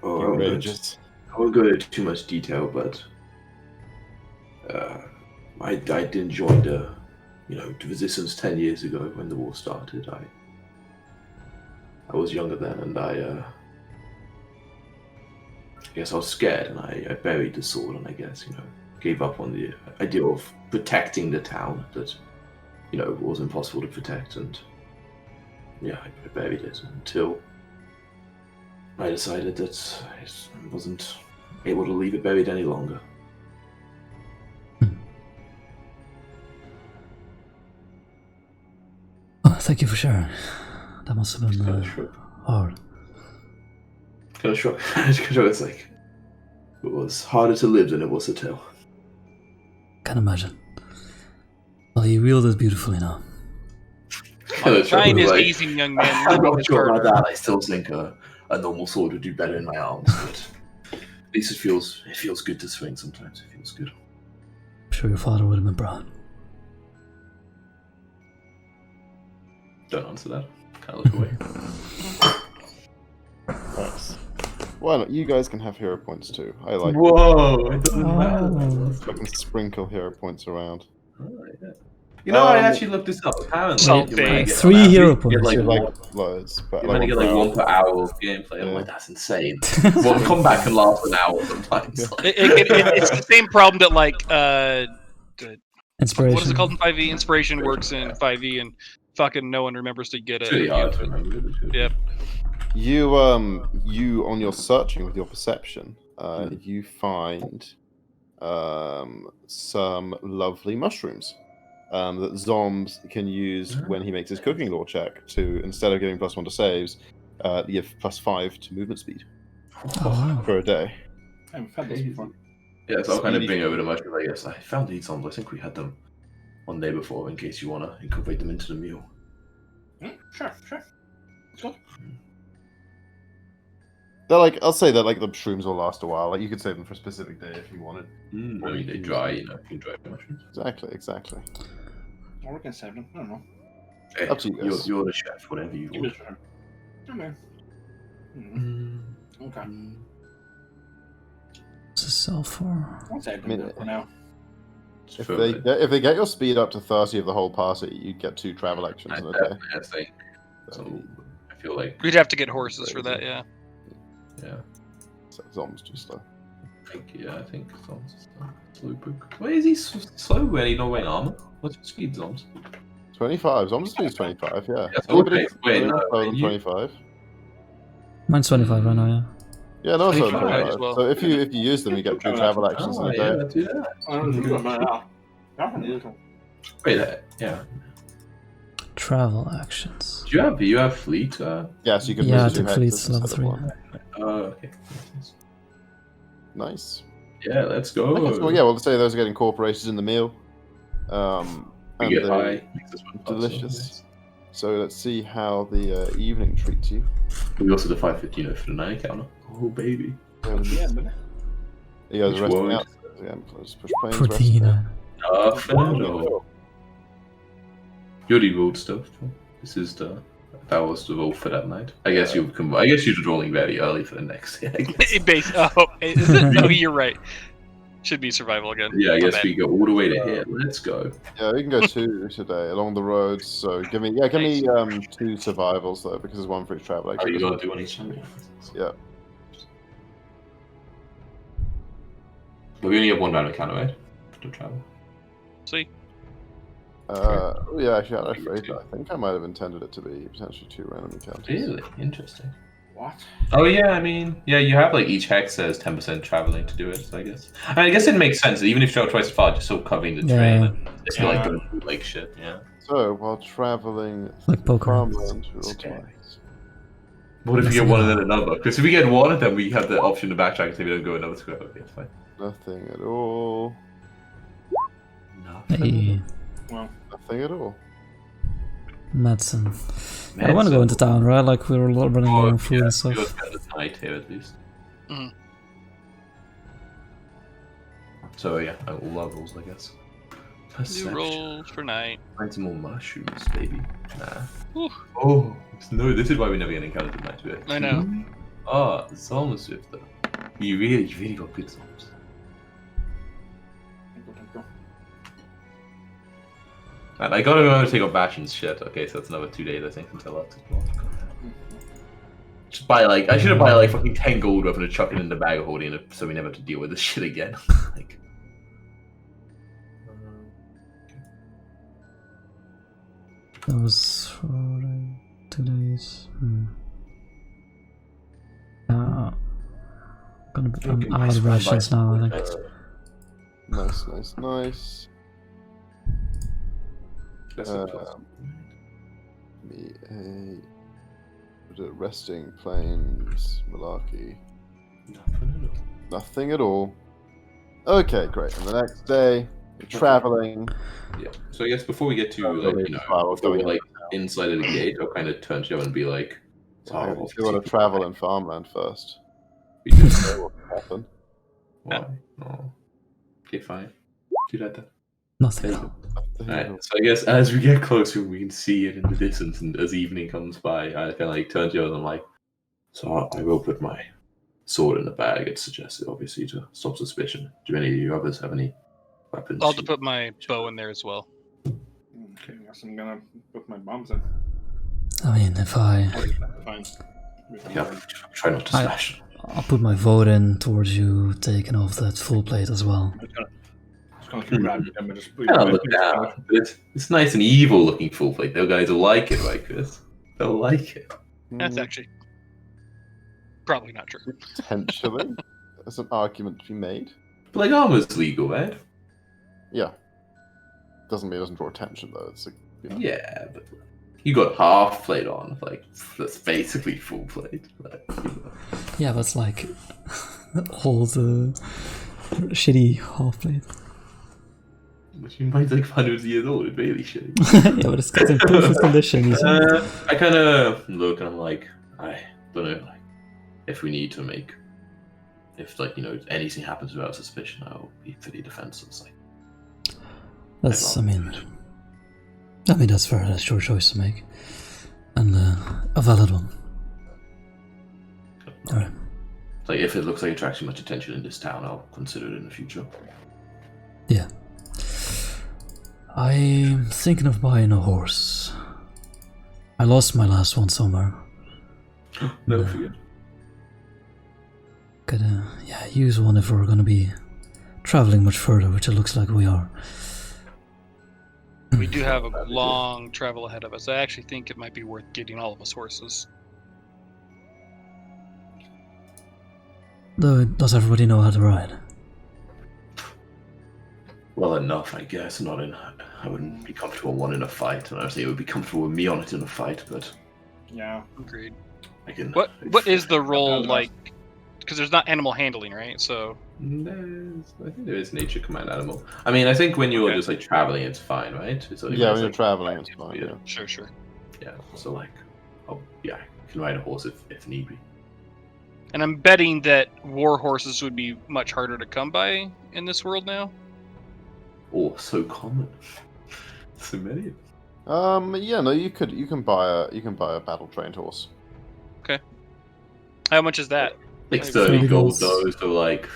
[SPEAKER 2] Oh,
[SPEAKER 1] Outrageous.
[SPEAKER 2] I won't go into too much detail, but I didn't join the resistance 10 years ago when the war started. I was younger then, and I guess I was scared, and I buried the sword, and I guess gave up on the idea of protecting the town that was impossible to protect, and yeah, I buried it until I decided that I wasn't able to leave it buried any longer.
[SPEAKER 4] Oh, thank you for sharing. That must have been hard.
[SPEAKER 2] Kind of shrug. It's like it was harder to live than it was to tell.
[SPEAKER 4] Can't imagine. Well, you wielded beautifully now.
[SPEAKER 5] Trying is easy, young man.
[SPEAKER 2] I'm
[SPEAKER 5] Living
[SPEAKER 2] not
[SPEAKER 5] is
[SPEAKER 2] sure
[SPEAKER 5] harder.
[SPEAKER 2] about that. I still think a normal sword would do better in my arms, but at least it feels good to swing sometimes. It feels good.
[SPEAKER 4] I'm sure your father would have been proud.
[SPEAKER 2] Don't answer that. Kind of look away.
[SPEAKER 1] Nice. Why not? You guys can have hero points too. I like
[SPEAKER 2] Whoa! It doesn't
[SPEAKER 4] Oh.
[SPEAKER 2] matter.
[SPEAKER 1] I can sprinkle hero points around.
[SPEAKER 2] Oh, yeah. You know, I actually looked this up. Apparently,
[SPEAKER 5] Something.
[SPEAKER 2] you might get,
[SPEAKER 4] 3
[SPEAKER 2] on average,
[SPEAKER 4] hero
[SPEAKER 2] you get,
[SPEAKER 4] points.
[SPEAKER 2] like,
[SPEAKER 1] You
[SPEAKER 2] one,
[SPEAKER 1] like loads, but
[SPEAKER 2] you
[SPEAKER 1] like
[SPEAKER 2] might get like 1 per hour of gameplay. I'm
[SPEAKER 1] Yeah.
[SPEAKER 2] like, that's insane. Well, combat can last an hour sometimes.
[SPEAKER 5] It's the same problem that like
[SPEAKER 4] Inspiration.
[SPEAKER 5] what is it called in 5e? Inspiration works in 5e, and fucking no one remembers to get it.
[SPEAKER 2] It's really hard to remember.
[SPEAKER 5] Yep.
[SPEAKER 1] You on your searching with your perception, you find some lovely mushrooms that Zombs can use when he makes his cooking lore check to, instead of giving +1 to saves, give +5 to movement speed
[SPEAKER 4] Oh,
[SPEAKER 1] for a day.
[SPEAKER 3] I've had this before.
[SPEAKER 2] Yeah, so I'll kind of
[SPEAKER 1] Speedy
[SPEAKER 2] bring over the
[SPEAKER 1] food.
[SPEAKER 2] mushrooms. I guess I found these ones. I think we had them one day before, in case you want to incorporate them into the meal.
[SPEAKER 3] Sure. Let's go.
[SPEAKER 1] They're like, I'll say that like the shrooms will last a while. Like you could save them for a specific day if you wanted.
[SPEAKER 2] I mean, they dry, you know, you can dry mushrooms.
[SPEAKER 1] Exactly.
[SPEAKER 3] Or we can save them. I don't know.
[SPEAKER 2] Hey,
[SPEAKER 1] Up to you guys.
[SPEAKER 2] you're the chef, whatever you
[SPEAKER 3] Give
[SPEAKER 2] want.
[SPEAKER 3] it a try. Okay. Okay.
[SPEAKER 4] what's this sell for?
[SPEAKER 3] I'll save
[SPEAKER 1] I mean,
[SPEAKER 3] them for now.
[SPEAKER 1] If they get your speed up to 30 of the whole party, you get 2 travel actions in a day.
[SPEAKER 2] I think so. I feel like
[SPEAKER 5] We'd have to get horses for that, yeah.
[SPEAKER 1] So Zombs too slow.
[SPEAKER 2] I think Zombs slow book. Why is he slow when he's not wearing armor? What's your speed, Zombs?
[SPEAKER 1] 25. Zombs speed is 25. Yeah.
[SPEAKER 2] That's
[SPEAKER 1] Anybody
[SPEAKER 2] okay. Wait,
[SPEAKER 1] anyone
[SPEAKER 2] no,
[SPEAKER 1] slower than
[SPEAKER 2] you-
[SPEAKER 1] 25?
[SPEAKER 4] Mine's 25 right now, yeah.
[SPEAKER 1] Yeah, no, so
[SPEAKER 2] 25
[SPEAKER 1] 25.
[SPEAKER 5] as well.
[SPEAKER 1] So if you use them, you get 2 travel actions in
[SPEAKER 2] Oh,
[SPEAKER 1] a
[SPEAKER 2] yeah,
[SPEAKER 1] day.
[SPEAKER 2] do that.
[SPEAKER 3] I don't know about that.
[SPEAKER 2] Wait, yeah.
[SPEAKER 4] Travel actions.
[SPEAKER 2] Do you have fleet?
[SPEAKER 1] Yeah, so you can
[SPEAKER 4] Yeah, I
[SPEAKER 1] move 2
[SPEAKER 4] took
[SPEAKER 1] hexes
[SPEAKER 4] fleets level
[SPEAKER 1] instead of
[SPEAKER 4] 3.
[SPEAKER 1] 1.
[SPEAKER 2] Okay.
[SPEAKER 1] Nice.
[SPEAKER 2] Yeah, let's go.
[SPEAKER 1] Okay, so, yeah, well, let's say those are getting incorporated in the meal.
[SPEAKER 2] We
[SPEAKER 1] And
[SPEAKER 2] get
[SPEAKER 1] they're
[SPEAKER 2] high. Makes us one
[SPEAKER 1] delicious. So let's see how the evening treats you.
[SPEAKER 2] We also defy 15 for the 9 counter. Oh, baby.
[SPEAKER 3] Yeah, but
[SPEAKER 1] You guys
[SPEAKER 2] Which
[SPEAKER 1] are resting
[SPEAKER 2] word?
[SPEAKER 1] out. Again, let's push planes.
[SPEAKER 4] For
[SPEAKER 1] resting
[SPEAKER 4] Tina.
[SPEAKER 2] Fernando. You already rolled stuff. This is that was the roll for that night. I guess you're rolling very early for the next. Yeah, I guess.
[SPEAKER 5] Oh, you're right. Should be survival again.
[SPEAKER 2] Yeah, I
[SPEAKER 5] My
[SPEAKER 2] guess
[SPEAKER 5] bad.
[SPEAKER 2] we go all the way to here. Let's go.
[SPEAKER 1] Yeah, we can go 2 today along the roads. So give me 2 survivals though, because there's 1 for each travel.
[SPEAKER 2] Are you gonna do one each time?
[SPEAKER 1] Yeah.
[SPEAKER 2] But we only have 1 random counter, right? To travel.
[SPEAKER 5] See?
[SPEAKER 1] Yeah, actually, I'm afraid I think I might have intended it to be potentially 2 random encounters.
[SPEAKER 2] Really interesting.
[SPEAKER 3] what?
[SPEAKER 2] Oh yeah, I mean, yeah, you have like each hex says 10% traveling to do it. So I guess it makes sense. Even if you travel twice as far, just still covering the train. And if you like going through like shit, yeah.
[SPEAKER 1] So while traveling
[SPEAKER 4] Like poker.
[SPEAKER 1] farmland, we roll
[SPEAKER 2] Okay.
[SPEAKER 1] twice.
[SPEAKER 2] What if we get one and then another? Because if we get one, then we have the option to backtrack and say we don't go another square. Okay, it's fine.
[SPEAKER 1] Nothing at all.
[SPEAKER 4] Hey,
[SPEAKER 1] Nothing at all.
[SPEAKER 4] medicine. I want to go into town, right? Like we were running low on food and
[SPEAKER 2] We'll
[SPEAKER 4] stuff.
[SPEAKER 2] spend the night here at least.
[SPEAKER 5] Mhm.
[SPEAKER 2] So yeah, all levels, I guess.
[SPEAKER 5] New
[SPEAKER 2] Perception.
[SPEAKER 5] rolls for night.
[SPEAKER 2] Find some more mushrooms, baby. Nah.
[SPEAKER 5] Whew.
[SPEAKER 2] Oh no! This is why we never get encountered tonight. Today.
[SPEAKER 5] I know.
[SPEAKER 2] Oh, Zom Swifter. You really got good Zoms. And I gotta remember to take off batch and shit. Okay, so that's another 2 days I think until that's just buy like I should have bought like fucking 10 gold worth and chuck it in the bag of holding it so we never have to deal with this shit again. Like.
[SPEAKER 4] That was for 2 days. I'm out of rations now, I think.
[SPEAKER 1] Nice.
[SPEAKER 2] That's a plus.
[SPEAKER 1] Me a Resting plains, malarkey. Nothing at all. Okay, great. And the next day, you're traveling.
[SPEAKER 2] Yeah. So I guess before we get to before we're like inside of the gate, I'll kind of turn to you and be like,
[SPEAKER 1] You still want to travel in farmland first.
[SPEAKER 2] We can
[SPEAKER 1] What will happen?
[SPEAKER 2] Why? Oh. Okay, fine. Do that then.
[SPEAKER 4] Nothing.
[SPEAKER 2] Alright, so I guess as we get closer, we can see it in the distance, and as evening comes by, I kind of like turn to you and I'm like, so I will put my sword in the bag. It's suggested, obviously, to stop suspicion. Do any of you others have any weapons?
[SPEAKER 5] I'll put my bow in there as well.
[SPEAKER 3] Okay, I guess I'm gonna put my bombs in.
[SPEAKER 4] I mean, if I...
[SPEAKER 3] Fine.
[SPEAKER 2] Yeah, try not to smash.
[SPEAKER 4] I'll put my vote in towards you taking off that full plate as well.
[SPEAKER 3] Just gonna keep grabbing them and just put
[SPEAKER 2] Yeah, look down. It's nice and evil looking full plate. Those guys will like it, right, Chris? They'll like it.
[SPEAKER 5] That's actually probably not true.
[SPEAKER 1] Potentially. There's an argument to be made.
[SPEAKER 2] But like armor's legal, right?
[SPEAKER 1] Yeah. Doesn't mean it doesn't draw attention, though. It's
[SPEAKER 2] Yeah, but you got half plate on. Like, that's basically full plate. Like,
[SPEAKER 4] Yeah, but it's like all the shitty half plate.
[SPEAKER 2] Which you might like hundreds of years old. It's really shitty.
[SPEAKER 4] Yeah, but it's got in perfect condition. You see?
[SPEAKER 2] I kind of look and I'm like, I don't know, like, if we need to make, if like anything happens without suspicion, I'll be pretty defenseless. Like,
[SPEAKER 4] That's, I mean, that's fair. That's your choice to make, and a valid one. All right.
[SPEAKER 2] Like, if it looks like attracting much attention in this town, I'll consider it in the future.
[SPEAKER 4] Yeah. I'm thinking of buying a horse. I lost my last one somewhere.
[SPEAKER 2] Never forget.
[SPEAKER 4] Could use one if we're gonna be traveling much further, which it looks like we are.
[SPEAKER 5] We do have a long travel ahead of us. I actually think it might be worth getting all of us horses.
[SPEAKER 4] Though, does everybody know how to ride?
[SPEAKER 2] Well enough, I guess. Not in. I wouldn't be comfortable one in a fight, and I say it would be comfortable with me on it in a fight. But
[SPEAKER 3] Yeah.
[SPEAKER 5] Agreed.
[SPEAKER 2] I can.
[SPEAKER 5] What is the role like? Because there's not animal handling, right? So
[SPEAKER 2] I think there is nature command animal. I mean, I think when you're just like traveling, it's fine, right? It's only
[SPEAKER 1] Yeah,
[SPEAKER 2] when
[SPEAKER 1] when you're
[SPEAKER 2] like,
[SPEAKER 1] traveling, it's fine.
[SPEAKER 2] yeah.
[SPEAKER 1] Yeah.
[SPEAKER 5] sure.
[SPEAKER 2] Yeah. So like, I can ride a horse if need be.
[SPEAKER 5] And I'm betting that war horses would be much harder to come by in this world now.
[SPEAKER 2] Oh, so common. So many.
[SPEAKER 1] Yeah, no, you can buy a battle trained horse.
[SPEAKER 5] How much is that?
[SPEAKER 2] Like
[SPEAKER 4] 30
[SPEAKER 2] 30 gold
[SPEAKER 4] golds.
[SPEAKER 2] though, so like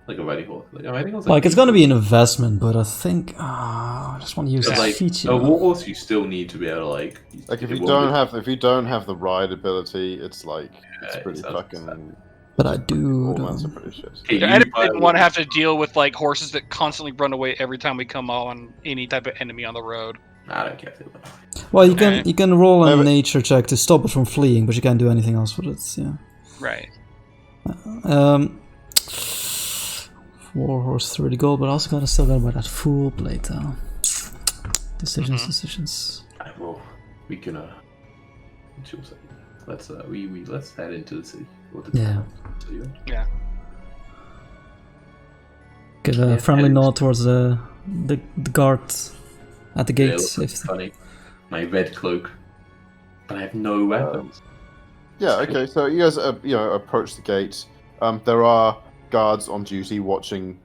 [SPEAKER 2] a riding horse. Like a riding horse.
[SPEAKER 4] Like, it's gonna be an investment, but I think I just want to use
[SPEAKER 2] But,
[SPEAKER 4] this
[SPEAKER 2] like
[SPEAKER 4] feature.
[SPEAKER 2] a war horse, you still need to be able to like.
[SPEAKER 1] Like if
[SPEAKER 2] it
[SPEAKER 1] you
[SPEAKER 2] won't
[SPEAKER 1] don't have the ride ability, it's like it's
[SPEAKER 2] Yeah,
[SPEAKER 1] pretty
[SPEAKER 2] it sounds
[SPEAKER 1] fucking.
[SPEAKER 4] But I do.
[SPEAKER 1] Hormones are pretty shit.
[SPEAKER 2] Okay,
[SPEAKER 5] I
[SPEAKER 2] you
[SPEAKER 5] didn't
[SPEAKER 2] buy
[SPEAKER 5] want to
[SPEAKER 2] one-
[SPEAKER 5] have to deal with like horses that constantly run away every time we come on any type of enemy on the road.
[SPEAKER 2] I don't care if they will.
[SPEAKER 4] Well, you
[SPEAKER 5] Okay.
[SPEAKER 4] can roll a
[SPEAKER 1] Yeah, but-
[SPEAKER 4] nature check to stop it from fleeing, but you can't do anything else with it. Yeah.
[SPEAKER 5] Right.
[SPEAKER 4] Warhorse 30 gold, but also still gotta buy that full plate. Decisions.
[SPEAKER 2] Alright, well, we can what you'll say. Let's let's head into the city. Or the
[SPEAKER 4] Yeah.
[SPEAKER 2] town. So, yeah.
[SPEAKER 4] Give a
[SPEAKER 2] Yeah,
[SPEAKER 4] friendly
[SPEAKER 2] and-
[SPEAKER 4] nod towards the guard at the
[SPEAKER 2] Yeah, it
[SPEAKER 4] gates.
[SPEAKER 2] looks funny. My red cloak, but I have no weapons.
[SPEAKER 1] Yeah. Okay. So you guys, approach the gate. There are guards on duty watching.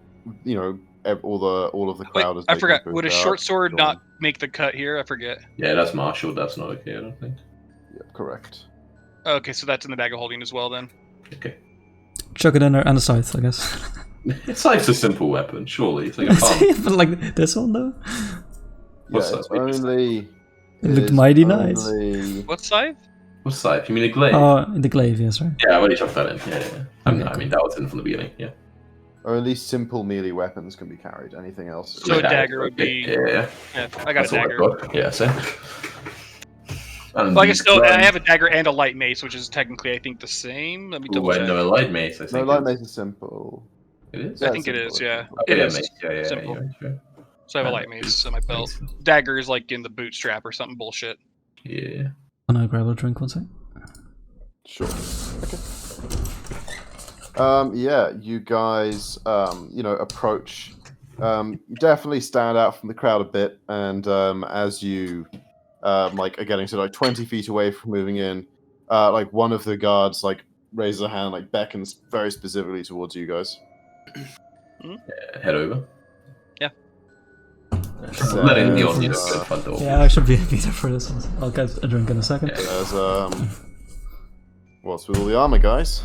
[SPEAKER 1] All of the
[SPEAKER 5] Wait,
[SPEAKER 1] crowd. As
[SPEAKER 5] I
[SPEAKER 1] they
[SPEAKER 5] forgot.
[SPEAKER 1] go
[SPEAKER 5] Would a
[SPEAKER 1] throughout.
[SPEAKER 5] short sword
[SPEAKER 1] Go
[SPEAKER 5] not
[SPEAKER 1] on.
[SPEAKER 5] make the cut here? I forget.
[SPEAKER 2] Yeah, that's martial. That's not okay. I don't think.
[SPEAKER 1] Yep, correct.
[SPEAKER 5] Okay, so that's in the bag of holding as well then.
[SPEAKER 2] Okay.
[SPEAKER 4] Chuck it in there and the scythe, I guess.
[SPEAKER 2] It's like a simple weapon, surely. It's like a palm.
[SPEAKER 4] But like this one though.
[SPEAKER 2] What's
[SPEAKER 1] Yeah,
[SPEAKER 2] that?
[SPEAKER 1] it's only.
[SPEAKER 4] It looked
[SPEAKER 1] is
[SPEAKER 4] mighty nice.
[SPEAKER 1] only-
[SPEAKER 5] What scythe?
[SPEAKER 2] What's scythe? You mean a glaive?
[SPEAKER 4] In the glaive, yes, right.
[SPEAKER 2] Yeah, I've already chucked that in. Yeah. I
[SPEAKER 4] Okay.
[SPEAKER 2] mean, that was in from the beginning. Yeah.
[SPEAKER 1] Only simple melee weapons can be carried. Anything else?
[SPEAKER 5] So a
[SPEAKER 2] Yeah,
[SPEAKER 5] dagger would be.
[SPEAKER 2] Yeah.
[SPEAKER 5] Yeah, I got
[SPEAKER 2] That's
[SPEAKER 5] a
[SPEAKER 2] all I've
[SPEAKER 5] dagger.
[SPEAKER 2] got. Yeah, same. And
[SPEAKER 5] Well, I guess
[SPEAKER 2] the
[SPEAKER 5] I have a dagger and a light mace, which is technically, I think, the same. Let me double check.
[SPEAKER 2] no, a light mace. I think
[SPEAKER 1] No, light
[SPEAKER 2] it's-
[SPEAKER 1] mace is simple.
[SPEAKER 2] It is.
[SPEAKER 5] I
[SPEAKER 1] Yeah,
[SPEAKER 5] think it
[SPEAKER 1] simple,
[SPEAKER 5] is, yeah.
[SPEAKER 1] simple.
[SPEAKER 5] It
[SPEAKER 2] yeah,
[SPEAKER 5] is.
[SPEAKER 2] mace. Yeah,
[SPEAKER 5] Simple.
[SPEAKER 2] yeah.
[SPEAKER 5] So I have a light mace on my belt. Dagger is like in the bootstrap or something bullshit.
[SPEAKER 2] Yeah.
[SPEAKER 4] Can I grab a drink one sec?
[SPEAKER 1] Sure. Okay. Yeah, you guys, approach. You definitely stand out from the crowd a bit, and as you, are getting to 20 feet away from moving in, one of the guards raises a hand, beckons very specifically towards you guys.
[SPEAKER 2] Head over.
[SPEAKER 5] Yeah.
[SPEAKER 2] Letting the
[SPEAKER 1] Says,
[SPEAKER 2] audience go front door.
[SPEAKER 4] Yeah, I should be there for this one. I'll get a drink in a second.
[SPEAKER 1] Says, what's with all the armor, guys?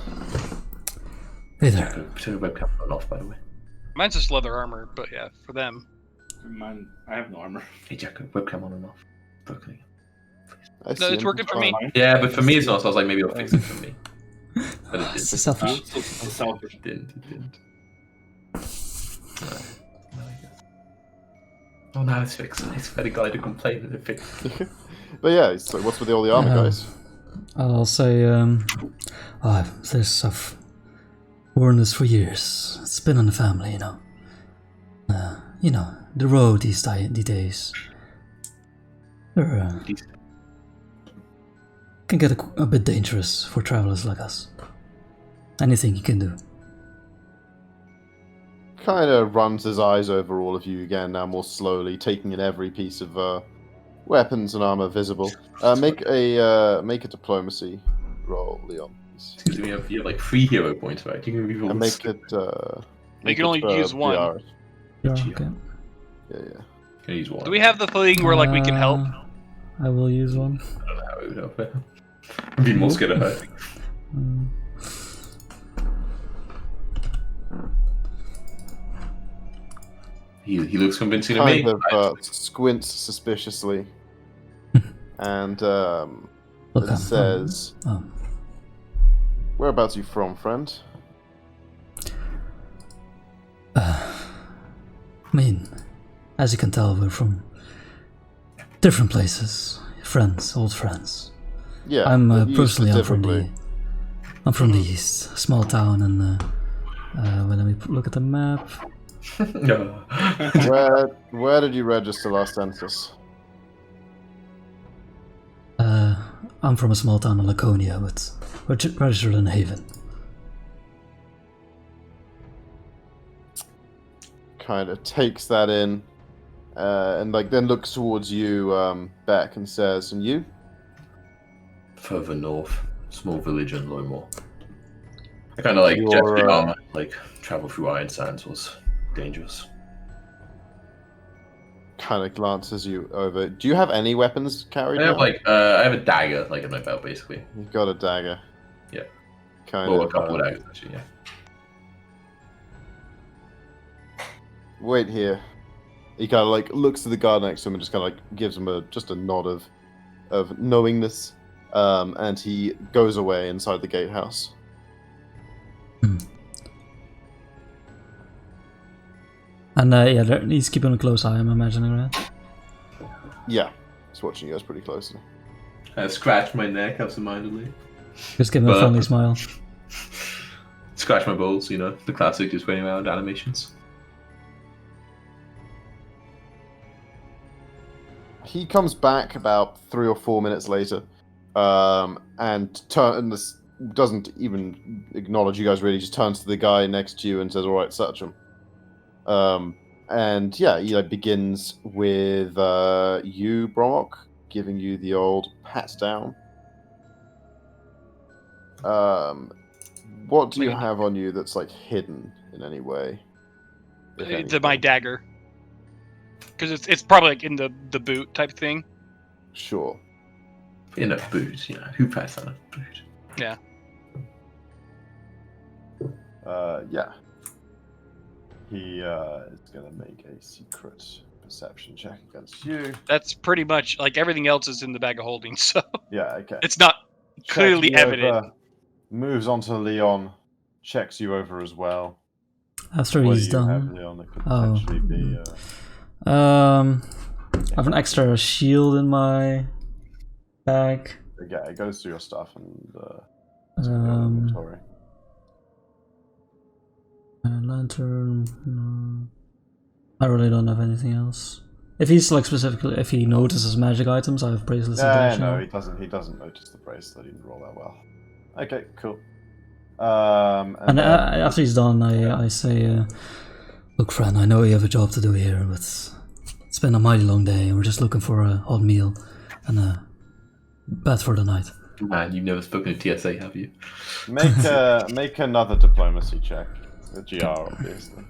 [SPEAKER 4] Hey there.
[SPEAKER 2] Turn the webcam on off, by the way.
[SPEAKER 5] Mine's just leather armor, but yeah, for them.
[SPEAKER 3] Mine, I have no armor.
[SPEAKER 2] Hey, Jack, webcam on and off. Okay.
[SPEAKER 1] I
[SPEAKER 5] No,
[SPEAKER 1] see
[SPEAKER 5] it's
[SPEAKER 1] him.
[SPEAKER 5] working for me.
[SPEAKER 2] Yeah, but for me it's not, so I was like, maybe it'll fix it for me. But it
[SPEAKER 4] It's
[SPEAKER 2] didn't.
[SPEAKER 4] selfish.
[SPEAKER 3] So selfish.
[SPEAKER 2] It didn't. No, I guess. Oh, now it's fixed. It's for the guy to complain that it fixed.
[SPEAKER 1] But yeah, it's what's with all the armor, guys?
[SPEAKER 4] I'll say, I've worn this for years. It's been in the family, the road these days. They're, can get a bit dangerous for travelers like us. Anything you can do.
[SPEAKER 1] Kind of runs his eyes over all of you again, now more slowly, taking in every piece of weapons and armor visible. Make a diplomacy roll, Leon.
[SPEAKER 2] Because you have 3 hero points, right? You can reroll.
[SPEAKER 1] And make it.
[SPEAKER 5] You can only use one.
[SPEAKER 4] Yeah,
[SPEAKER 2] Gee.
[SPEAKER 4] okay.
[SPEAKER 1] Yeah.
[SPEAKER 2] Can use one.
[SPEAKER 5] Do we have the thing where we can help?
[SPEAKER 4] I will use one.
[SPEAKER 2] I don't know how it would help it. I'd be more scared of hurting. He looks convincing to me.
[SPEAKER 1] Kind of squints suspiciously, and
[SPEAKER 4] Look,
[SPEAKER 1] it says,
[SPEAKER 4] oh.
[SPEAKER 1] "Whereabouts are you from, friend?"
[SPEAKER 4] I mean, as you can tell, we're from different places. Friends, old friends.
[SPEAKER 1] Yeah,
[SPEAKER 4] I'm
[SPEAKER 1] but you
[SPEAKER 4] personally
[SPEAKER 1] specifically.
[SPEAKER 4] I'm from the east, small town, and well, let me look at the map.
[SPEAKER 1] Where did you register last census?
[SPEAKER 4] I'm from a small town in Laconia, but we're registered in Haven.
[SPEAKER 1] Kind of takes that in, and then looks towards you, Beck, and says, "And you?"
[SPEAKER 2] Further north, small village in Lowmore. I kind of
[SPEAKER 1] You're,
[SPEAKER 2] just the armor, travel through iron sands was dangerous.
[SPEAKER 1] Kind of glances you over. Do you have any weapons carried?
[SPEAKER 2] I have
[SPEAKER 1] now?
[SPEAKER 2] I have a dagger in my belt basically.
[SPEAKER 1] You've got a dagger.
[SPEAKER 2] Yeah.
[SPEAKER 1] Kind
[SPEAKER 2] Well,
[SPEAKER 1] of.
[SPEAKER 2] a couple of daggers actually. Yeah.
[SPEAKER 1] Wait here. He kind of looks to the guard next to him and just kind of gives him just a nod of knowingness, and he goes away inside the gatehouse.
[SPEAKER 4] And he's keeping a close eye, I'm imagining, right?
[SPEAKER 1] Yeah, he's watching you guys pretty closely.
[SPEAKER 2] I scratch my neck absentmindedly.
[SPEAKER 4] Just give him a friendly smile.
[SPEAKER 2] Scratch my balls, the classic just running around animations.
[SPEAKER 1] He comes back about 3 or 4 minutes later, and doesn't even acknowledge you guys really. Just turns to the guy next to you and says, "All right, search him." And yeah, he begins with you, Bromok, giving you the old pat down. What do you have on you that's hidden in any way?
[SPEAKER 5] My dagger. Because it's probably in the boot type thing.
[SPEAKER 1] Sure.
[SPEAKER 2] In a boot, who packs on a boot?
[SPEAKER 5] Yeah.
[SPEAKER 1] Yeah. He is going to make a secret perception check against you.
[SPEAKER 5] That's pretty much everything else is in the bag of holding, so
[SPEAKER 1] Yeah, okay.
[SPEAKER 5] it's not clearly
[SPEAKER 1] Checks you
[SPEAKER 5] evident.
[SPEAKER 1] over, moves on to Leon, checks you over as well.
[SPEAKER 4] After
[SPEAKER 1] What do
[SPEAKER 4] he's
[SPEAKER 1] you have,
[SPEAKER 4] done.
[SPEAKER 1] Leon, that could
[SPEAKER 4] Oh.
[SPEAKER 1] potentially be...
[SPEAKER 4] I have an extra shield in my bag.
[SPEAKER 1] Yeah, it goes through your stuff and
[SPEAKER 4] A lantern. No. I really don't have anything else. if he's like specifically, if he notices magic items, I have bracelets.
[SPEAKER 6] Yeah, no, he doesn't. He doesn't notice the bracelet. He didn't roll that well. Okay, cool. And then,
[SPEAKER 4] after he's done, I say, look, friend, I know you have a job to do here, but it's been a mighty long day, and we're just looking for a hot meal and a bed for the night.
[SPEAKER 2] Man, you've never spoken to TSA, have you?
[SPEAKER 6] make another diplomacy check. The GR, obviously.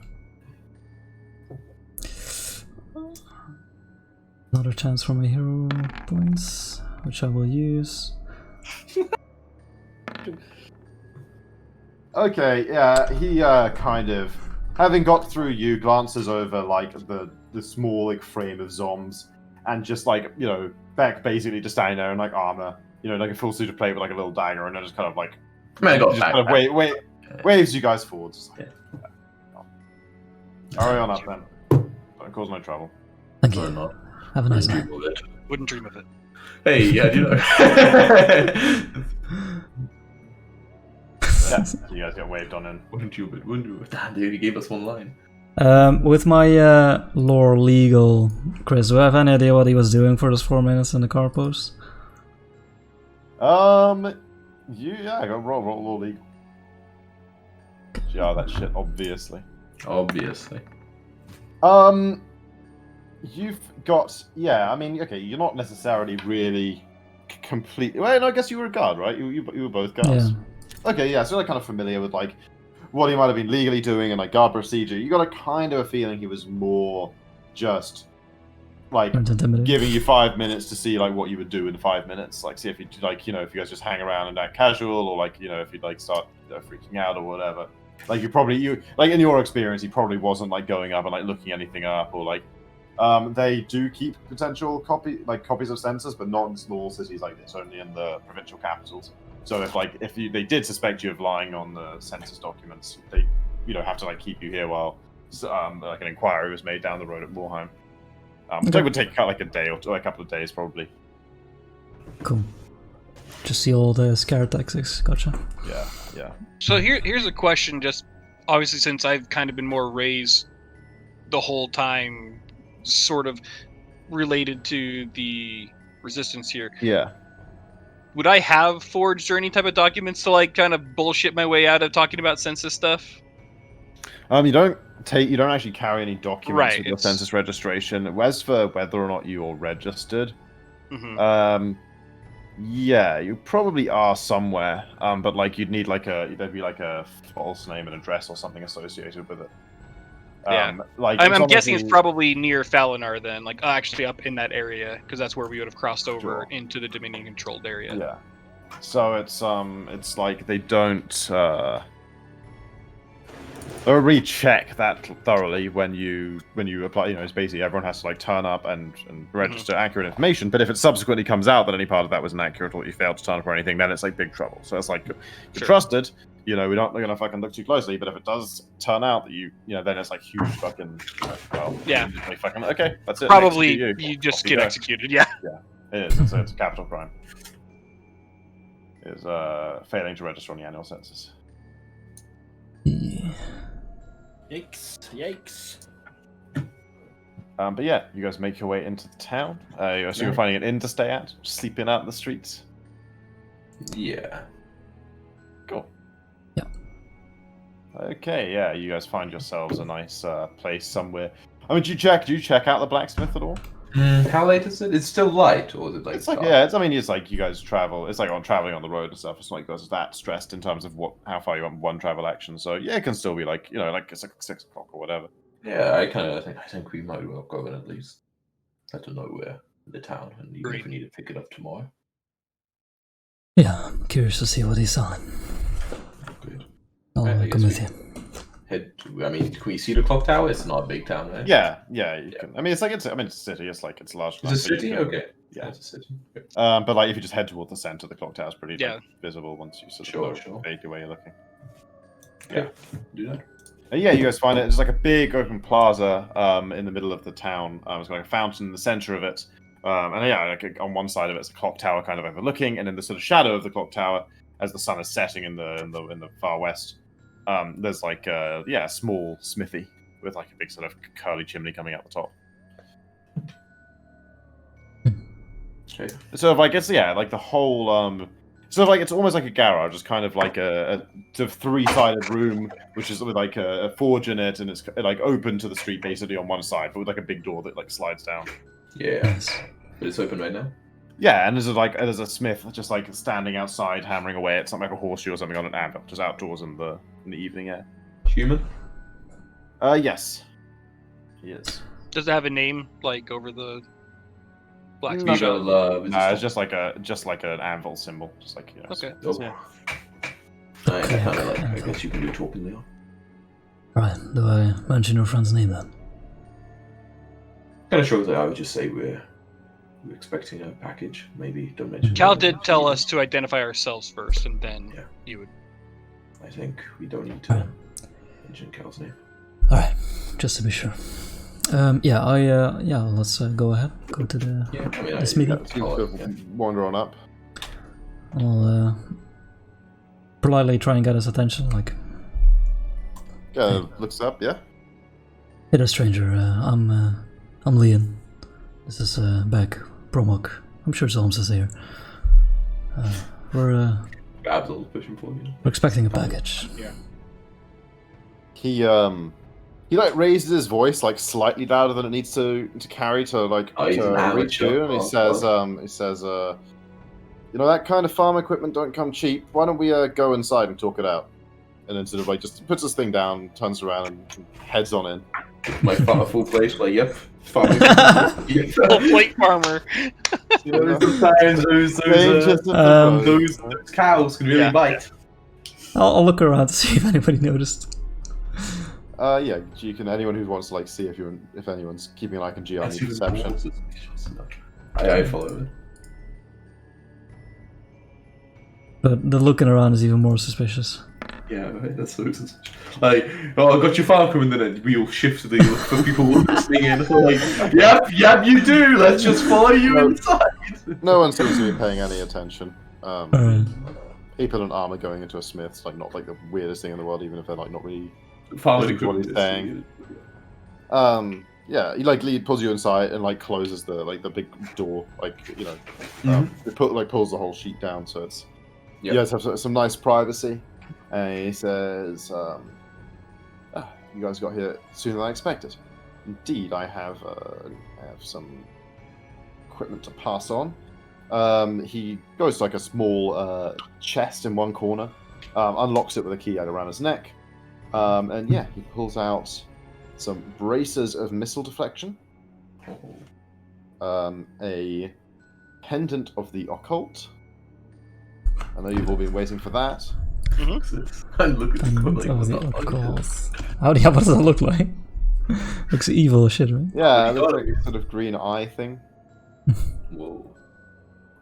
[SPEAKER 4] Another chance for my hero points, which I will use.
[SPEAKER 6] Okay, yeah, he kind of, having got through you, glances over like the small like frame of zombs, and just like, you know, Beck basically just standing there in like armor, you know, like a full suit of plate with like a little dagger, and then just kind of like
[SPEAKER 2] Man,
[SPEAKER 6] just kind of waves you guys forwards. Just like, hurry on up then. Don't cause no trouble.
[SPEAKER 4] Thank you. Have a nice night.
[SPEAKER 5] Wouldn't dream of it.
[SPEAKER 2] Hey, yeah, do you know?
[SPEAKER 6] Yeah, you guys get waved on in.
[SPEAKER 2] Wouldn't you? Damn, dude, he gave us one line.
[SPEAKER 4] With my lore legal, Chris, do I have any idea what he was doing for those 4 minutes in the car post?
[SPEAKER 6] I got roll legal. Yeah, that shit, obviously.
[SPEAKER 2] Obviously.
[SPEAKER 6] You've got, I mean, okay, you're not necessarily really complete. Well, no, I guess you were a guard, right? You were both guards.
[SPEAKER 4] Yeah.
[SPEAKER 6] Okay, yeah, so you're kind of familiar with like what he might have been legally doing and like guard procedure. You got a kind of a feeling he was more just like giving you 5 minutes to see like what you would do in 5 minutes, like see if you like, you know, if you guys just hang around and act casual, or like, you know, if you'd like start freaking out or whatever. Like you like in your experience, he probably wasn't like going up and like looking anything up, or like they do keep potential copies of census, but not in small cities like this, only in the provincial capitals. So if they did suspect you of lying on the census documents, they have to like keep you here while like an inquiry was made down the road at Moorheim. It would take like a day or two, a couple of days probably.
[SPEAKER 4] Cool. Just the old scare tactics. Gotcha.
[SPEAKER 6] Yeah.
[SPEAKER 5] So here's a question. Just obviously, since I've kind of been more raised the whole time, sort of related to the resistance here.
[SPEAKER 6] Yeah.
[SPEAKER 5] Would I have forged or any type of documents to like kind of bullshit my way out of talking about census stuff?
[SPEAKER 6] You don't actually carry any documents
[SPEAKER 5] Right,
[SPEAKER 6] with your census registration. As for whether or not you're registered,
[SPEAKER 5] Mm-hmm.
[SPEAKER 6] yeah, you probably are somewhere. But like you'd need there'd be like a false name and address or something associated with it.
[SPEAKER 5] Yeah.
[SPEAKER 6] Like
[SPEAKER 5] I'm guessing it's probably near Falinar then, like actually up in that area, because that's where we would have crossed over into the Dominion-controlled area.
[SPEAKER 6] Yeah. So it's like they don't recheck that thoroughly when you apply. You know, it's basically everyone has to like turn up and register accurate information. But if it subsequently comes out that any part of that was inaccurate, or you failed to turn up or anything, then it's like big trouble. So it's like you're trusted. You know, we're not going to fucking look too closely, but if it does turn out that you know, then it's like huge fucking, like fucking, okay, that's it.
[SPEAKER 5] Probably you just get executed, yeah.
[SPEAKER 6] Yeah, it is. It's a capital crime. It is failing to register on the annual census.
[SPEAKER 4] Yeah.
[SPEAKER 3] Yikes.
[SPEAKER 6] But yeah, you guys make your way into the town. So you're finding an inn to stay at, sleeping out in the streets.
[SPEAKER 2] Yeah.
[SPEAKER 6] Cool.
[SPEAKER 4] Yeah.
[SPEAKER 6] Okay, yeah, you guys find yourselves a nice place somewhere. I mean, do you check out the blacksmith at all?
[SPEAKER 2] How late is it? It's still light, or is it like?
[SPEAKER 6] It's like it's like you guys travel. It's like traveling on the road and stuff. It's not like you guys are that stressed in terms of how far you want one travel action. So yeah, it can still be like like it's like 6 o'clock or whatever.
[SPEAKER 2] Yeah, I think we might well go and at least let them know where in the town, and even if we need to pick it up tomorrow.
[SPEAKER 4] Yeah, I'm curious to see what he's on.
[SPEAKER 2] Good.
[SPEAKER 4] I'll come with you.
[SPEAKER 2] Head to, I mean, can we see the clock tower? It's not a big town, right?
[SPEAKER 6] Yeah, you can. I mean, it's a city. It's like it's large.
[SPEAKER 2] It's a city, okay.
[SPEAKER 6] Yeah,
[SPEAKER 2] it's a city. Okay.
[SPEAKER 6] But like if you just head toward the center, the clock tower is pretty visible once you sort of make your way looking.
[SPEAKER 2] Yeah, do that.
[SPEAKER 6] Yeah, you guys find it. It's like a big open plaza in the middle of the town. It's got like a fountain in the center of it. And yeah, like on one side of it's a clock tower kind of overlooking, and in the sort of shadow of the clock tower, as the sun is setting in the far west, there's like a small smithy with like a big sort of curly chimney coming out the top.
[SPEAKER 2] Okay.
[SPEAKER 6] Sort of like it's like the whole sort of like it's almost like a garage. It's kind of like a sort of three-sided room, which is with like a forge in it, and it's like open to the street basically on one side, but with like a big door that like slides down.
[SPEAKER 2] Yeah.
[SPEAKER 4] Nice.
[SPEAKER 2] But it's open right now.
[SPEAKER 6] Yeah, and there's a smith just like standing outside hammering away at something like a horseshoe or something on an anvil, just outdoors in the evening air.
[SPEAKER 2] Human.
[SPEAKER 6] Yes, he is.
[SPEAKER 5] Does it have a name like over the blacksmith
[SPEAKER 6] No,
[SPEAKER 5] shop?
[SPEAKER 2] Love.
[SPEAKER 6] No, it's just like an anvil symbol, just like
[SPEAKER 5] Okay.
[SPEAKER 2] Oh.
[SPEAKER 6] Yeah.
[SPEAKER 2] I kind of like. I guess you can do talking, Leon.
[SPEAKER 4] Right, do I mention your friend's name then?
[SPEAKER 2] Kind of shows that I would just say we're expecting a package. Maybe don't mention.
[SPEAKER 5] Cal
[SPEAKER 2] that.
[SPEAKER 5] did tell us to identify ourselves first, and then
[SPEAKER 2] Yeah.
[SPEAKER 5] you would.
[SPEAKER 2] I think we don't need to mention Cal's name.
[SPEAKER 4] Alright, just to be sure. Let's go ahead. Go to the
[SPEAKER 2] Yeah, I mean,
[SPEAKER 4] this meeting.
[SPEAKER 1] Wander on up.
[SPEAKER 4] I'll politely try and get his attention, like,
[SPEAKER 1] Looks up, yeah.
[SPEAKER 4] hey there, stranger, I'm Leon. This is Beck, Promok. I'm sure Zolms is here. We're
[SPEAKER 2] Babs pushing for you.
[SPEAKER 4] we're expecting a package.
[SPEAKER 1] He like raises his voice like slightly louder than it needs to carry to like
[SPEAKER 2] Oh, he's an
[SPEAKER 1] to reach
[SPEAKER 2] amateur.
[SPEAKER 1] you, and he says, you know, that kind of farm equipment don't come cheap. Why don't we go inside and talk it out? And then sort of like just puts this thing down, turns around, and heads on in.
[SPEAKER 2] My full place, like, yep. Farming.
[SPEAKER 5] Full plate farmer.
[SPEAKER 2] You know, sometimes those cows can really bite.
[SPEAKER 4] I'll look around to see if anybody noticed.
[SPEAKER 1] Yeah, you can. Anyone who wants to like see if anyone's keeping an eye on G on your perception.
[SPEAKER 2] I follow it.
[SPEAKER 4] But the looking around is even more suspicious.
[SPEAKER 2] Yeah, right, that's so suspicious. Like, oh, I got your farm coming, then we all shift to the for people listening in. Like, yep, you do. Let's just follow you inside.
[SPEAKER 1] No one seems to be paying any attention.
[SPEAKER 4] Alright.
[SPEAKER 1] People in armor going into a smith's like not like the weirdest thing in the world, even if they're like not really.
[SPEAKER 2] Farming
[SPEAKER 1] What he's
[SPEAKER 2] equipment.
[SPEAKER 1] Yeah, he like pulls you inside and like closes the big door, like you know, pulls the whole sheet down, so it's you guys have some nice privacy. And he says, "You guys got here sooner than I expected. Indeed, I have some equipment to pass on." He goes to like a small chest in one corner, unlocks it with a key around his neck. And yeah, he pulls out some braces of missile deflection, a pendant of the occult. I know you've all been waiting for that.
[SPEAKER 2] I look at
[SPEAKER 4] Of course. What does that look like? Looks evil as shit, right?
[SPEAKER 1] Yeah, it looks like a sort of green eye thing.
[SPEAKER 2] Whoa.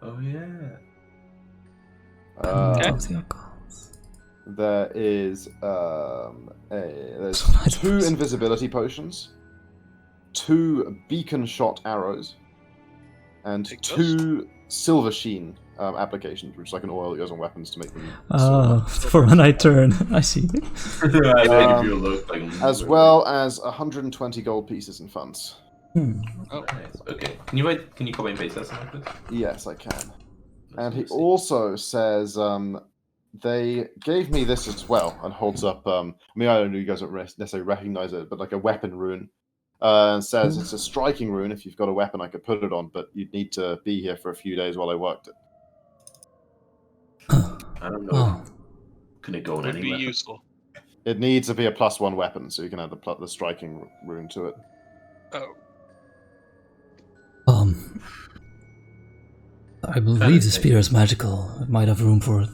[SPEAKER 2] Oh yeah.
[SPEAKER 5] Okay.
[SPEAKER 4] Of the occult.
[SPEAKER 1] There is there's
[SPEAKER 4] So nice.
[SPEAKER 1] 2 invisibility potions, 2 beacon shot arrows, and
[SPEAKER 5] Take
[SPEAKER 1] 2 silver sheen applications, which is like an oil that goes on weapons to make them
[SPEAKER 4] For when I turn, I see.
[SPEAKER 1] as well as 120 gold pieces in funds.
[SPEAKER 2] Oh, nice. Okay. Can you copy and paste that something, please?
[SPEAKER 1] Yes, I can. And he also says they gave me this as well, and holds up. I mean, I don't know, you guys don't necessarily recognize it, but like a weapon rune. And says it's a striking rune. If you've got a weapon, I could put it on, but you'd need to be here for a few days while I worked it.
[SPEAKER 2] I don't know.
[SPEAKER 4] Oh,
[SPEAKER 2] Can it go on
[SPEAKER 5] Would
[SPEAKER 2] any
[SPEAKER 5] be
[SPEAKER 2] weapon?
[SPEAKER 5] useful.
[SPEAKER 1] It needs to be a +1 weapon, so you can add the striking rune to it.
[SPEAKER 5] Oh,
[SPEAKER 4] I believe the spear is magical. It might have room for it.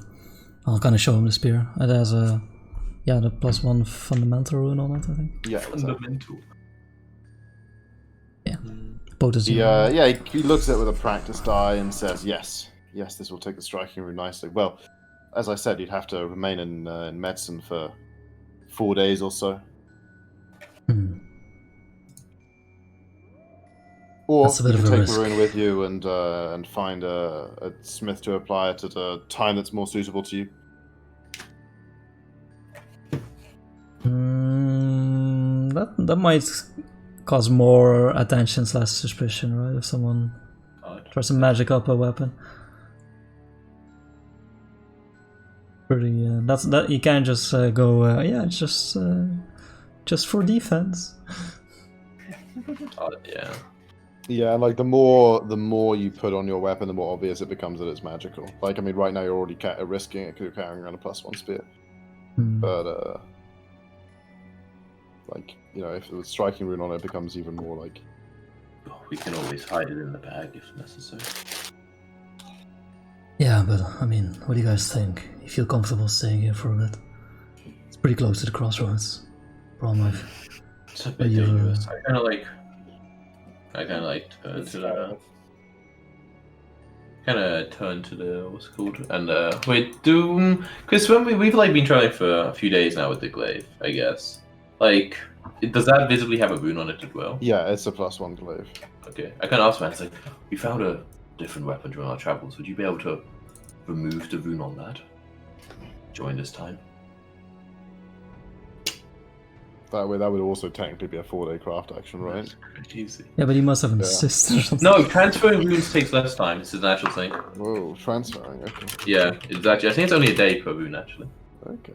[SPEAKER 4] I'll kind of show him the spear. It has the +1 fundamental rune on it, I think.
[SPEAKER 1] Yeah, exactly.
[SPEAKER 2] Fundamental.
[SPEAKER 4] Yeah. Potency.
[SPEAKER 1] He looks at it with a practice die and says, yes, this will take the striking rune nicely. Well, as I said, you'd have to remain in medicine for 4 days or so. Or
[SPEAKER 4] That's a
[SPEAKER 1] you
[SPEAKER 4] bit
[SPEAKER 1] can
[SPEAKER 4] of a
[SPEAKER 1] take
[SPEAKER 4] risk.
[SPEAKER 1] the rune with you and find a smith to apply it at a time that's more suitable to you.
[SPEAKER 4] That might cause more attention / suspicion, right? If someone Try some magic up a weapon. Pretty. That's that. You can't just go. Yeah, it's just for defense.
[SPEAKER 2] Yeah.
[SPEAKER 1] Yeah, and like the more you put on your weapon, the more obvious it becomes that it's magical. Like, I mean, right now you're already risking it because you're carrying around a +1 spear. But like, you know, if the striking rune on it becomes even more like.
[SPEAKER 2] We can always hide it in the bag if necessary.
[SPEAKER 4] Yeah, but I mean, what do you guys think? You feel comfortable staying here for a bit? It's pretty close to the crossroads. Problem
[SPEAKER 2] It's a bit dangerous. I kind of like turn to the what's it called? And wait, because when we've like been traveling for a few days now with the glaive, I guess. Like, does that visibly have a rune on it as well?
[SPEAKER 1] Yeah, it's a +1 glaive.
[SPEAKER 2] Okay, I kind of asked man. It's like, we found a different weapon during our travels. Would you be able to remove the rune on that during this time?
[SPEAKER 1] That way, that would also technically be a 4-day craft action, right?
[SPEAKER 2] Easy.
[SPEAKER 4] Yeah, but he must have an assist or something.
[SPEAKER 2] No, transferring runes takes less time. It's a natural thing.
[SPEAKER 1] Whoa, transferring. Okay.
[SPEAKER 2] Yeah, exactly. I think it's only a day per rune, actually.
[SPEAKER 1] Okay.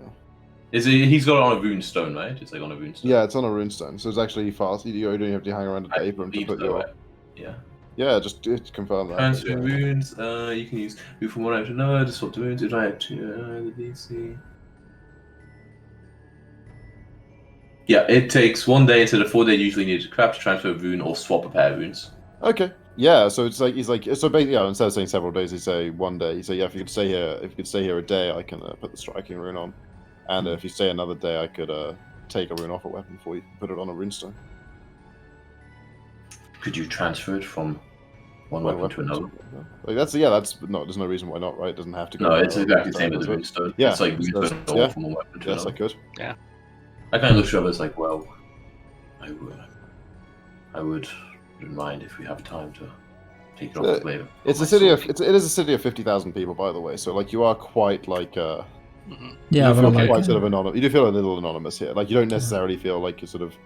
[SPEAKER 2] He's got it on a rune stone, right? It's like on a rune stone.
[SPEAKER 1] Yeah, it's on a runestone, so it's actually fast. You don't have to hang around a day for him to put your.
[SPEAKER 2] Yeah.
[SPEAKER 1] Yeah, just confirm that.
[SPEAKER 2] Transferring runes. You can use move from one item to another to swap the runes. If I have to, the DC. Yeah, it takes 1 day instead of 4 days usually needed to craft, transfer a rune, or swap a pair of runes.
[SPEAKER 1] Okay. Yeah, so it's like he's like so basically, yeah, instead of saying several days, he say 1 day. He say, yeah, if you could stay here a day, I can put the striking rune on, and if you stay another day, I could take a rune off a weapon for you, put it on a runestone.
[SPEAKER 2] Could you transfer it from one weapon to another?
[SPEAKER 1] Like that's no. There's no reason why not, right? It doesn't have to go.
[SPEAKER 2] No, it's exactly the same as the runestone.
[SPEAKER 1] Yeah,
[SPEAKER 2] it's like runestone from one weapon to
[SPEAKER 1] another. Yes, I could.
[SPEAKER 5] Yeah.
[SPEAKER 2] I kind of looked at it as like, well, I wouldn't mind if we have time to take it off the blade.
[SPEAKER 1] It is a city of 50,000 people, by the way. So like you are quite like
[SPEAKER 4] yeah,
[SPEAKER 1] you
[SPEAKER 4] but
[SPEAKER 1] feel
[SPEAKER 4] like,
[SPEAKER 1] quite sort of anonymous. You do feel a little anonymous here. Like you don't necessarily feel like you're sort of.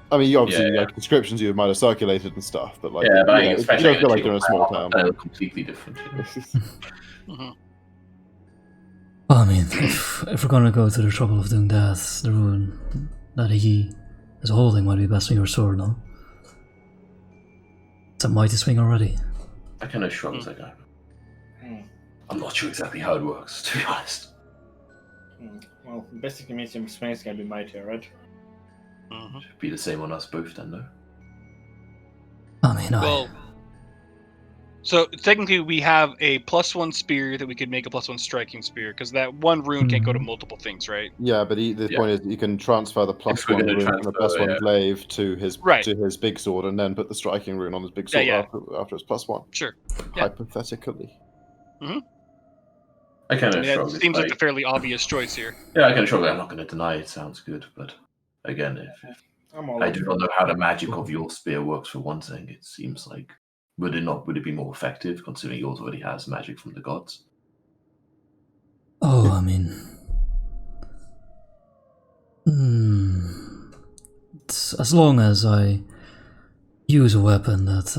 [SPEAKER 1] I mean, you obviously like descriptions you might have circulated and stuff, but like
[SPEAKER 2] yeah, but
[SPEAKER 1] you don't feel like you're in a small town.
[SPEAKER 2] They look completely different.
[SPEAKER 4] well, I mean, if we're gonna go to the trouble of doing that, the rune that he is holding might be best on your sword, no? It's a mighty swing already.
[SPEAKER 2] I kind of shrug as I go. I'm not sure exactly how it works, to be honest.
[SPEAKER 3] Well, basically means your swing's gonna be mightier, right?
[SPEAKER 2] Should be the same on us both then, though.
[SPEAKER 4] I mean,
[SPEAKER 5] well, so technically we have a +1 spear that we could make a +1 striking spear, because that one rune can't go to multiple things, right?
[SPEAKER 1] Yeah, but the point is that you can transfer the +1 rune from the +1 glaive to his big sword, and then put the striking rune on his big sword after it's +1.
[SPEAKER 5] Sure.
[SPEAKER 1] Hypothetically.
[SPEAKER 2] I kind of
[SPEAKER 5] shrug. It seems like a fairly obvious choice here.
[SPEAKER 2] Yeah, I kind of shrug. I'm not going to deny it sounds good, but again, if I do not know how the magic of your spear works for one thing. It seems like would it be more effective considering yours already has magic from the gods?
[SPEAKER 4] oh, I mean, as long as I use a weapon that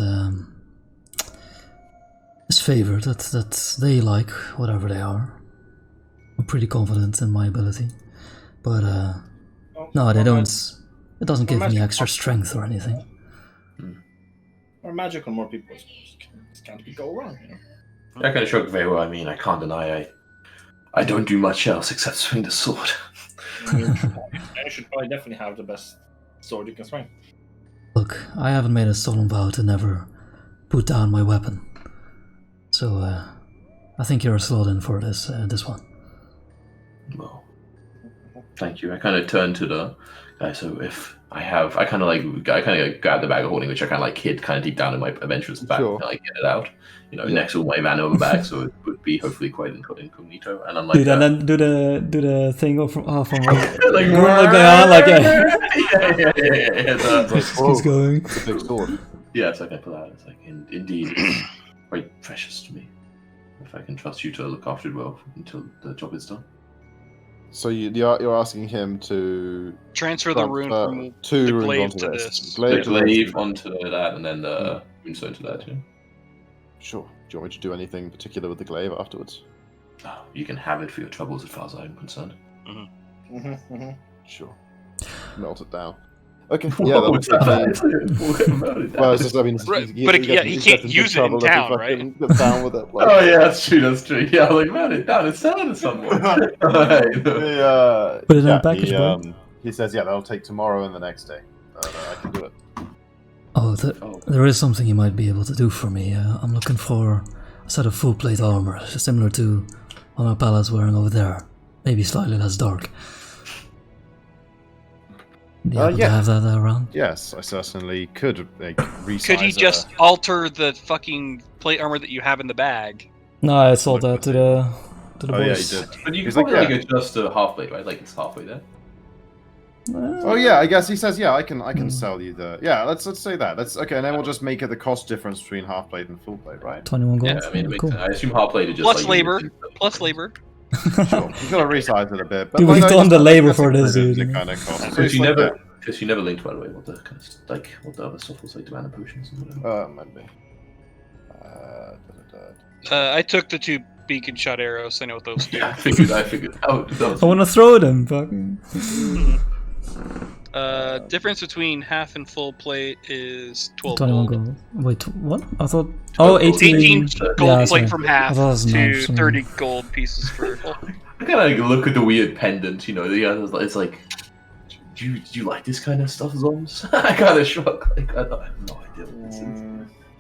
[SPEAKER 4] is favored, that they like, whatever they are, I'm pretty confident in my ability. But no, they don't. It doesn't give me extra strength or anything.
[SPEAKER 3] Or magical, more people can't go wrong. You know?
[SPEAKER 2] I kind of shrug very well. I mean, I can't deny I don't do much else except swing the sword.
[SPEAKER 3] You should probably definitely have the best sword you can swing.
[SPEAKER 4] Look, I haven't made a solemn vow to never put down my weapon, so I think you're a slot in for this one.
[SPEAKER 2] Well, thank you. I kind of turn to the guy. So if I kind of grab the bag of holding, which I kind of like hid kind of deep down in my adventurous back, and like get it out, next to my man over bag, so it would be hopefully quite incognito. And I'm like,
[SPEAKER 4] dude, and then do the thing from
[SPEAKER 2] like
[SPEAKER 4] keeps going.
[SPEAKER 1] It's a big sword.
[SPEAKER 2] Yeah, so I can pull out. It's like indeed, it's quite precious to me. If I can trust you to look after it well until the job is done.
[SPEAKER 1] So you're asking him to
[SPEAKER 5] transfer the rune from
[SPEAKER 1] two
[SPEAKER 5] the
[SPEAKER 1] runes
[SPEAKER 5] glaive
[SPEAKER 1] onto
[SPEAKER 5] to
[SPEAKER 1] this.
[SPEAKER 5] this.
[SPEAKER 2] The glaive onto that, and then the runestone to that. Yeah.
[SPEAKER 1] Sure. Do you want me to do anything particular with the glaive afterwards?
[SPEAKER 2] Oh, you can have it for your troubles as far as I'm concerned.
[SPEAKER 1] Sure. Melt it down. Okay. Yeah. That'll take well, it's just, I mean,
[SPEAKER 5] Right, but he can't use it in town, right?
[SPEAKER 1] Get down with it. Like,
[SPEAKER 2] Oh yeah, that's true. That's true. Yeah, like melt it down and sell it to someone. Right.
[SPEAKER 4] Put it in a package, bro.
[SPEAKER 1] He says, yeah, that'll take tomorrow and the next day. I can do it.
[SPEAKER 4] Oh, there is something you might be able to do for me. I'm looking for a set of full plate armor, similar to what my pal's wearing over there. Maybe slightly less dark. Do you happen to have that around?
[SPEAKER 1] Yes, I certainly could resize.
[SPEAKER 5] Could he just alter the fucking plate armor that you have in the bag?
[SPEAKER 4] No, I sold that to the boys.
[SPEAKER 1] Yeah, he did.
[SPEAKER 2] But you can
[SPEAKER 1] He's like,
[SPEAKER 2] probably
[SPEAKER 1] yeah.
[SPEAKER 2] adjust to halfway, right? Like it's halfway there.
[SPEAKER 1] Oh yeah, I guess he says, yeah, I can sell you the. Yeah, let's say that. That's okay, and then we'll just make it the cost difference between half plate and full plate, right?
[SPEAKER 4] 21 gold.
[SPEAKER 2] Yeah, I mean, it makes
[SPEAKER 4] Cool.
[SPEAKER 2] sense. I assume half plate is just
[SPEAKER 5] Plus
[SPEAKER 2] like
[SPEAKER 5] labor. Plus labor.
[SPEAKER 1] Sure. You've got to resize it a bit. But
[SPEAKER 4] Dude, we've done the labor for this, dude.
[SPEAKER 1] Kind of cost. So
[SPEAKER 2] Because
[SPEAKER 1] it's
[SPEAKER 2] you
[SPEAKER 1] like
[SPEAKER 2] never, because you never linked, by the way, what the kind of, like what the other stuff was like, the mana potions and whatever.
[SPEAKER 1] might be.
[SPEAKER 5] I took the 2 beacon shot arrows. I know what those do.
[SPEAKER 2] Yeah, I figured out.
[SPEAKER 4] I want to throw them. Fucking.
[SPEAKER 5] Difference between half and full plate is 12
[SPEAKER 4] 21
[SPEAKER 5] gold.
[SPEAKER 4] gold. Wait, what? I thought. Oh, 18
[SPEAKER 5] 18 gold plate from
[SPEAKER 4] I
[SPEAKER 5] half
[SPEAKER 4] thought it was
[SPEAKER 5] to
[SPEAKER 4] nine, so-
[SPEAKER 5] 30 gold pieces for full.
[SPEAKER 2] I kind of like look at the weird pendant, you know. It's like, do you like this kind of stuff, Zoms? I kind of shrug. Like I have no idea what this is.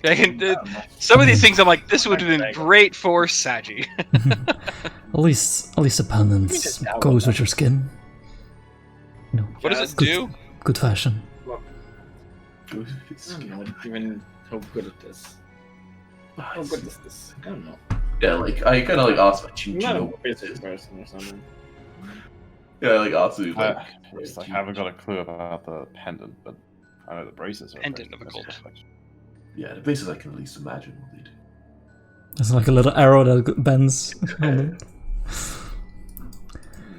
[SPEAKER 5] I can, some of these things I'm like, this would have been great for Saji.
[SPEAKER 4] At least the pendant goes with your skin. You know,
[SPEAKER 5] What does it
[SPEAKER 4] good,
[SPEAKER 5] do?
[SPEAKER 4] Good fashion.
[SPEAKER 3] I don't know even how good it is. How good is this? I don't know.
[SPEAKER 2] Yeah, like I kind of like asked my
[SPEAKER 3] I'm not
[SPEAKER 2] know
[SPEAKER 3] a
[SPEAKER 2] what this
[SPEAKER 3] basic
[SPEAKER 2] is.
[SPEAKER 3] person or something.
[SPEAKER 2] Yeah, like asked you like.
[SPEAKER 1] I haven't got a clue about the pendant, but I know the braces are.
[SPEAKER 5] Pendant of a cult.
[SPEAKER 2] Yeah, the bases I can at least imagine what they do.
[SPEAKER 4] There's like a little arrow that bends. on them.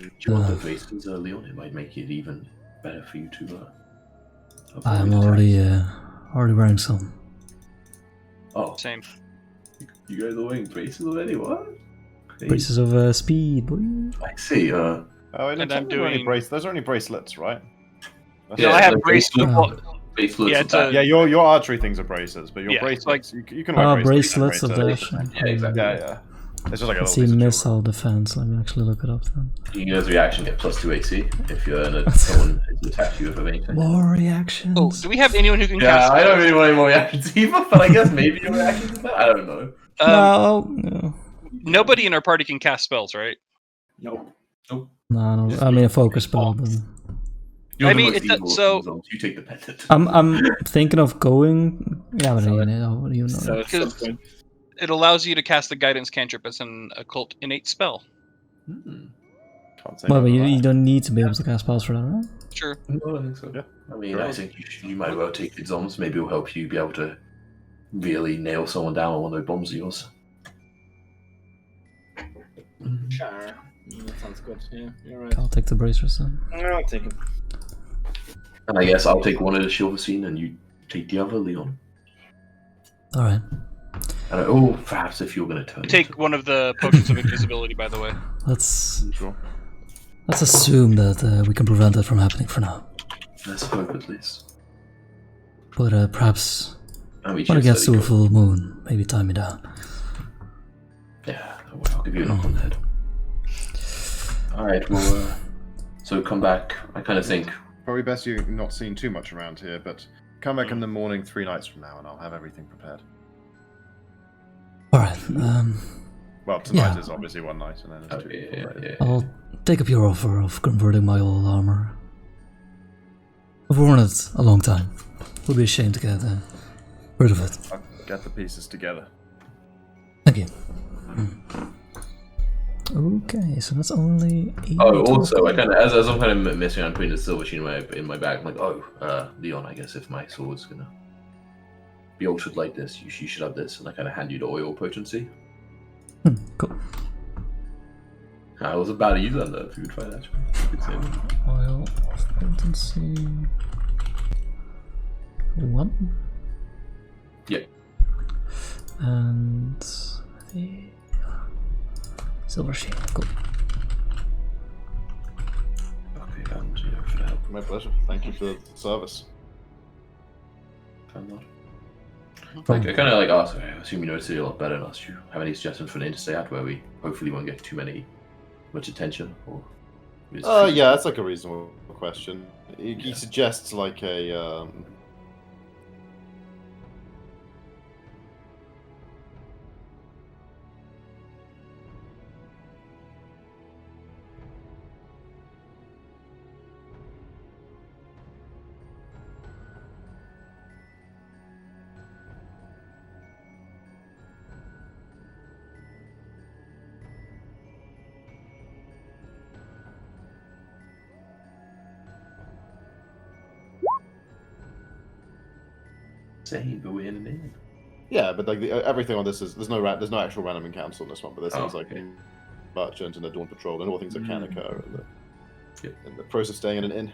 [SPEAKER 2] Do you want the bases, Leon? It might make it even better for you to.
[SPEAKER 4] I'm
[SPEAKER 2] avoid attacks.
[SPEAKER 4] already wearing some.
[SPEAKER 2] Oh,
[SPEAKER 5] Same.
[SPEAKER 2] you guys are wearing braces already? What? Okay.
[SPEAKER 4] Braces of speed, boy.
[SPEAKER 2] I see.
[SPEAKER 1] Oh,
[SPEAKER 5] And I'm doing-
[SPEAKER 1] those are only bracelets, right? That's
[SPEAKER 5] No,
[SPEAKER 2] Yeah,
[SPEAKER 5] I have
[SPEAKER 2] like
[SPEAKER 5] bracelets.
[SPEAKER 4] bracelet-
[SPEAKER 2] Baselets
[SPEAKER 5] Yeah,
[SPEAKER 2] of
[SPEAKER 5] it's a-
[SPEAKER 2] that.
[SPEAKER 1] Yeah, your archery things are braces, but your
[SPEAKER 5] Yeah,
[SPEAKER 1] bracelets, you can wear
[SPEAKER 4] Ah,
[SPEAKER 1] bracelets.
[SPEAKER 4] bracelets of
[SPEAKER 1] bracelets.
[SPEAKER 4] dash.
[SPEAKER 2] Yeah, exactly.
[SPEAKER 1] Yeah. It's just like a
[SPEAKER 4] Let's
[SPEAKER 1] little
[SPEAKER 4] see
[SPEAKER 1] piece of
[SPEAKER 4] missile defense. Let me actually look it up then.
[SPEAKER 2] You can as reaction get +2 AC if you're in a someone who attacks you with anything.
[SPEAKER 4] More reactions.
[SPEAKER 5] Oh, do we have anyone who can
[SPEAKER 2] Yeah,
[SPEAKER 5] cast
[SPEAKER 2] I don't
[SPEAKER 5] spells?
[SPEAKER 2] really want any more reactions either, but I guess maybe your reactions to that. I don't know.
[SPEAKER 4] No.
[SPEAKER 5] Nobody in our party can cast spells, right?
[SPEAKER 3] Nope.
[SPEAKER 4] No. I mean a focus spell. But
[SPEAKER 2] You're
[SPEAKER 5] I
[SPEAKER 2] the
[SPEAKER 5] mean,
[SPEAKER 2] most
[SPEAKER 5] it does-
[SPEAKER 2] evil
[SPEAKER 5] so-
[SPEAKER 2] of those. You take the pendant.
[SPEAKER 4] I'm thinking of going. Yeah, but you know.
[SPEAKER 3] So
[SPEAKER 4] that.
[SPEAKER 3] it's so good.
[SPEAKER 5] It allows you to cast the guidance cantrip as an occult innate spell.
[SPEAKER 1] Can't say
[SPEAKER 4] Well,
[SPEAKER 1] no
[SPEAKER 4] but
[SPEAKER 1] to
[SPEAKER 4] you
[SPEAKER 1] that.
[SPEAKER 4] don't need to be able to cast spells for that, right?
[SPEAKER 5] Sure.
[SPEAKER 2] No, I think so.
[SPEAKER 1] Yeah.
[SPEAKER 2] I mean, I think you might well take the zombs. Maybe it'll help you be able to really nail someone down on one of those bombs of yours.
[SPEAKER 3] Sure. That sounds good. Yeah, you're right.
[SPEAKER 4] I'll take the bracers then.
[SPEAKER 3] I'll take it.
[SPEAKER 2] And I guess I'll take one of the shield scene and you take the other, Leon.
[SPEAKER 4] All right.
[SPEAKER 2] And perhaps if you're going to turn.
[SPEAKER 5] Take one of the potions of invisibility, by the way.
[SPEAKER 4] Let's
[SPEAKER 1] Sure.
[SPEAKER 4] assume that we can prevent it from happening for now.
[SPEAKER 2] Let's hope at least.
[SPEAKER 4] But perhaps
[SPEAKER 2] And we
[SPEAKER 4] when it
[SPEAKER 2] choose
[SPEAKER 4] gets to a
[SPEAKER 2] 30
[SPEAKER 4] full moon, maybe tie me down.
[SPEAKER 2] Yeah, I'll give you a knock on the head. Alright, well, so come back. I kind of think.
[SPEAKER 1] Probably best you're not seen too much around here, but come back in the morning 3 nights from now and I'll have everything prepared.
[SPEAKER 4] All right.
[SPEAKER 1] Well, tonight
[SPEAKER 4] Yeah.
[SPEAKER 1] is obviously one night and then it's 2
[SPEAKER 2] Yeah.
[SPEAKER 1] later.
[SPEAKER 4] I'll take up your offer of converting my old armor. I've worn it a long time. Would be ashamed to get rid of it.
[SPEAKER 1] I'll get the pieces together.
[SPEAKER 4] Thank you. Okay, so that's only 8.
[SPEAKER 2] Oh, also, I kind of as I'm kind of messing around putting the silver chain in my bag, I'm like, Leon, I guess if my sword's gonna be altered like this, you should have this, and I kind of hand you the oil potency.
[SPEAKER 4] Cool.
[SPEAKER 2] I was about to use that though. If you would try that, you could say that.
[SPEAKER 4] Oil of potency 1.
[SPEAKER 2] Yeah.
[SPEAKER 4] And Silver sheet. Cool.
[SPEAKER 2] Okay, and for the help.
[SPEAKER 1] My pleasure. Thank you for the service.
[SPEAKER 2] Like, I kind of like asked, I assume you know the city a lot better than us. Do you have any suggestions for an interstate ad where we hopefully won't get much attention? Or
[SPEAKER 1] Yeah, that's like a reasonable question. He suggests like a
[SPEAKER 2] Same, but we're in and in.
[SPEAKER 1] yeah, but like everything on this is there's no actual random encounter on this one, but this is like
[SPEAKER 2] okay.
[SPEAKER 1] merchant and the dawn patrol and all things that can occur
[SPEAKER 2] Yep.
[SPEAKER 1] in the process of staying in an inn.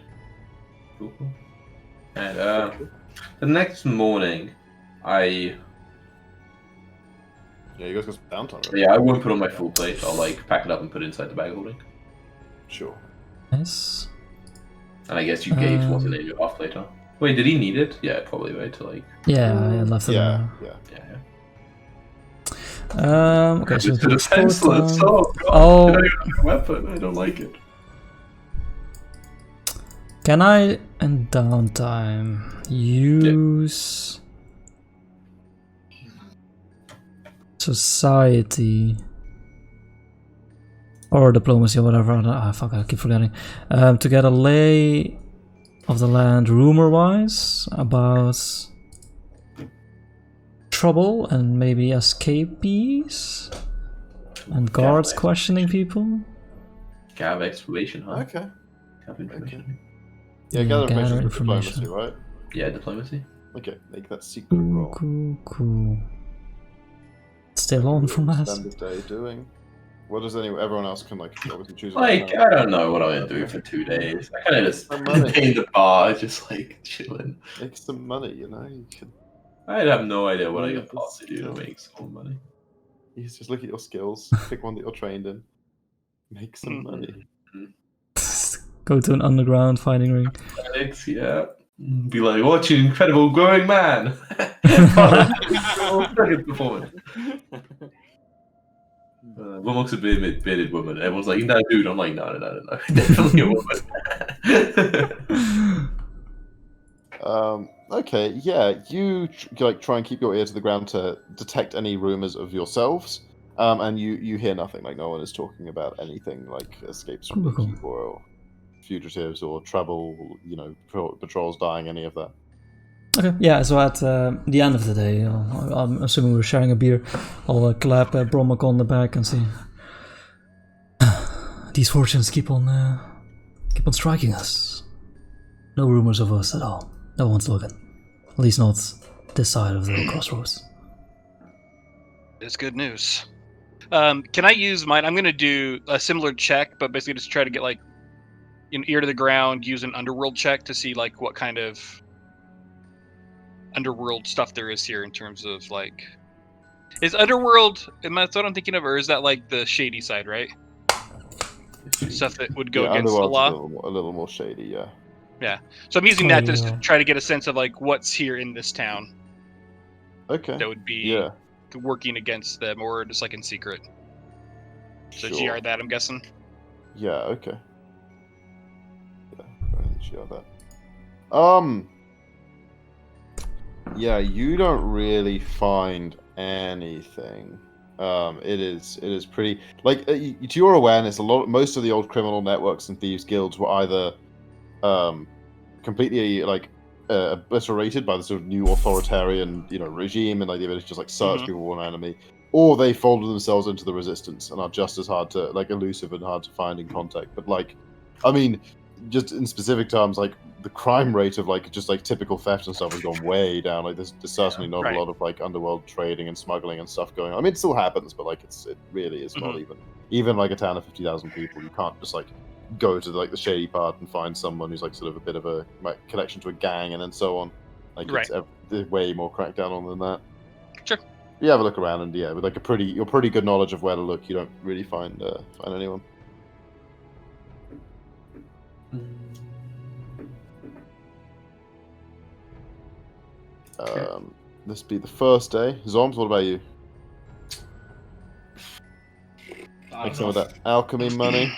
[SPEAKER 2] Cool. And the next morning,
[SPEAKER 1] Yeah, you guys got some downtime. Right?
[SPEAKER 2] yeah, I won't put on my full plate. I'll like pack it up and put it inside the bag holding.
[SPEAKER 1] Sure.
[SPEAKER 4] Nice.
[SPEAKER 2] And I guess you gave what's in your half plate, huh? Wait, did he need it? Yeah, probably, right? To like.
[SPEAKER 4] Yeah, I left it.
[SPEAKER 1] Yeah.
[SPEAKER 4] Okay, so
[SPEAKER 2] It's
[SPEAKER 4] do
[SPEAKER 2] defenseless.
[SPEAKER 4] time.
[SPEAKER 2] Oh, God.
[SPEAKER 4] Oh.
[SPEAKER 2] I don't even have a weapon. I don't like it.
[SPEAKER 4] Can I, in downtime, use society or diplomacy or whatever? Fuck, I keep forgetting. To get a lay of the land rumor-wise about trouble and maybe escapees and guards questioning people.
[SPEAKER 2] Gav exploration, huh?
[SPEAKER 1] Okay.
[SPEAKER 2] Gav information.
[SPEAKER 1] Yeah, gather information. Diplomacy, right?
[SPEAKER 2] Yeah, diplomacy.
[SPEAKER 1] Okay, make that secret roll.
[SPEAKER 4] Cool. Still on from that.
[SPEAKER 1] Spend the day doing. What does everyone else can like obviously choose?
[SPEAKER 2] Like, I don't know what I'm doing for 2 days. I kind of just in the bar, just like chilling.
[SPEAKER 1] Make some money, you know. You can.
[SPEAKER 2] I have no idea what I can possibly do to make some money.
[SPEAKER 1] You just look at your skills, pick one that you're trained in, make some money.
[SPEAKER 4] Go to an underground fighting ring.
[SPEAKER 2] Alex, yeah. Be like, watch an incredible growing man. Second performance. One looks a bearded woman. Everyone's like, no, dude. I'm like, no. Definitely a woman.
[SPEAKER 1] Okay, yeah. You like try and keep your ear to the ground to detect any rumors of yourselves, and you hear nothing. Like no one is talking about anything like escapes from the keep or fugitives or trouble. You know, patrols dying. Any of that.
[SPEAKER 4] Okay, yeah, so at the end of the day, I'm assuming we're sharing a beer, I'll clap Bromac on the back and say, these fortunes keep on striking us. No rumors of us at all. No one's looking. At least not this side of the crossroads.
[SPEAKER 5] It's good news. Can I use mine? I'm going to do a similar check, but basically just try to get like an ear to the ground, use an underworld check to see like what kind of underworld stuff there is here in terms of like, is underworld, am that what I'm thinking of, or is that like the shady side, right? Stuff that would go against the law.
[SPEAKER 1] A little more shady, yeah.
[SPEAKER 5] Yeah, so I'm using that just to try to get a sense of like what's here in this town.
[SPEAKER 1] Okay.
[SPEAKER 5] That would be working against them, or just like in secret. So GR that, I'm guessing.
[SPEAKER 1] Yeah. Okay. Yeah. Go ahead and GR that. Yeah, you don't really find anything. It is pretty like to your awareness. Most of the old criminal networks and thieves guilds were either completely like obliterated by the sort of new authoritarian regime and like the ability to just like search people for an enemy, or they folded themselves into the resistance and are just as hard to like elusive and hard to find in contact. But like, I mean, just in specific terms, like the crime rate of like just like typical theft and stuff has gone way down. Like there's certainly not a lot of like underworld trading and smuggling and stuff going on. I mean, it still happens, but like it really is not even like a town of 50,000 people. You can't just like go to like the shady part and find someone who's like sort of a bit of a like, connection to a gang and then so on. Like it's way more cracked down on than that.
[SPEAKER 5] Sure.
[SPEAKER 1] You have a look around, and yeah, with like your pretty good knowledge of where to look, you don't really find anyone. This be the first day. Zombs, what about you? Make some of that alchemy money.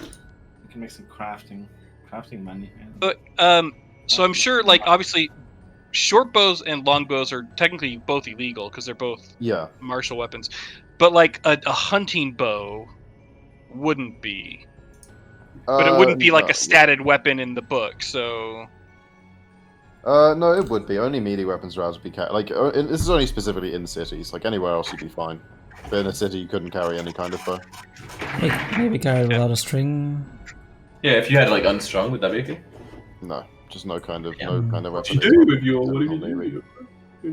[SPEAKER 3] You can make some crafting money. Yeah.
[SPEAKER 5] But so I'm sure, like, obviously, short bows and long bows are technically both illegal because they're both
[SPEAKER 1] Yeah.
[SPEAKER 5] martial weapons. But like a hunting bow wouldn't be. But it wouldn't be like a statted weapon in the book. So.
[SPEAKER 1] No, it would be. Only melee weapons are allowed to be carried. Like, this is only specifically in cities. Like, anywhere else you'd be fine. But in a city, you couldn't carry any kind of bow.
[SPEAKER 4] Maybe carry without a string.
[SPEAKER 2] Yeah, if you had like unstrung, would that be okay?
[SPEAKER 1] No, just no kind of
[SPEAKER 2] What
[SPEAKER 1] weapon.
[SPEAKER 2] you do with your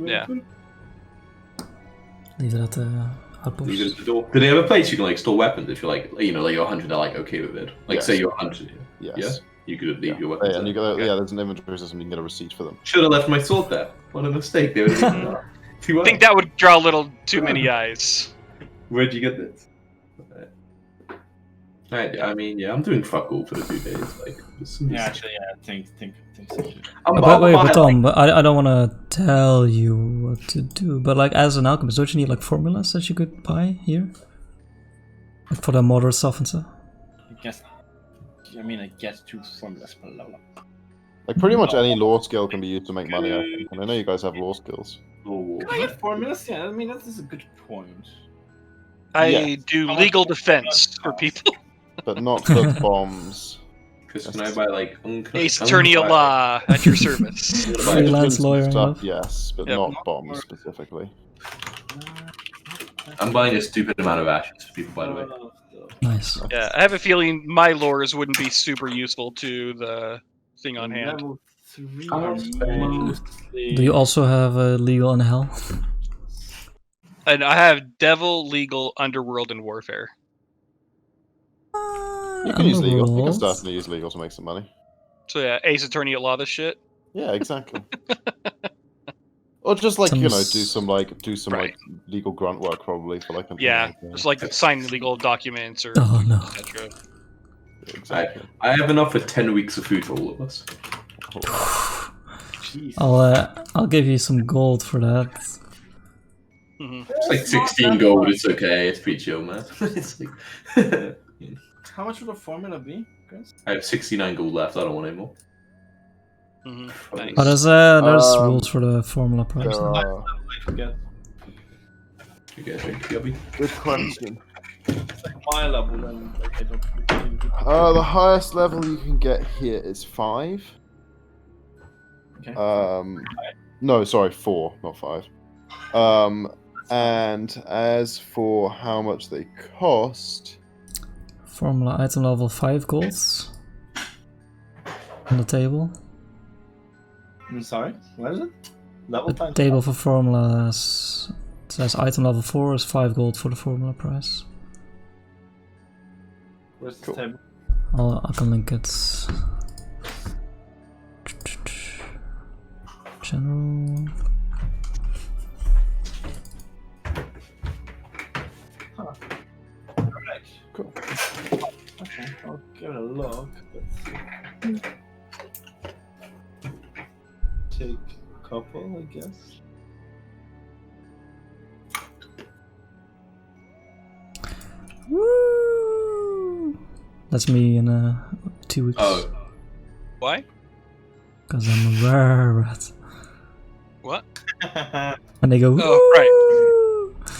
[SPEAKER 5] Yeah.
[SPEAKER 4] Leave it at the outpost.
[SPEAKER 2] Leave it at the door. Do they have a place you can like store weapons if you're like like your hunter are like okay with it? Like
[SPEAKER 1] Yes.
[SPEAKER 2] say you're a hunter.
[SPEAKER 1] Yes.
[SPEAKER 2] Yeah. You could leave your
[SPEAKER 1] Yeah,
[SPEAKER 2] weapons.
[SPEAKER 1] and
[SPEAKER 2] there.
[SPEAKER 1] you got
[SPEAKER 2] Okay.
[SPEAKER 1] there's an inventory system. You can get a receipt for them.
[SPEAKER 2] Should have left my sword there. What a mistake. They would have too
[SPEAKER 5] I think that would draw a little too many eyes.
[SPEAKER 2] Where'd you get this? I mean, yeah, I'm doing fuck all for the 2 days. Like,
[SPEAKER 3] Yeah, actually, yeah. Think so.
[SPEAKER 4] But Tom, but I don't want to tell you what to do. But like, as an alchemist, don't you need like formulas that you could buy here, like for the moderate stuff and stuff?
[SPEAKER 3] I guess 2 formulas per level.
[SPEAKER 1] Like, pretty much any lore skill can be used to make money. I think. And I know you guys have lore skills.
[SPEAKER 3] Can I get formulas? Yeah, I mean that is a good point.
[SPEAKER 5] I
[SPEAKER 1] Yeah.
[SPEAKER 5] do legal defense for people.
[SPEAKER 1] But not for bombs.
[SPEAKER 2] Because can I buy like
[SPEAKER 5] Ace Attorney at Law at your service.
[SPEAKER 4] Freelance lawyer and
[SPEAKER 1] stuff,
[SPEAKER 4] stuff.
[SPEAKER 1] yes, but
[SPEAKER 5] Yep.
[SPEAKER 1] not bombs specifically.
[SPEAKER 2] I'm buying a stupid amount of ashes for people, by the way.
[SPEAKER 4] Nice.
[SPEAKER 5] Yeah, I have a feeling my lores wouldn't be super useful to the thing on hand.
[SPEAKER 3] Level 3
[SPEAKER 2] I'll
[SPEAKER 3] are
[SPEAKER 2] spend-
[SPEAKER 3] mostly...
[SPEAKER 4] Do you also have legal and hell?
[SPEAKER 5] And I have Devil, Legal, Underworld, and Warfare.
[SPEAKER 1] You can use legal. You can
[SPEAKER 4] Underworld.
[SPEAKER 1] start to use legal to make some money.
[SPEAKER 5] So yeah, Ace Attorney at Law this shit.
[SPEAKER 1] Yeah, exactly. Or just like do some
[SPEAKER 5] Right.
[SPEAKER 1] like legal grunt work probably for like.
[SPEAKER 5] Yeah, just like signing legal documents or
[SPEAKER 4] Oh no.
[SPEAKER 5] etc.
[SPEAKER 1] Exactly.
[SPEAKER 2] I have enough for 10 weeks of food for all of us.
[SPEAKER 3] Jeez.
[SPEAKER 4] I'll give you some gold for that.
[SPEAKER 5] Hmm.
[SPEAKER 2] It's like 16 gold, it's okay, it's pretty chill, man. It's like...
[SPEAKER 3] How much would a formula be, Chris?
[SPEAKER 2] I have 69 gold left, I don't want any more.
[SPEAKER 5] Hmm. Nice.
[SPEAKER 4] But there's rules for the formula price.
[SPEAKER 1] There
[SPEAKER 4] now.
[SPEAKER 1] are.
[SPEAKER 3] I forget.
[SPEAKER 2] You guys drink Yubby?
[SPEAKER 1] Good question.
[SPEAKER 3] It's like my level, then like, I don't really...
[SPEAKER 1] The highest level you can get here is 5.
[SPEAKER 3] Okay.
[SPEAKER 1] No, sorry, 4, not 5. And as for how much they cost,
[SPEAKER 4] Formula item level 5 golds on the table.
[SPEAKER 3] I'm sorry, what is it? Level
[SPEAKER 4] The
[SPEAKER 3] 5?
[SPEAKER 4] table for formulas says item level 4 is 5 gold for the formula price.
[SPEAKER 3] Where's the
[SPEAKER 1] Cool.
[SPEAKER 3] table?
[SPEAKER 4] I can link it. General.
[SPEAKER 3] Alright.
[SPEAKER 1] Cool.
[SPEAKER 3] Okay, I'll give it a look. Let's see. Take a couple, I guess.
[SPEAKER 4] Woo! That's me in 2 weeks.
[SPEAKER 2] Oh,
[SPEAKER 5] Why?
[SPEAKER 4] Because I'm a rare rat.
[SPEAKER 5] What?
[SPEAKER 4] And they go,
[SPEAKER 5] Oh,
[SPEAKER 4] right.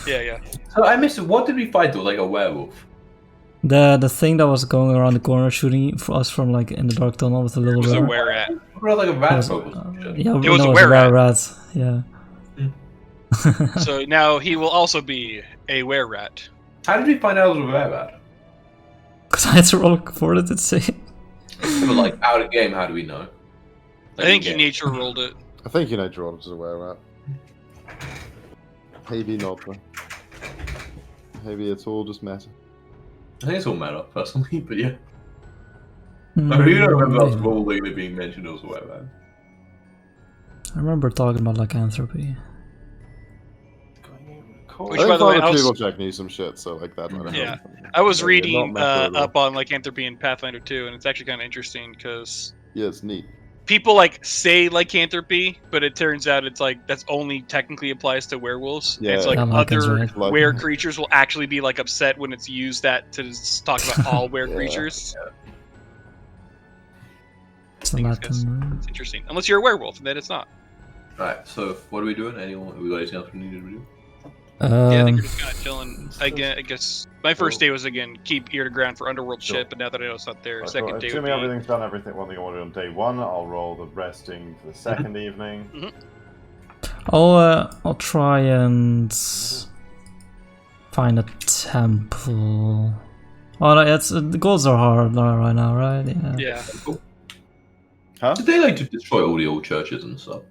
[SPEAKER 5] Yeah, yeah.
[SPEAKER 2] so I missed it. What did we fight though? Like a werewolf?
[SPEAKER 4] The thing that was going around the corner shooting for us from like in the dark tunnel with a little
[SPEAKER 5] It was a
[SPEAKER 4] rat.
[SPEAKER 5] were-rat.
[SPEAKER 2] What about like a
[SPEAKER 4] It
[SPEAKER 2] rat
[SPEAKER 4] was,
[SPEAKER 2] folk or some shit?
[SPEAKER 4] yeah,
[SPEAKER 5] It was
[SPEAKER 4] no,
[SPEAKER 5] a
[SPEAKER 4] it was a rare
[SPEAKER 5] were-rat.
[SPEAKER 4] rat. Yeah.
[SPEAKER 5] So now he will also be a were-rat.
[SPEAKER 2] How did we find out it was a rat?
[SPEAKER 4] Because I had to roll for it to say.
[SPEAKER 2] But like out of game, how do we know?
[SPEAKER 5] I think he
[SPEAKER 2] in-game.
[SPEAKER 5] nature rolled it.
[SPEAKER 1] I think you know Jordan is aware of that. Maybe not, though. Maybe it's all just meta.
[SPEAKER 2] I think it's all meta, personally, but yeah. I really don't remember us rolling it being mentioned as a rat.
[SPEAKER 4] I remember talking about lycanthropy.
[SPEAKER 5] Which,
[SPEAKER 1] I
[SPEAKER 5] by
[SPEAKER 1] think
[SPEAKER 5] the way, I
[SPEAKER 1] Father
[SPEAKER 5] was-
[SPEAKER 1] Kugel Jack needs some shit, so like that might
[SPEAKER 5] Yeah.
[SPEAKER 1] help.
[SPEAKER 5] I was
[SPEAKER 1] Yeah,
[SPEAKER 5] reading
[SPEAKER 1] not macro
[SPEAKER 5] up on lycanthropy in Pathfinder 2, and it's actually kind of interesting because
[SPEAKER 1] Yeah, it's neat.
[SPEAKER 5] people like say lycanthropy, but it turns out it's like that's only technically applies to werewolves. And it's
[SPEAKER 1] Yeah.
[SPEAKER 5] like
[SPEAKER 4] Yeah, lycans,
[SPEAKER 5] other
[SPEAKER 4] right?
[SPEAKER 1] Like-
[SPEAKER 5] were creatures will actually be like upset when it's used that to talk about all were
[SPEAKER 1] Yeah.
[SPEAKER 5] creatures.
[SPEAKER 4] It's a
[SPEAKER 5] Thing is, 'cause
[SPEAKER 4] Latin.
[SPEAKER 5] It's interesting, unless you're a werewolf, and then it's not.
[SPEAKER 2] Right. So what are we doing? Anyone? We got anything else we need to do?
[SPEAKER 5] Yeah, I think
[SPEAKER 4] Um,
[SPEAKER 5] we're just kind of chilling. Again, I guess my first day was again keep ear to ground for underworld
[SPEAKER 6] Sure.
[SPEAKER 5] shit, but now that I know it's not there,
[SPEAKER 6] Right,
[SPEAKER 5] second
[SPEAKER 6] cool.
[SPEAKER 5] day would
[SPEAKER 6] Assuming
[SPEAKER 5] be.
[SPEAKER 6] everything's done, one thing I want to do on day 1, I'll roll the resting for the second evening.
[SPEAKER 4] I'll try and find a temple. Oh, no, it's the goals are hard right now, right? Yeah.
[SPEAKER 5] Yeah.
[SPEAKER 6] Huh?
[SPEAKER 2] Did they like to destroy all the old churches and stuff?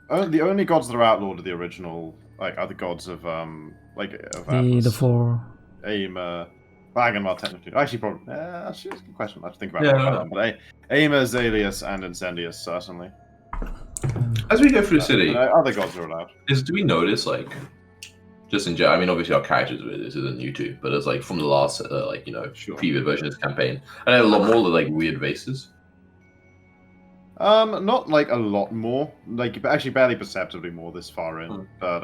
[SPEAKER 6] The only gods that are outlawed are the original, like, are the gods of of
[SPEAKER 4] The
[SPEAKER 6] Atlas.
[SPEAKER 4] 4.
[SPEAKER 6] Aimer, Wagamar technically. Actually, probably. Actually, that's a good question. I have to think about
[SPEAKER 2] Yeah,
[SPEAKER 6] it.
[SPEAKER 2] no, no.
[SPEAKER 6] But Aimer, Zalius, and Incendius certainly.
[SPEAKER 2] As we go through the city,
[SPEAKER 6] Other gods are allowed.
[SPEAKER 2] do we notice like, just in general? I mean, obviously our characters with this isn't new too, but it's like from the last,
[SPEAKER 6] Sure.
[SPEAKER 2] previous version of this campaign, I know a lot more of like weird vases.
[SPEAKER 6] Not like a lot more. Like, actually, barely perceptibly more this far in. But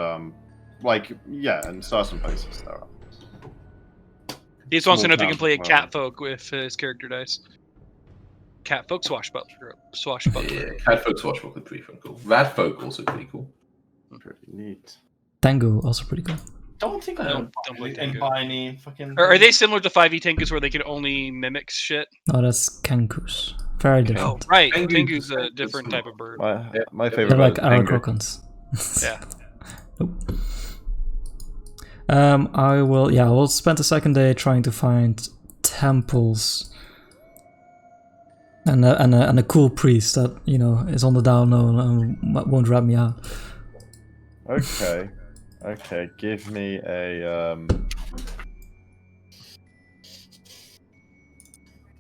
[SPEAKER 6] yeah, in certain places there are.
[SPEAKER 5] He just wants to
[SPEAKER 6] Small
[SPEAKER 5] know if he can
[SPEAKER 6] town,
[SPEAKER 5] play a
[SPEAKER 6] well.
[SPEAKER 5] cat folk with his character dice. Cat folk swashbuckler.
[SPEAKER 2] Yeah, cat folk swashbuckler pretty fun, cool. Rat folk also pretty cool.
[SPEAKER 6] Pretty neat.
[SPEAKER 4] Tango also pretty cool.
[SPEAKER 3] Don't think I
[SPEAKER 5] Don't
[SPEAKER 3] don't
[SPEAKER 5] play
[SPEAKER 3] and
[SPEAKER 5] Tengu.
[SPEAKER 3] buy any fucking.
[SPEAKER 5] Are they similar to 5e Tengus where they can only mimic shit?
[SPEAKER 4] No, that's Kankus. Very different.
[SPEAKER 5] Oh, right.
[SPEAKER 2] Tengu
[SPEAKER 5] Tengu's
[SPEAKER 2] is
[SPEAKER 5] a different type of bird.
[SPEAKER 6] My
[SPEAKER 4] They're
[SPEAKER 6] favorite.
[SPEAKER 4] like
[SPEAKER 6] bird is Tengu.
[SPEAKER 4] Aracrocons.
[SPEAKER 5] Yeah.
[SPEAKER 4] Nope. I will spend the second day trying to find temples and a cool priest that is on the down low and won't rat me out.
[SPEAKER 6] Okay. Okay, give me a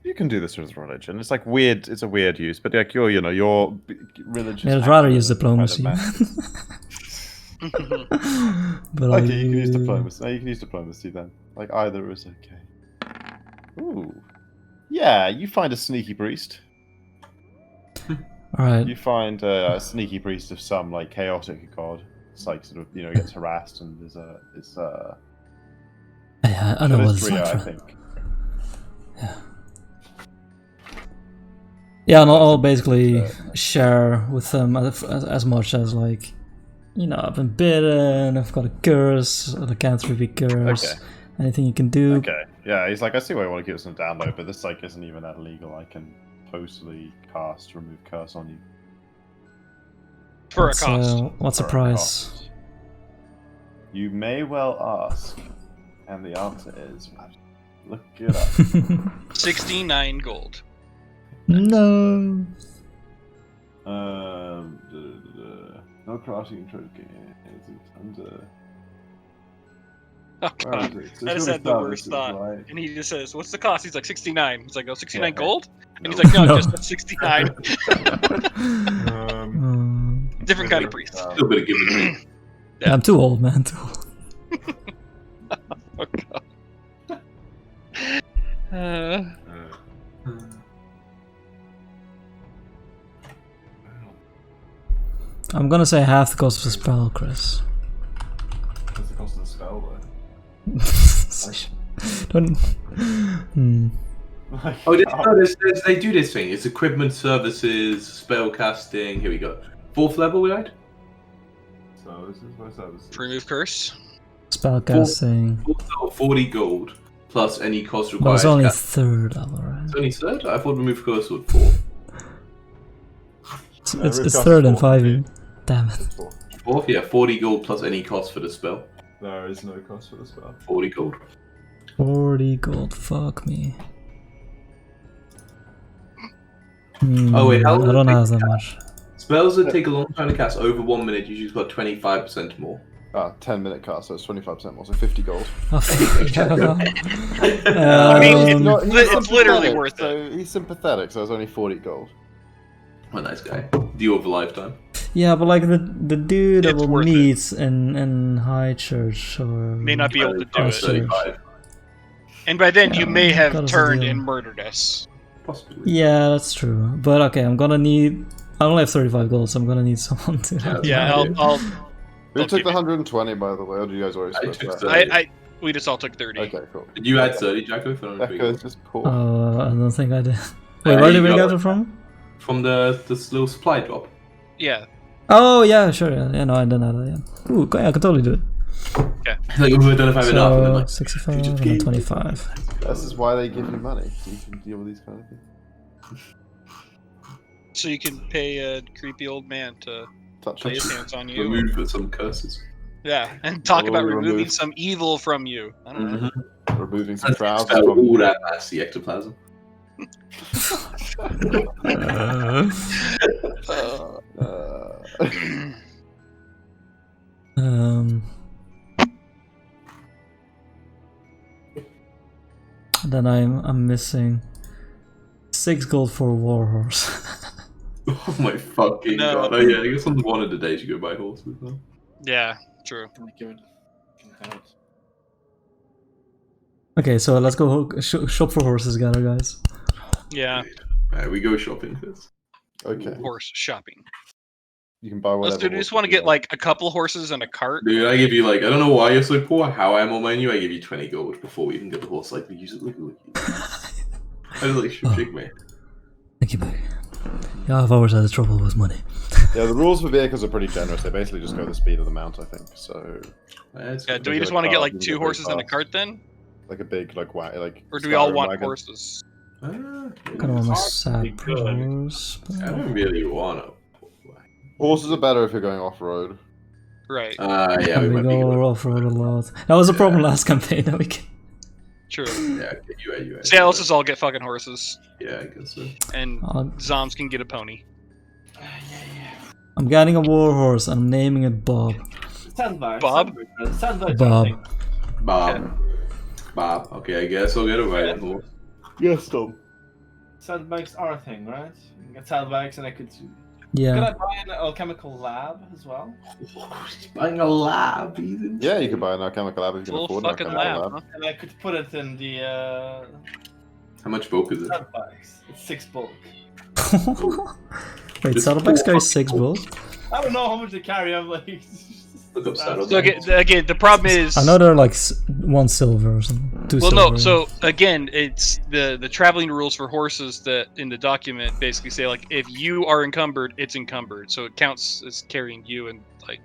[SPEAKER 6] You can do this with religion. It's like weird. It's a weird use, but like your religious.
[SPEAKER 4] Yeah, I'd rather use
[SPEAKER 6] activism kind of
[SPEAKER 4] diplomacy. But
[SPEAKER 6] Okay, you can use diplomacy. No, you can use diplomacy then. Like either is okay. Ooh. Yeah, you find a sneaky priest.
[SPEAKER 4] Alright.
[SPEAKER 6] You find a sneaky priest of some like chaotic god. It's like sort of gets harassed and is
[SPEAKER 4] Yeah, I know what it's
[SPEAKER 6] Tria,
[SPEAKER 4] like.
[SPEAKER 6] I
[SPEAKER 4] For...
[SPEAKER 6] think.
[SPEAKER 4] Yeah, and I'll basically share with them as much as like, I've been bitten, I've got a curse, a lycanthropy curse.
[SPEAKER 6] Okay.
[SPEAKER 4] Anything you can do?
[SPEAKER 6] Okay. Yeah, he's like, I see why you want to give us some download, but this like isn't even that illegal. I can totally cast remove curse on you.
[SPEAKER 5] For a cost.
[SPEAKER 4] What's the
[SPEAKER 6] For a
[SPEAKER 4] price?
[SPEAKER 6] cost. You may well ask, and the answer is look it up.
[SPEAKER 5] 69 gold.
[SPEAKER 4] No.
[SPEAKER 6] No crossing trophy. Under.
[SPEAKER 5] Oh
[SPEAKER 6] Where
[SPEAKER 5] god.
[SPEAKER 6] is it? It's
[SPEAKER 5] I just
[SPEAKER 6] really
[SPEAKER 5] had the worst
[SPEAKER 6] services,
[SPEAKER 5] thought.
[SPEAKER 6] right?
[SPEAKER 5] And he just says, what's the cost? He's like, 69. He's like, oh, 69
[SPEAKER 6] Yeah.
[SPEAKER 5] gold? And he's
[SPEAKER 6] No.
[SPEAKER 5] like, no,
[SPEAKER 4] No.
[SPEAKER 5] just 69. Different kind of priest.
[SPEAKER 2] A little bit of give and take.
[SPEAKER 4] Yeah, I'm too old, man. Too old.
[SPEAKER 5] Oh god.
[SPEAKER 4] I'm gonna say half the cost of the spell, Chris.
[SPEAKER 6] What's the cost of the spell,
[SPEAKER 4] Don't. Hmm.
[SPEAKER 6] though?
[SPEAKER 2] They do this thing. It's equipment, services, spell casting. Here we go. 4th level, we right?
[SPEAKER 6] Services, what services?
[SPEAKER 5] To remove curse.
[SPEAKER 4] Spellcasting.
[SPEAKER 2] 4th level, 40 gold plus any cost
[SPEAKER 4] But
[SPEAKER 2] required.
[SPEAKER 4] it's only
[SPEAKER 2] Cast-
[SPEAKER 4] third level, right?
[SPEAKER 2] It's only 3rd. I thought remove curse was 4th.
[SPEAKER 4] It's,
[SPEAKER 6] No,
[SPEAKER 4] it's
[SPEAKER 6] Rift
[SPEAKER 4] 3rd and
[SPEAKER 6] Cast is
[SPEAKER 4] 5e. Damn it.
[SPEAKER 2] 4th, yeah, 40 gold plus any cost for the spell.
[SPEAKER 6] There is no cost for the spell.
[SPEAKER 2] 40 gold.
[SPEAKER 4] 40 gold, fuck me.
[SPEAKER 2] Oh, wait, how long
[SPEAKER 4] I don't
[SPEAKER 2] does it
[SPEAKER 4] have
[SPEAKER 2] take
[SPEAKER 4] that much.
[SPEAKER 2] Spells that take a long time to cast over 1 minute usually got 25% more.
[SPEAKER 1] 10-minute cast, so it's 25% more, so 50 gold.
[SPEAKER 4] Oh, fuck.
[SPEAKER 5] I mean,
[SPEAKER 4] Um,
[SPEAKER 5] it's literally worth it.
[SPEAKER 1] So he's sympathetic, so it's only 40 gold.
[SPEAKER 2] Oh, nice guy. Deal of a lifetime.
[SPEAKER 4] Yeah, but like the dude that
[SPEAKER 5] It's
[SPEAKER 4] will
[SPEAKER 5] worth it.
[SPEAKER 4] meet in High Church or
[SPEAKER 5] May not be able to do
[SPEAKER 4] High
[SPEAKER 5] it.
[SPEAKER 4] Church.
[SPEAKER 2] 35.
[SPEAKER 5] And by then, you may have
[SPEAKER 4] cut us a
[SPEAKER 5] turned
[SPEAKER 4] deal.
[SPEAKER 5] and murdered us.
[SPEAKER 2] Possibly.
[SPEAKER 4] Yeah, that's true. But okay, I'm gonna need. I only have 35 gold, so I'm gonna need someone to. help me
[SPEAKER 5] Yeah,
[SPEAKER 4] out.
[SPEAKER 5] I'll
[SPEAKER 1] Who
[SPEAKER 5] I'll
[SPEAKER 1] took
[SPEAKER 5] give
[SPEAKER 1] the
[SPEAKER 5] it.
[SPEAKER 1] 120, by the way? Or do you guys already
[SPEAKER 2] I
[SPEAKER 1] split
[SPEAKER 2] took
[SPEAKER 1] that?
[SPEAKER 5] We just all took 30.
[SPEAKER 1] Okay, cool.
[SPEAKER 2] Did you add 30, Jacko? If I don't
[SPEAKER 1] Echo is just poor.
[SPEAKER 4] I don't think I did. Wait,
[SPEAKER 2] Yeah,
[SPEAKER 4] where
[SPEAKER 2] you
[SPEAKER 4] did we
[SPEAKER 2] got
[SPEAKER 4] get
[SPEAKER 2] it.
[SPEAKER 4] it from?
[SPEAKER 2] From the little supply drop.
[SPEAKER 5] Yeah.
[SPEAKER 4] Oh yeah, sure. Yeah, no, I didn't know that. Yeah. Ooh, yeah, I could totally do it.
[SPEAKER 2] Like, we don't have enough. And then,
[SPEAKER 4] So
[SPEAKER 2] like,
[SPEAKER 4] 65
[SPEAKER 2] you just
[SPEAKER 4] and
[SPEAKER 2] gave-
[SPEAKER 4] 25.
[SPEAKER 1] This is why they give you money, so you can deal with these kind of things.
[SPEAKER 5] So you can pay a creepy old man to
[SPEAKER 1] Touch
[SPEAKER 5] lay
[SPEAKER 1] it.
[SPEAKER 5] his hands on you.
[SPEAKER 2] remove some curses.
[SPEAKER 5] Yeah, and talk
[SPEAKER 1] Or
[SPEAKER 5] about
[SPEAKER 1] remove-
[SPEAKER 5] removing some evil from you. I don't know.
[SPEAKER 2] Mm-hmm.
[SPEAKER 1] Removing some trousers
[SPEAKER 2] Spell
[SPEAKER 1] from
[SPEAKER 2] all that nasty ectoplasm.
[SPEAKER 4] Um, then I'm missing 6 gold for a warhorse.
[SPEAKER 2] Oh my fucking
[SPEAKER 5] No.
[SPEAKER 2] god. Oh yeah, I guess on one of the days you go buy horses. Huh?
[SPEAKER 5] Yeah, true.
[SPEAKER 4] Okay, so let's go shop for horses together, guys.
[SPEAKER 5] Yeah,
[SPEAKER 2] Alright, we go shopping first.
[SPEAKER 1] Okay,
[SPEAKER 5] horse shopping.
[SPEAKER 1] you can buy whatever.
[SPEAKER 5] Let's do. We
[SPEAKER 1] horse
[SPEAKER 5] just want to
[SPEAKER 1] you
[SPEAKER 5] get
[SPEAKER 1] want.
[SPEAKER 5] like a couple horses and a cart.
[SPEAKER 2] Dude, I give you like, I don't know why you're so poor, how I'm on menu, I give you 20 gold before we even get the horse. Like, we use it, look. I just like, shake man.
[SPEAKER 4] Thank you, buddy. Yeah, I've always had a trouble with money.
[SPEAKER 1] Yeah, the rules for vehicles are pretty generous. They basically just go the speed of the mount, I think. So,
[SPEAKER 5] Yeah, do we
[SPEAKER 1] get
[SPEAKER 5] just
[SPEAKER 1] a
[SPEAKER 5] want to get
[SPEAKER 1] cart,
[SPEAKER 5] like
[SPEAKER 1] you can
[SPEAKER 5] 2
[SPEAKER 1] get very
[SPEAKER 5] horses and a
[SPEAKER 1] fast.
[SPEAKER 5] cart then,
[SPEAKER 1] like a big, like
[SPEAKER 5] or do we all
[SPEAKER 1] Skyrim
[SPEAKER 5] want
[SPEAKER 1] wagon.
[SPEAKER 5] horses?
[SPEAKER 2] I
[SPEAKER 4] Kind of want my sap horse.
[SPEAKER 2] don't really want to.
[SPEAKER 1] Horses are better if you're going off road.
[SPEAKER 5] Right.
[SPEAKER 2] Yeah,
[SPEAKER 4] And
[SPEAKER 2] we
[SPEAKER 4] we
[SPEAKER 2] might be
[SPEAKER 4] go
[SPEAKER 2] good.
[SPEAKER 4] off road a lot. That was a problem last campaign that we can.
[SPEAKER 5] True.
[SPEAKER 2] Yeah, okay, you.
[SPEAKER 5] So yeah, let's just all get fucking horses,
[SPEAKER 2] Yeah, I guess so.
[SPEAKER 5] and
[SPEAKER 4] Uh,
[SPEAKER 5] Zoms can get a pony.
[SPEAKER 4] I'm getting a warhorse. I'm naming it Bob.
[SPEAKER 3] Sandbags.
[SPEAKER 5] Bob?
[SPEAKER 3] Sandbags.
[SPEAKER 4] Bob.
[SPEAKER 2] Bob. Okay, I guess I'll get a riding horse.
[SPEAKER 1] Yes, Tom.
[SPEAKER 3] Sandbags are a thing, right? You can get sandbags, and I could. Can
[SPEAKER 4] Yeah.
[SPEAKER 3] I buy an alchemical lab as well?
[SPEAKER 2] He's buying a lab, even.
[SPEAKER 1] Yeah, you can buy an alchemical lab if you can
[SPEAKER 5] Full
[SPEAKER 1] afford an
[SPEAKER 5] fucking
[SPEAKER 1] alchemical
[SPEAKER 5] lab.
[SPEAKER 1] lab.
[SPEAKER 5] Huh?
[SPEAKER 3] And I could put it in the
[SPEAKER 2] How much bulk is it?
[SPEAKER 3] sandbags. It's 6 bulk.
[SPEAKER 4] Wait,
[SPEAKER 2] Just
[SPEAKER 4] saddlebags carry
[SPEAKER 2] 4
[SPEAKER 4] 6 bulls?
[SPEAKER 3] I don't know how much they carry. I'm like.
[SPEAKER 2] Look up saddlebags.
[SPEAKER 5] So again, the problem is.
[SPEAKER 4] I know they're like 1 silver or something. 2
[SPEAKER 5] Well,
[SPEAKER 4] silver.
[SPEAKER 5] no. So again, it's the traveling rules for horses that in the document basically say like if you are encumbered, it's encumbered, so it counts as carrying you, and like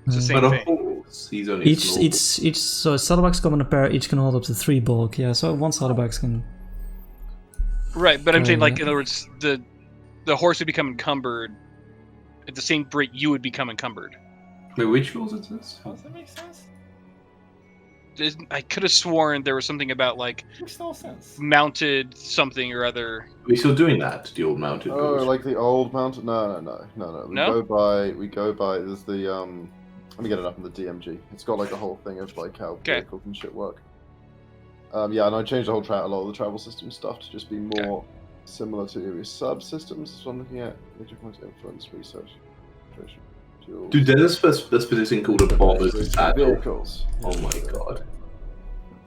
[SPEAKER 5] it's the same
[SPEAKER 2] But a
[SPEAKER 5] thing.
[SPEAKER 2] horse, he's only
[SPEAKER 4] Each
[SPEAKER 2] small.
[SPEAKER 4] so saddlebags come in a pair. Each can hold up to 3 bulk. Yeah, so 1 saddlebags can.
[SPEAKER 5] Right, but I'm saying like
[SPEAKER 4] Yeah.
[SPEAKER 5] in other words, the horse would become encumbered at the same rate you would become encumbered.
[SPEAKER 2] Wait, which rules is this?
[SPEAKER 3] Does that make sense?
[SPEAKER 5] I could have sworn there was something about like
[SPEAKER 3] Makes no sense.
[SPEAKER 5] mounted something or other.
[SPEAKER 2] Are we still doing that? The old mounted
[SPEAKER 1] Oh,
[SPEAKER 2] goals?
[SPEAKER 1] like the old mountain? No.
[SPEAKER 5] No?
[SPEAKER 1] We go by. There's the Let me get it up in the DMG. It's got like a whole thing of like how
[SPEAKER 5] Okay.
[SPEAKER 1] vehicles and shit work. Yeah, and I changed the whole a lot of the travel system stuff to just be more similar to subsystems. That's what I'm looking at. Major points of influence, research, nutrition, fuels,
[SPEAKER 2] Dude, there's a specific thing called a bomber's saddle.
[SPEAKER 1] vehicles.
[SPEAKER 2] Oh my god.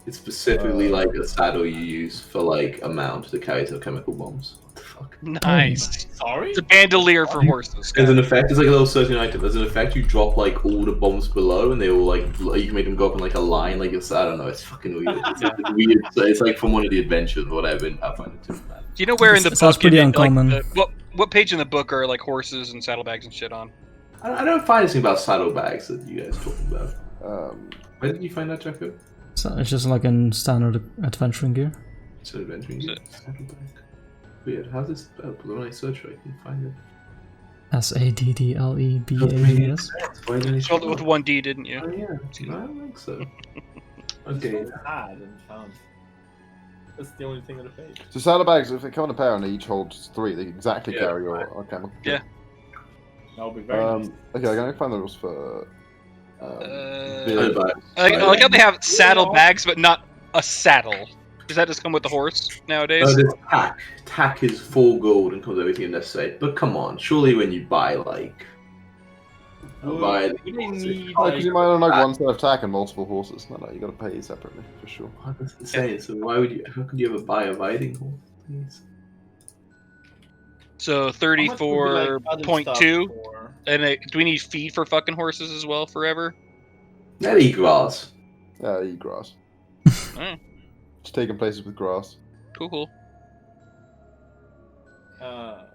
[SPEAKER 2] It's specifically like a saddle you use for like a mount that carries chemical bombs. What the fuck?
[SPEAKER 5] Nice.
[SPEAKER 3] Sorry?
[SPEAKER 5] It's a bandolier for horses.
[SPEAKER 2] There's an effect, it's like a little certain item. There's an effect you drop like all the bombs below and they all like, you can make them go up in like a line, like it's, I don't know, it's fucking weird. It's weird. So it's like from one of the adventures or whatever in Pathfinder 2.
[SPEAKER 5] Do you know where in the
[SPEAKER 4] It sounds
[SPEAKER 5] book?
[SPEAKER 4] pretty
[SPEAKER 5] it- like,
[SPEAKER 4] uncommon.
[SPEAKER 5] what page in the book are like horses and saddlebags and shit on?
[SPEAKER 2] I don't find anything about saddlebags that you guys talking about. Where did you find that, Jacko?
[SPEAKER 4] So it's just like in standard adventuring gear.
[SPEAKER 2] It's an adventuring
[SPEAKER 5] Is
[SPEAKER 2] game. Saddlebag. Weird. How's this spelled? But when I search for it, I can find it.
[SPEAKER 4] SADDLEBAGS.
[SPEAKER 2] Why didn't
[SPEAKER 5] You
[SPEAKER 2] it
[SPEAKER 5] spelled it with 1D, didn't you?
[SPEAKER 2] Oh yeah, I don't think so. Okay.
[SPEAKER 3] I didn't found. That's the only thing on the page.
[SPEAKER 1] So saddlebags, if they come in a pair and they each hold 3, they exactly
[SPEAKER 2] Yeah,
[SPEAKER 1] carry your chemical.
[SPEAKER 5] Yeah.
[SPEAKER 3] That would be very nice.
[SPEAKER 1] Okay, I'm gonna find the rules for.
[SPEAKER 5] Uh,
[SPEAKER 1] vehicles.
[SPEAKER 5] I like how they have saddlebags, but not a saddle. Does that just come with the horse
[SPEAKER 2] Oh,
[SPEAKER 5] nowadays?
[SPEAKER 2] there's tack. Tack is 4 gold and comes with everything necessary. But come on, surely when you buy like, buy
[SPEAKER 3] Would they need
[SPEAKER 1] Oh,
[SPEAKER 3] like
[SPEAKER 1] because you might own like one set of tack and multiple horses. No, you got to pay separately for sure.
[SPEAKER 2] that's insane. So why would you? How could you ever buy a riding horse? Please?
[SPEAKER 5] So
[SPEAKER 3] how much would be, like, other
[SPEAKER 5] 34.2.
[SPEAKER 3] stuff for-
[SPEAKER 5] And do we need feed for fucking horses as well forever?
[SPEAKER 2] Let eat grass.
[SPEAKER 1] Yeah, eat grass.
[SPEAKER 5] Alright,
[SPEAKER 1] Just taking places with grass.
[SPEAKER 5] cool.
[SPEAKER 3] components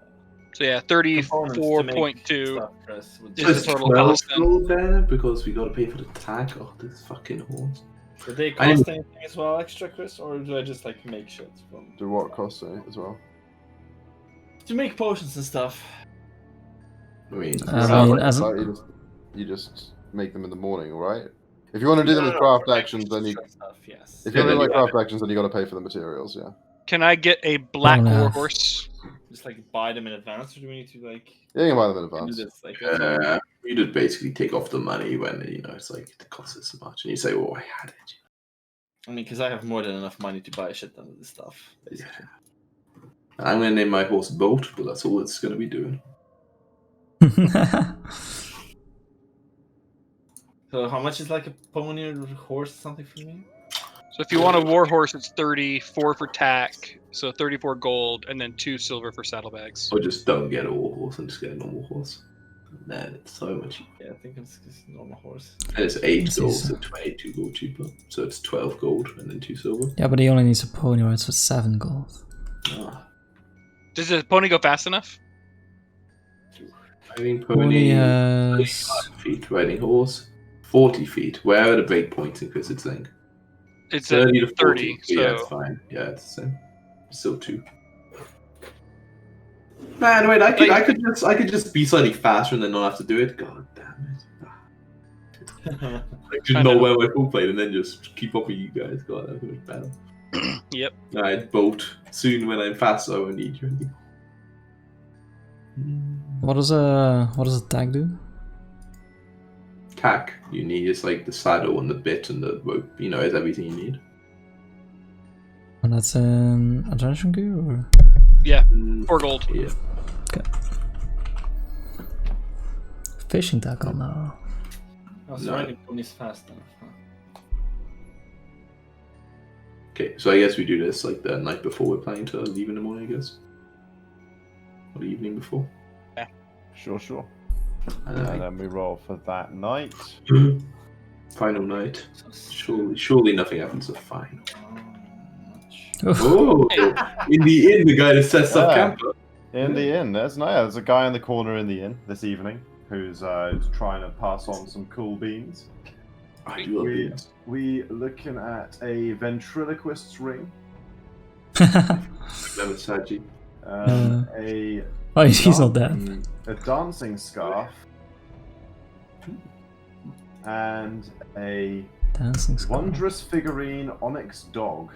[SPEAKER 5] So yeah,
[SPEAKER 3] to make
[SPEAKER 5] 34.2
[SPEAKER 3] stuff, Chris, would-
[SPEAKER 5] is the
[SPEAKER 2] There's
[SPEAKER 5] total
[SPEAKER 2] 12
[SPEAKER 5] cost then.
[SPEAKER 2] gold there because we got to pay for the tack. Oh, this fucking horse.
[SPEAKER 3] Do they
[SPEAKER 2] I
[SPEAKER 3] cost anything as well extra, Chris, or do I just like make shit from
[SPEAKER 1] Do what costs it as well?
[SPEAKER 3] to make potions and stuff?
[SPEAKER 2] I mean,
[SPEAKER 4] I mean,
[SPEAKER 1] Like,
[SPEAKER 4] as
[SPEAKER 1] you just make them in the morning, right? If you want to do them with craft actions, then you.
[SPEAKER 3] Extra stuff, yes.
[SPEAKER 1] If you
[SPEAKER 2] Yeah,
[SPEAKER 1] want to do
[SPEAKER 2] then
[SPEAKER 1] like
[SPEAKER 2] you
[SPEAKER 1] craft actions, then you got to pay for the materials. Yeah.
[SPEAKER 5] Can I get a black
[SPEAKER 4] Oh, no.
[SPEAKER 5] horse?
[SPEAKER 3] Just like buy them in advance, or do we need to like
[SPEAKER 1] Yeah, you can buy them in
[SPEAKER 3] do
[SPEAKER 1] advance.
[SPEAKER 3] this like
[SPEAKER 2] you just basically take off the money when it's like it costs us so much, and you say, "Oh, I had it."
[SPEAKER 3] I mean, because I have more than enough money to buy a shit ton of this stuff, basically.
[SPEAKER 2] I'm gonna name my horse Bolt, but that's all it's gonna be doing.
[SPEAKER 3] So how much is like a pony or a horse or something for me?
[SPEAKER 5] So if you want a war horse, it's 34 for tack, so 34 gold, and then 2 silver for saddlebags.
[SPEAKER 2] Or just don't get a war horse and just get a normal horse. Man, it's so much.
[SPEAKER 3] Yeah, I think it's just a normal horse.
[SPEAKER 2] And it's 8
[SPEAKER 4] This
[SPEAKER 2] gold,
[SPEAKER 4] is-
[SPEAKER 2] so 22 gold cheaper. So it's 12 gold and then 2 silver.
[SPEAKER 4] Yeah, but he only needs a pony rides for 7 gold.
[SPEAKER 2] Ah,
[SPEAKER 5] Does the pony go fast enough?
[SPEAKER 2] riding
[SPEAKER 4] Pony
[SPEAKER 2] pony,
[SPEAKER 4] has
[SPEAKER 2] 35 feet. Riding horse, 40 feet. Where are the break points in Chris's thing?
[SPEAKER 5] It's at
[SPEAKER 2] 30 to 40.
[SPEAKER 5] 30,
[SPEAKER 2] So yeah, it's
[SPEAKER 5] so
[SPEAKER 2] fine. Yeah, it's the same. Still 2. Man, wait, I could just be slightly faster and then not have to do it. God damn it. I just
[SPEAKER 5] I
[SPEAKER 2] know
[SPEAKER 5] know.
[SPEAKER 2] where my full plate and then just keep up with you guys. God, that's much better.
[SPEAKER 5] yep.
[SPEAKER 2] Alright, Bolt. Soon when I'm faster, I won't need you anymore.
[SPEAKER 4] what does a tag do?
[SPEAKER 2] Tack. You need is like the saddle and the bit and the rope. Is everything you need.
[SPEAKER 4] And that's an attention gear or
[SPEAKER 5] Yeah,
[SPEAKER 2] Mm,
[SPEAKER 5] 4 gold.
[SPEAKER 2] Yeah.
[SPEAKER 4] fishing tackle now.
[SPEAKER 3] Oh, so
[SPEAKER 2] No.
[SPEAKER 3] riding ponies fast enough, huh?
[SPEAKER 2] Okay, so I guess we do this like the night before we're planning to leave in the morning, I guess. Or the evening before.
[SPEAKER 6] Sure.
[SPEAKER 2] And
[SPEAKER 6] And
[SPEAKER 2] then
[SPEAKER 6] then we roll for that night.
[SPEAKER 2] final night.
[SPEAKER 3] So
[SPEAKER 2] Surely nothing happens at final.
[SPEAKER 3] much.
[SPEAKER 2] Oh, in the inn, the guy that sets up
[SPEAKER 6] Yeah.
[SPEAKER 2] camp.
[SPEAKER 6] In the inn, there's a guy in the corner in the inn this evening who's trying to pass on some cool beans.
[SPEAKER 2] I do love
[SPEAKER 6] We
[SPEAKER 2] beans.
[SPEAKER 6] we looking at a ventriloquist's ring,
[SPEAKER 2] Remember Saji?
[SPEAKER 6] a
[SPEAKER 4] Oh, he's not dead.
[SPEAKER 6] a dancing scarf, and a
[SPEAKER 4] Dancing squad.
[SPEAKER 6] wondrous figurine onyx dog.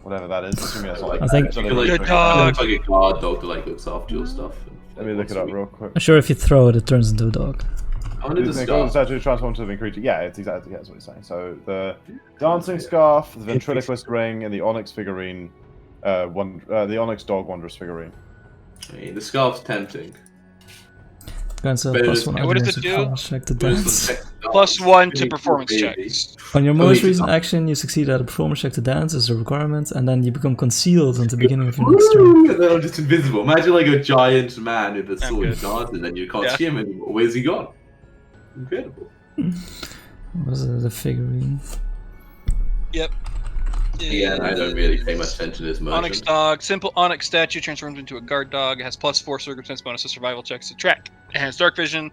[SPEAKER 6] Whatever that is. Assuming that's not like
[SPEAKER 4] I think-
[SPEAKER 2] You can, like,
[SPEAKER 5] Good
[SPEAKER 2] you
[SPEAKER 5] dog.
[SPEAKER 2] can, like a guard dog that like looks after your stuff.
[SPEAKER 6] Let me look it up real quick.
[SPEAKER 4] I'm sure if you throw it, it turns into a dog.
[SPEAKER 2] I wanted to
[SPEAKER 6] It's
[SPEAKER 2] start.
[SPEAKER 6] actually transformed to a living creature. Yeah, it's exactly that's what he's saying. So the dancing scarf, the ventriloquist ring, and the onyx figurine, the onyx dog wondrous figurine.
[SPEAKER 2] I mean, the scarf's tempting.
[SPEAKER 4] Grants a
[SPEAKER 2] But
[SPEAKER 4] plus
[SPEAKER 2] it's-
[SPEAKER 4] 1
[SPEAKER 5] what does
[SPEAKER 4] against
[SPEAKER 5] it do?
[SPEAKER 4] performance check to
[SPEAKER 2] But it's
[SPEAKER 4] dance.
[SPEAKER 2] the text dog.
[SPEAKER 5] +1 to
[SPEAKER 2] Really
[SPEAKER 5] performance
[SPEAKER 2] cool, baby.
[SPEAKER 5] checks.
[SPEAKER 4] On your
[SPEAKER 2] Oh,
[SPEAKER 4] most
[SPEAKER 2] wait,
[SPEAKER 4] recent action, you succeed at a performance check to dance as a requirement, and then you become concealed at the beginning of your next turn.
[SPEAKER 2] Woo! And then I'm just invisible. Imagine like a giant man with a
[SPEAKER 5] I'm
[SPEAKER 2] sword
[SPEAKER 5] good.
[SPEAKER 2] dance, and then you can't
[SPEAKER 5] Yeah.
[SPEAKER 2] see him anymore. Where's he gone? Incredible.
[SPEAKER 4] What is it, the figurine?
[SPEAKER 5] Yep.
[SPEAKER 2] Again, I don't really pay much attention to this
[SPEAKER 5] Onyx
[SPEAKER 2] merchant.
[SPEAKER 5] dog, simple onyx statue transforms into a guard dog. It has +4 circumstance bonus to survival checks to track. It has dark vision.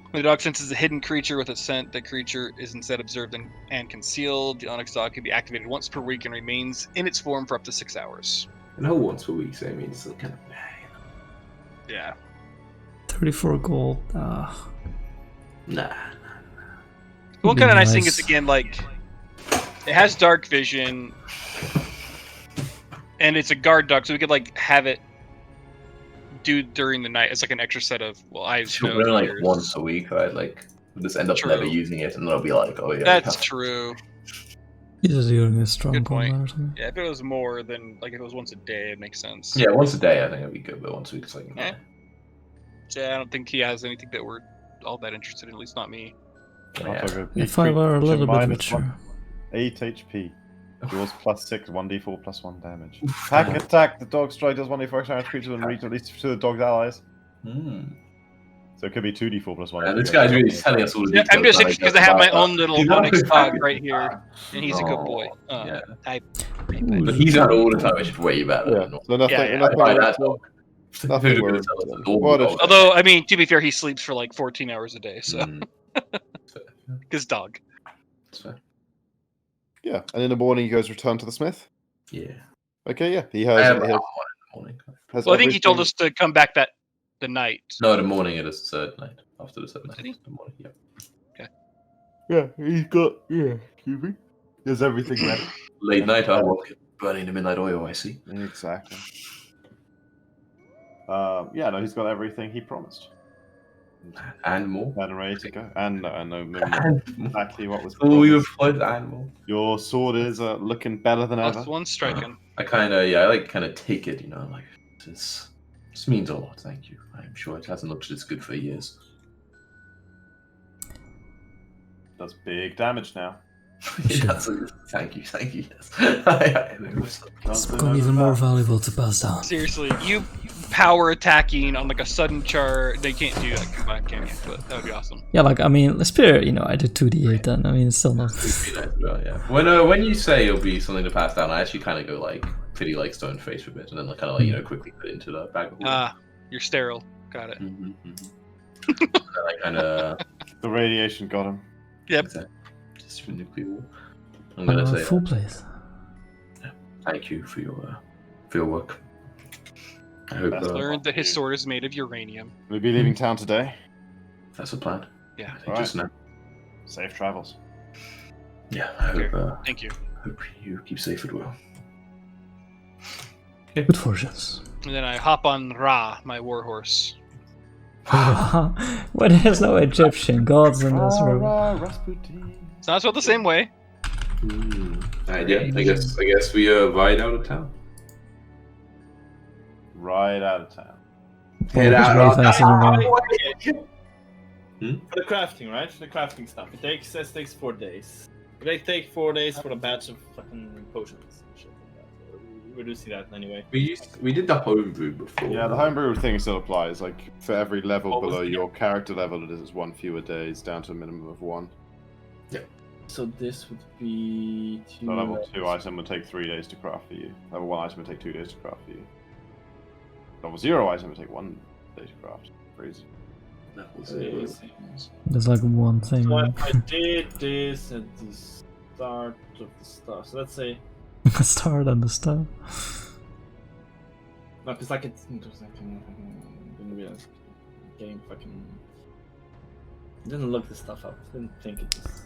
[SPEAKER 5] When the dog senses a hidden creature with a scent, the creature is instead observed and concealed. The onyx dog can be activated once per week and remains in its form for up to 6 hours.
[SPEAKER 2] And whole once per week, so I mean, it's kind of.
[SPEAKER 5] Yeah.
[SPEAKER 4] 34 gold. Ah.
[SPEAKER 2] Nah.
[SPEAKER 5] One
[SPEAKER 4] Be
[SPEAKER 5] kind of nice thing is
[SPEAKER 4] nice.
[SPEAKER 5] again like it has dark vision, and it's a guard dog, so we could like have it do during the night. It's like an extra set of eyes.
[SPEAKER 7] Sure,
[SPEAKER 5] nose,
[SPEAKER 7] we're like
[SPEAKER 5] ears.
[SPEAKER 7] once a week, right? Like we'll just end up
[SPEAKER 5] True.
[SPEAKER 7] never using it, and they'll be like, "Oh yeah."
[SPEAKER 5] That's true.
[SPEAKER 4] He's just doing a strong
[SPEAKER 5] Good point.
[SPEAKER 4] combat or something.
[SPEAKER 5] Yeah, if it was more than like if it was once a day, it makes sense.
[SPEAKER 2] Yeah, once a day I think it'd be good, but once a week it's like
[SPEAKER 5] Eh. Yeah, I don't think he has anything that we're all that interested in. At least not me.
[SPEAKER 4] If I were a little bit
[SPEAKER 6] minus
[SPEAKER 4] richer.
[SPEAKER 6] 8 HP. Yours +6, 1d4 +1 damage. Pack attack. The dog strike does 1d4 extra damage creatures and reach at least 2 of the dog's allies. So it could be 2d4 +1.
[SPEAKER 2] This guy's really telling us all the
[SPEAKER 5] Yeah,
[SPEAKER 2] details.
[SPEAKER 5] I'm just
[SPEAKER 2] like,
[SPEAKER 5] interested because I have my
[SPEAKER 2] about
[SPEAKER 5] own little
[SPEAKER 2] He's not
[SPEAKER 5] Onyx
[SPEAKER 2] good
[SPEAKER 5] dog
[SPEAKER 2] for-
[SPEAKER 5] right here, and he's a good boy.
[SPEAKER 2] Yeah.
[SPEAKER 5] Type.
[SPEAKER 2] But he's out all the time, which is way better.
[SPEAKER 1] Yeah.
[SPEAKER 2] than normal.
[SPEAKER 1] So nothing.
[SPEAKER 5] Yeah, yeah.
[SPEAKER 1] Nothing.
[SPEAKER 2] Buy that
[SPEAKER 1] worries-
[SPEAKER 2] dog.
[SPEAKER 1] Nothing
[SPEAKER 2] Who's
[SPEAKER 1] worries.
[SPEAKER 2] gonna tell us all
[SPEAKER 1] What
[SPEAKER 2] the
[SPEAKER 1] if-
[SPEAKER 2] dogs?
[SPEAKER 5] Although, I mean, to be fair, he sleeps for like 14 hours a day, so
[SPEAKER 2] Mm.
[SPEAKER 5] his dog.
[SPEAKER 2] That's fair.
[SPEAKER 1] Yeah, and in the morning he goes return to the smith.
[SPEAKER 2] Yeah.
[SPEAKER 1] Okay, yeah, he
[SPEAKER 2] I
[SPEAKER 1] has.
[SPEAKER 2] have
[SPEAKER 1] He
[SPEAKER 2] one in
[SPEAKER 1] has,
[SPEAKER 2] the morning.
[SPEAKER 1] has
[SPEAKER 5] Well, I think he told
[SPEAKER 1] everything-
[SPEAKER 5] us to come back the night.
[SPEAKER 2] No, the morning it is the third night. After the third night.
[SPEAKER 5] Did he?
[SPEAKER 2] The morning, yeah.
[SPEAKER 1] Yeah, he's got. Yeah, excuse me. There's everything ready.
[SPEAKER 2] Late night, I walk burning the midnight oil, I see.
[SPEAKER 6] Exactly. Yeah, no, he's got everything he promised.
[SPEAKER 2] And more.
[SPEAKER 6] And ready to go. And no, maybe not
[SPEAKER 2] And more.
[SPEAKER 6] exactly what was
[SPEAKER 2] Oh, you
[SPEAKER 6] promised.
[SPEAKER 2] employed and more.
[SPEAKER 6] Your sword is looking better than ever.
[SPEAKER 5] Plus one striking.
[SPEAKER 2] I kind of, yeah, I like kind of take it, you know, like this means a lot. Thank you. I'm sure it hasn't looked this good for years.
[SPEAKER 6] Does big damage now.
[SPEAKER 2] That's thank you, yes. I
[SPEAKER 4] It's become even more valuable to pass down.
[SPEAKER 5] Seriously, you power attacking on like a sudden char. They can't do that combined, can you? But that would be awesome.
[SPEAKER 4] Yeah, like, I mean, Spear, you know, I did 2d8 then. I mean, it's still not.
[SPEAKER 2] yeah. When you say it'll be something to pass down, I actually kind of go like pretty like stone face for a bit, and then like kind of like quickly put it into the bag of holding.
[SPEAKER 5] You're sterile. Got it.
[SPEAKER 2] And then I kind of
[SPEAKER 6] The radiation got him.
[SPEAKER 5] Yep.
[SPEAKER 2] just for nuclear war. I'm gonna say
[SPEAKER 4] Full plate.
[SPEAKER 2] thank you for your work. I hope
[SPEAKER 6] That's
[SPEAKER 5] Learned that his sword is made of uranium.
[SPEAKER 1] We'll be leaving town today.
[SPEAKER 2] that's a plan.
[SPEAKER 5] Yeah.
[SPEAKER 2] I think just now.
[SPEAKER 6] Safe travels.
[SPEAKER 2] Yeah, I hope,
[SPEAKER 5] Thank you.
[SPEAKER 2] hope you keep safe and well.
[SPEAKER 4] Good fortunes.
[SPEAKER 5] And then I hop on Ra, my warhorse.
[SPEAKER 4] Well, there's no Egyptian gods in this room.
[SPEAKER 6] Rasputin.
[SPEAKER 5] It's not spelled the same way.
[SPEAKER 2] Yeah, I guess we ride out of town.
[SPEAKER 6] Right out of town.
[SPEAKER 2] Head
[SPEAKER 4] It's
[SPEAKER 2] out
[SPEAKER 4] very
[SPEAKER 2] of
[SPEAKER 4] fast
[SPEAKER 2] town.
[SPEAKER 4] and
[SPEAKER 3] For the crafting, right? The crafting stuff. It takes 4 days. They take 4 days for a batch of fucking potions and shit like that. We're reducing that anyway.
[SPEAKER 2] We did the homebrew before.
[SPEAKER 1] Yeah, the homebrew thing still applies. Like for every level
[SPEAKER 2] What was
[SPEAKER 1] below
[SPEAKER 2] the-
[SPEAKER 1] your character level, it is 1 fewer days, down to a minimum of 1.
[SPEAKER 3] So this would be
[SPEAKER 6] The level 2 item would take 3 days to craft for you. Level 1 item would take 2 days to craft for you. Level 0 item would take 1 day to craft. Crazy.
[SPEAKER 2] That was it.
[SPEAKER 4] There's like one thing.
[SPEAKER 3] So if I did this at the start of the stuff, so let's say
[SPEAKER 4] Start and the stuff.
[SPEAKER 3] no, because like it's interesting. Didn't realize game fucking didn't look this stuff up. Didn't think it was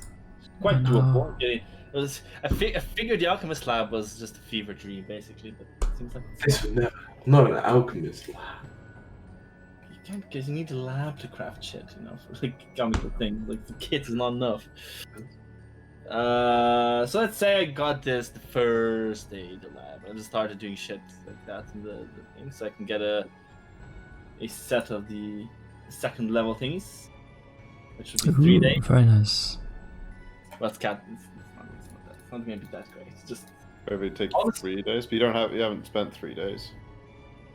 [SPEAKER 3] quite
[SPEAKER 4] I know.
[SPEAKER 3] doable. It was. I figured the alchemist lab was just a fever dream, basically, but it seems like
[SPEAKER 2] This would never. Not an alchemist lab.
[SPEAKER 3] you can't because you need a lab to craft shit, you know, for like chemical things. Like the kit is not enough. So let's say I got this the first day in the lab. I just started doing shit like that in the thing, so I can get a set of the second level things, which would be 3
[SPEAKER 4] Ooh,
[SPEAKER 3] days.
[SPEAKER 4] very nice.
[SPEAKER 3] Well, it's not that. It's not gonna be that great. It's just
[SPEAKER 1] Maybe it takes
[SPEAKER 3] Honestly-
[SPEAKER 1] 3 days, but you haven't spent 3 days.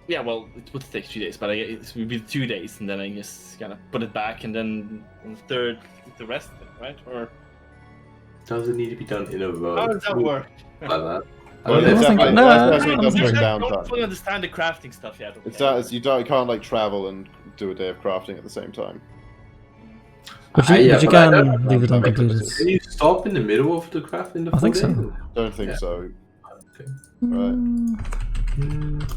[SPEAKER 3] yeah. Well, it would take 3 days, but it would be 2 days, and then I just kind of put it back, and then on the third, the rest of it, right? Or
[SPEAKER 2] Does it need to be done in a row?
[SPEAKER 3] how does that work?
[SPEAKER 2] Like that?
[SPEAKER 1] Well,
[SPEAKER 4] I don't think-
[SPEAKER 1] that's
[SPEAKER 4] no,
[SPEAKER 1] actually
[SPEAKER 4] I
[SPEAKER 1] does
[SPEAKER 4] don't
[SPEAKER 1] bring
[SPEAKER 4] think-
[SPEAKER 1] down
[SPEAKER 3] I don't
[SPEAKER 1] time.
[SPEAKER 3] fully understand the crafting stuff yet.
[SPEAKER 1] It's that is you can't like travel and do a day of crafting at the same time.
[SPEAKER 4] But you,
[SPEAKER 2] Yeah,
[SPEAKER 4] but you
[SPEAKER 2] but I
[SPEAKER 4] can
[SPEAKER 2] don't-
[SPEAKER 4] leave it
[SPEAKER 1] that makes
[SPEAKER 4] uncompleted.
[SPEAKER 2] Can you stop in the middle of the craft in the
[SPEAKER 4] I think
[SPEAKER 2] 4
[SPEAKER 4] so.
[SPEAKER 2] days?
[SPEAKER 1] Don't think
[SPEAKER 2] Yeah.
[SPEAKER 1] so.
[SPEAKER 2] Okay.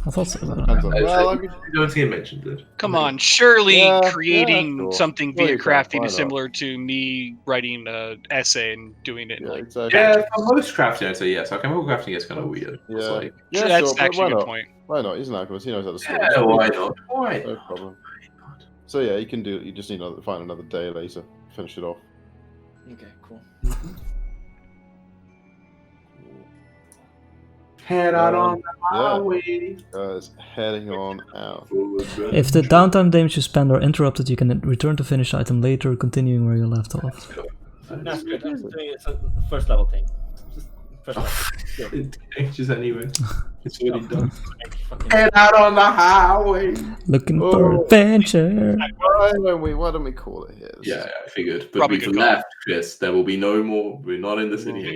[SPEAKER 4] I thought so.
[SPEAKER 1] Depends on- well, I mean,
[SPEAKER 2] I don't see it mentioned it.
[SPEAKER 5] Come on, surely
[SPEAKER 1] Yeah,
[SPEAKER 5] creating
[SPEAKER 1] yeah, sure.
[SPEAKER 5] something
[SPEAKER 1] Well,
[SPEAKER 5] via
[SPEAKER 1] you can,
[SPEAKER 5] crafting
[SPEAKER 1] why
[SPEAKER 5] is
[SPEAKER 1] not?
[SPEAKER 5] similar to me writing an essay and doing it.
[SPEAKER 1] yeah,
[SPEAKER 5] Like,
[SPEAKER 1] exactly.
[SPEAKER 2] Yeah, for most crafting, I'd say yes. Chemical crafting is kind of weird. It's
[SPEAKER 1] Yeah.
[SPEAKER 2] like,
[SPEAKER 1] Yeah,
[SPEAKER 5] that's
[SPEAKER 1] sure, but
[SPEAKER 5] actually
[SPEAKER 1] why
[SPEAKER 5] a good
[SPEAKER 1] not?
[SPEAKER 5] point.
[SPEAKER 1] Why not? He's an alchemist. He knows how to swim.
[SPEAKER 2] yeah, why not? Why
[SPEAKER 1] No
[SPEAKER 2] not?
[SPEAKER 1] problem. So yeah, you can do. You just need to find another day later, finish it off.
[SPEAKER 3] Okay, cool.
[SPEAKER 2] Head out on the
[SPEAKER 1] Yeah.
[SPEAKER 2] highway.
[SPEAKER 1] Guys, heading on out.
[SPEAKER 4] If the downtime damage you spend are interrupted, you can return to finish item later, continuing where you left off.
[SPEAKER 3] That's good. I'm just doing it. It's a first level thing. Just first level. Sure.
[SPEAKER 2] It damages anyway. It's already
[SPEAKER 3] No.
[SPEAKER 2] done.
[SPEAKER 3] Fucking-
[SPEAKER 2] Head out on the highway.
[SPEAKER 4] Looking
[SPEAKER 1] Oh.
[SPEAKER 4] for adventure.
[SPEAKER 1] Why don't we call it here? This
[SPEAKER 2] Yeah,
[SPEAKER 1] is-
[SPEAKER 2] I figured. But
[SPEAKER 5] Probably
[SPEAKER 2] we've
[SPEAKER 5] good call.
[SPEAKER 2] left, Chris. There will be no more. We're not in the city anymore.